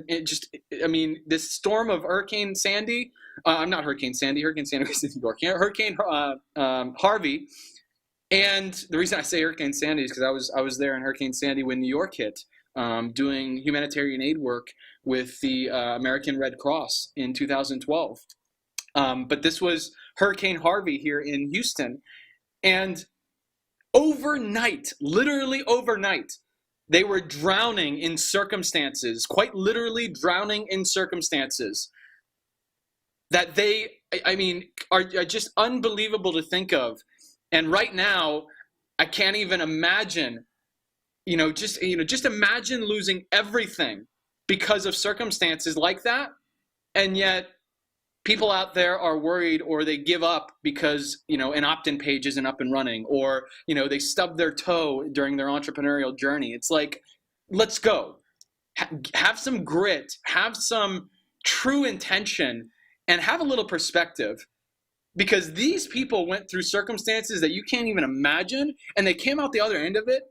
S10: this storm of Hurricane Sandy. Not Hurricane Sandy. Hurricane Sandy was in New York. Hurricane Harvey. And the reason I say Hurricane Sandy is because I was there in Hurricane Sandy when New York hit, doing humanitarian aid work with the American Red Cross in 2012. But this was Hurricane Harvey here in Houston. And overnight, literally overnight, they were drowning in circumstances, quite literally drowning in circumstances that are just unbelievable to think of. And right now, I can't even imagine, just imagine losing everything because of circumstances like that. And yet people out there are worried, or they give up because, an opt-in page isn't up and running, or, they stub their toe during their entrepreneurial journey. It's like, let's go. Have some grit, have some true intention, and have a little perspective. Because these people went through circumstances that you can't even imagine, and they came out the other end of it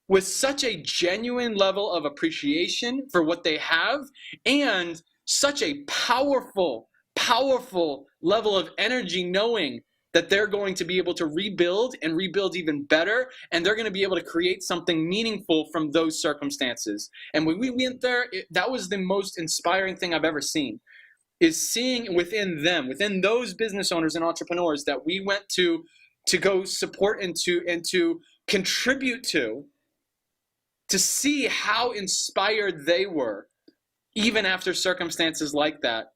S10: with such a genuine level of appreciation for what they have, and such a powerful level of energy, knowing that they're going to be able to rebuild and rebuild even better, and they're going to be able to create something meaningful from those circumstances. And when we went there, that was the most inspiring thing I've ever seen, is seeing within them, within those business owners and entrepreneurs that we went to go support and to contribute to see how inspired they were, even after circumstances like that,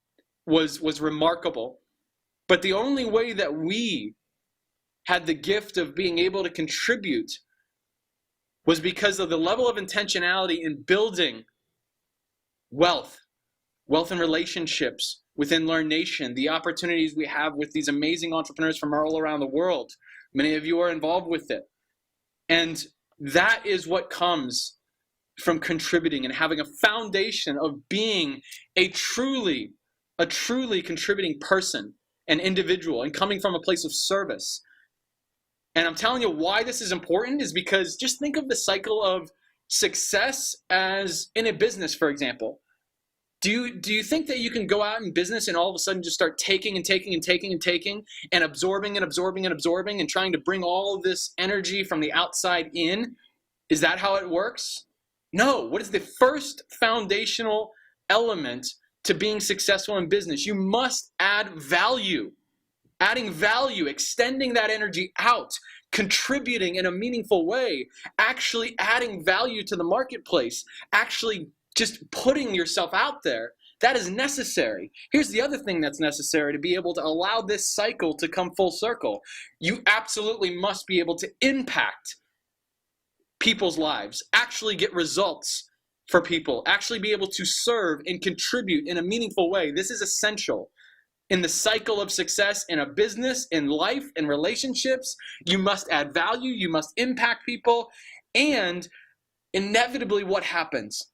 S10: was remarkable. But the only way that we had the gift of being able to contribute was because of the level of intentionality in building wealth and relationships within Learn Nation, the opportunities we have with these amazing entrepreneurs from all around the world. Many of you are involved with it. And that is what comes from contributing and having a foundation of being a truly contributing person, an individual, and coming from a place of service. And I'm telling you why this is important is because just think of the cycle of success as in a business, for example. Do you think that you can go out in business and all of a sudden just start taking and taking and taking and taking and absorbing and absorbing and absorbing and trying to bring all of this energy from the outside in? Is that how it works? No. What is the first foundational element to being successful in business? You must add value. Adding value, extending that energy out, contributing in a meaningful way, actually adding value to the marketplace, actually just putting yourself out there. That is necessary. Here's the other thing that's necessary to be able to allow this cycle to come full circle. You absolutely must be able to impact people's lives, actually get results for people, actually be able to serve and contribute in a meaningful way. This is essential in the cycle of success in a business, in life, in relationships. You must add value, you must impact people, and inevitably what happens?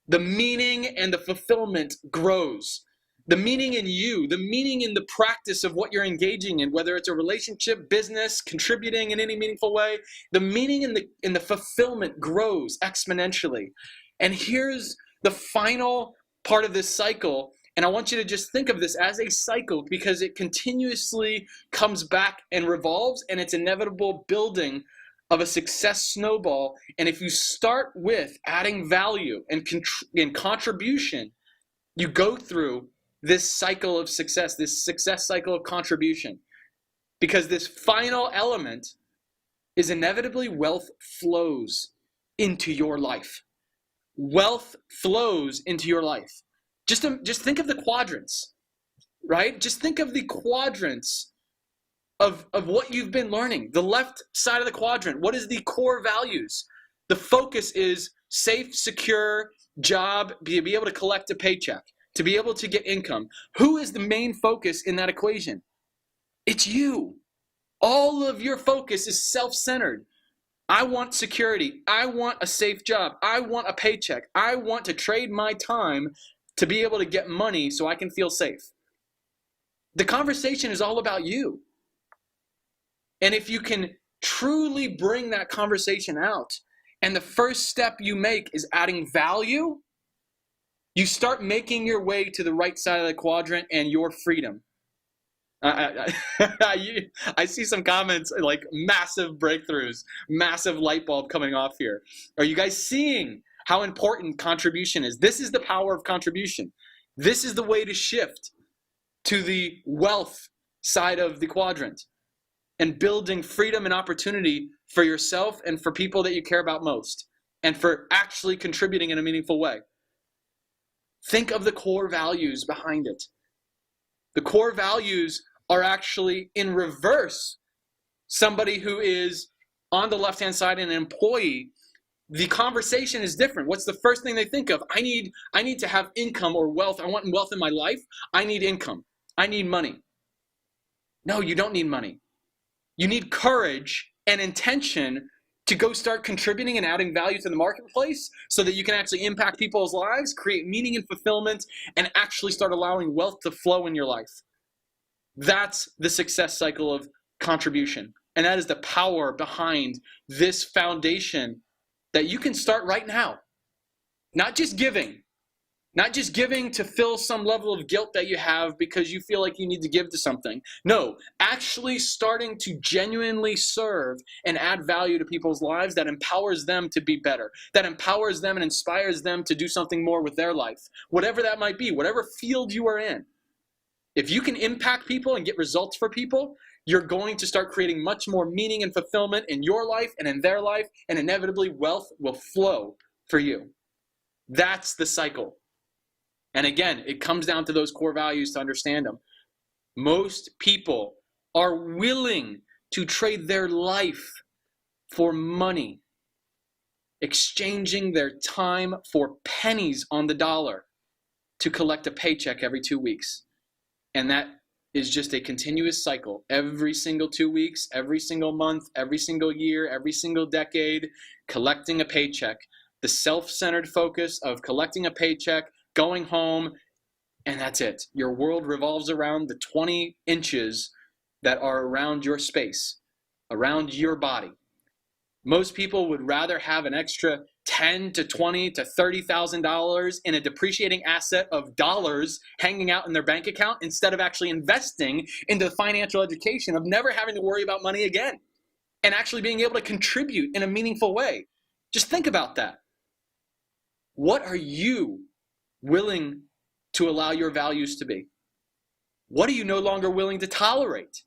S10: The meaning and the fulfillment grows. The meaning in you, the meaning in the practice of what you're engaging in, whether it's a relationship, business, contributing in any meaningful way, the meaning in the fulfillment grows exponentially. And here's the final part of this cycle, and I want you to just think of this as a cycle because it continuously comes back and revolves, and it's inevitable building of a success snowball. And if you start with adding value and contribution, you go through this cycle of success, this success cycle of contribution. Because this final element is inevitably wealth flows into your life. Wealth flows into your life. Just think of the quadrants, right? Just think of the quadrants of what you've been learning. The left side of the quadrant, what is the core values? The focus is safe, secure job, be able to collect a paycheck, to be able to get income. Who is the main focus in that equation? It's you. All of your focus is self-centered. I want security. I want a safe job. I want a paycheck. I want to trade my time to be able to get money so I can feel safe. The conversation is all about you. And if you can truly bring that conversation out, and the first step you make is adding value, you start making your way to the right side of the quadrant and your freedom. I see some comments like massive breakthroughs, massive light bulb coming off here. Are you guys seeing how important contribution is? This is the power of contribution. This is the way to shift to the wealth side of the quadrant and building freedom and opportunity for yourself and for people that you care about most, and for actually contributing in a meaningful way. Think of the core values behind it. The core values are actually in reverse. Somebody who is on the left-hand side, an employee, the conversation is different. What's the first thing they think of? I need to have income or wealth. I want wealth in my life. I need income. I need money. No, you don't need money. You need courage and intention to go start contributing and adding value to the marketplace so that you can actually impact people's lives, create meaning and fulfillment, and actually start allowing wealth to flow in your life. That's the success cycle of contribution. And that is the power behind this foundation that you can start right now. Not just giving to fill some level of guilt that you have because you feel like you need to give to something. No, actually starting to genuinely serve and add value to people's lives that empowers them to be better, that empowers them and inspires them to do something more with their life, whatever that might be, whatever field you are in. If you can impact people and get results for people, you're going to start creating much more meaning and fulfillment in your life and in their life, and inevitably wealth will flow for you. That's the cycle. And again, it comes down to those core values to understand them. Most people are willing to trade their life for money, exchanging their time for pennies on the dollar to collect a paycheck every 2 weeks. And that is just a continuous cycle. Every single 2 weeks, every single month, every single year, every single decade, collecting a paycheck. The self-centered focus of collecting a paycheck, going home, and that's it. Your world revolves around the 20 inches that are around your space, around your body. Most people would rather have an extra $10,000 to $20,000 to $30,000 in a depreciating asset of dollars hanging out in their bank account instead of actually investing into the financial education of never having to worry about money again and actually being able to contribute in a meaningful way. Just think about that. What are you willing to allow your values to be? What are you no longer willing to tolerate?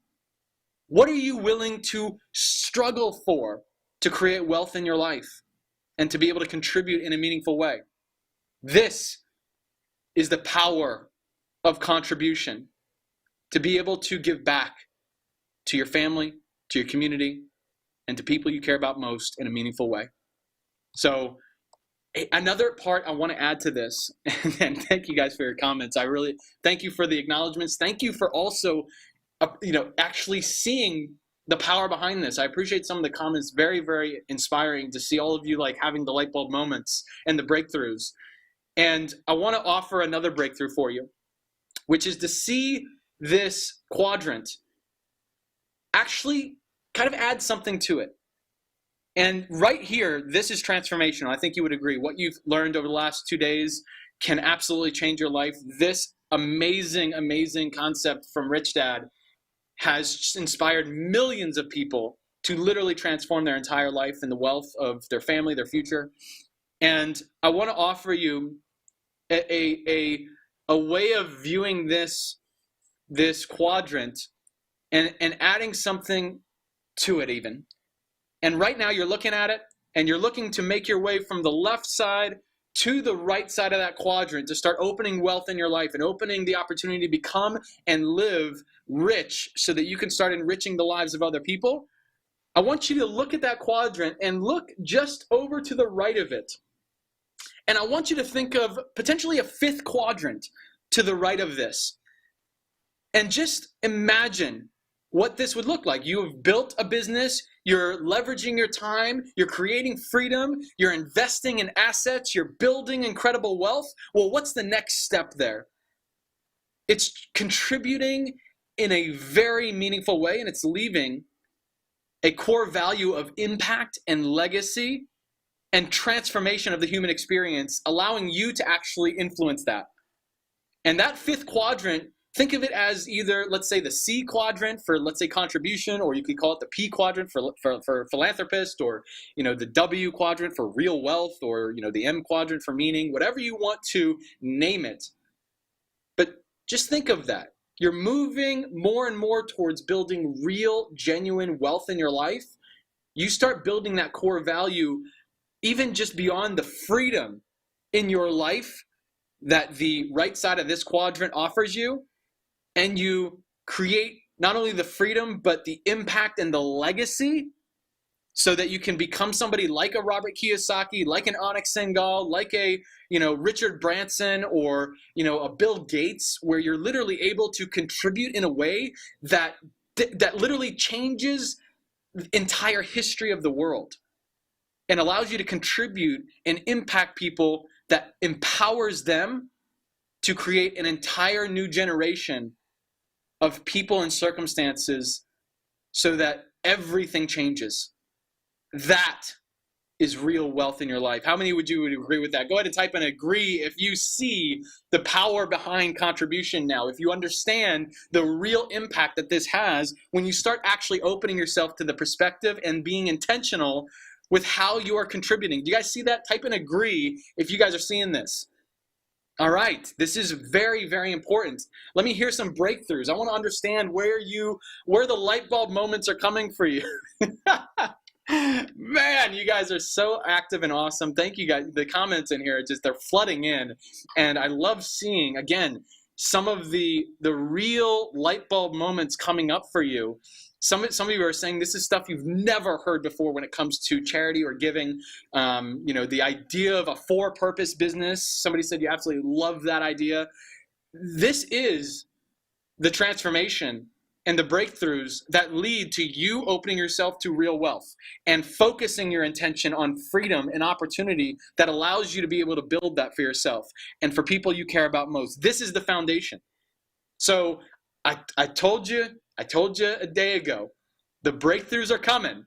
S10: What are you willing to struggle for to create wealth in your life and to be able to contribute in a meaningful way? This is the power of contribution, to be able to give back to your family, to your community, and to people you care about most in a meaningful way. So Another part I want to add to this, and thank you guys for your comments. I really thank you for the acknowledgments. Thank you for also, actually seeing the power behind this. I appreciate some of the comments. Very, very inspiring to see all of you like having the light bulb moments and the breakthroughs. And I want to offer another breakthrough for you, which is to see this quadrant actually kind of add something to it. And right here, this is transformational. I think you would agree. What you've learned over the last 2 days can absolutely change your life. This amazing, amazing concept from Richdad has inspired millions of people to literally transform their entire life and the wealth of their family, their future. And I want to offer you a way of viewing this quadrant and adding something to it even. And right now you're looking at it and you're looking to make your way from the left side to the right side of that quadrant to start opening wealth in your life and opening the opportunity to become and live rich so that you can start enriching the lives of other people. I want you to look at that quadrant and look just over to the right of it. And I want you to think of potentially a fifth quadrant to the right of this. And just imagine what this would look like. You have built a business, you're leveraging your time, you're creating freedom, you're investing in assets, you're building incredible wealth. Well, what's the next step there? It's contributing in a very meaningful way, and it's leaving a core value of impact and legacy and transformation of the human experience, allowing you to actually influence that. And that fifth quadrant, think of it as either, let's say, the C quadrant for, let's say, contribution, or you could call it the P quadrant for philanthropist, or, the W quadrant for real wealth, or, the M quadrant for meaning, whatever you want to name it. But just think of that. You're moving more and more towards building real, genuine wealth in your life. You start building that core value even just beyond the freedom in your life that the right side of this quadrant offers you. And you create not only the freedom, but the impact and the legacy so that you can become somebody like a Robert Kiyosaki, like an Anik Singhal, like a Richard Branson, or a Bill Gates, where you're literally able to contribute in a way that literally changes the entire history of the world and allows you to contribute and impact people, that empowers them to create an entire new generation of people and circumstances so that everything changes. That is real wealth in your life. How many would agree with that? Go ahead and type in agree if you see the power behind contribution now, if you understand the real impact that this has when you start actually opening yourself to the perspective and being intentional with how you are contributing. Do you guys see that? Type in agree if you guys are seeing this. All right, this is very, very important. Let me hear some breakthroughs. I want to understand where the light bulb moments are coming for you. Man, you guys are so active and awesome. Thank you guys. The comments in here, they're flooding in. And I love seeing, again, some of the real light bulb moments coming up for you. Some of you are saying this is stuff you've never heard before when it comes to charity or giving. The idea of a for-purpose business. Somebody said you absolutely love that idea. This is the transformation and the breakthroughs that lead to you opening yourself to real wealth and focusing your intention on freedom and opportunity that allows you to be able to build that for yourself and for people you care about most. This is the foundation. So I told you a day ago, the breakthroughs are coming.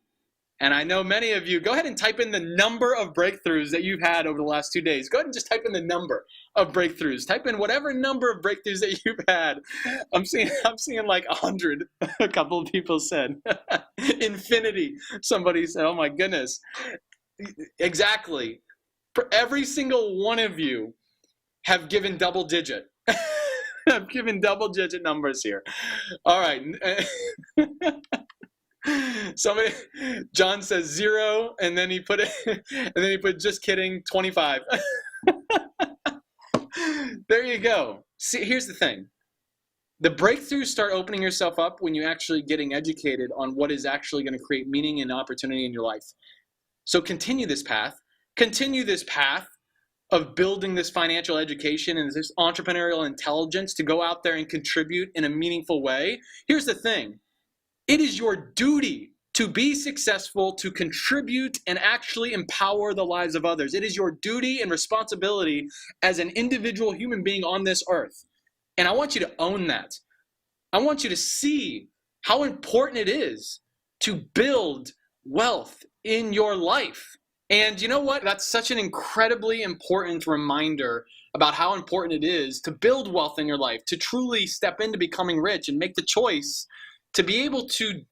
S10: And I know many of you, go ahead and type in the number of breakthroughs that you've had over the last 2 days. Go ahead and just type in the number of breakthroughs. Type in whatever number of breakthroughs that you've had. I'm seeing like 100, a couple of people said. Infinity, somebody said, oh my goodness. Exactly. For every single one of you have given double digit. I've given double-digit numbers here. All right. John says 0, and then he put just kidding 25. There you go. See, here's the thing. The breakthroughs start opening yourself up when you're actually getting educated on what is actually going to create meaning and opportunity in your life. So continue this path. continue this path of building this financial education and this entrepreneurial intelligence to go out there and contribute in a meaningful way, here's the thing. It is your duty to be successful, to contribute and actually empower the lives of others. It is your duty and responsibility as an individual human being on this earth. And I want you to own that. I want you to see how important it is to build wealth in your life. And you know what? That's such an incredibly important reminder about how important it is to build wealth in your life, to truly step into becoming rich and make the choice to be able to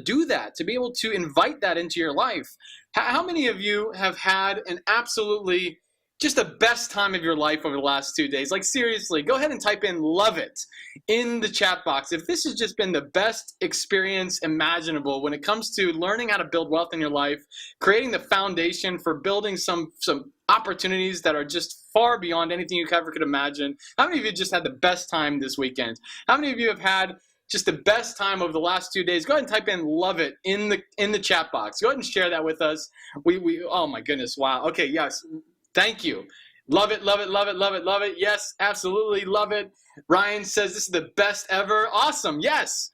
S10: do that, to be able to invite that into your life. How many of you have had an absolutely just the best time of your life over the last 2 days? Like seriously, go ahead and type in "love it" in the chat box. If this has just been the best experience imaginable when it comes to learning how to build wealth in your life, creating the foundation for building some opportunities that are just far beyond anything you ever could imagine. How many of you just had the best time this weekend? How many of you have had just the best time over the last 2 days? Go ahead and type in "love it" in the chat box. Go ahead and share that with us. We oh my goodness, wow. Okay, yes. Thank you. Love it, love it, love it, love it, love it. Yes, absolutely love it. Ryan says this is the best ever. Awesome. Yes.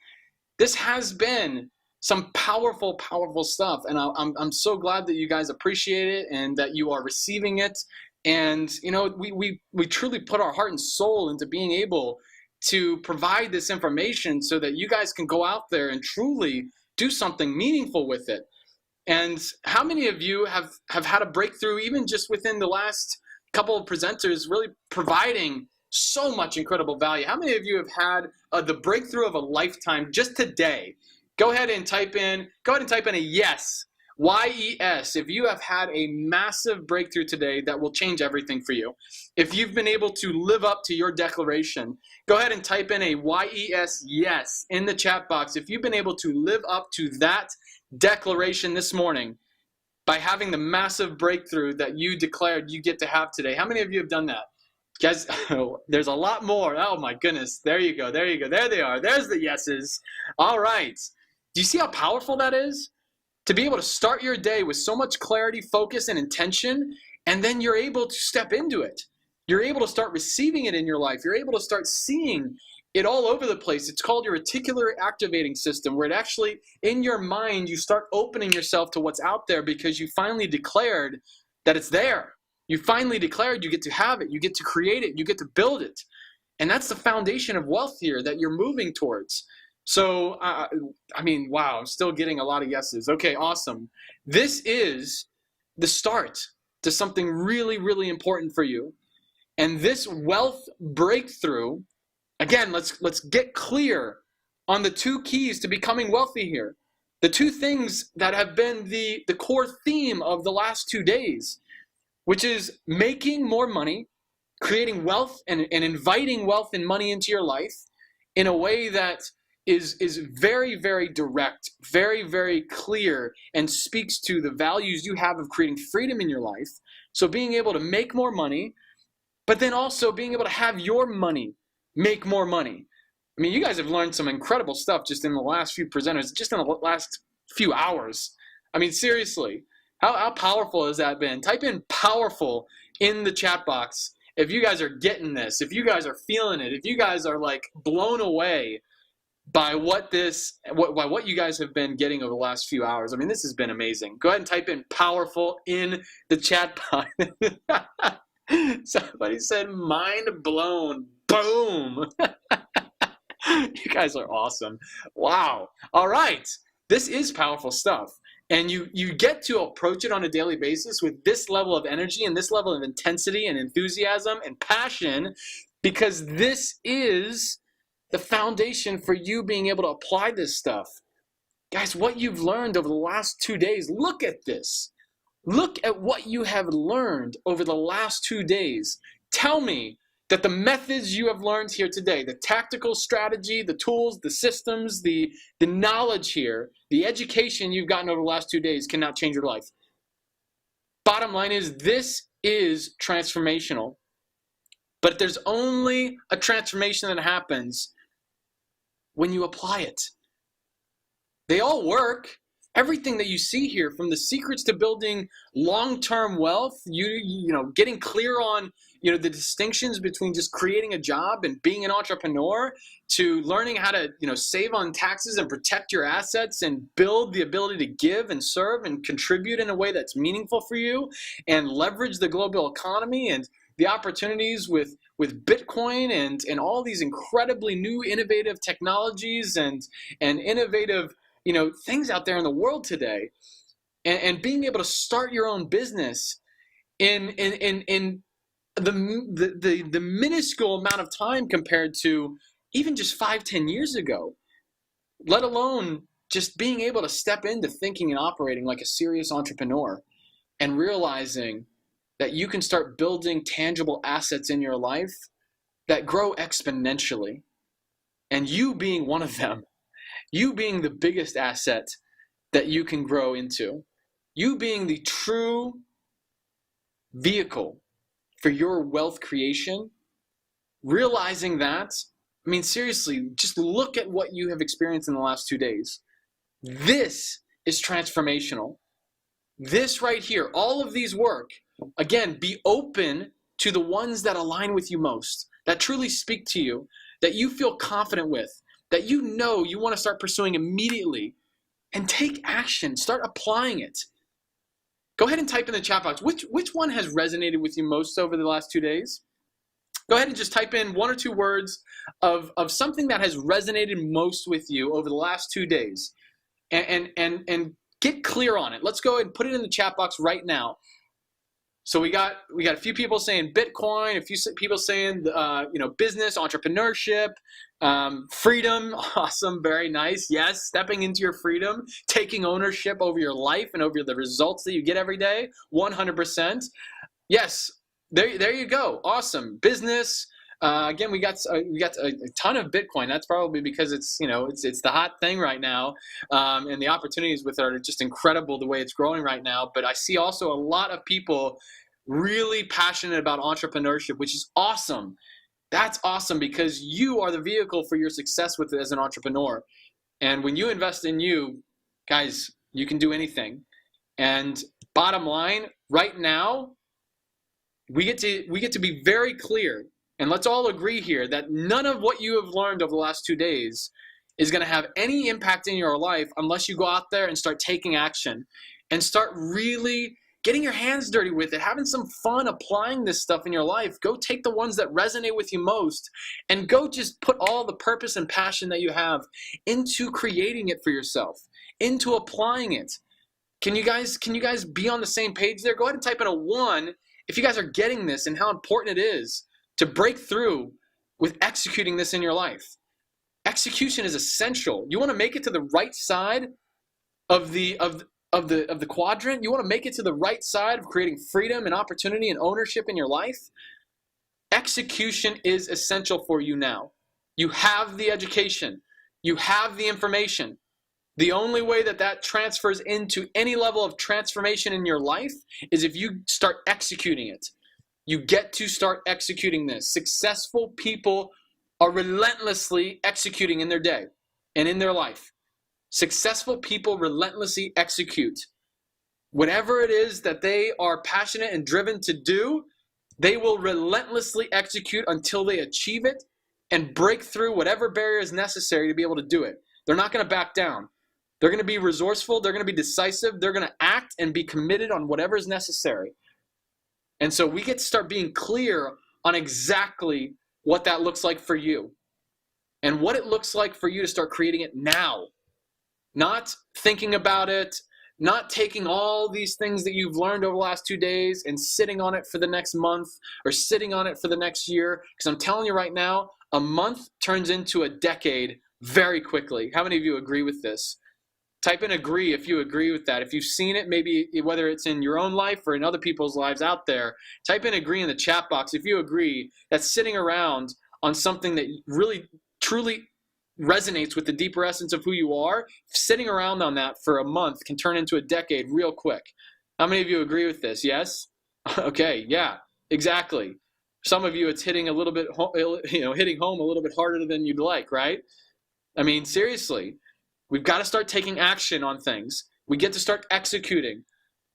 S10: This has been some powerful, powerful stuff. And I'm so glad that you guys appreciate it and that you are receiving it. And, you know, we truly put our heart and soul into being able to provide this information so that you guys can go out there and truly do something meaningful with it. And how many of you have had a breakthrough even just within the last couple of presenters really providing so much incredible value? How many of you have had the breakthrough of a lifetime just today? Go ahead and type in a yes, Y-E-S, if you have had a massive breakthrough today that will change everything for you. If you've been able to live up to your declaration, go ahead and type in a Y-E-S, yes, in the chat box. If you've been able to live up to that declaration this morning by having the massive breakthrough that you declared you get to have today. How many of you have done that? Guys, there's a lot more. Oh my goodness. There you go. There you go. There they are. There's the yeses. All right. Do you see how powerful that is? To be able to start your day with so much clarity, focus, and intention, and then you're able to step into it. You're able to start receiving it in your life. You're able to start seeing it all over the place. It's called your reticular activating system, where it actually, in your mind, you start opening yourself to what's out there because you finally declared that it's there. You finally declared you get to have it, you get to create it, you get to build it. And that's the foundation of wealth here that you're moving towards. So, I mean, wow, I'm still getting a lot of yeses. Okay, awesome. This is the start to something really, really important for you. And this wealth breakthrough, again, let's get clear on the two keys to becoming wealthy here. The two things that have been the core theme of the last 2 days, which is making more money, creating wealth, and inviting wealth and money into your life in a way that is very, very direct, very, very clear, and speaks to the values you have of creating freedom in your life. So being able to make more money, but then also being able to have your money make more money. I mean, you guys have learned some incredible stuff just in the last few presenters, just in the last few hours. I mean, seriously, how powerful has that been? Type in "powerful" in the chat box if you guys are getting this, if you guys are feeling it, if you guys are like blown away by what you guys have been getting over the last few hours. I mean, this has been amazing. Go ahead and type in "powerful" in the chat box. Somebody said "mind blown." Boom. You guys are awesome. Wow. All right. This is powerful stuff. And you get to approach it on a daily basis with this level of energy and this level of intensity and enthusiasm and passion, because this is the foundation for you being able to apply this stuff. Guys, what you've learned over the last 2 days, look at this. Look at what you have learned over the last 2 days. Tell me that the methods you have learned here today, the tactical strategy, the tools, the systems, the knowledge here, the education you've gotten over the last 2 days cannot change your life. Bottom line is, this is transformational. But there's only a transformation that happens when you apply it. They all work. everything that you see here, from the secrets to building long-term wealth, you know, getting clear on, you know, the distinctions between just creating a job and being an entrepreneur, to learning how to, you know, save on taxes and protect your assets and build the ability to give and serve and contribute in a way that's meaningful for you, and leverage the global economy and the opportunities with Bitcoin and all these incredibly new innovative technologies and innovative, you know, things out there in the world today, and being able to start your own business in the minuscule amount of time compared to even just 5-10 years ago, let alone just being able to step into thinking and operating like a serious entrepreneur and realizing that you can start building tangible assets in your life that grow exponentially, and you being one of them, you being the biggest asset that you can grow into, you being the true vehicle for your wealth creation. Realizing that, I mean, seriously, just look at what you have experienced in the last 2 days. This is transformational. This right here, all of these work, again, be open to the ones that align with you most, that truly speak to you, that you feel confident with, that you know you want to start pursuing immediately, and take action. Start applying it. Go ahead and type in the chat box. Which one has resonated with you most over the last 2 days? Go ahead and just type in 1 or 2 words of something that has resonated most with you over the last 2 days, and get clear on it. Let's go ahead and put it in the chat box right now. So we got a few people saying Bitcoin, a few people saying you know, business, entrepreneurship, freedom. Awesome, very nice. Yes, stepping into your freedom, taking ownership over your life and over the results that you get every day. 100%. Yes, there you go. Awesome. Business. Again, we got a ton of Bitcoin. That's probably because it's, you know, it's the hot thing right now, and the opportunities with it are just incredible the way it's growing right now. But I see also a lot of people really passionate about entrepreneurship, which is awesome. That's awesome, because you are the vehicle for your success with it as an entrepreneur. And when you invest in you, guys, you can do anything. And bottom line, right now, we get to be very clear, and let's all agree here that none of what you have learned over the last 2 days is going to have any impact in your life unless you go out there and start taking action and start really getting your hands dirty with it, having some fun applying this stuff in your life. Go take the ones that resonate with you most and go just put all the purpose and passion that you have into creating it for yourself, into applying it. Can you guys be on the same page there? Go ahead and type in a 1 if you guys are getting this and how important it is to break through with executing this in your life. Execution is essential. You want to make it to the right side of the quadrant. You want to make it to the right side of creating freedom and opportunity and ownership in your life. Execution is essential for you now. You have the education. You have the information. The only way that transfers into any level of transformation in your life is if you start executing it. You get to start executing this. Successful people are relentlessly executing in their day and in their life. Successful people relentlessly execute. Whatever it is that they are passionate and driven to do, they will relentlessly execute until they achieve it and break through whatever barrier is necessary to be able to do it. They're not going to back down. They're going to be resourceful. They're going to be decisive. They're going to act and be committed on whatever is necessary. And so we get to start being clear on exactly what that looks like for you and what it looks like for you to start creating it now. Not thinking about it, not taking all these things that you've learned over the last 2 days and sitting on it for the next month or sitting on it for the next year. Because I'm telling you right now, a month turns into a decade very quickly. How many of you agree with this? Type in agree if you agree with that. If you've seen it, maybe whether it's in your own life or in other people's lives out there, type in agree in the chat box if you agree that sitting around on something that really, truly resonates with the deeper essence of who you are, sitting around on that for a month can turn into a decade real quick. How many of you agree with this? Yes? Okay, yeah, exactly. Some of you, it's hitting a little bit, hitting home a little bit harder than you'd like, right? I mean, seriously. We've got to start taking action on things. We get to start executing.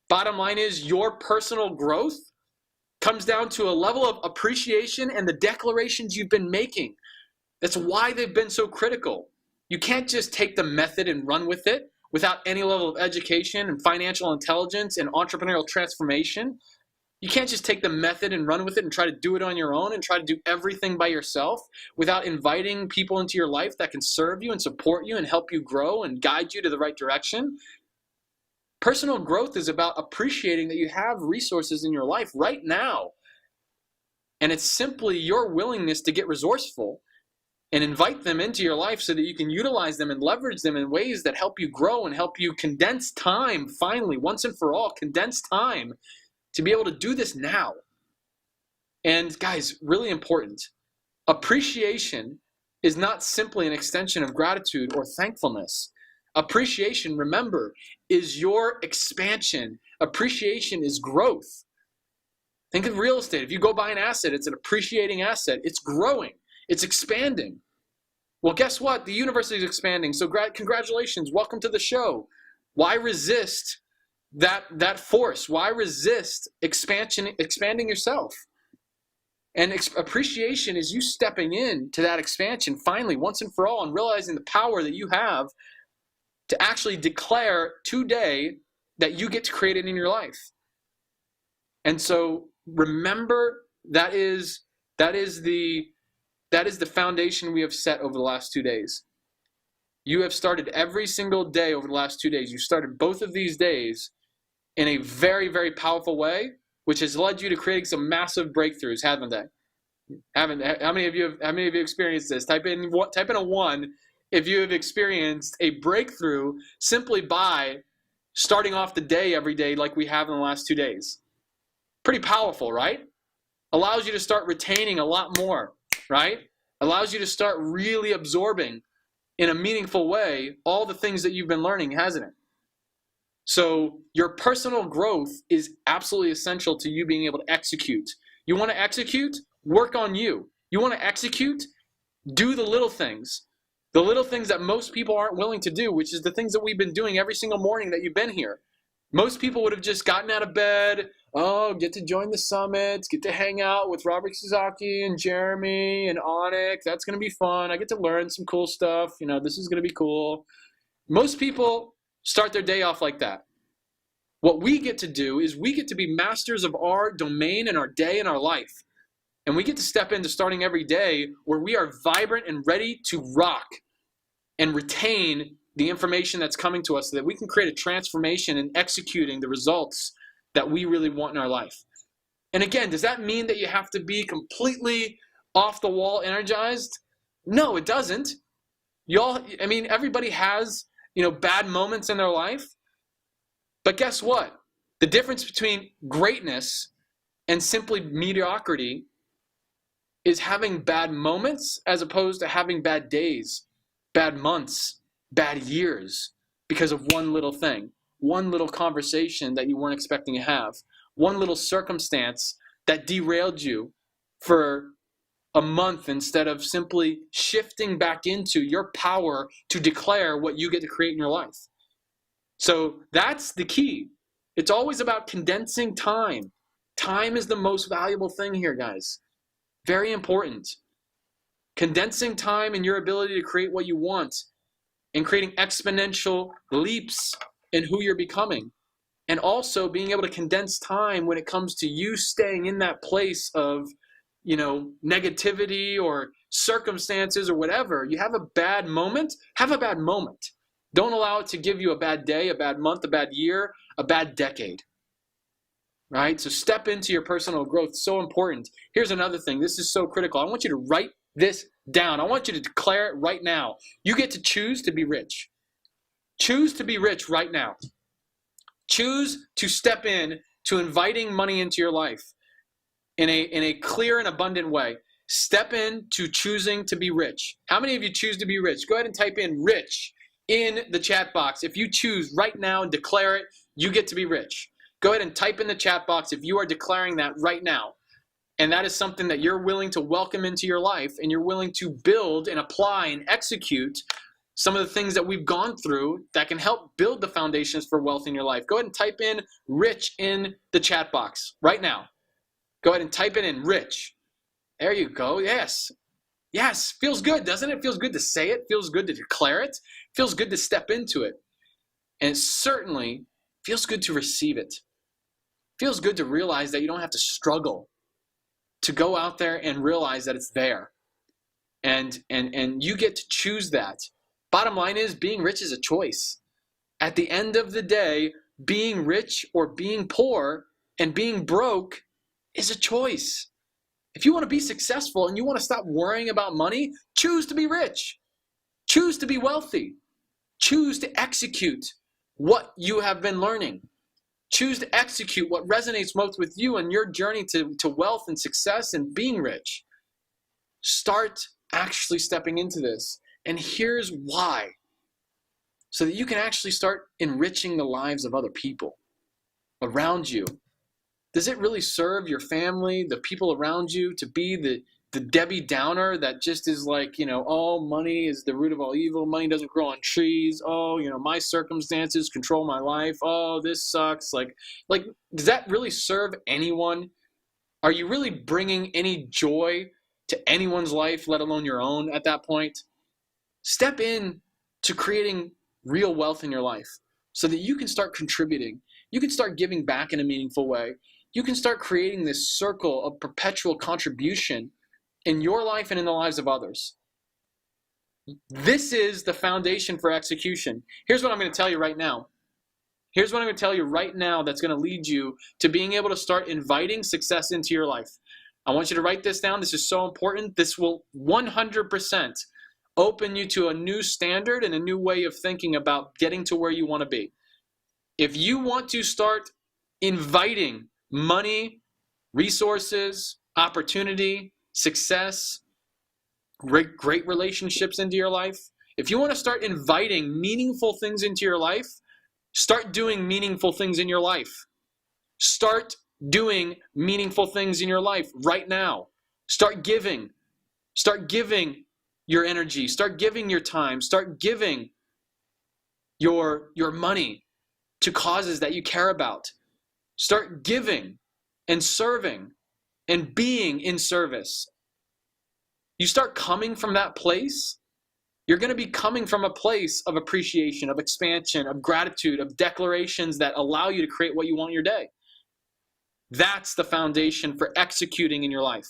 S10: Bottom line is your personal growth comes down to a level of appreciation and the declarations you've been making. That's why they've been so critical. You can't just take the method and run with it without any level of education and financial intelligence and entrepreneurial transformation. You can't just take the method and run with it and try to do it on your own and try to do everything by yourself without inviting people into your life that can serve you and support you and help you grow and guide you to the right direction. Personal growth is about appreciating that you have resources in your life right now. And it's simply your willingness to get resourceful and invite them into your life so that you can utilize them and leverage them in ways that help you grow and help you condense time, finally, once and for all, condense time to be able to do this now. And guys, really important, appreciation is not simply an extension of gratitude or thankfulness. Appreciation, remember, is your expansion. Appreciation is growth. Think of real estate. If you go buy an asset, it's an appreciating asset. It's growing. It's expanding. Well, guess what? The universe is expanding. So congratulations. Welcome to the show. Why resist that force? Why resist expanding yourself? And appreciation is you stepping in to that expansion finally, once and for all, and realizing the power that you have to actually declare today that you get to create it in your life. And so remember, that is the foundation we have set over the last 2 days. You have started every single day over the last 2 days. You started both of these days in a very, very powerful way, which has led you to creating some massive breakthroughs, haven't they? How many of you have experienced this? Type in a 1 if you have experienced a breakthrough simply by starting off the day every day like we have in the last 2 days. Pretty powerful, right? Allows you to start retaining a lot more, right? Allows you to start really absorbing in a meaningful way all the things that you've been learning, hasn't it? So your personal growth is absolutely essential to you being able to execute. You want to execute? Work on you. You want to execute? Do the little things. The little things that most people aren't willing to do, which is the things that we've been doing every single morning that you've been here. Most people would have just gotten out of bed, get to join the summits, get to hang out with Robert Suzaki and Jeremy and Onyx. That's going to be fun. I get to learn some cool stuff. This is going to be cool. Most people start their day off like that. What we get to do is we get to be masters of our domain and our day and our life. And we get to step into starting every day where we are vibrant and ready to rock and retain the information that's coming to us so that we can create a transformation in executing the results that we really want in our life. And again, does that mean that you have to be completely off the wall energized? No, it doesn't. Everybody has, bad moments in their life. But guess what? The difference between greatness and simply mediocrity is having bad moments as opposed to having bad days, bad months, bad years because of one little thing, one little conversation that you weren't expecting to have, one little circumstance that derailed you for a month instead of simply shifting back into your power to declare what you get to create in your life. So that's the key. It's always about condensing time. Time is the most valuable thing here, guys. Very important. Condensing time and your ability to create what you want and creating exponential leaps in who you're becoming. And also being able to condense time when it comes to you staying in that place of, negativity or circumstances or whatever. You have a bad moment, have a bad moment. Don't allow it to give you a bad day, a bad month, a bad year, a bad decade. Right? So step into your personal growth. So important. Here's another thing. This is so critical. I want you to write this down. I want you to declare it right now. You get to choose to be rich. Choose to be rich right now. Choose to step in to inviting money into your life in a clear and abundant way. Step in to choosing to be rich. How many of you choose to be rich? Go ahead and type in rich in the chat box. If you choose right now and declare it, you get to be rich. Go ahead and type in the chat box if you are declaring that right now. And that is something that you're willing to welcome into your life and you're willing to build and apply and execute some of the things that we've gone through that can help build the foundations for wealth in your life. Go ahead and type in rich in the chat box right now. Go ahead and type it in, rich. There you go. Yes. Yes. Feels good, doesn't it? Feels good to say it. Feels good to declare it. Feels good to step into it. And it certainly feels good to receive it. Feels good to realize that you don't have to struggle to go out there and realize that it's there. And you get to choose that. Bottom line is, being rich is a choice. At the end of the day, being rich or being poor and being broke is a choice. If you want to be successful and you want to stop worrying about money, choose to be rich. Choose to be wealthy. Choose to execute what you have been learning. Choose to execute what resonates most with you and your journey to wealth and success and being rich. Start actually stepping into this. And here's why. So that you can actually start enriching the lives of other people around you. Does it really serve your family, the people around you, to be the Debbie Downer that just is like, oh, money is the root of all evil. Money doesn't grow on trees. Oh, my circumstances control my life. Oh, this sucks. Like, does that really serve anyone? Are you really bringing any joy to anyone's life, let alone your own at that point? Step in to creating real wealth in your life so that you can start contributing. You can start giving back in a meaningful way. You can start creating this circle of perpetual contribution in your life and in the lives of others. This is the foundation for execution. Here's what I'm going to tell you right now. Here's what I'm going to tell you right now that's going to lead you to being able to start inviting success into your life. I want you to write this down. This is so important. This will 100% open you to a new standard and a new way of thinking about getting to where you want to be. If you want to start inviting money, resources, opportunity, success, great relationships into your life, if you want to start inviting meaningful things into your life, start doing meaningful things in your life. Start doing meaningful things in your life right now. Start giving. Start giving your energy. Start giving your time. Start giving your money to causes that you care about. Start giving and serving and being in service. You start coming from that place, you're going to be coming from a place of appreciation, of expansion, of gratitude, of declarations that allow you to create what you want in your day. That's the foundation for executing in your life.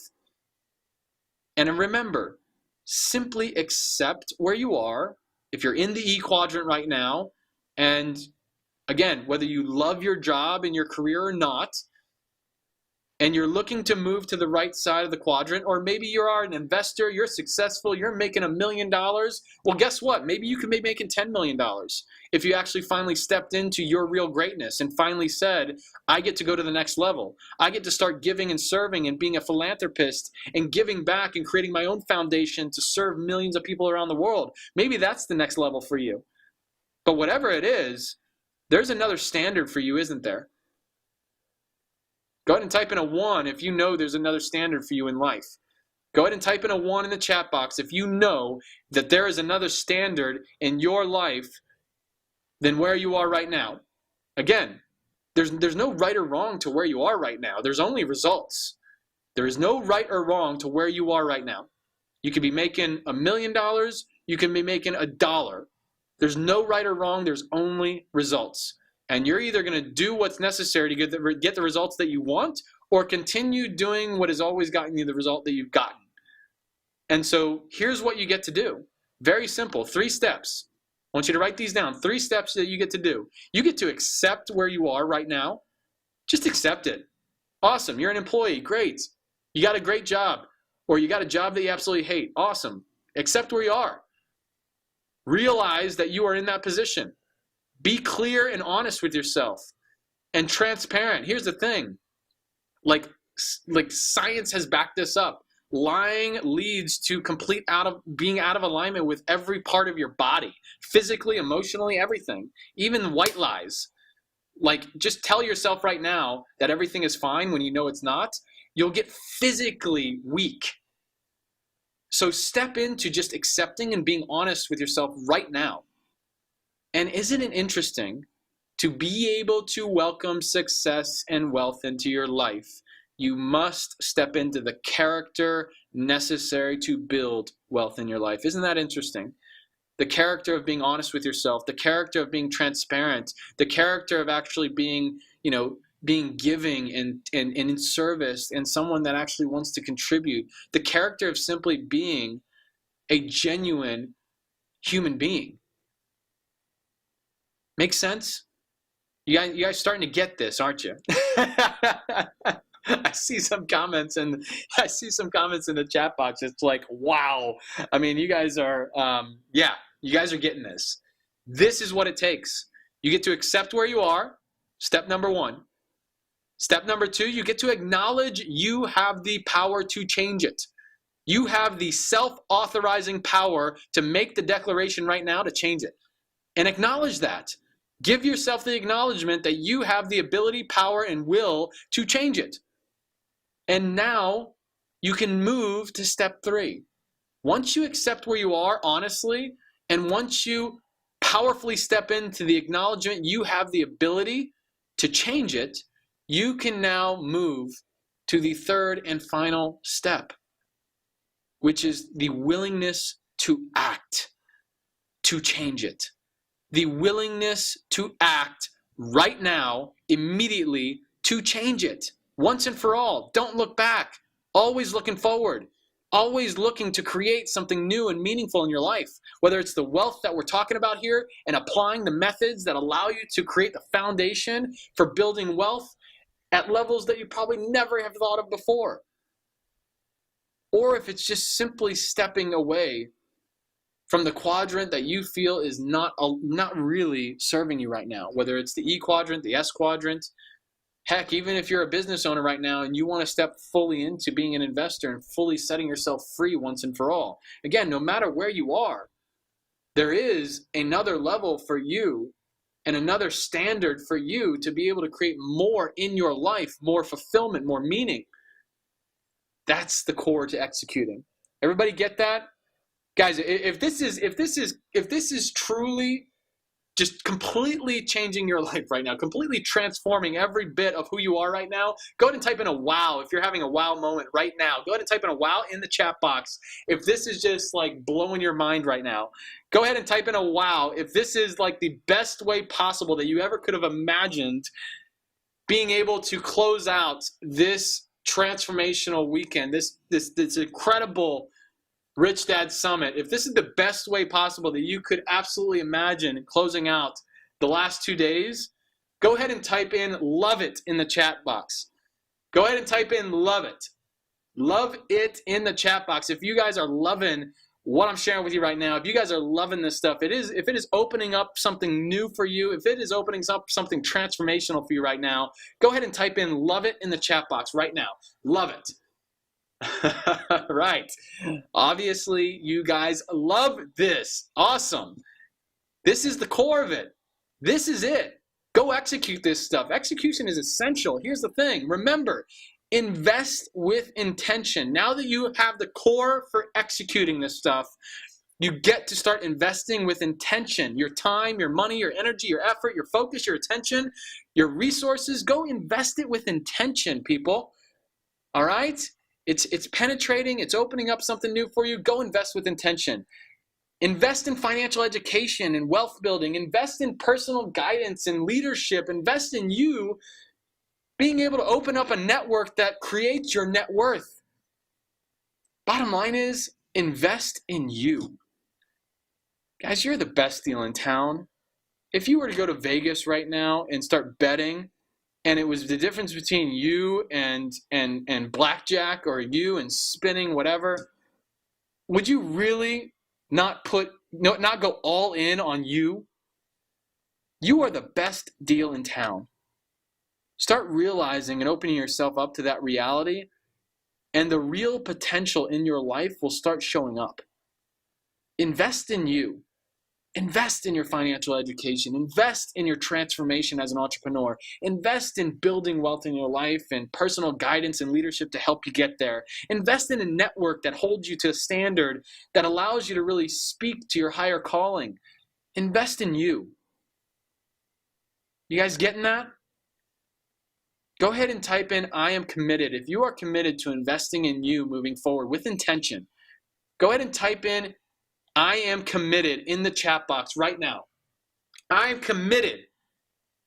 S10: And remember, simply accept where you are. If you're in the E quadrant right now, and again, whether you love your job and your career or not, and you're looking to move to the right side of the quadrant, or maybe you are an investor, you're successful, you're making $1 million, well, guess what? Maybe you could be making $10 million if you actually finally stepped into your real greatness and finally said, I get to go to the next level. I get to start giving and serving and being a philanthropist and giving back and creating my own foundation to serve millions of people around the world. Maybe that's the next level for you. But whatever it is, there's another standard for you, isn't there? Go ahead and type in a 1 if you know there's another standard for you in life. Go ahead and type in a 1 in the chat box if you know that there is another standard in your life than where you are right now. Again, there's no right or wrong to where you are right now. There's only results. There is no right or wrong to where you are right now. You could be making $1 million. You can be making $1. There's no right or wrong. There's only results. And you're either going to do what's necessary to get the results that you want, or continue doing what has always gotten you the result that you've gotten. And so here's what you get to do. Very simple, 3 steps. I want you to write these down. 3 steps that you get to do. You get to accept where you are right now. Just accept it. Awesome. You're an employee. Great. You got a great job. Or you got a job that you absolutely hate. Awesome. Accept where you are. Realize that you are in that position. Be clear and honest with yourself and transparent. Here's the thing. Like science has backed this up. Lying leads to being out of alignment with every part of your body, physically, emotionally, everything, even white lies. Like, just tell yourself right now that everything is fine when you know it's not. You'll get physically weak. So step into just accepting and being honest with yourself right now. And isn't it interesting to be able to welcome success and wealth into your life? You must step into the character necessary to build wealth in your life. Isn't that interesting? The character of being honest with yourself, the character of being transparent, the character of actually being, being giving and in service, and someone that actually wants to contribute, the character of simply being a genuine human being. Make sense? You guys starting to get this, aren't you? I see some comments in the chat box. It's like, wow. I mean, you guys are, you guys are getting this. This is what it takes. You get to accept where you are. Step number 1. Step number 2, you get to acknowledge you have the power to change it. You have the self-authorizing power to make the declaration right now to change it. And acknowledge that. Give yourself the acknowledgement that you have the ability, power, and will to change it. And now you can move to step 3. Once you accept where you are honestly, and once you powerfully step into the acknowledgement you have the ability to change it, you can now move to the 3rd and final step, which is the willingness to act to change it. The willingness to act right now, immediately, to change it. Once and for all. Don't look back. Always looking forward. Always looking to create something new and meaningful in your life. Whether it's the wealth that we're talking about here and applying the methods that allow you to create the foundation for building wealth at levels that you probably never have thought of before. Or if it's just simply stepping away from the quadrant that you feel is not really serving you right now, whether it's the E quadrant, the S quadrant. Heck, even if you're a business owner right now and you want to step fully into being an investor and fully setting yourself free once and for all. Again, no matter where you are, there is another level for you and another standard for you to be able to create more in your life, more fulfillment, more meaning. That's the core to executing. Everybody get that? Guys, if this is truly just completely changing your life right now, completely transforming every bit of who you are right now, go ahead and type in a wow if you're having a wow moment right now. Go ahead and type in a wow in the chat box if this is just like blowing your mind right now. Go ahead and type in a wow if this is like the best way possible that you ever could have imagined being able to close out this transformational weekend, this incredible Rich Dad Summit. If this is the best way possible that you could absolutely imagine closing out the last 2 days, go ahead and type in love it in the chat box. Go ahead and type in love it. Love it in the chat box. If you guys are loving what I'm sharing with you right now, if you guys are loving this stuff, if it is opening up something new for you, if it is opening up something transformational for you right now, go ahead and type in love it in the chat box right now. Love it. Right. Obviously, you guys love this. Awesome. This is the core of it. This is it. Go execute this stuff. Execution is essential. Here's the thing. Remember, invest with intention. Now that you have the core for executing this stuff, you get to start investing with intention. Your time, your money, your energy, your effort, your focus, your attention, your resources. Go invest it with intention, people. All right? It's penetrating. It's opening up something new for you. Go invest with intention. Invest in financial education and wealth building. Invest in personal guidance and leadership. Invest in you being able to open up a network that creates your net worth. Bottom line is, invest in you. Guys, you're the best deal in town. If you were to go to Vegas right now and start betting, and it was the difference between you and blackjack, or you and spinning, whatever, would you really not go all in on you? You are the best deal in town. Start realizing and opening yourself up to that reality, and the real potential in your life will start showing up. Invest in you. Invest in your financial education. Invest in your transformation as an entrepreneur. Invest in building wealth in your life and personal guidance and leadership to help you get there. Invest in a network that holds you to a standard that allows you to really speak to your higher calling. Invest in you. You guys getting that? Go ahead and type in, I am committed. If you are committed to investing in you moving forward with intention, go ahead and type in, I am committed in the chat box right now. I am committed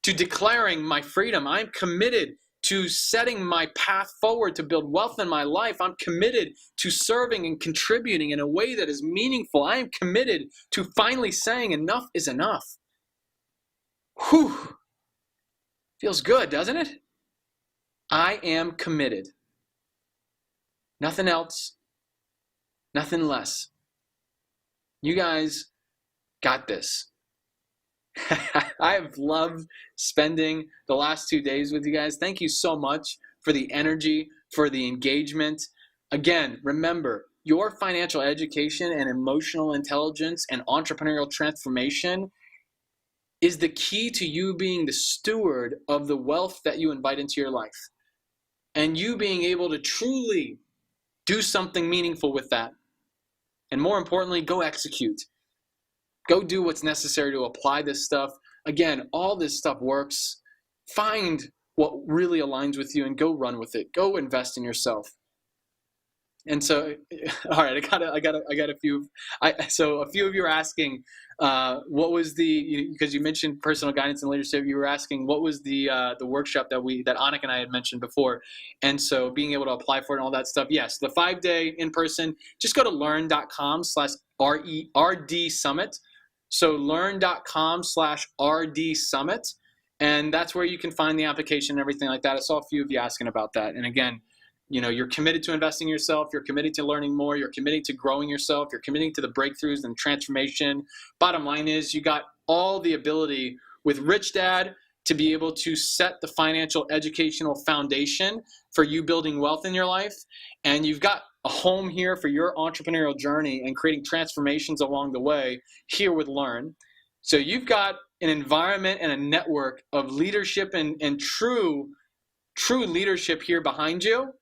S10: to declaring my freedom. I'm committed to setting my path forward to build wealth in my life. I'm committed to serving and contributing in a way that is meaningful. I am committed to finally saying enough is enough. Whew. Feels good, doesn't it? I am committed. Nothing else, nothing less. You guys got this. I have loved spending the last 2 days with you guys. Thank you so much for the energy, for the engagement. Again, remember, your financial education and emotional intelligence and entrepreneurial transformation is the key to you being the steward of the wealth that you invite into your life. And you being able to truly do something meaningful with that. And more importantly, go execute. Go do what's necessary to apply this stuff. Again, all this stuff works. Find what really aligns with you and go run with it. Go invest in yourself. And so, all right, I got a few. So a few of you are asking, what was because you mentioned personal guidance and leadership. You were asking what was the workshop that Anik and I had mentioned before, and so being able to apply for it and all that stuff. Yes, the 5-day in person. Just go to learn.com/RD Summit. So learn.com/RD Summit, and that's where you can find the application and everything like that. I saw a few of you asking about that, and again, you're committed to investing in yourself. You're committed to learning more. You're committed to growing yourself. You're committing to the breakthroughs and transformation. Bottom line is you got all the ability with Richdad to be able to set the financial educational foundation for you building wealth in your life. And you've got a home here for your entrepreneurial journey and creating transformations along the way here with Learn. So you've got an environment and a network of leadership and true leadership here behind you.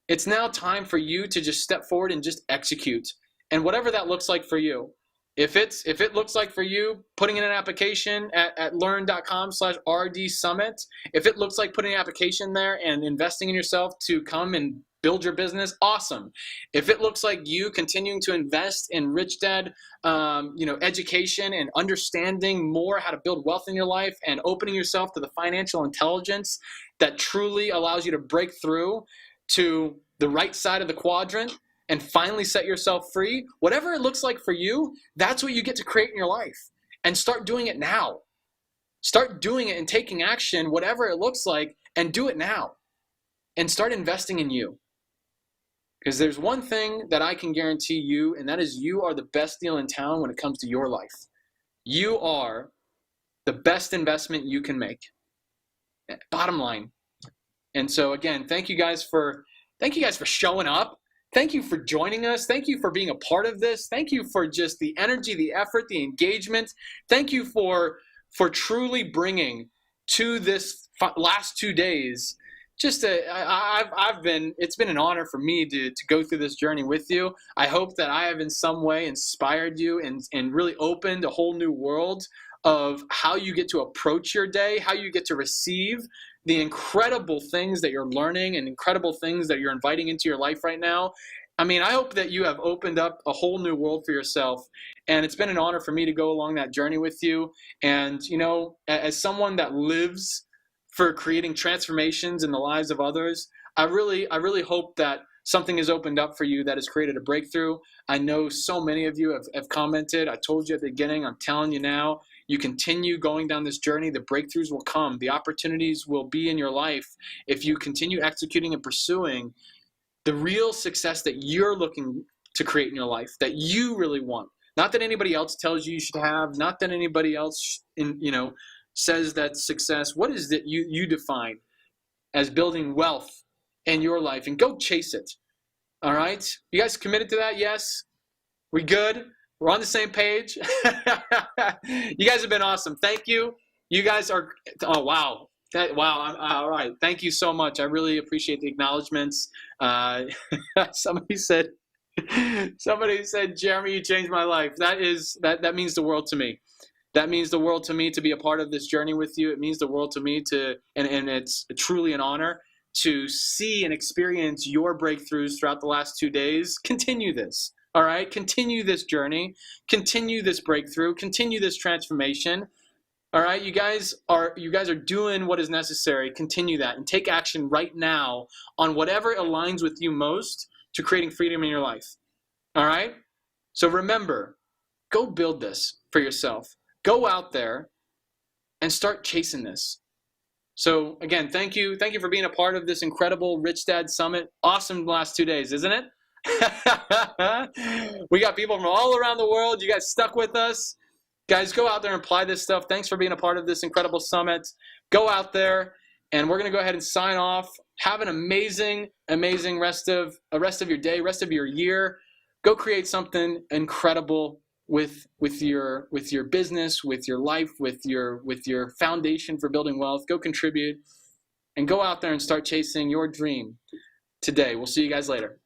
S10: It's now time for you to just step forward and just execute. And whatever that looks like for you. If it looks like for you putting in an application at learn.com/RD Summit, if it looks like putting an application there and investing in yourself to come and build your business, awesome. If it looks like you continuing to invest in Richdad, education and understanding more how to build wealth in your life and opening yourself to the financial intelligence that truly allows you to break through to the right side of the quadrant and finally set yourself free, whatever it looks like for you, that's what you get to create in your life. And start doing it now. Start doing it and taking action, whatever it looks like, and do it now. And start investing in you. Because there's one thing that I can guarantee you, and that is you are the best deal in town when it comes to your life. You are the best investment you can make. Bottom line. And so again, thank you guys for showing up. Thank you for joining us. Thank you for being a part of this. Thank you for just the energy, the effort, the engagement. Thank you for truly bringing to this last 2 days. It's been an honor for me to go through this journey with you. I hope that I have in some way inspired you and really opened a whole new world of how you get to approach your day, how you get to receive the incredible things that you're learning and incredible things that you're inviting into your life right now. I mean, I hope that you have opened up a whole new world for yourself. And it's been an honor for me to go along that journey with you. And, as someone that lives for creating transformations in the lives of others, I really hope that something has opened up for you that has created a breakthrough. I know so many of you have commented. I told you at the beginning, I'm telling you now, you continue going down this journey, the breakthroughs will come. The opportunities will be in your life if you continue executing and pursuing the real success that you're looking to create in your life, that you really want. Not that anybody else tells you should have, not that anybody else says that's success. What is that you define as building wealth in your life? And go chase it. All right? You guys committed to that? Yes? We good? We're on the same page. You guys have been awesome. Thank you. You guys are, oh, wow. All right. Thank you so much. I really appreciate the acknowledgments. Somebody said, Jeremy, you changed my life. That means the world to me. That means the world to me to be a part of this journey with you. It means the world to me and it's truly an honor to see and experience your breakthroughs throughout the last 2 days. Continue this. All right. Continue this journey. Continue this breakthrough. Continue this transformation. All right, you guys are doing what is necessary. Continue that and take action right now on whatever aligns with you most to creating freedom in your life. All right? So remember, go build this for yourself. Go out there and start chasing this. So again, thank you. Thank you for being a part of this incredible Rich Dad Summit. Awesome last 2 days, isn't it? We got people from all around the world. You guys stuck with us. Guys, go out there and apply this stuff. Thanks for being a part of this incredible summit. Go out there, and we're going to go ahead and sign off. Have an amazing, amazing rest of your day, rest of your year. Go create something incredible with your business, with your life, with your foundation for building wealth. Go contribute, and go out there and start chasing your dream today. We'll see you guys later.